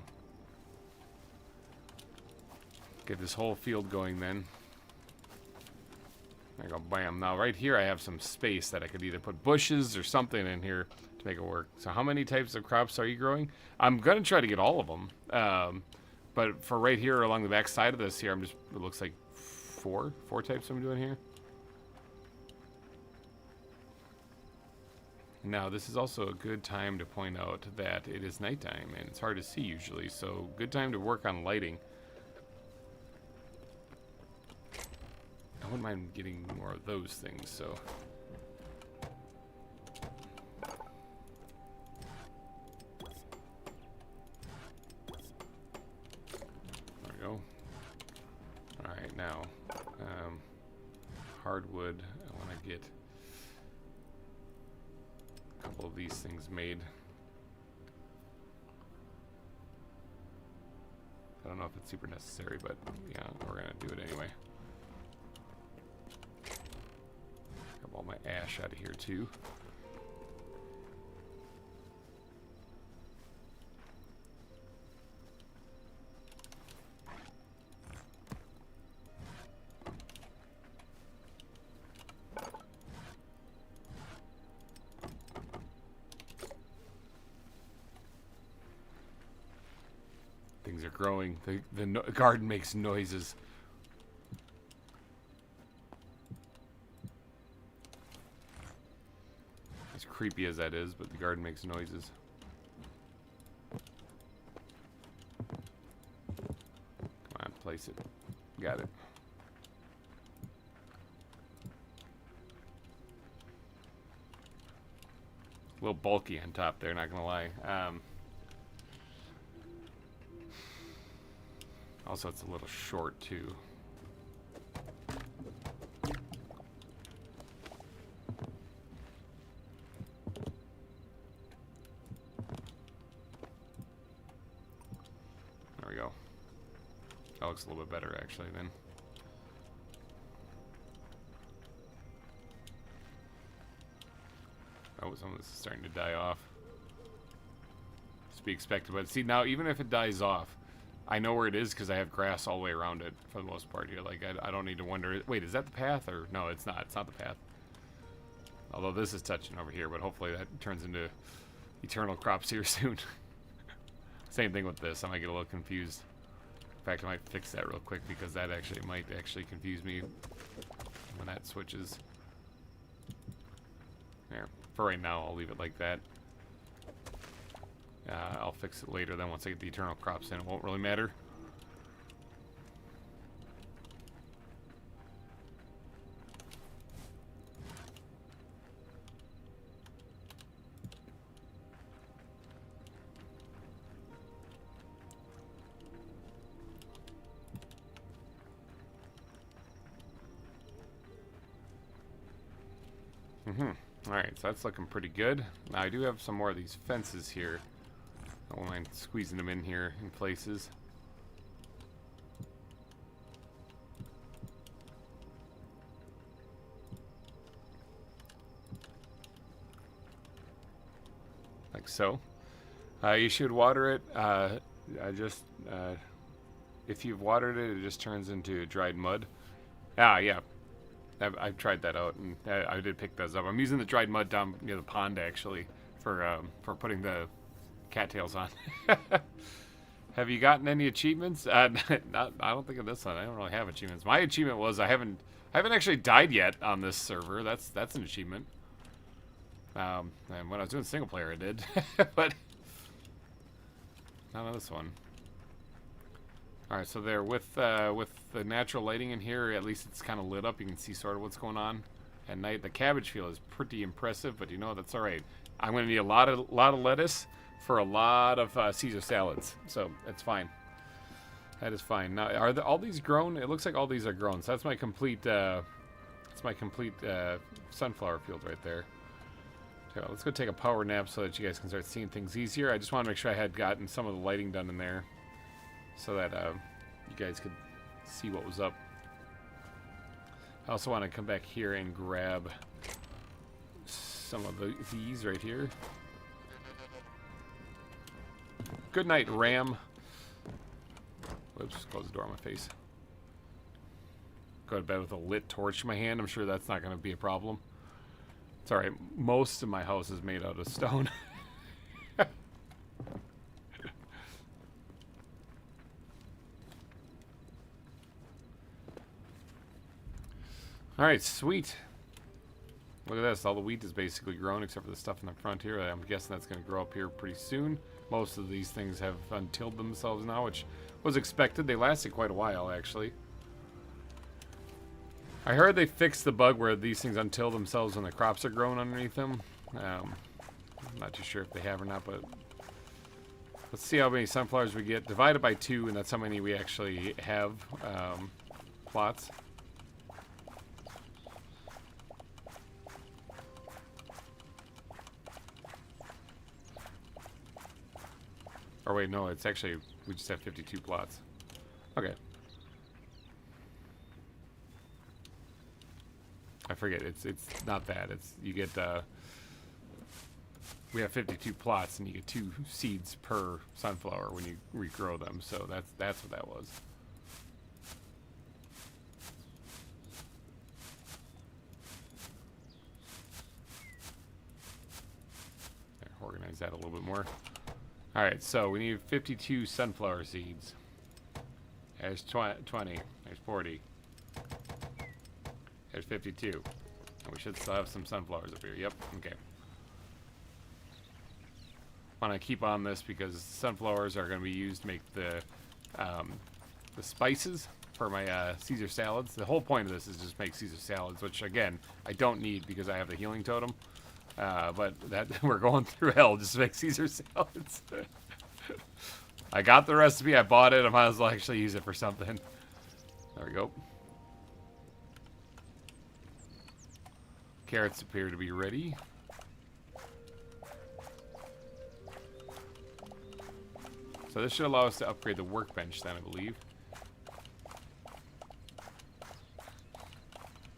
Get this whole field going then. There you go, bam. Now right here I have some space that I could either put bushes or something in here to make it work. So how many types of crops are you growing? I'm going to try to get all of them. But for right here along the back side of this here, I'm just, it looks like four types I'm doing here. Now this is also a good time to point out that it is nighttime and it's hard to see usually, so good time to work on lighting. I wouldn't mind getting more of those things, so. There we go. Alright, now, hardwood, I want to get a couple of these things made. I don't know if it's super necessary, but yeah, we're going to do it anyway. Grab all my ash out of here too. Things are growing. The garden makes noises. As creepy as that is, but the garden makes noises. Come on, place it. Got it. A little bulky on top there, not gonna lie. Also, it's a little short too. There we go. That looks a little bit better actually then. Oh, some of this is starting to die off. To be expected, but see now, even if it dies off, I know where it is because I have grass all the way around it for the most part here. Like I don't need to wonder. Wait, is that the path or no? It's not. It's not the path. Although this is touching over here, but hopefully that turns into eternal crops here soon. Same thing with this. I might get a little confused. In fact, I might fix that real quick because that actually might confuse me when that switches. There. For right now, I'll leave it like that. I'll fix it later then once I get the eternal crops in. It won't really matter. Alright, so that's looking pretty good. Now I do have some more of these fences here. I don't mind squeezing them in here in places. Like so. You should water it. If you've watered it, it just turns into dried mud. Ah, yeah. I've tried that out, and I did pick those up. I'm using the dried mud down near the pond, actually, for putting the cattails on. Have you gotten any achievements? I don't think of this one. I don't really have achievements. My achievement was I haven't actually died yet on this server. That's an achievement. And when I was doing single player, I did, but not on this one. All right, so there with the natural lighting in here, at least it's kind of lit up. You can see sort of what's going on at night. The cabbage field is pretty impressive, but you know that's all right. I'm going to need a lot of lettuce for a lot of Caesar salads, so that's fine. That is fine. Now, are all these grown? It looks like all these are grown. So that's my complete sunflower field right there. So let's go take a power nap so that you guys can start seeing things easier. I just want to make sure I had gotten some of the lighting done in there, so that you guys could see what was up. I also want to come back here and grab some of these right here. Good night, Ram. Whoops, close the door on my face. Go to bed with a lit torch in my hand. I'm sure that's not going to be a problem. It's alright. Most of my house is made out of stone. Alright, sweet. Look at this. All the wheat is basically grown except for the stuff in the front here. I'm guessing that's going to grow up here pretty soon. Most of these things have untilled themselves now, which was expected. They lasted quite a while, actually. I heard they fixed the bug where these things untill themselves when the crops are grown underneath them. I'm not too sure if they have or not, but let's see how many sunflowers we get. Divided by 2, and that's how many we actually have plots. Or wait, no, it's actually, we just have 52 plots. Okay. I forget, it's not that. It's, you get, we have 52 plots and you get 2 seeds per sunflower when you regrow them. So that's what that was. There, organize that a little bit more. Alright, so we need 52 sunflower seeds. There's 20. There's 40. There's 52. And we should still have some sunflowers up here. Yep, okay. Want to keep on this because sunflowers are going to be used to make the spices for my Caesar salads. The whole point of this is just make Caesar salads, which again I don't need because I have the healing totem. But that we're going through hell just to make Caesar salads. I got the recipe. I bought it. I might as well actually use it for something. There we go. Carrots appear to be ready. So this should allow us to upgrade the workbench then, I believe.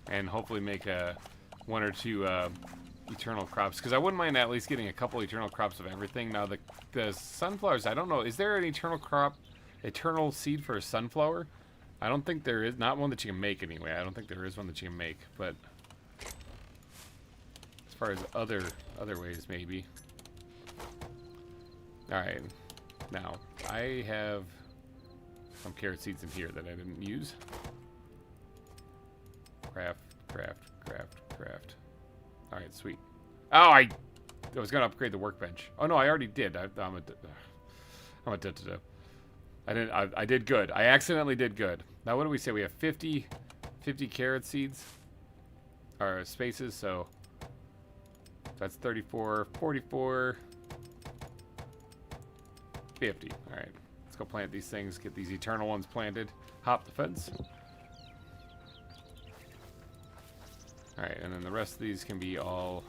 And hopefully make one or two eternal crops. Because I wouldn't mind at least getting a couple eternal crops of everything. Now the sunflowers, I don't know. Is there an eternal crop, eternal seed for a sunflower? I don't think there is. Not one that you can make anyway. I don't think there is one that you can make. But as far as other ways, maybe. Alright. Now, I have some carrot seeds in here that I didn't use. Craft. Alright, sweet. Oh, I was going to upgrade the workbench. Oh, no, I already did. I did good. I accidentally did good. Now, what do we say? We have 50 carrot seeds. Or spaces, so that's 34, 44... 50. Alright. Let's go plant these things. Get these eternal ones planted. Hop the fence. Alright, and then the rest of these can be all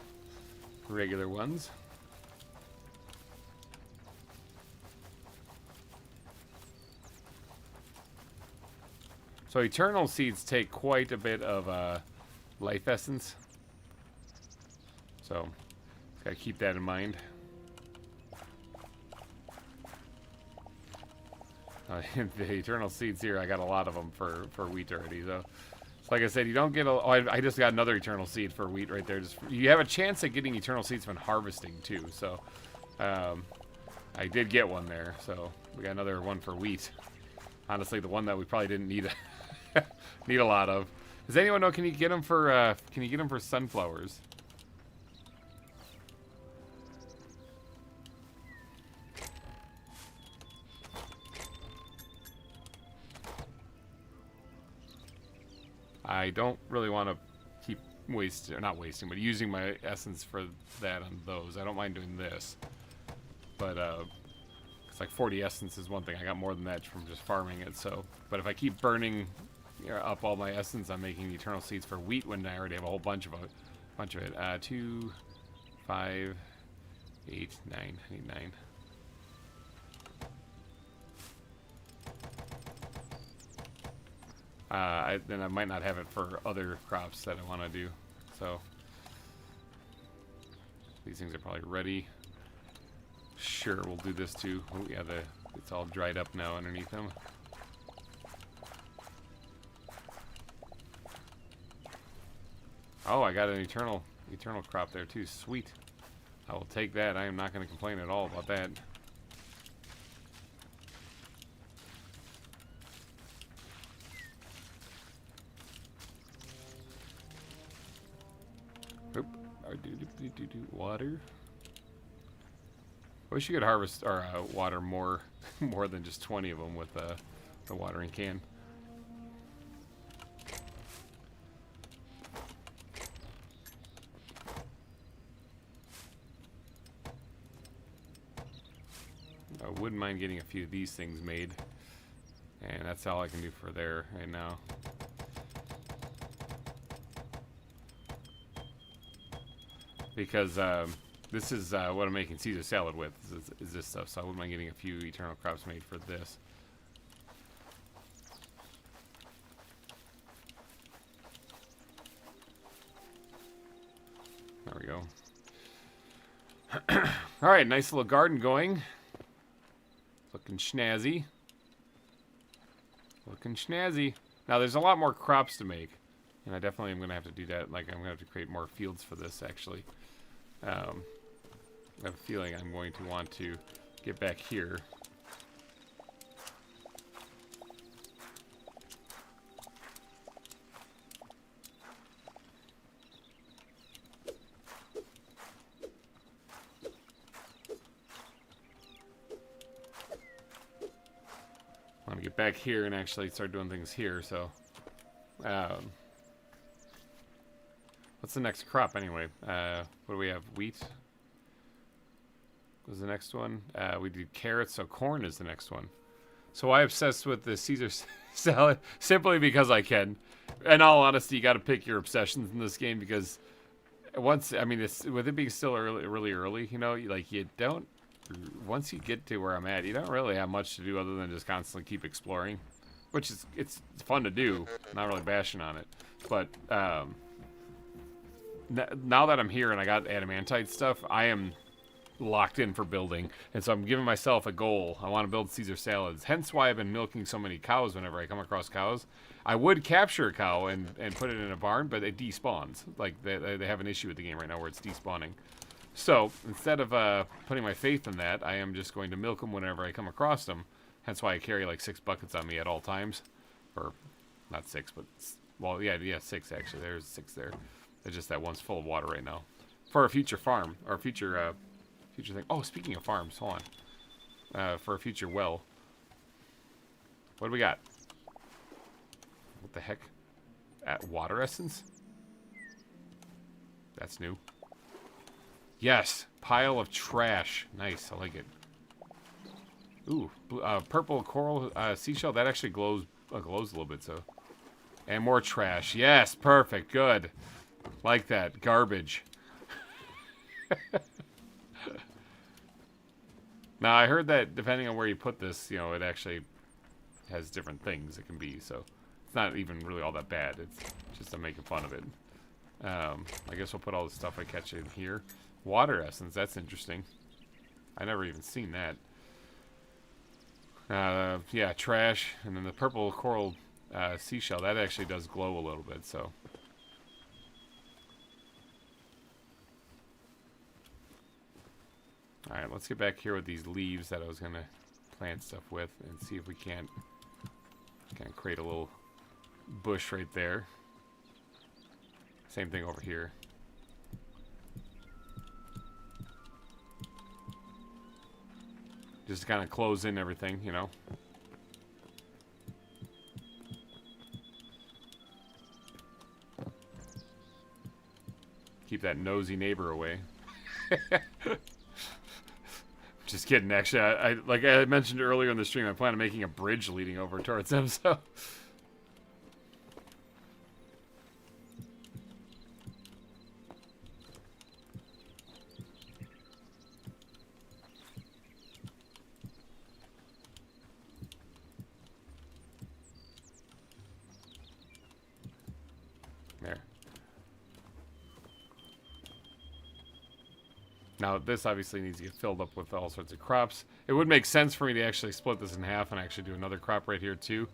regular ones. So eternal seeds take quite a bit of life essence. So, gotta keep that in mind. The eternal seeds here, I got a lot of them for wheat already. So like I said, you don't get I just got another eternal seed for wheat right there. You have a chance at getting eternal seeds when harvesting too. So I did get one there. So we got another one for wheat. Honestly, the one that we probably didn't need need a lot of. Does anyone know? Can you get them for sunflowers? I don't really want to keep not wasting, but using my essence for that on those. I don't mind doing this. But, it's like 40 essence is one thing. I got more than that from just farming it, so. But if I keep burning up all my essence, I'm making eternal seeds for wheat when I already have a whole bunch of it. 2, 5, 8, 9. I need 9. Then I might not have it for other crops that I want to do. So these things are probably ready. Sure, we'll do this too. Oh, yeah, it's all dried up now underneath them. Oh, I got an eternal crop there too. Sweet. I will take that. I am not going to complain at all about that. Oop. Water. I wish you could harvest or water more than just 20 of them with the watering can. I wouldn't mind getting a few of these things made, and that's all I can do for there right now. Because this is what I'm making Caesar salad with, is this stuff, so I wouldn't mind getting a few eternal crops made for this. There we go. Alright, nice little garden going. Looking snazzy. Looking snazzy. Now, there's a lot more crops to make. And I definitely am going to have to do that. Like, I'm going to have to create more fields for this, actually. I have a feeling I'm going to want to get back here. I want to get back here and actually start doing things here, so... what's the next crop, anyway? What do we have? Wheat was the next one. We did carrots, so corn is the next one. So I obsessed with the Caesar salad simply because I can. In all honesty, you got to pick your obsessions in this game because once, I mean, it's, with it being still really early, you know, like you don't, once you get to where I'm at, you don't really have much to do other than just constantly keep exploring, which is, it's fun to do. Not really bashing on it, but now that I'm here and I got adamantite stuff, I am locked in for building, and so I'm giving myself a goal. I want to build Caesar salads, hence why I've been milking so many cows whenever I come across cows. I would capture a cow and put it in a barn, but it despawns. Like, they have an issue with the game right now where it's despawning. So, instead of putting my faith in that, I am just going to milk them whenever I come across them, hence why I carry like 6 buckets on me at all times. Or, not 6, but, well, yeah, 6 actually. There's 6 there. It's just that one's full of water right now. For a future farm, or future thing. Oh, speaking of farms, hold on. For a future well. What do we got? What the heck? Water essence? That's new. Yes, pile of trash. Nice, I like it. Ooh, purple coral seashell. That actually glows a little bit, so. And more trash. Yes, perfect, good. Like that, garbage. Now, I heard that depending on where you put this, you know, it actually has different things it can be, so it's not even really all that bad. It's just to make fun of it. I guess we'll put all the stuff I catch in here. Water essence, that's interesting. I never even seen that. Yeah, trash, and then the purple coral seashell, that actually does glow a little bit, so... Alright, let's get back here with these leaves that I was going to plant stuff with and see if we can't kind of create a little bush right there. Same thing over here. Just to kind of close in everything, you know. Keep that nosy neighbor away. Just kidding, actually. I like I mentioned earlier in the stream, I plan on making a bridge leading over towards them, so... There. Now, this obviously needs to get filled up with all sorts of crops. It would make sense for me to actually split this in half and actually do another crop right here, too.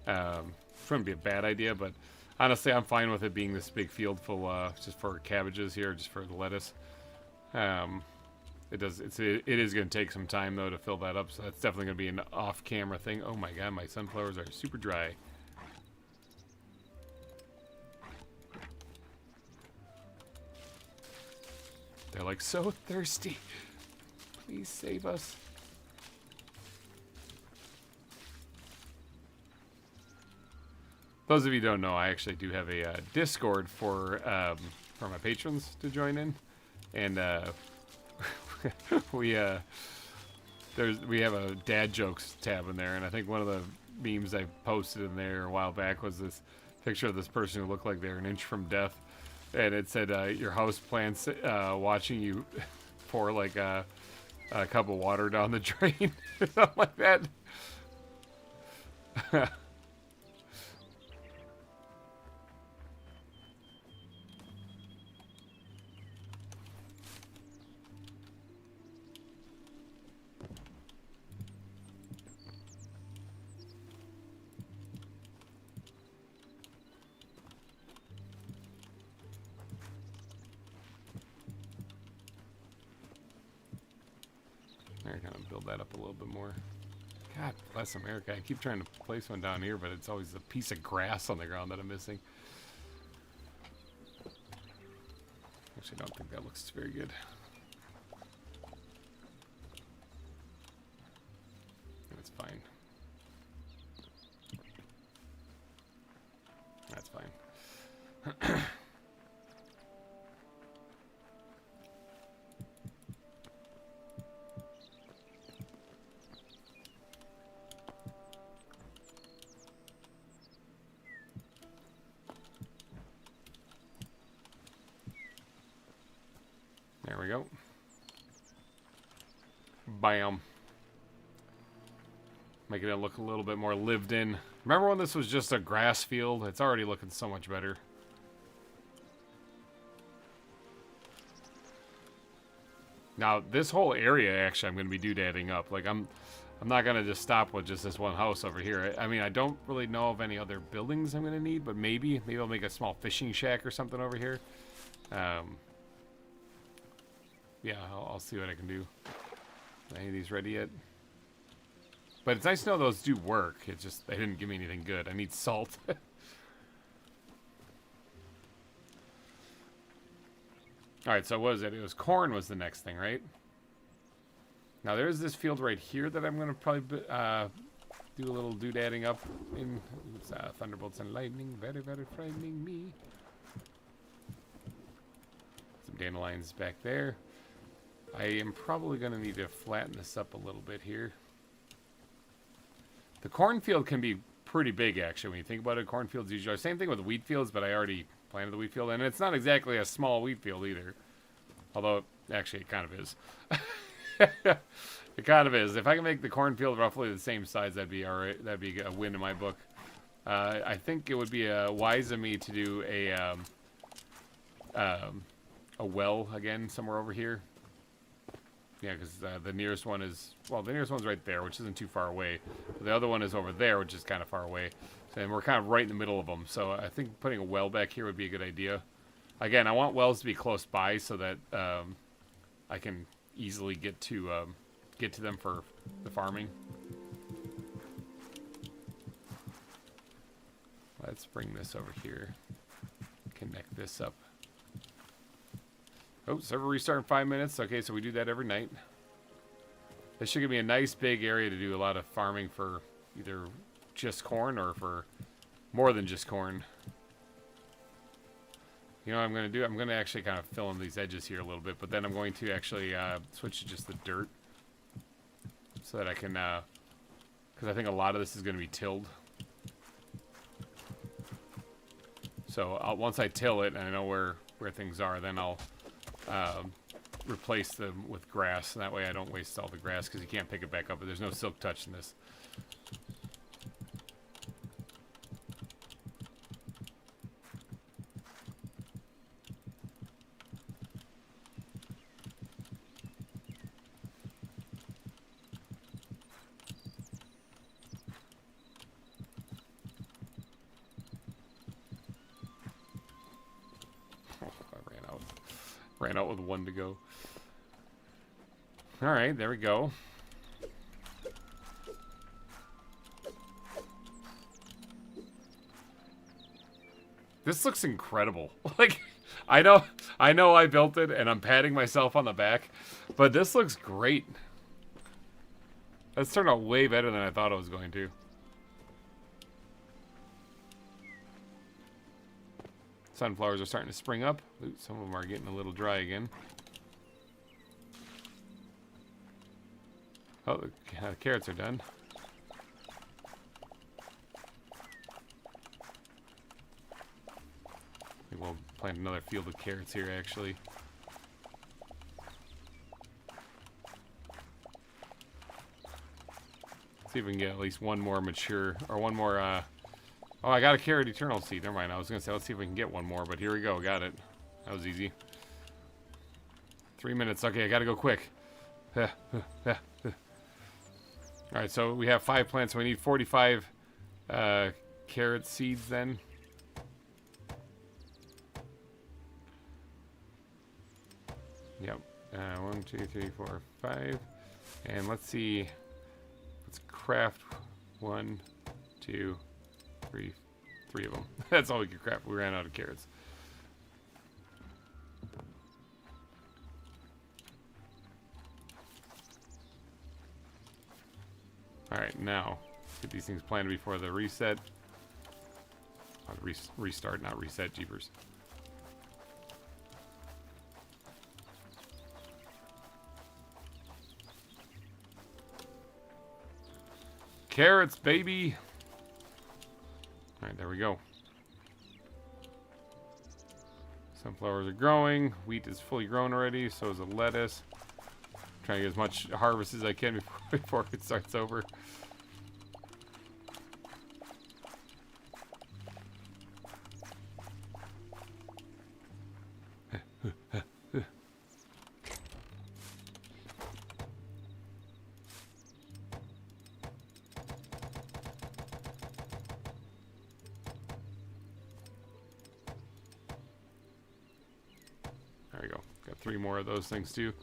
Wouldn't be a bad idea, but honestly, I'm fine with it being this big field full just for cabbages here, just for the lettuce. It is going to take some time, though, to fill that up, so that's definitely going to be an off-camera thing. Oh, my God, my sunflowers are super dry. They're like so thirsty. Please save us. Those of you who don't know, I actually do have a Discord for my patrons to join in, and we have a dad jokes tab in there, and I think one of the memes I posted in there a while back was this picture of this person who looked like they're an inch from death. And it said, your house plants watching you pour like a cup of water down the drain. Or something like that. There, kind of build that up a little bit more. God bless America. I keep trying to place one down here, but it's always a piece of grass on the ground that I'm missing. Actually, I don't think that looks very good. That's fine. That's fine. There we go. Bam. Making it look a little bit more lived in. Remember when this was just a grass field? It's already looking so much better. Now, this whole area, actually, I'm going to be doodadding up. Like, I'm not going to just stop with just this one house over here. I mean, I don't really know of any other buildings I'm going to need, but maybe I'll make a small fishing shack or something over here. Yeah, I'll see what I can do. Are any of these ready yet? But it's nice to know those do work. It's just, they didn't give me anything good. I need salt. Alright, so what was it? It was corn was the next thing, right? Now there's this field right here that I'm going to probably do a little doodadding up in. It's, thunderbolts and lightning. Very, very frightening me. Some dandelions back there. I am probably going to need to flatten this up a little bit here. The cornfield can be pretty big, actually, when you think about it. Cornfields usually are. Same thing with wheat fields, but I already planted the wheat field. And it's not exactly a small wheat field either. Although, actually, it kind of is. It kind of is. If I can make the cornfield roughly the same size, that'd be all right. That'd be a win in my book. I think it would be wise of me to do a well again somewhere over here. Yeah, because the nearest one is, well, the nearest one's right there, which isn't too far away. The other one is over there, which is kind of far away. And we're kind of right in the middle of them. So I think putting a well back here would be a good idea. Again, I want wells to be close by so that I can easily get to them for the farming. Let's bring this over here. Connect this up. Oh, server restart in 5 minutes. Okay, so we do that every night. This should give me a nice big area to do a lot of farming for either just corn or for more than just corn. You know what I'm going to do? I'm going to actually kind of fill in these edges here a little bit, but then I'm going to actually switch to just the dirt so that I can, because I think a lot of this is going to be tilled. So once I till it and I know where things are, then I'll replace them with grass, and that way I don't waste all the grass because you can't pick it back up, but there's no silk touch in this. Ran out with one to go. All right, there we go. This looks incredible. Like, I know I built it and I'm patting myself on the back, but this looks great. That's turned out way better than I thought it was going to. Sunflowers are starting to spring up. Ooh, some of them are getting a little dry again. Oh, the carrots are done. Maybe we'll plant another field of carrots here, actually. See if we can get at least one more mature, or one more, oh, I got a carrot eternal seed. Never mind. I was going to say, let's see if we can get one more, but here we go. Got it. That was easy. 3 minutes. Okay, I got to go quick. Alright, so we have 5 plants, so we need 45 carrot seeds then. Yep. 1, 2, 3, 4, 5. And let's see. Let's craft 1, 2, 3, 3 of them. That's all we could craft. We ran out of carrots. Alright, now, get these things planted before the reset. Restart, not reset, jeepers. Carrots, baby! Alright, there we go. Sunflowers are growing. Wheat is fully grown already, so is the lettuce. Trying to get as much harvest as I can before it starts over. There we go. Got 3 more of those things too.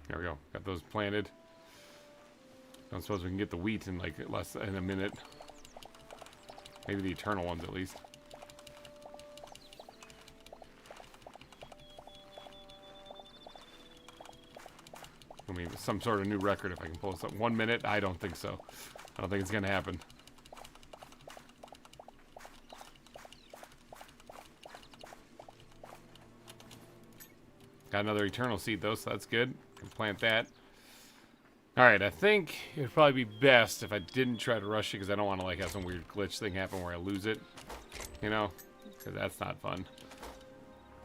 There we go. Got those planted. I don't suppose we can get the wheat in like less than a minute. Maybe the eternal ones at least. I mean, some sort of new record if I can pull this up. 1 minute? I don't think so. I don't think it's gonna happen. Got another eternal seed though, so that's good. Can plant that. Alright, I think it would probably be best if I didn't try to rush it because I don't want to like have some weird glitch thing happen where I lose it. You know? Because that's not fun.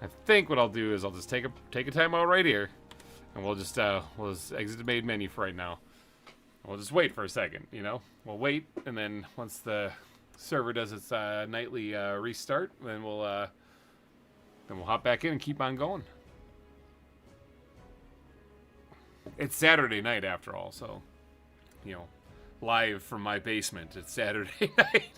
I think what I'll do is I'll just take a time out right here. And we'll just exit the main menu for right now. We'll just wait for a second, you know? We'll wait, and then once the server does its nightly restart, then we'll hop back in and keep on going. It's Saturday night after all, so, you know, live from my basement. It's Saturday night.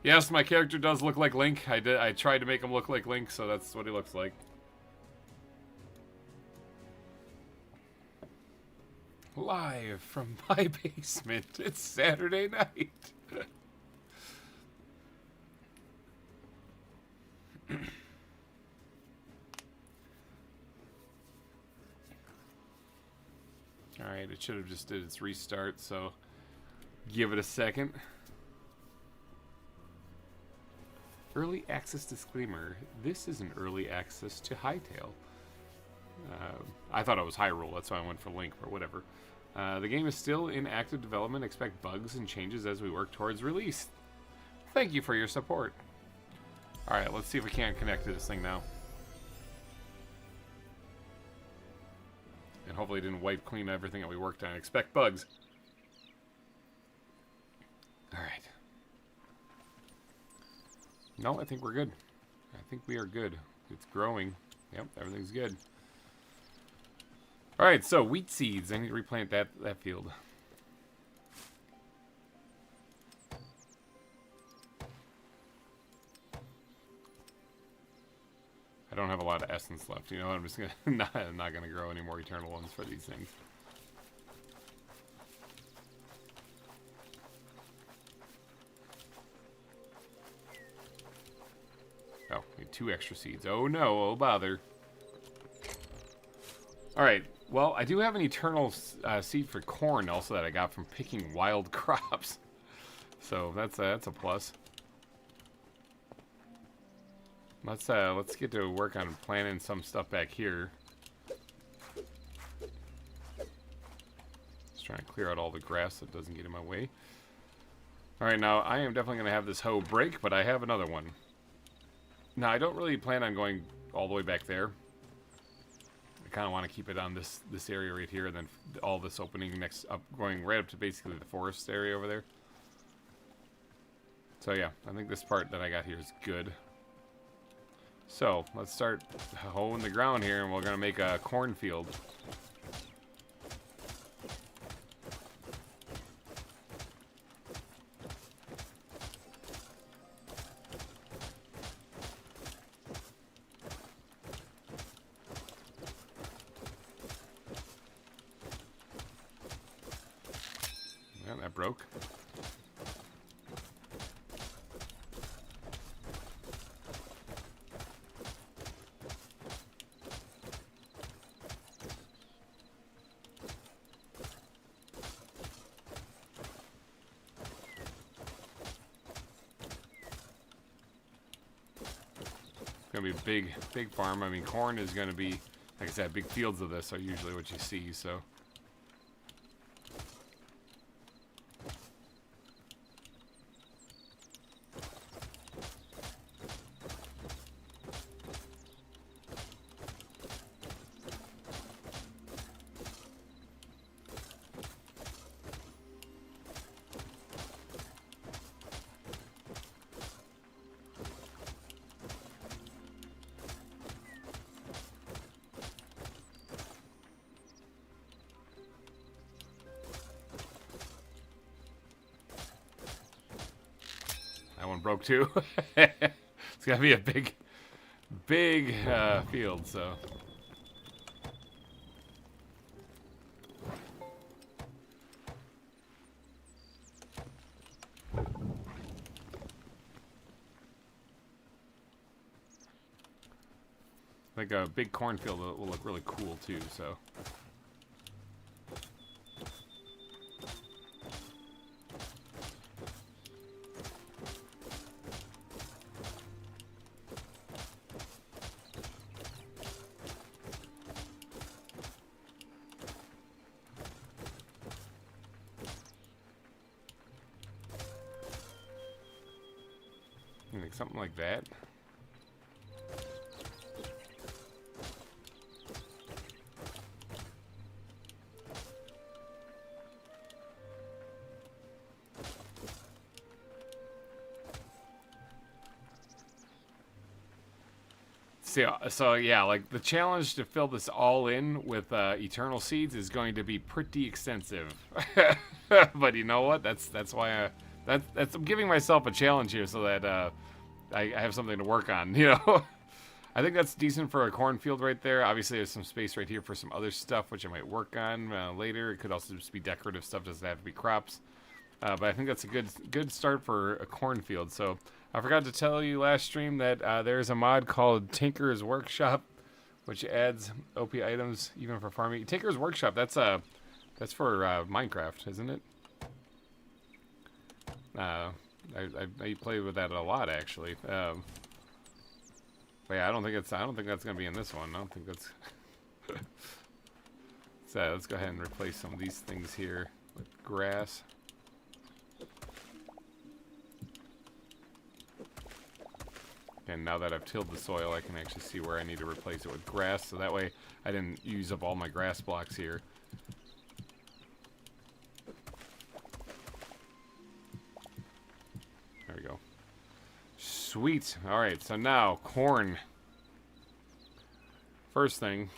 Yes, my character does look like Link. I tried to make him look like Link, so that's what he looks like. Live from my basement. It's Saturday night. Alright, it should have just did its restart, so give it a second. Early access disclaimer. This is an early access to Hytale. I thought it was Hyrule, that's why I went for Link, but whatever. The game is still in active development. Expect bugs and changes as we work towards release. Thank you for your support. Alright, let's see if we can't connect to this thing now. And hopefully it didn't wipe clean everything that we worked on. Expect bugs. Alright. No, I think we're good. I think we are good. It's growing. Yep, everything's good. Alright, so wheat seeds. I need to replant that field. I don't have a lot of essence left. You know, I'm just gonna I'm not gonna grow any more eternal ones for these things. Oh, need 2 extra seeds. Oh no, oh bother. Alright, well, I do have an eternal seed for corn also that I got from picking wild crops. So that's a plus. Let's get to work on planting some stuff back here. Just trying to clear out all the grass that doesn't get in my way. Alright, now I am definitely going to have this hoe break, but I have another one. Now, I don't really plan on going all the way back there. I kind of want to keep it on this area right here, and then all this opening next up, going right up to basically the forest area over there. So yeah, I think this part that I got here is good. So let's start hoeing the ground here, and we're gonna make a cornfield. That broke. Gonna be a big farm. I mean, corn is gonna be, like I said, big fields of this are usually what you see, so. That one broke too. It's gonna be a big field, so. Like a big cornfield will look really cool too, so. Like something like that. So yeah, like the challenge to fill this all in with eternal seeds is going to be pretty extensive. But you know what? That's why I'm giving myself a challenge here so that I have something to work on. You know, I think that's decent for a cornfield right there. Obviously, there's some space right here for some other stuff which I might work on later. It could also just be decorative stuff. Doesn't have to be crops. But I think that's a good start for a cornfield. So I forgot to tell you last stream that there's a mod called Tinker's Workshop, which adds OP items even for farming. Tinker's Workshop, that's for Minecraft, isn't it? I play with that a lot actually. But yeah, I don't think that's gonna be in this one. I don't think that's. So let's go ahead and replace some of these things here with grass. And now that I've tilled the soil, I can actually see where I need to replace it with grass, so that way I didn't use up all my grass blocks here. There we go. Sweet. Alright, so now, corn. First thing,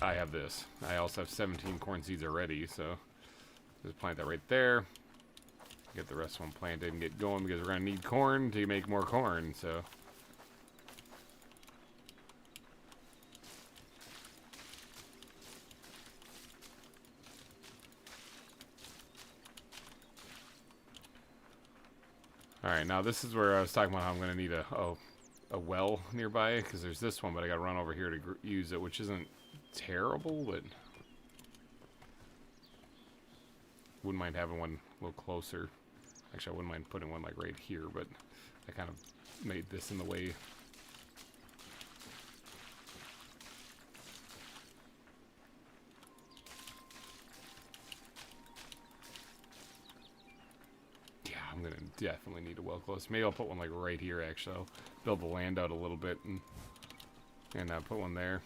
I have this. I also have 17 corn seeds already, so just plant that right there. Get the rest of them planted and get going because we're going to need corn to make more corn, so... Alright, now this is where I was talking about how I'm going to need a well nearby, because there's this one, but I got to run over here to use it, which isn't terrible, but wouldn't mind having one a little closer. Actually, I wouldn't mind putting one like right here, but I kind of made this in the way. I'm gonna definitely need a well close. Maybe I'll put one like right here. Actually, I'll build the land out a little bit and put one there.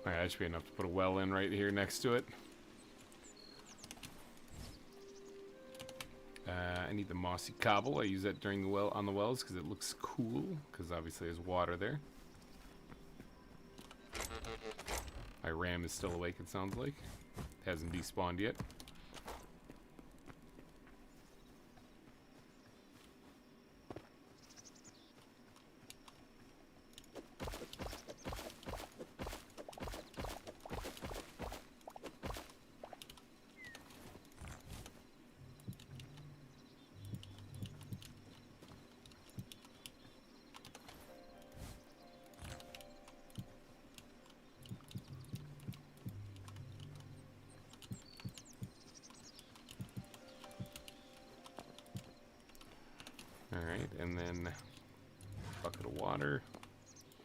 Alright, that should be enough to put a well in right here next to it. I need the mossy cobble. I use that during the well on the wells because it looks cool. Because obviously there's water there. My ram is still awake. It sounds like it hasn't despawned yet. Alright, and then bucket of water.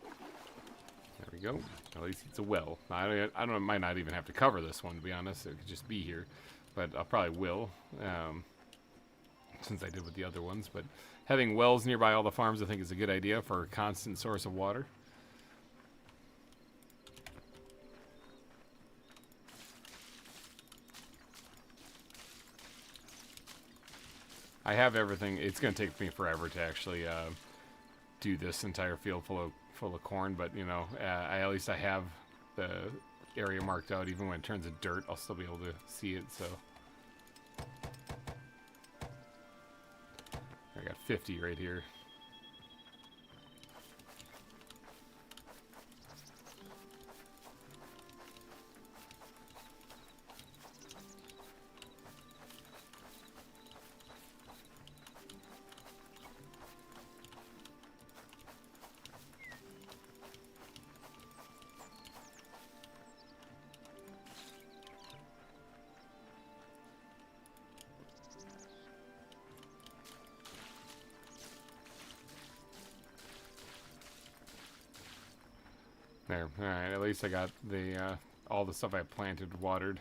There we go. At least it's a well. I don't. I might not even have to cover this one, to be honest. It could just be here, but I probably will, since I did with the other ones. But having wells nearby all the farms, I think, is a good idea for a constant source of water. I have everything. It's going to take me forever to actually do this entire field full of corn, but you know, at least I have the area marked out. Even when it turns to dirt, I'll still be able to see it. So I got 50 right here. There. Alright, at least I got the all the stuff I planted watered.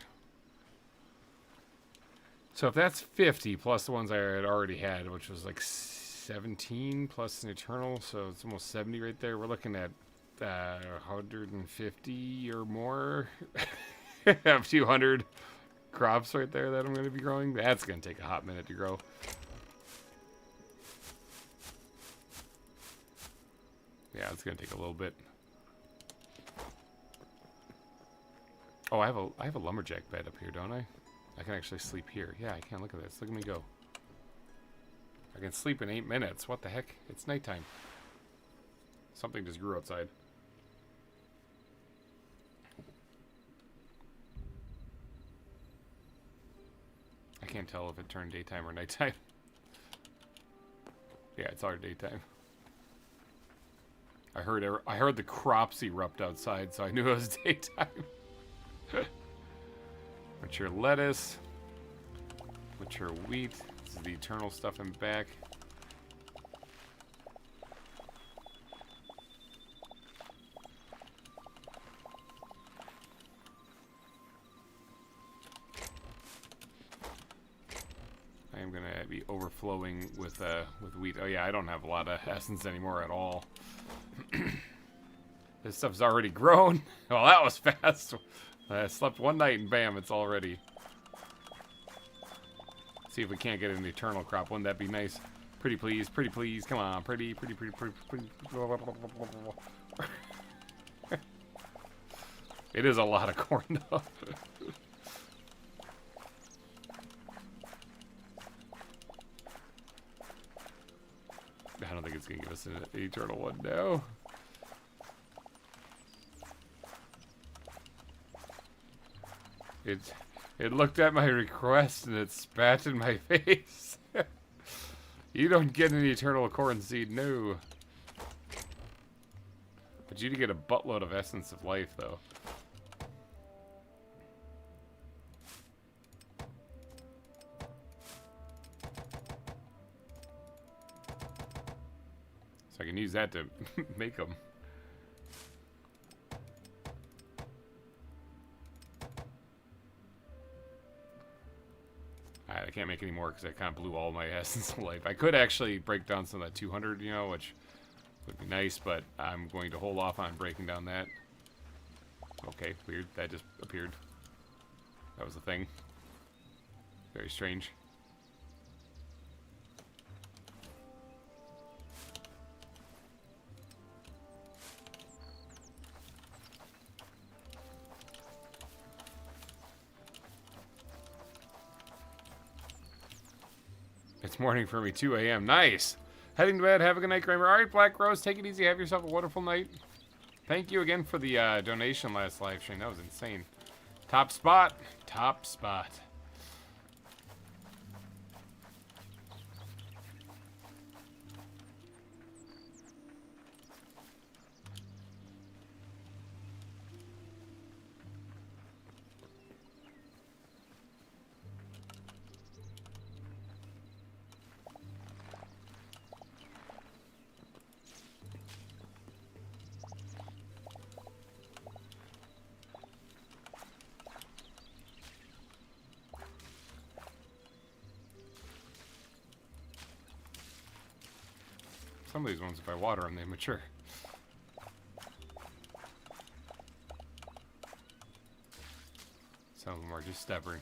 So if that's 50 plus the ones I had already had, which was like 17 plus an eternal, so it's almost 70 right there. We're looking at 150 or more. A few hundred crops right there that I'm going to be growing. That's going to take a hot minute to grow. Yeah, it's going to take a little bit. Oh, I have a lumberjack bed up here, don't I? I can actually sleep here. Yeah, I can. Look at this. Look at me go. I can sleep in 8 minutes. What the heck? It's nighttime. Something just grew outside. I can't tell if it turned daytime or nighttime. Yeah, it's our daytime. I heard the crops erupt outside, so I knew it was daytime. Mature lettuce, mature wheat. This is the eternal stuff in back. I am gonna be overflowing with wheat. Oh yeah, I don't have a lot of essence anymore at all. This stuff's already grown. Well, that was fast. I slept one night and bam, it's all ready. See if we can't get an eternal crop. Wouldn't that be nice? Pretty please, come on. Pretty. It is a lot of corn though. I don't think it's gonna give us an eternal one now. It looked at my request and it spat in my face. You don't get an eternal corn seed, no. But you do get a buttload of essence of life, though. So I can use that to make them. I can't make any more because I kind of blew all my essence of life. I could actually break down some of that 200, you know, which would be nice, but I'm going to hold off on breaking down that. Okay, weird. That just appeared. That was a thing. Very strange. It's morning for me, 2 a.m. Nice! Heading to bed. Have a good night, Kramer. Alright, Black Rose, take it easy. Have yourself a wonderful night. Thank you again for the donation last live stream. That was insane. Top spot. Top spot. Some of these ones, if I water them, they mature. Some of them are just stubborn.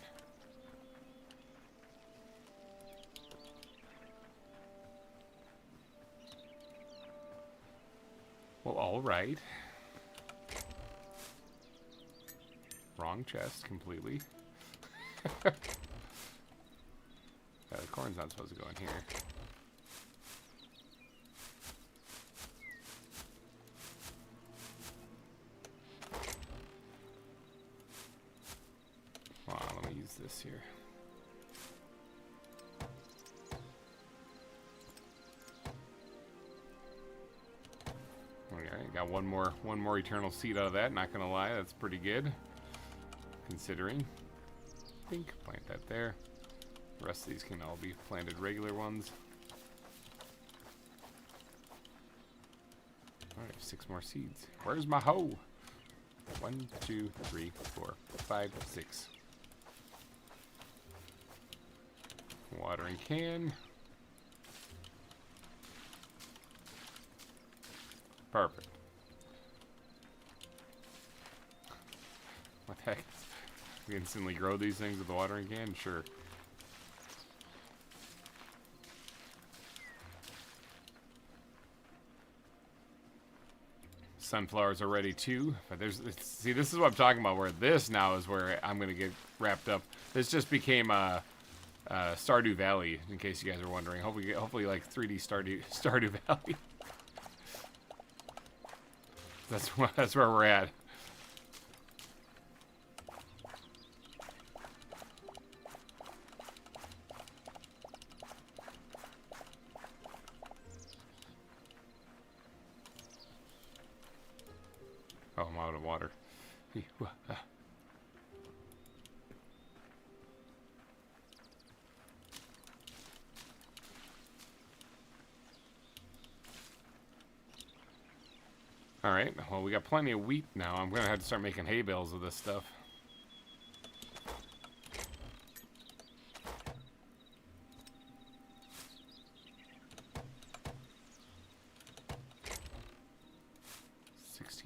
Well, alright. Wrong chest, completely. The corn's not supposed to go in here. This here. Okay, got one more eternal seed out of that, not gonna lie, that's pretty good. Considering. Think, plant that there. The rest of these can all be planted regular ones. Alright, 6 more seeds. Where's my hoe? 1, 2, 3, 4, 5, 6. Watering can. Perfect. What the heck? We instantly grow these things with the watering can? Sure. Sunflowers are ready too. But see, this is what I'm talking about, where this now is where I'm gonna get wrapped up. This just became Stardew Valley, in case you guys are wondering. Hopefully like 3D Stardew Valley. That's where we're at. Oh, I'm out of water. Alright, well, we got plenty of wheat now. I'm going to have to start making hay bales of this stuff.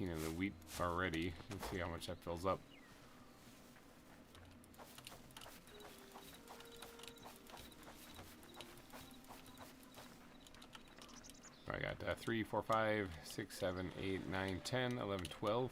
Of the wheat already. Let's see how much that fills up. I got 3, 4, 5, 6, 7, 8, 9, 10, 11, 12.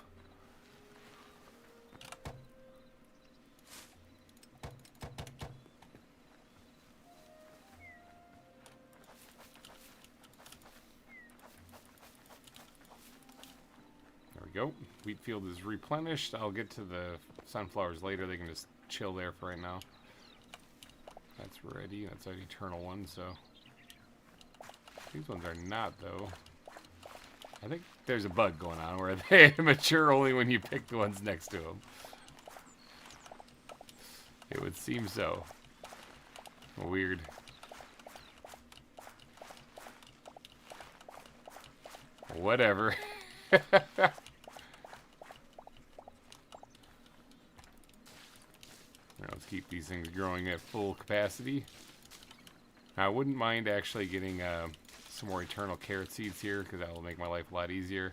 Go. Wheat field is replenished. I'll get to the sunflowers later. They can just chill there for right now. That's ready. That's an eternal one, so. These ones are not, though. I think there's a bug going on where they mature only when you pick the ones next to them. It would seem so. Weird. Whatever. Let's keep these things growing at full capacity. I wouldn't mind actually getting some more eternal carrot seeds here, because that will make my life a lot easier.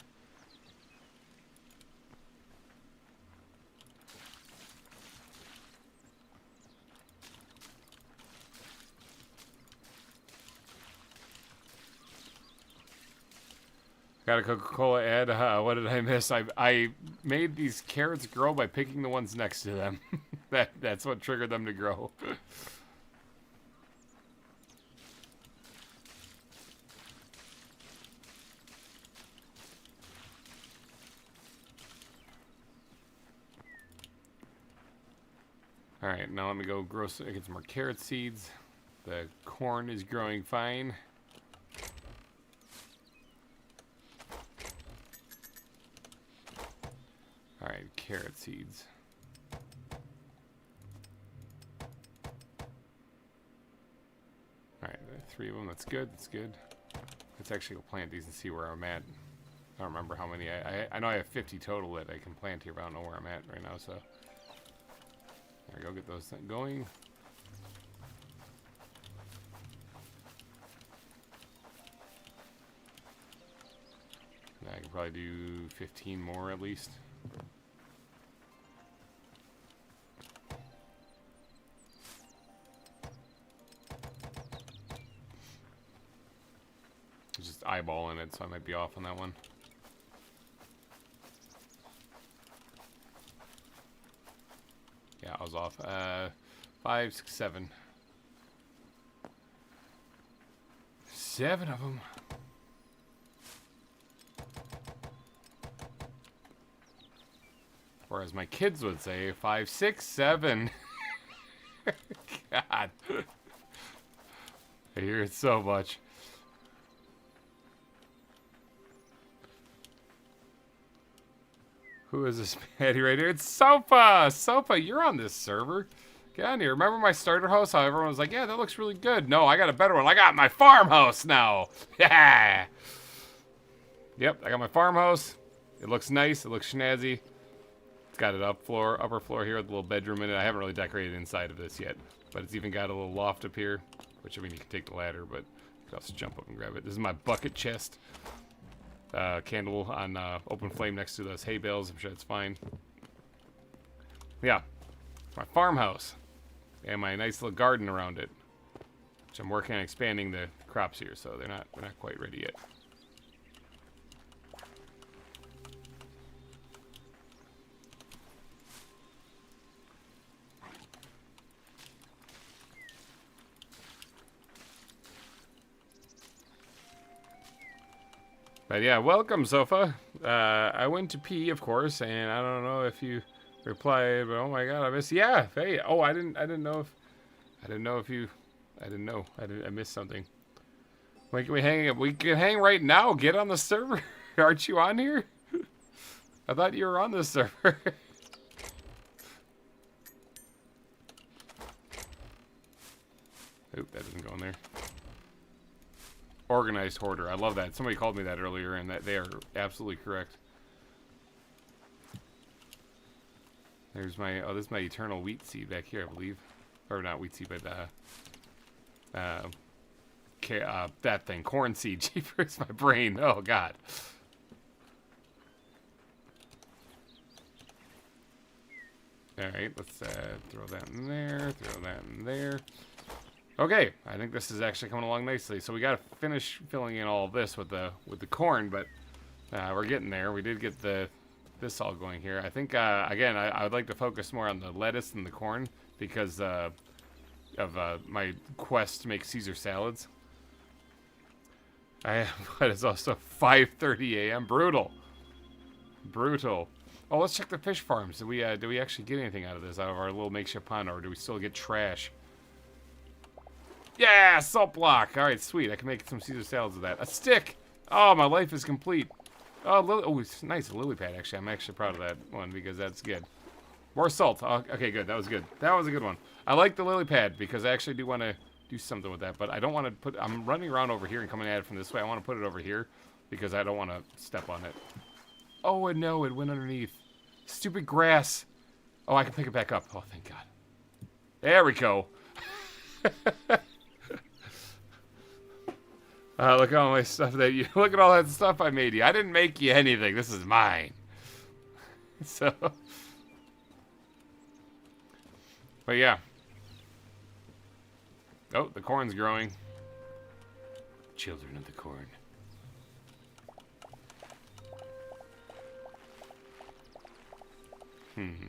Got a Coca-Cola ad. What did I miss? I made these carrots grow by picking the ones next to them. That's what triggered them to grow. Alright, now let me go get some more carrot seeds. The corn is growing fine. Alright, carrot seeds. Alright, 3 of them. That's good. That's good. Let's actually go plant these and see where I'm at. I don't remember how many. I know I have 50 total that I can plant here, but I don't know where I'm at right now, so. There we go, get those going. I can probably do 15 more at least. Just eyeballing it, so I might be off on that one. Yeah, I was off. 5, 6, 7. 7 of them. Or as my kids would say, 5, 6, 7. God. I hear it so much. Who is this baddie right here? It's Sofa! Sofa, you're on this server. Get on here. Remember my starter house? How everyone was like, yeah, that looks really good. No, I got a better one. I got my farmhouse now. Yeah. Yep, I got my farmhouse. It looks nice. It looks snazzy. It's got an upper floor here with a little bedroom in it. I haven't really decorated inside of this yet. But it's even got a little loft up here. Which, I mean, you can take the ladder, but you can also jump up and grab it. This is my bucket chest. Candle on open flame next to those hay bales. I'm sure it's fine. Yeah, my farmhouse and my nice little garden around it, which I'm working on expanding the crops here, so they're not quite ready yet. But yeah, welcome, Sofa. I went to pee, of course, and I don't know if you replied, but oh my god, I missed. Yeah, hey, oh, I didn't know if you, I missed something. When can we hang? We can hang right now. Get on the server. Aren't you on here? I thought you were on this server. Oop, that doesn't go in there. Organized hoarder. I love that. Somebody called me that earlier, and that they are absolutely correct. There's my this is my eternal wheat seed back here, I believe, or not wheat seed, but that thing, corn seed. Jeepers, my brain. Oh god. All right, let's throw that in there. Throw that in there. Okay, I think this is actually coming along nicely. So we got to finish filling in all of this with the corn, but we're getting there. We did get this all going here. I think again, I would like to focus more on the lettuce than the corn because of my quest to make Caesar salads. But it's also 5:30 a.m. Brutal. Oh, let's check the fish farms. Do we actually get anything out of this, out of our little makeshift pond, or do we still get trash? Yeah, salt block. All right, sweet. I can make some Caesar salads with that. A stick. Oh, my life is complete. Oh, it's nice. A lily pad, actually. I'm actually proud of that one because that's good. More salt. Oh, okay, good. That was good. That was a good one. I like the lily pad because I actually do want to do something with that, but I don't want to put... I'm running around over here and coming at it from this way. I want to put it over here because I don't want to step on it. Oh, and no, it went underneath. Stupid grass. Oh, I can pick it back up. Oh, thank God. There we go. Look at all my stuff look at all that stuff I made you. I didn't make you anything. This is mine. So, but yeah. Oh, the corn's growing. Children of the corn.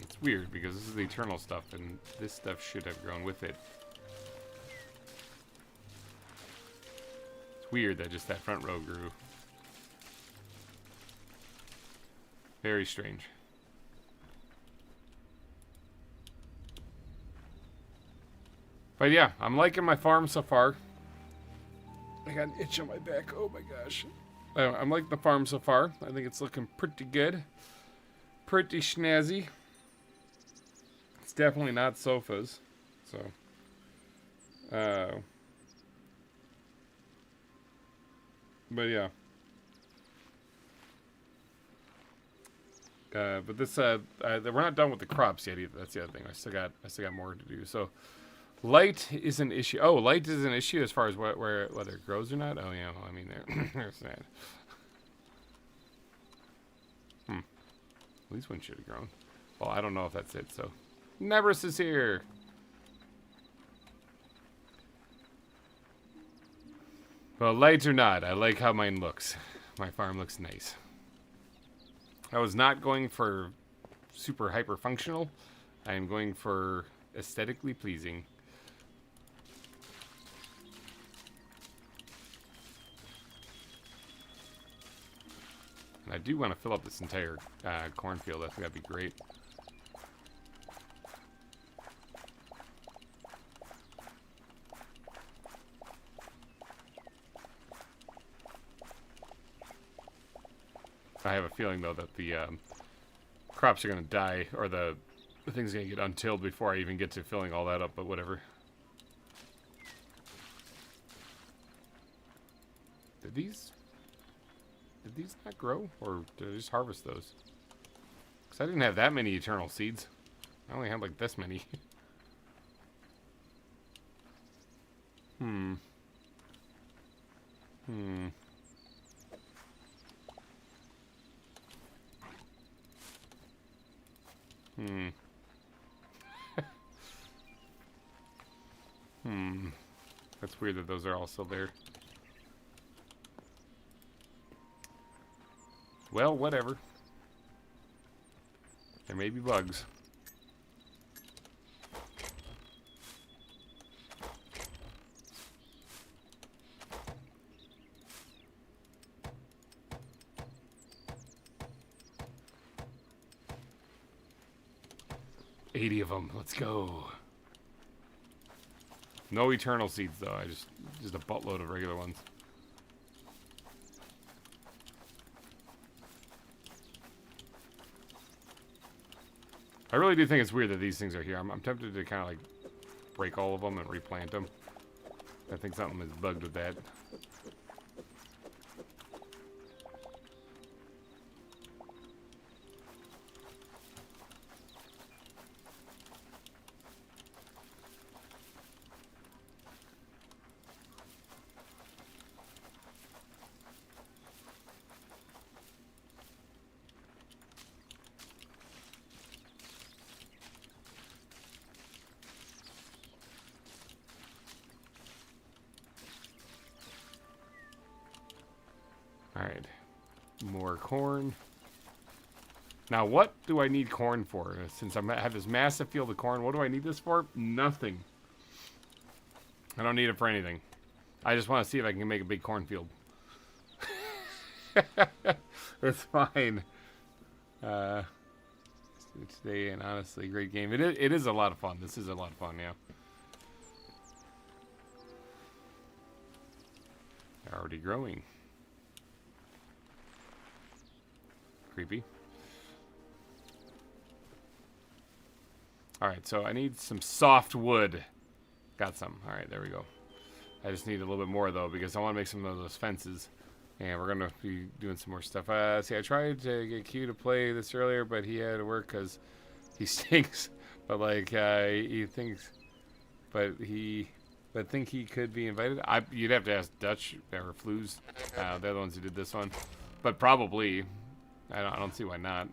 It's weird because this is the eternal stuff, and this stuff should have grown with it. It's weird that just that front row grew. Very strange. But yeah, I'm liking my farm so far. I got an itch on my back. Oh my gosh. I'm liking the farm so far. I think it's looking pretty good. Pretty snazzy. It's definitely not sofas. So. But yeah. But this, we're not done with the crops yet either. That's the other thing. I still got more to do. So. Light is an issue. Oh, light is an issue as far as whether it grows or not. Oh yeah, well, I mean there's that. At least one should have grown. Well, I don't know if that's it. So, Nebrus is here. Well, light or not, I like how mine looks. My farm looks nice. I was not going for super hyper functional. I am going for aesthetically pleasing. I do want to fill up this entire cornfield. I think that'd be great. I have a feeling, though, that the crops are going to die, or the thing's going to get untilled before I even get to filling all that up, but whatever. Did these not grow, or did I just harvest those? Because I didn't have that many eternal seeds. I only had like this many. That's weird that those are all still there. Well, whatever. There may be bugs. $80 of them. Let's go. No eternal seeds though. Just a buttload of regular ones. I really do think it's weird that these things are here. I'm tempted to kind of like break all of them and replant them. I think something is bugged with that. Alright. More corn. Now, what do I need corn for? Since I have this massive field of corn, what do I need this for? Nothing. I don't need it for anything. I just want to see if I can make a big cornfield. It's fine. Today, and honestly, great game. It is a lot of fun. This is a lot of fun, yeah. They're already growing. Creepy. Alright, so I need some soft wood. Got some. Alright, there we go. I just need a little bit more, though, because I want to make some of those fences. And we're going to be doing some more stuff. See, I tried to get Q to play this earlier, but he had to work because he stinks. But, like, he thinks... But think he could be invited? You'd have to ask Dutch or Flues. They're the ones who did this one. But probably... I don't see why not.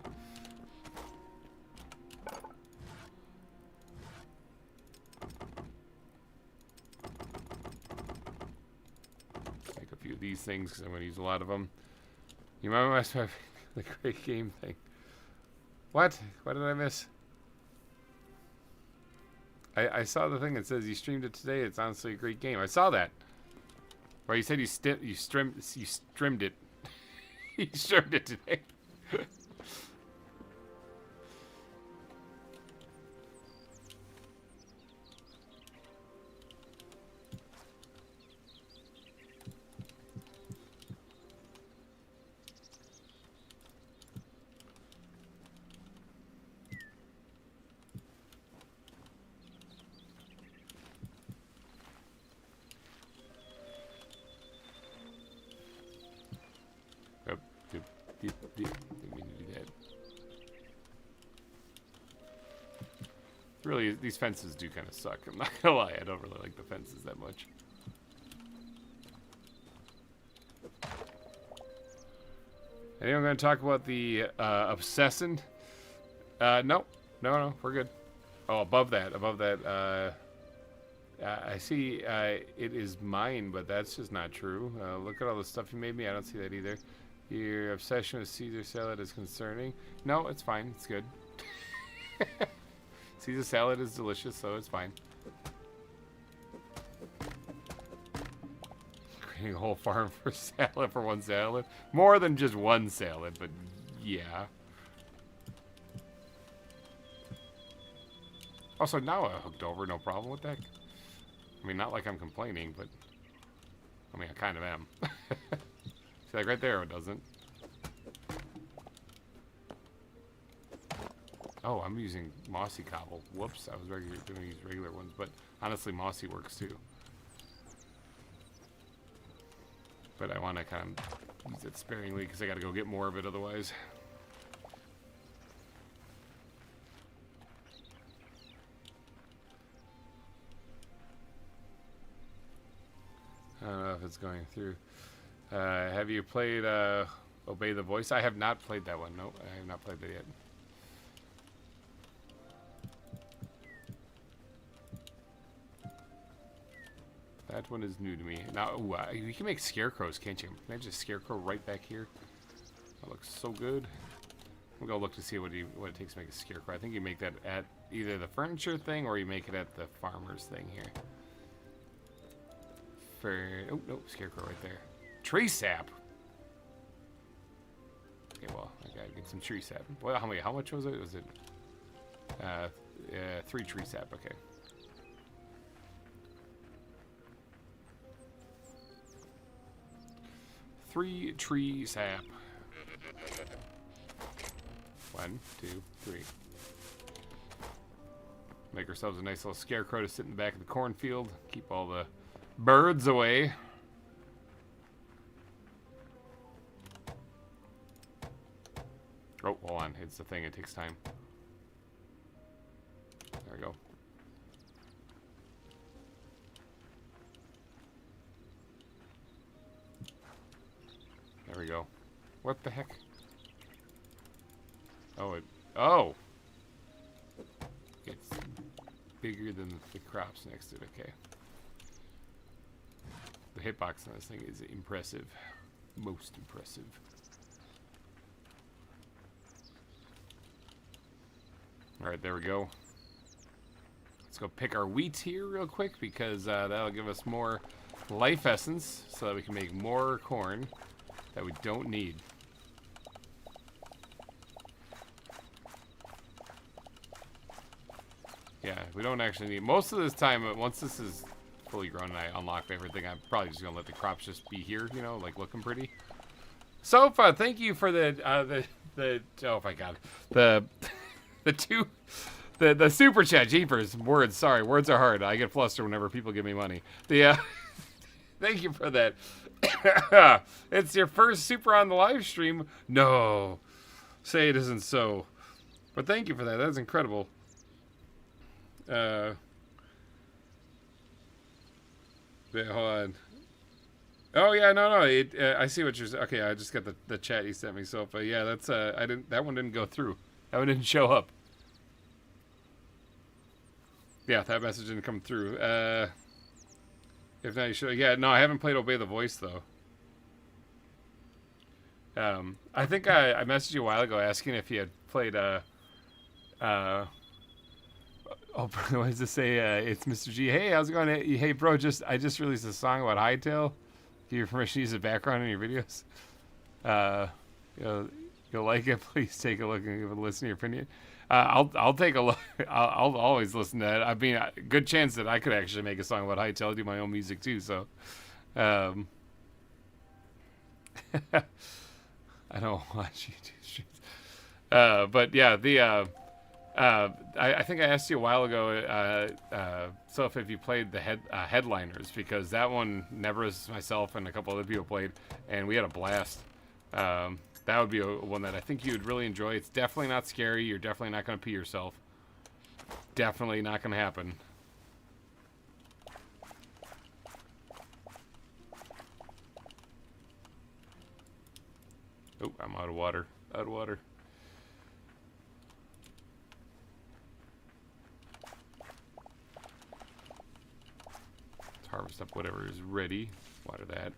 Make a few of these things because I'm going to use a lot of them. You remember the great game thing? What? What did I miss? I saw the thing that says you streamed it today. It's honestly a great game. I saw that. Well, you said you streamed it. You streamed it today. Didn't mean to do that. Really, these fences do kind of suck. I'm not gonna lie, I don't really like the fences that much. Anyone gonna talk about the obsession? No, we're good. Oh, above that, I see it is mine, but that's just not true. Look at all the stuff you made me. I don't see that either. Your obsession with Caesar salad is concerning. No, it's fine. It's good. Caesar salad is delicious, so it's fine. Creating a whole farm for salad, for one salad. More than just one salad, but yeah. Also, now I hooked over, no problem. What the heck? I mean, not like I'm complaining, but I mean, I kind of am. See, like right there, it doesn't. Oh, I'm using mossy cobble. Whoops, I was going to use regular ones, but honestly, mossy works too. But I want to kind of use it sparingly because I got to go get more of it otherwise. I don't know if it's going through. Have you played Obey the Voice? I have not played that one. No, I have not played that yet. That one is new to me. Now, ooh, you can make scarecrows, can't you? Imagine a scarecrow right back here. That looks so good. I'm gonna look to see what it takes to make a scarecrow. I think you make that at either the furniture thing or you make it at the farmer's thing here. Oh no, scarecrow right there. Tree sap. Okay, well, I gotta get some tree sap. Well, how much was it? Was it 3 tree sap? Okay. Three tree sap. 1, 2, 3. Make ourselves a nice little scarecrow to sit in the back of the cornfield. Keep all the birds away. Oh, hold on. It's the thing. It takes time. There we go. There we go. What the heck? Oh, oh! It's bigger than the crops next to it. Okay. The hitbox on this thing is impressive. Most impressive. Alright, there we go. Let's go pick our wheat here real quick because that'll give us more life essence so that we can make more corn that we don't need. Yeah, we don't actually need... Most of this time, once this is fully grown and I unlock everything, I'm probably just going to let the crops just be here, you know, like looking pretty. Sofa, thank you for the oh my god. The super chat, jeepers, words, sorry, words are hard. I get flustered whenever people give me money. Thank you for that. It's your first super on the live stream. No, say it isn't so. But thank you for that. That's incredible. Yeah, hold on. Oh yeah, no. I see what you're saying. Okay, I just got the chat you sent me. So, but yeah, that's that one didn't go through. That one didn't show up. Yeah, that message didn't come through. If not, you should. Yeah, no, I haven't played Obey the Voice though. I think I messaged you a while ago asking if you had played Oh, what does it say? It's Mr. G. Hey, how's it going? Hey, bro, I just released a song about Hytale. Give you permission to use the background in your videos. You'll like it. Please take a look and give a listen to your opinion. I'll take a look. I'll always listen to that. I mean, good chance that I could actually make a song about Hytale, do my own music too. So, I don't watch YouTube streams. But yeah, I think I asked you a while ago, so if you played the headliners, because that one Nevers, myself, and a couple other people played, and we had a blast. That would be one that I think you would really enjoy. It's definitely not scary. You're definitely not going to pee yourself. Definitely not going to happen. Oh, I'm out of water. Out of water. Let's harvest up whatever is ready. Water that.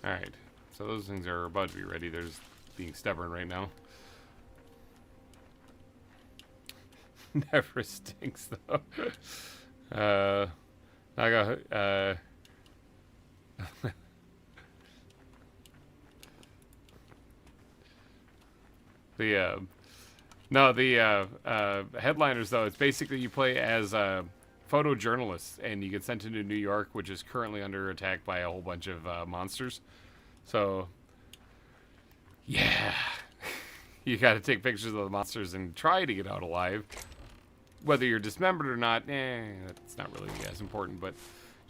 Alright, so those things are about to be ready. They're just being stubborn right now. Never stinks though. I got the headliners though, it's basically you play as photojournalists, and you get sent into New York, which is currently under attack by a whole bunch of monsters. So, yeah, you got to take pictures of the monsters and try to get out alive. Whether you're dismembered or not, that's not really as important, but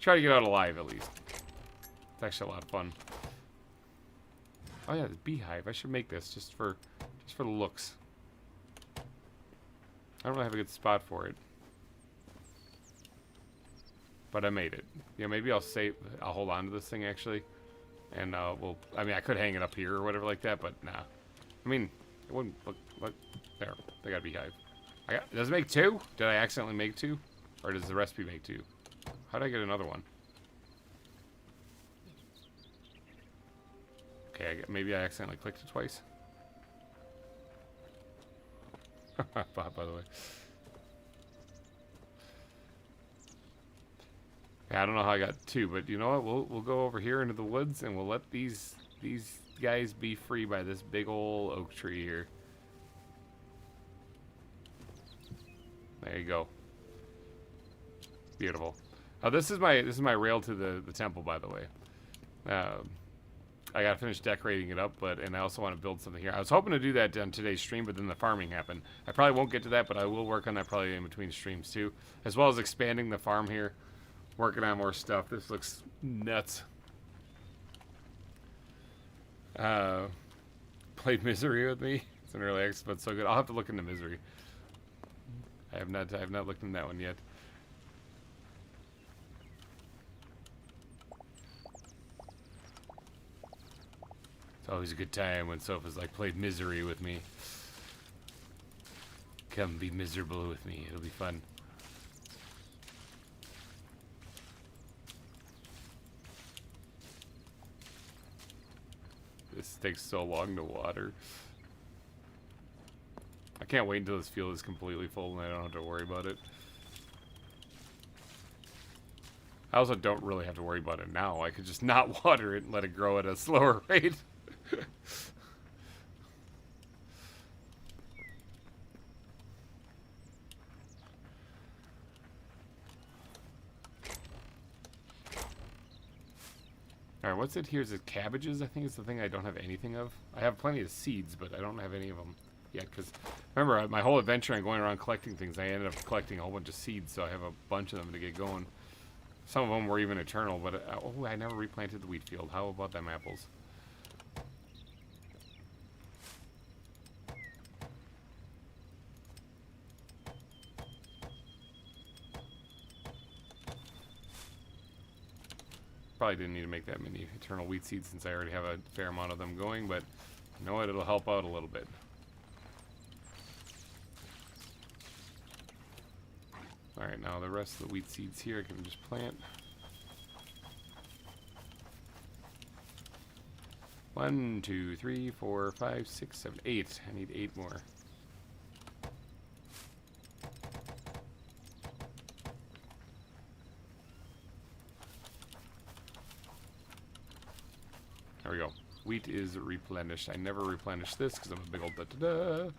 try to get out alive at least. It's actually a lot of fun. Oh yeah, the beehive. I should make this just for the looks. I don't really have a good spot for it, but I made it. Yeah, maybe I'll hold on to this thing actually, and I mean, I could hang it up here or whatever like that, but nah. I mean, it wouldn't look there. They got a beehive. Does it make two? Did I accidentally make two? Or does the recipe make two? How did I get another one? Okay, maybe I accidentally clicked it twice. By the way. Yeah, I don't know how I got two, but you know what? We'll go over here into the woods and we'll let these guys be free by this big old oak tree here. There you go. Beautiful. This is my rail to the temple, by the way. I gotta finish decorating it up, and I also want to build something here. I was hoping to do that on today's stream, but then the farming happened. I probably won't get to that, but I will work on that probably in between streams too, as well as expanding the farm here, working on more stuff. This looks nuts. Played Misery with me. It's an early access, but so good. I'll have to look into Misery. I have not looked in that one yet. It's always a good time when Sofa's like, played Misery with me. Come be miserable with me. It'll be fun. This takes so long to water. I can't wait until this field is completely full and I don't have to worry about it. I also don't really have to worry about it now. I could just not water it and let it grow at a slower rate. Alright, what's it here? Is it cabbages? I think it's the thing I don't have anything of. I have plenty of seeds, but I don't have any of them yet. Because, remember, my whole adventure on going around collecting things, I ended up collecting a whole bunch of seeds, so I have a bunch of them to get going. Some of them were even eternal, but, oh, I never replanted the wheat field. How about them apples? Probably didn't need to make that many eternal wheat seeds since I already have a fair amount of them going, but you know what? It'll help out a little bit. Alright, now the rest of the wheat seeds here I can just plant. 1, 2, 3, 4, 5, 6, 7, 8. I need 8 more. There we go. Wheat is replenished. I never replenish this because I'm a big old da-da-da.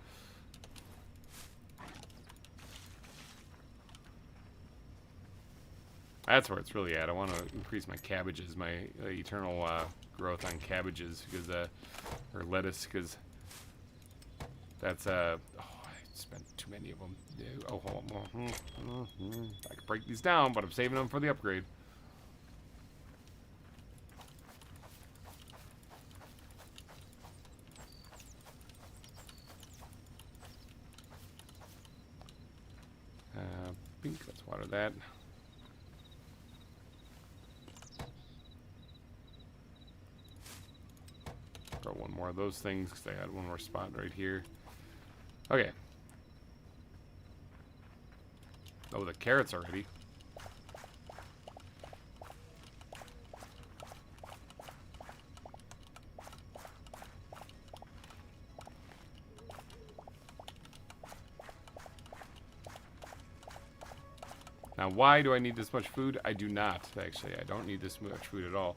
That's where it's really at. I want to increase my cabbages, my eternal growth on cabbages, because or lettuce, because that's oh, I spent too many of them. Oh, hold on. I could break these down, but I'm saving them for the upgrade. Pink. Let's water that. Throw one more of those things because I had one more spot right here. Okay. Oh, the carrots are ready. Now, why do I need this much food? I do not, actually. I don't need this much food at all.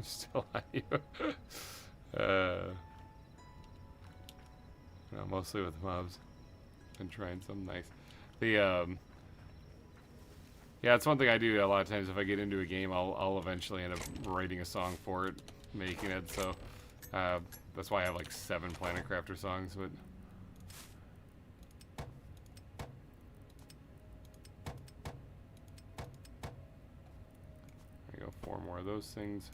Still on you. No, mostly with mobs. Been trying something nice. The yeah, it's one thing I do a lot of times. If I get into a game, I'll eventually end up writing a song for it, making it. So that's why I have like 7 Planet Crafter songs. But there you go, 4 more of those things.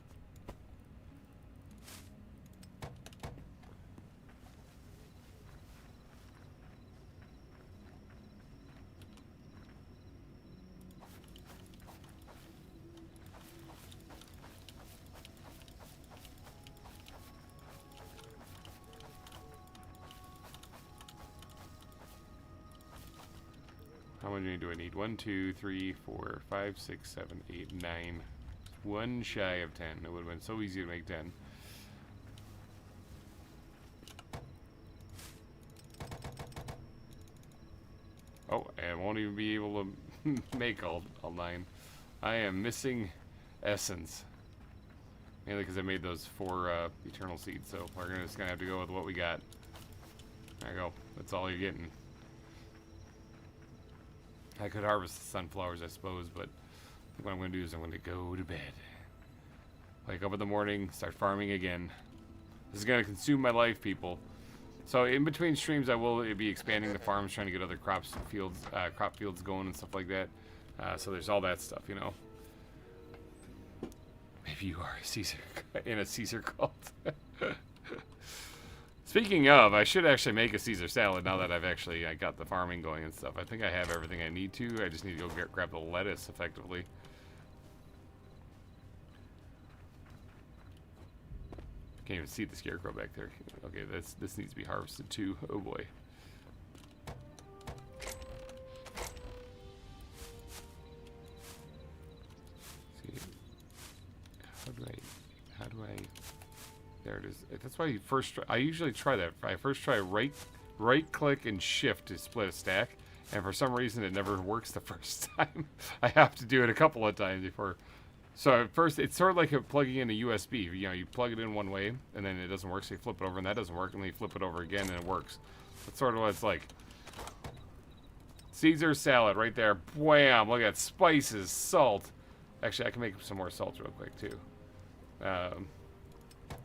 How many do I need? 1, 2, 3, 4, 5, 6, 7, 8, 9. 1 shy of 10. It would have been so easy to make 10. Oh, and I won't even be able to make all 9. I am missing essence. Mainly because I made those 4 eternal seeds, so we're just gonna have to go with what we got. There you go. That's all you're getting. I could harvest the sunflowers, I suppose, but I think what I'm going to do is I'm going to go to bed. Wake up in the morning, start farming again. This is going to consume my life, people. So in between streams, I will be expanding the farms, trying to get other crop fields going and stuff like that. So there's all that stuff, you know. Maybe you are a Caesar in a Caesar cult. Speaking of, I should actually make a Caesar salad now that I got the farming going and stuff. I think I have everything I need to. I just need to go grab the lettuce effectively. Can't even see the scarecrow back there. Okay, this needs to be harvested too. Oh boy. See, how do I? There it is. That's why you first try. I usually try that. I first try right click and shift to split a stack, and for some reason it never works the first time. I have to do it a couple of times before. So at first it's sort of like plugging in a USB. You know, you plug it in one way and then it doesn't work, so you flip it over and that doesn't work, and then you flip it over again and it works. That's sort of what it's like. Caesar salad right there. Wham! Look at that. Spices, salt. Actually, I can make some more salt real quick too.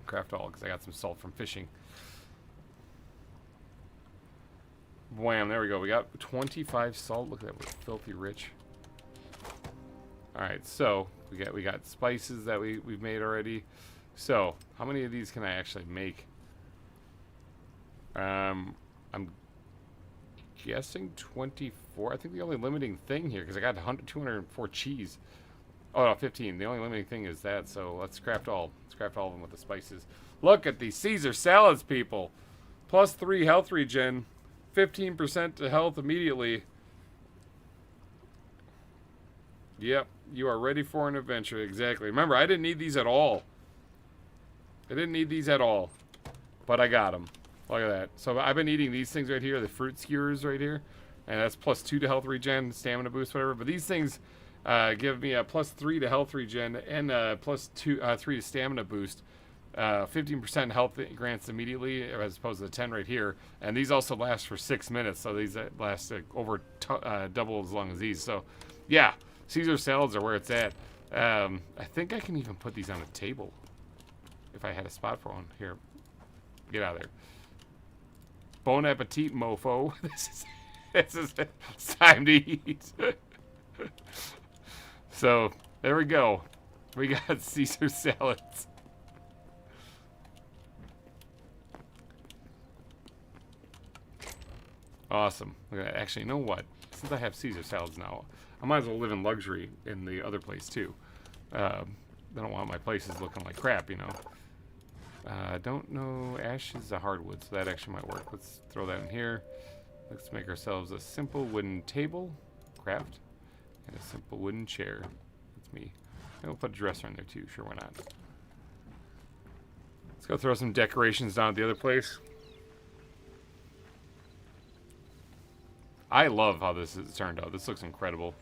Craft all, because I got some salt from fishing. Wham, there we go. We got 25 salt. Look at that, we're filthy rich. Alright, so we got spices that we've made already. So, how many of these can I actually make? I'm guessing 24. I think the only limiting thing here, because I got 204 cheese. Oh, no, 15. The only limiting thing is that, so let's craft all. Let's craft all of them with the spices. Look at these Caesar salads, people. +3 health regen. 15% to health immediately. Yep, you are ready for an adventure. Exactly. Remember, I didn't need these at all. I didn't need these at all. But I got them. Look at that. So I've been eating these things right here, the fruit skewers right here. And that's +2 to health regen, stamina boost, whatever. But these things give me a +3 to health regen and +3 to stamina boost. 15% health grants immediately, as opposed to the 10 right here. And these also last for 6 minutes, so these last over double as long as these. So, yeah, Caesar salads are where it's at. I think I can even put these on a table if I had a spot for one. Here, get out of there. Bon appetit, mofo. This is it's time to eat. So, there we go. We got Caesar salads. Awesome. Actually, you know what? Since I have Caesar salads now, I might as well live in luxury in the other place, too. I don't want my places looking like crap, you know. I don't know. Ash is a hardwood, so that actually might work. Let's throw that in here. Let's make ourselves a simple wooden table, craft, and a simple wooden chair. That's me. And we'll put a dresser in there, too. Sure, why not? Let's go throw some decorations down at the other place. I love how this has turned out. This looks incredible.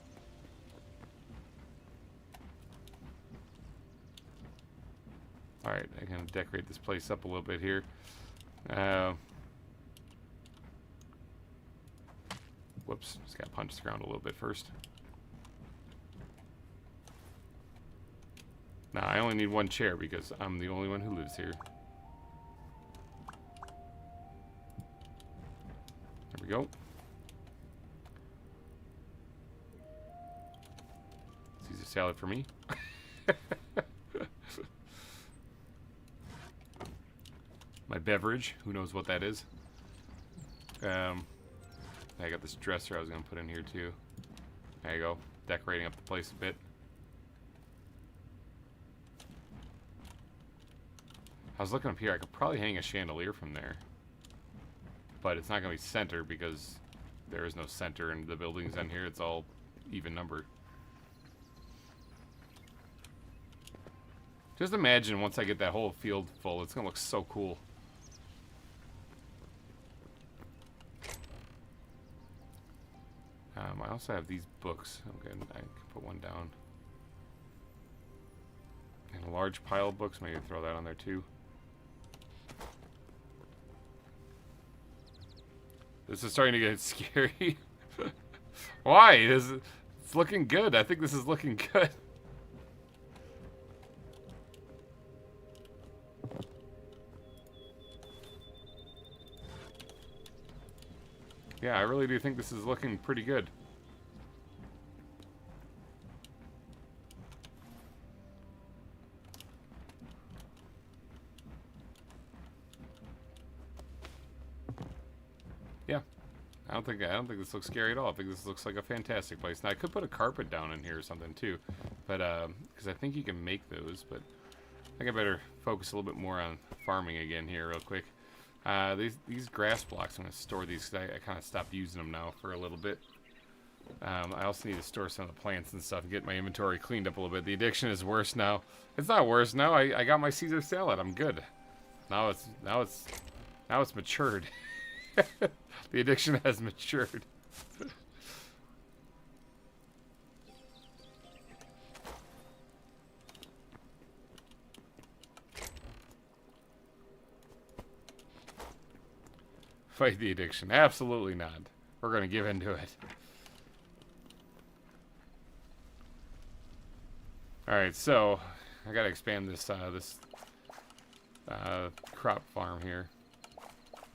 Alright, I'm going to decorate this place up a little bit here. Whoops, just got to punch the ground a little bit first. Now, I only need one chair because I'm the only one who lives here. There we go. Caesar salad for me. My beverage, who knows what that is. I got this dresser I was going to put in here too. There you go, decorating up the place a bit. I was looking up here, I could probably hang a chandelier from there. But it's not going to be center because there is no center in the buildings in here, it's all even numbered. Just imagine once I get that whole field full, it's going to look so cool. I also have these books. Okay, I can put one down. And a large pile of books. Maybe throw that on there too. This is starting to get scary. Why? It's looking good. I think this is looking good. Yeah, I really do think this is looking pretty good. Yeah, I don't think this looks scary at all. I think this looks like a fantastic place. Now I could put a carpet down in here or something too, but because I think you can make those. But I think I better focus a little bit more on farming again here, real quick. These grass blocks, I'm going to store these because I kind of stopped using them now for a little bit. I also need to store some of the plants and stuff and get my inventory cleaned up a little bit. The addiction is worse now. It's not worse now. I got my Caesar salad. I'm good. Now it's matured. The addiction has matured. Fight the addiction. Absolutely not. We're going to give into it. Alright, so I got to expand this crop farm here.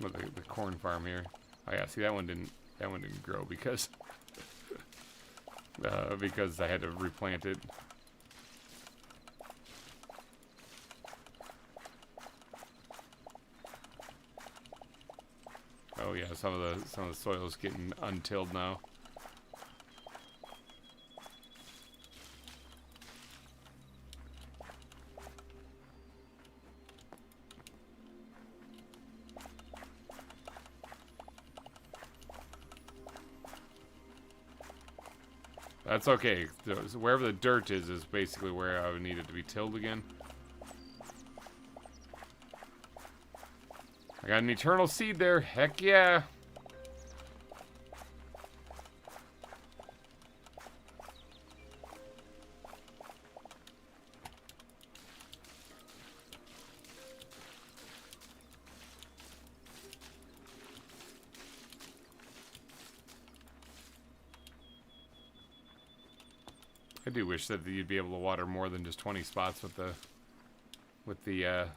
Well, the corn farm here. Oh yeah, see that one didn't grow because because I had to replant it. Oh yeah, some of the soil is getting untilled now. That's okay. So wherever the dirt is basically where I would need it to be tilled again. I got an eternal seed there. Heck yeah. I do wish that you'd be able to water more than just 20 spots with the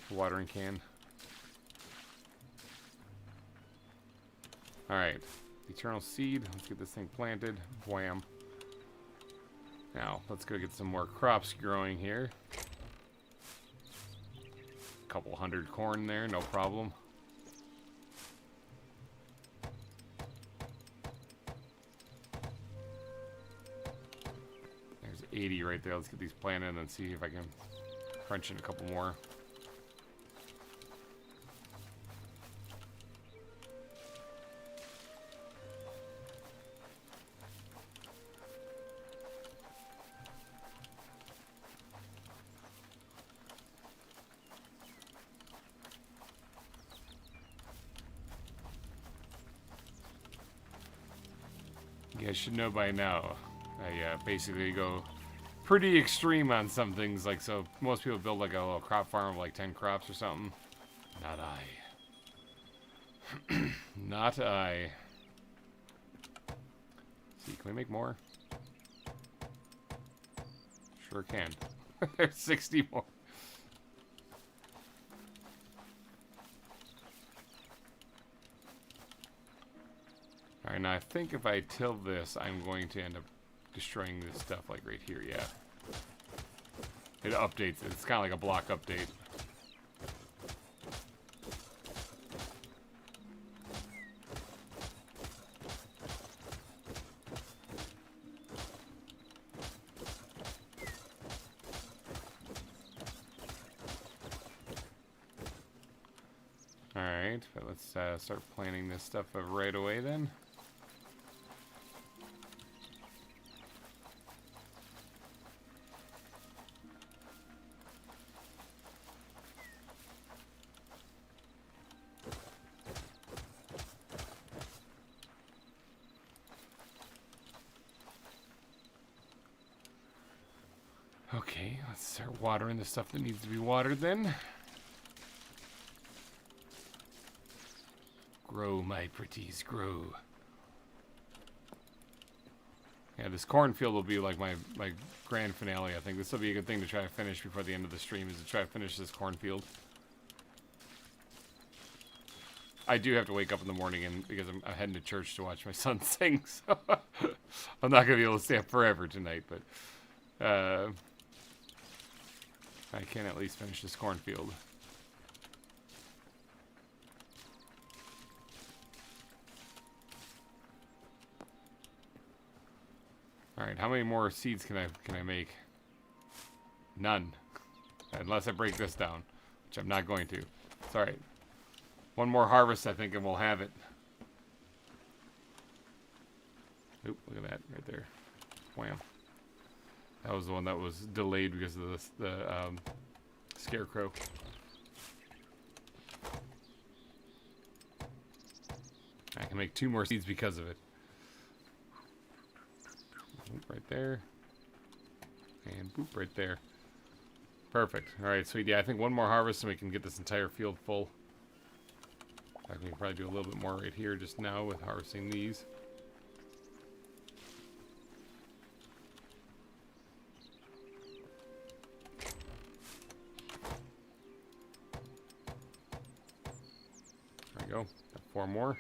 watering can. Alright. Eternal seed. Let's get this thing planted. Wham. Now, let's go get some more crops growing here. A couple hundred corn there, no problem. There's 80 right there. Let's get these planted and then see if I can crunch in a couple more. You guys should know by now, I basically go pretty extreme on some things. Like, so most people build like a little crop farm of like 10 crops or something. Not I. Not I. See, can we make more? Sure can. There's 60 more. Alright, now I think if I till this, I'm going to end up destroying this stuff like right here, yeah. It updates, it's kind of like a block update. Alright, but let's start planting this stuff right away then. Okay, let's start watering the stuff that needs to be watered then. Grow, my pretties, grow. Yeah, this cornfield will be like my grand finale, I think. This will be a good thing to try to finish before the end of the stream, is to try to finish this cornfield. I do have to wake up in the morning and because I'm heading to church to watch my son sing, so I'm not going to be able to stay up forever tonight, but I can at least finish this cornfield. Alright, how many more seeds can I make? None. Unless I break this down, which I'm not going to. It's alright. One more harvest, I think, and we'll have it. Oop, look at that right there. Wham. That was the one that was delayed because of the scarecrow. I can make 2 more seeds because of it. Boop, right there. And boop, right there. Perfect. Alright, sweet. Yeah, I think one more harvest and we can get this entire field full. I can probably do a little bit more right here just now with harvesting these. There we go. Got 4 more.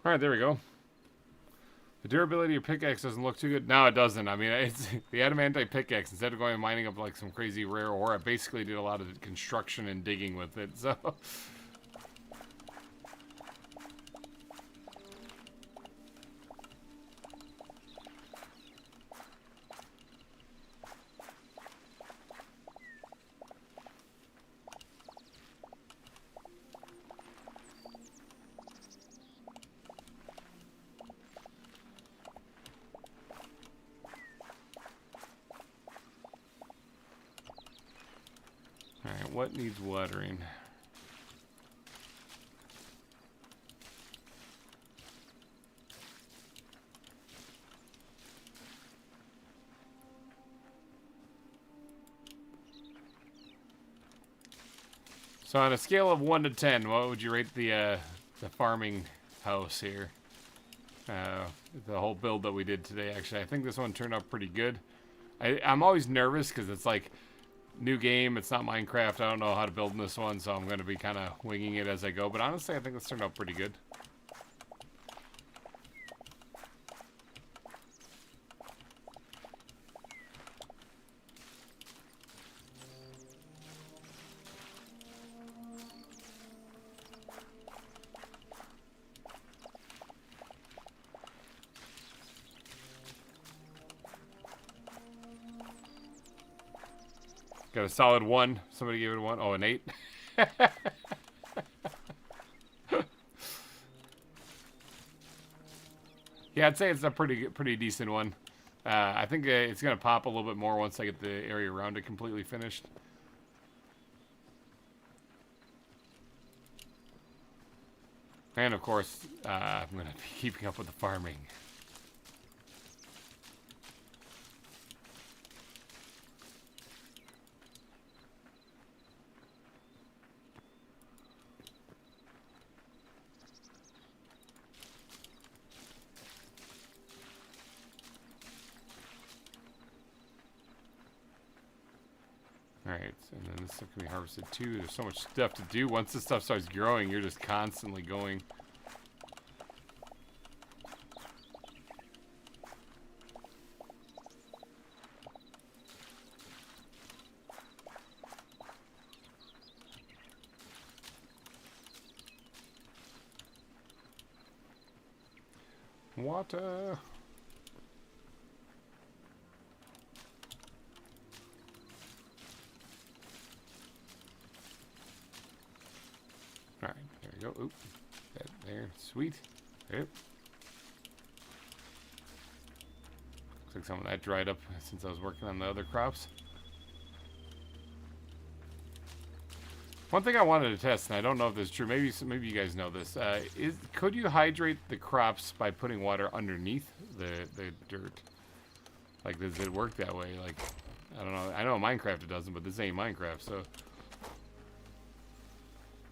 Alright, there we go. The durability of pickaxe doesn't look too good. No, it doesn't. I mean, it's the adamantite pickaxe. Instead of going and mining up like some crazy rare ore, I basically did a lot of construction and digging with it. So, what needs watering? So on a scale of 1 to 10, what would you rate the farming house here? The whole build that we did today, actually. I think this one turned out pretty good. I'm always nervous because it's like new game. It's not Minecraft. I don't know how to build in this one, so I'm going to be kind of winging it as I go. But honestly, I think this turned out pretty good. Got a solid 1. Somebody gave it a 1. Oh, an 8. Yeah, I'd say it's a pretty decent one. I think it's gonna pop a little bit more once I get the area around it completely finished. And of course, I'm gonna be keeping up with the farming. Alright, and then this stuff can be harvested too. There's so much stuff to do. Once this stuff starts growing, you're just constantly going. Water. Alright, there we go. Oop. That there. Sweet. Yep. Looks like some of that dried up since I was working on the other crops. One thing I wanted to test, and I don't know if this is true, maybe you guys know this, could you hydrate the crops by putting water underneath the dirt? Like, does it work that way? Like, I don't know. I know in Minecraft it doesn't, but this ain't Minecraft, so...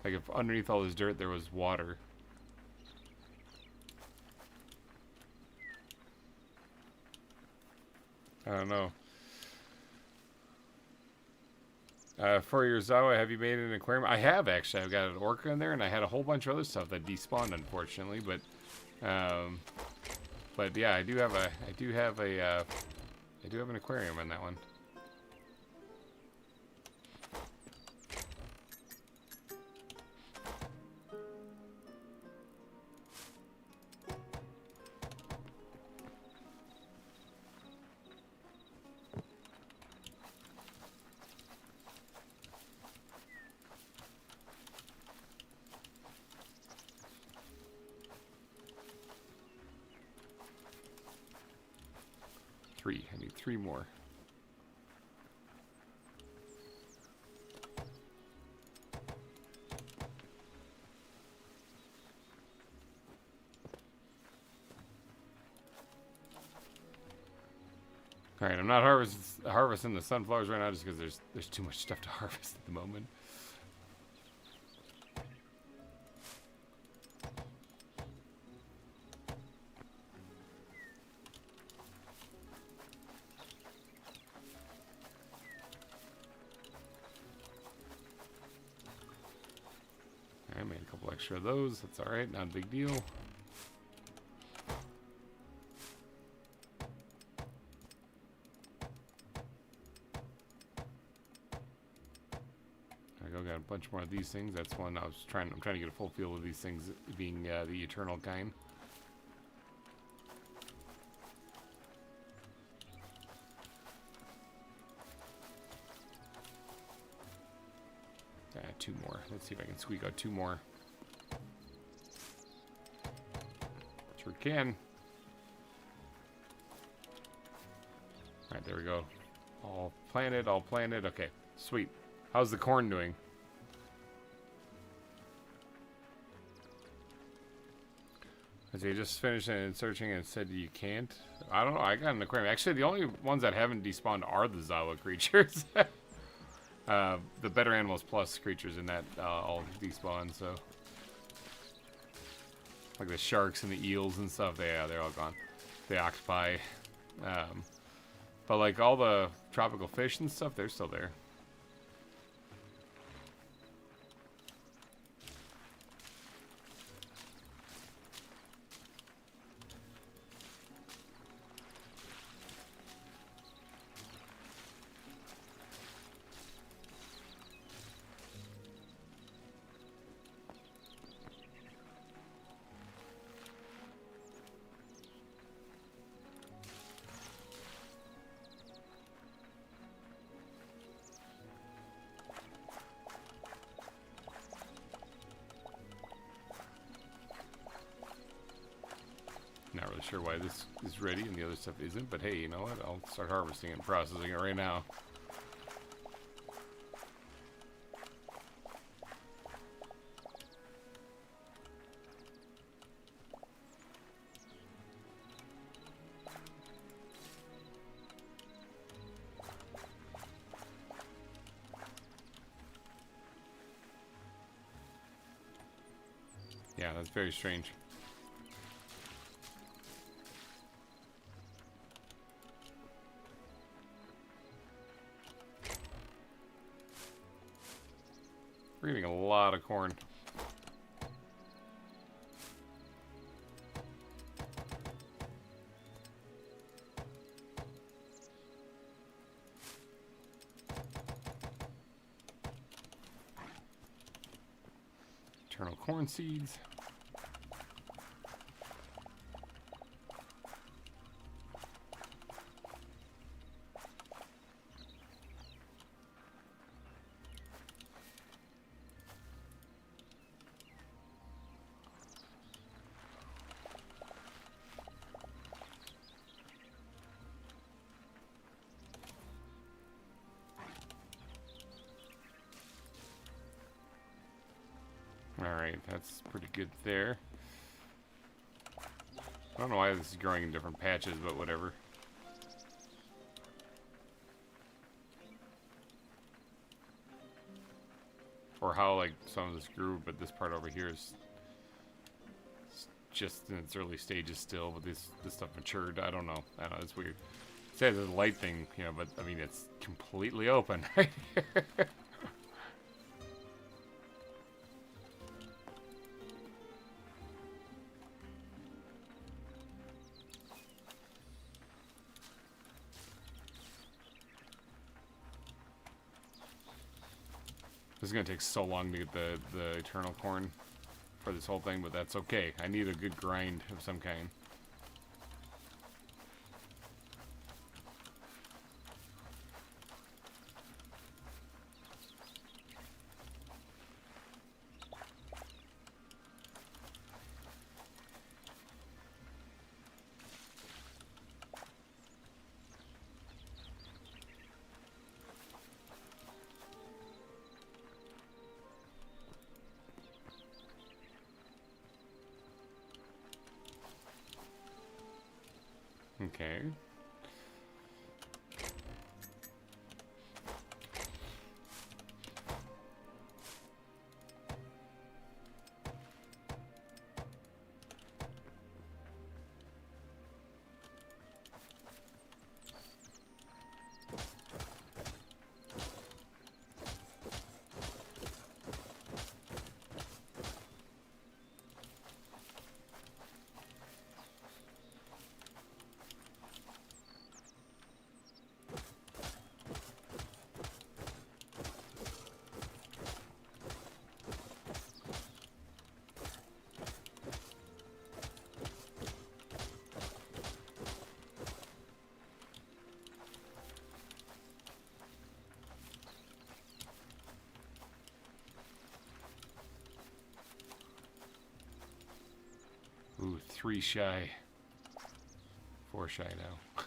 Like, if underneath all this dirt there was water. I don't know. For your Zawa, have you made an aquarium? I have, actually. I've got an orca in there, and I had a whole bunch of other stuff that despawned, unfortunately. But yeah, I do have an aquarium in that one. I need 3 more. All right, I'm not harvesting the sunflowers right now just because there's too much stuff to harvest at the moment. I made a couple extra of those. That's all right. Not a big deal. I got a bunch more of these things. That's one I'm trying to get a full feel of these things being the eternal kind. 2 more. Let's see if I can squeak out 2 more. Sure can. Alright, there we go. All planted, all planted. Okay, sweet. How's the corn doing? So you just finished and searching and said you can't? I don't know. I got an aquarium. Actually, the only ones that haven't despawned are the Zawa creatures. The Better Animals Plus creatures in that all despawn, so. Like the sharks and the eels and stuff, they're all gone. The octopi. But like all the tropical fish and stuff, they're still there. Not really sure why this is ready and the other stuff isn't, but hey, you know what? I'll start harvesting and processing it right now. Yeah, that's very strange. We're eating a lot of corn. Eternal corn seeds. Alright, that's pretty good there. I don't know why this is growing in different patches, but whatever. Or how, like, some of this grew, but this part over here is just in its early stages still, but this stuff matured. I don't know. It's weird. It says it's a light thing, you know, but, I mean, it's completely open right here. This is going to take so long to get the eternal corn for this whole thing, but that's okay. I need a good grind of some kind. Okay. Ooh, 3 shy. 4 shy now.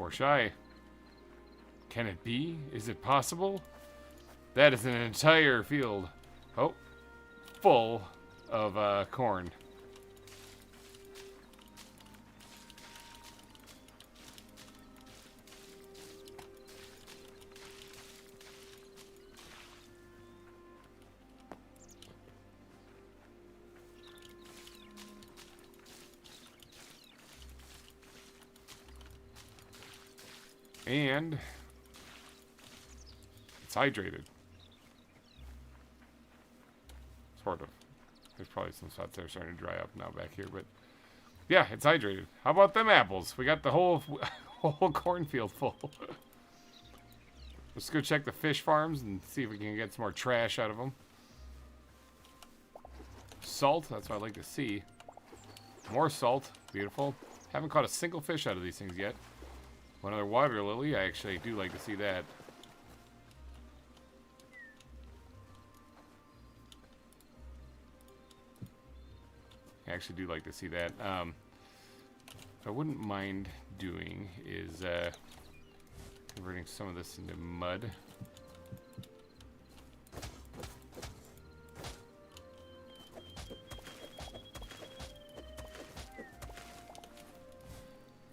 4 shy. Can it be? Is it possible? That is an entire field. Oh, full of corn. And it's hydrated. Sort of. There's probably some spots that are starting to dry up now back here, but yeah, it's hydrated. How about them apples? We got the whole cornfield full. Let's go check the fish farms and see if we can get some more trash out of them. Salt, that's what I'd like to see. More salt, beautiful. Haven't caught a single fish out of these things yet. One other water lily, I actually do like to see that. I actually do like to see that. What I wouldn't mind doing is converting some of this into mud.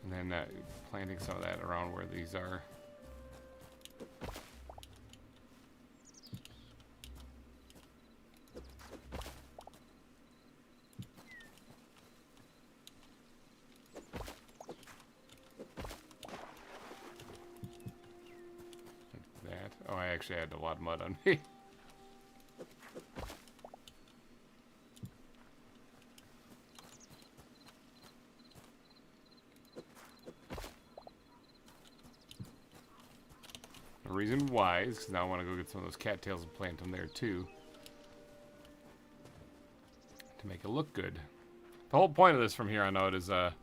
And then planting some of that around where these are. Like that. Oh, I actually had a lot of mud on me. The reason why is because now I want to go get some of those cattails and plant them there too, to make it look good. The whole point of this from here on out is the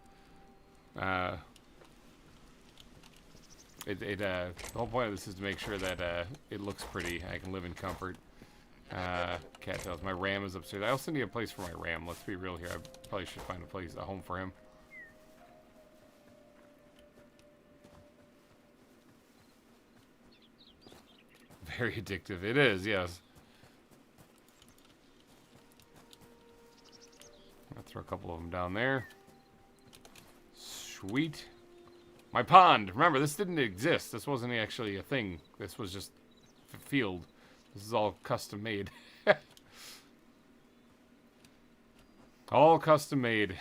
whole point of this is to make sure that it looks pretty. I can live in comfort. Cattails. My ram is upstairs. I also need a place for my ram. Let's be real here. I probably should find a home for him. Very addictive. It is, yes. I'll throw a couple of them down there. Sweet. My pond. Remember, this didn't exist. This wasn't actually a thing. This was just a field. This is all custom made. All custom made.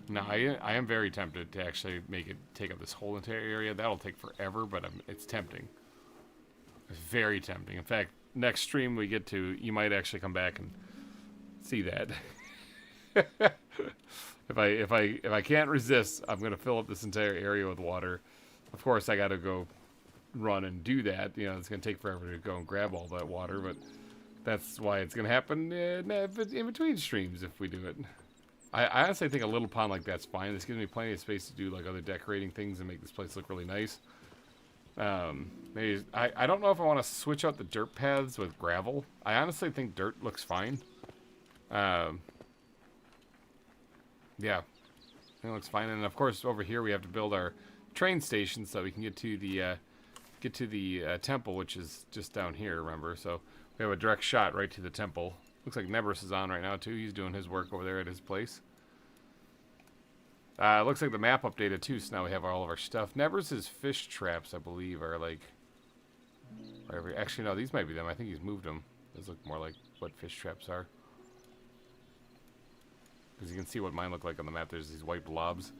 Now, I am very tempted to actually take up this whole entire area. That'll take forever, but it's tempting. It's very tempting. In fact, next stream we get to, you might actually come back and see that. If I can't resist, I'm gonna fill up this entire area with water. Of course, I gotta go run and do that. You know, it's gonna take forever to go and grab all that water, but that's why it's gonna happen in between streams if we do it. I honestly think a little pond like that's fine. This gives me plenty of space to do like other decorating things and make this place look really nice. Maybe I don't know if I want to switch out the dirt paths with gravel. I honestly think dirt looks fine. Yeah, I think it looks fine. And of course, over here we have to build our train station so we can get to the temple, which is just down here. Remember, so we have a direct shot right to the temple. Looks like Nebris is on right now, too. He's doing his work over there at his place. Looks like the map updated, too, so now we have all of our stuff. Nebris's fish traps, I believe, are like... Wherever. Actually, no, these might be them. I think he's moved them. Those look more like what fish traps are. Because you can see what mine look like on the map. There's these white blobs.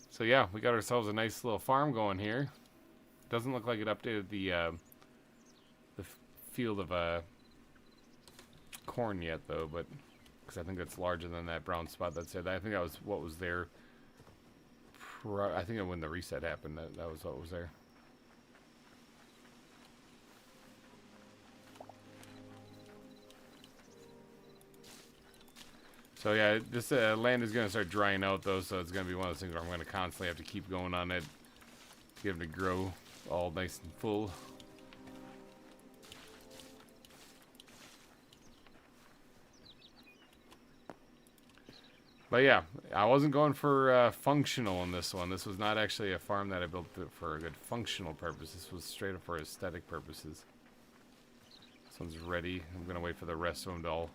So, yeah, we got ourselves a nice little farm going here. Doesn't look like it updated the field of... corn yet though, but because I think that's larger than that brown spot that said. I think that was what was there. I think when the reset happened, that was what was there. So yeah, this land is going to start drying out though, so it's going to be one of those things where I'm going to constantly have to keep going on it to get them to grow all nice and full. But yeah, I wasn't going for functional in this one. This was not actually a farm that I built for a good functional purpose. This was straight up for aesthetic purposes. This one's ready. I'm going to wait for the rest of them to all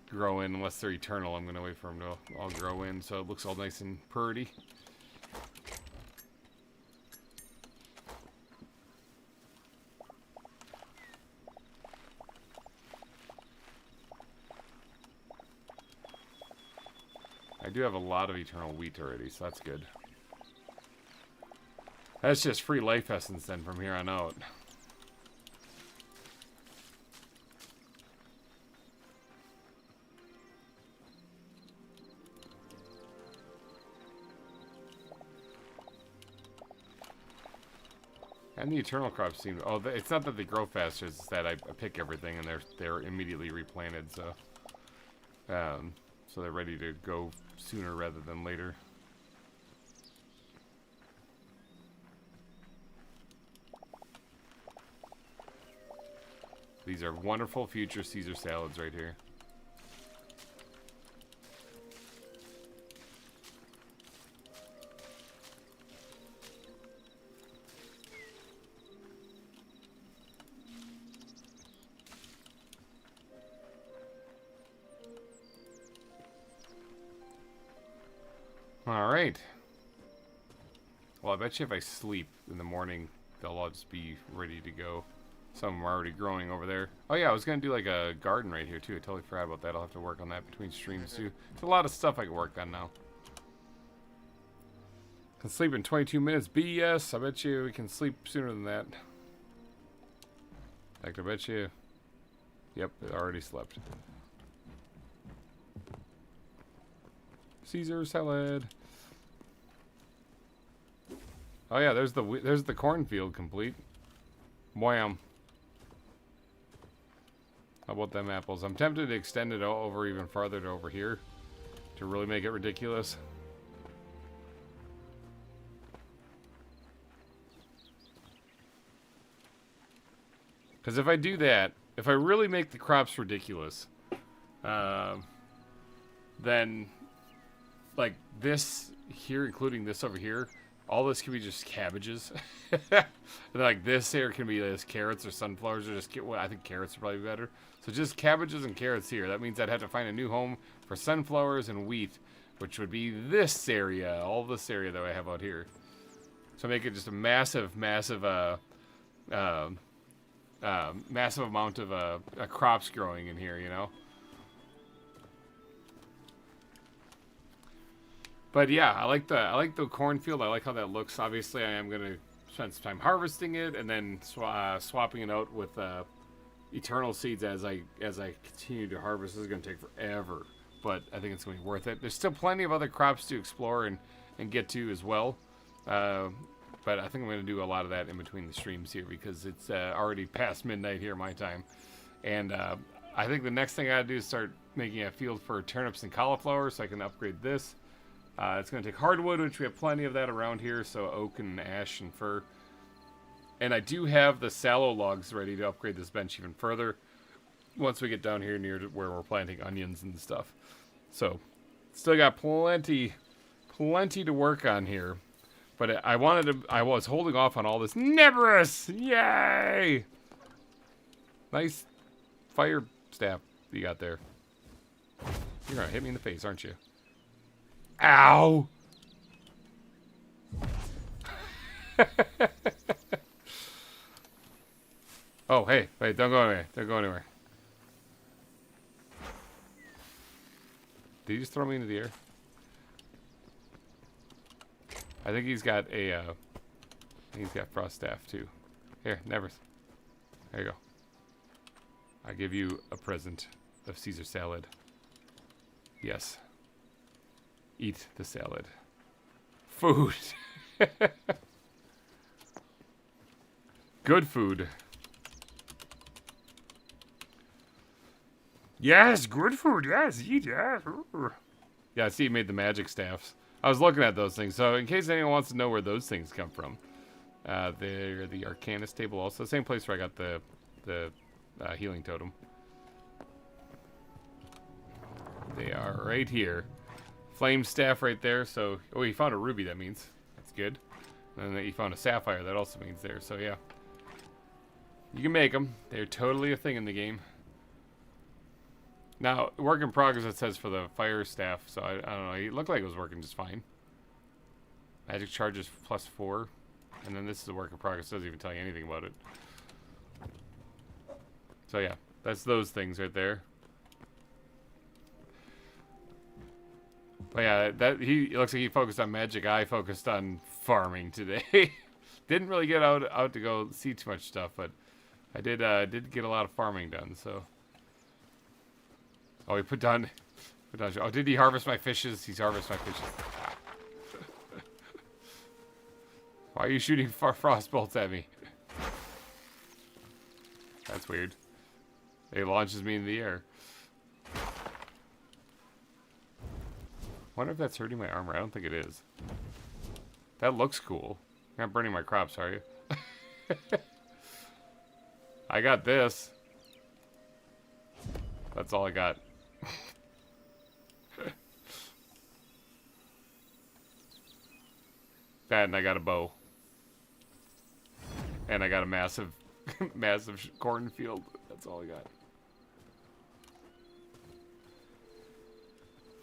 grow in. Unless they're eternal, I'm going to wait for them to all grow in so it looks all nice and pretty. I do have a lot of eternal wheat already, so that's good. That's just free life essence then from here on out. And the eternal crops seem... Oh, it's not that they grow faster, it's that I pick everything and they're immediately replanted, so... so they're ready to go sooner rather than later. These are wonderful future Caesar salads right here. Alright. Well, I bet you if I sleep in the morning, they'll all just be ready to go. Some of them are already growing over there. Oh yeah, I was going to do like a garden right here too. I totally forgot about that. I'll have to work on that between streams too. There's a lot of stuff I can work on now. Can sleep in 22 minutes. BS. I bet you we can sleep sooner than that. I bet you. Yep, it already slept. Caesar salad. Oh yeah, there's the cornfield complete. Wham. How about them apples? I'm tempted to extend it over even farther to over here to really make it ridiculous. Because if I do that, if I really make the crops ridiculous, then like this here, including this over here, all this can be just cabbages. Like this here can be just carrots or sunflowers or just, well, I think carrots are probably better. So just cabbages and carrots here. That means I'd have to find a new home for sunflowers and wheat, which would be this area, all this area that I have out here. So make it just a massive, massive, massive amount of crops growing in here, you know. But yeah, I like the cornfield. I like how that looks. Obviously, I am gonna spend some time harvesting it and then swapping it out with eternal seeds as I continue to harvest. This is gonna take forever, but I think it's gonna be worth it. There's still plenty of other crops to explore and get to as well. But I think I'm gonna do a lot of that in between the streams here because it's already past midnight here my time, and I think the next thing I gotta do is start making a field for turnips and cauliflower so I can upgrade this. It's going to take hardwood, which we have plenty of that around here, so oak and ash and fir. And I do have the sallow logs ready to upgrade this bench even further once we get down here near to where we're planting onions and stuff. So, still got plenty to work on here. But I was holding off on all this. Neverus! Yay! Nice fire staff you got there. You're going to hit me in the face, aren't you? Ow! Oh, hey, wait, don't go anywhere. Don't go anywhere. Did he just throw me into the air? I think he's got a, he's got frost staff too. Here, never. There you go. I give you a present of Caesar salad. Yes. Eat the salad. Food. Good food. Yes, good food. Yes, eat. Yes. Ooh. Yeah, I see you made the magic staffs. I was looking at those things. So in case anyone wants to know where those things come from, they're the Arcanist table also. Same place where I got the healing totem. They are right here. flame staff right there. So, oh, he found a ruby. That means that's good. And then he found a sapphire. That also means there. So yeah, you can make them. They're totally a thing in the game. Now, work in progress. It says for the fire staff. So I don't know. It looked like it was working just fine. Magic charges +4, and then this is a work in progress. It doesn't even tell you anything about it. So yeah, that's those things right there. But yeah, that it looks like he focused on magic. I focused on farming today. Didn't really get out to go see too much stuff, but I did get a lot of farming done. So oh, he put down. Oh, did he harvest my fishes? He's harvested my fishes. Why are you shooting frost bolts at me? That's weird. It launches me in the air. Wonder if that's hurting my armor. I don't think it is. That looks cool. You're not burning my crops, are you? I got this. That's all I got. That, and I got a bow. And I got a massive, massive cornfield. That's all I got.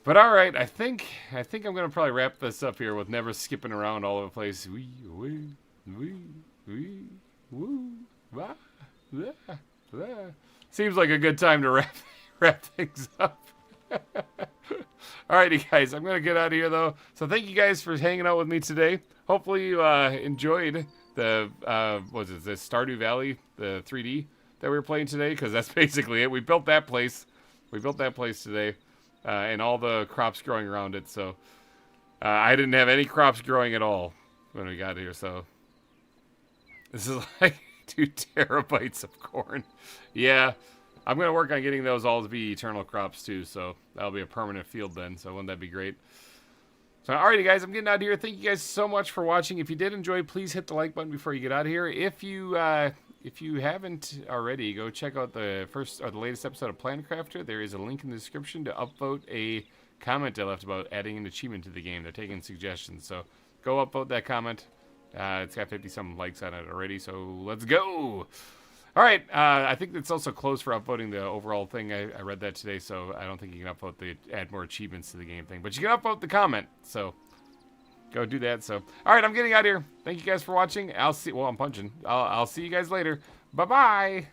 But all right, I think I'm gonna probably wrap this up here with never skipping around all over the place. Wee, wee, wee, wee, woo, wah, blah, blah. Seems like a good time to wrap things up. Alrighty, guys, I'm gonna get out of here though. So thank you guys for hanging out with me today. Hopefully you enjoyed the this Stardew Valley, the 3D that we were playing today, because that's basically it. We built that place. We built that place today, and all the crops growing around it. So I didn't have any crops growing at all when we got here. So this is like 2 terabytes of corn. Yeah, I'm gonna work on getting those all to be eternal crops too. So that'll be a permanent field then. So wouldn't that be great? So, alrighty, guys, I'm getting out of here. Thank you guys so much for watching. If you did enjoy, please hit the like button before you get out of here. If you haven't already, go check out the latest episode of Plan Crafter. There is a link in the description to upvote a comment I left about adding an achievement to the game. They're taking suggestions, so go upvote that comment. It's got 50-some likes on it already, so let's go. All right, I think it's also closed for upvoting the overall thing. I read that today, so I don't think you can upvote the add more achievements to the game thing. But you can upvote the comment, so go do that. So, all right, I'm getting out of here. Thank you guys for watching. I'll see. Well, I'm punching. I'll see you guys later. Bye-bye.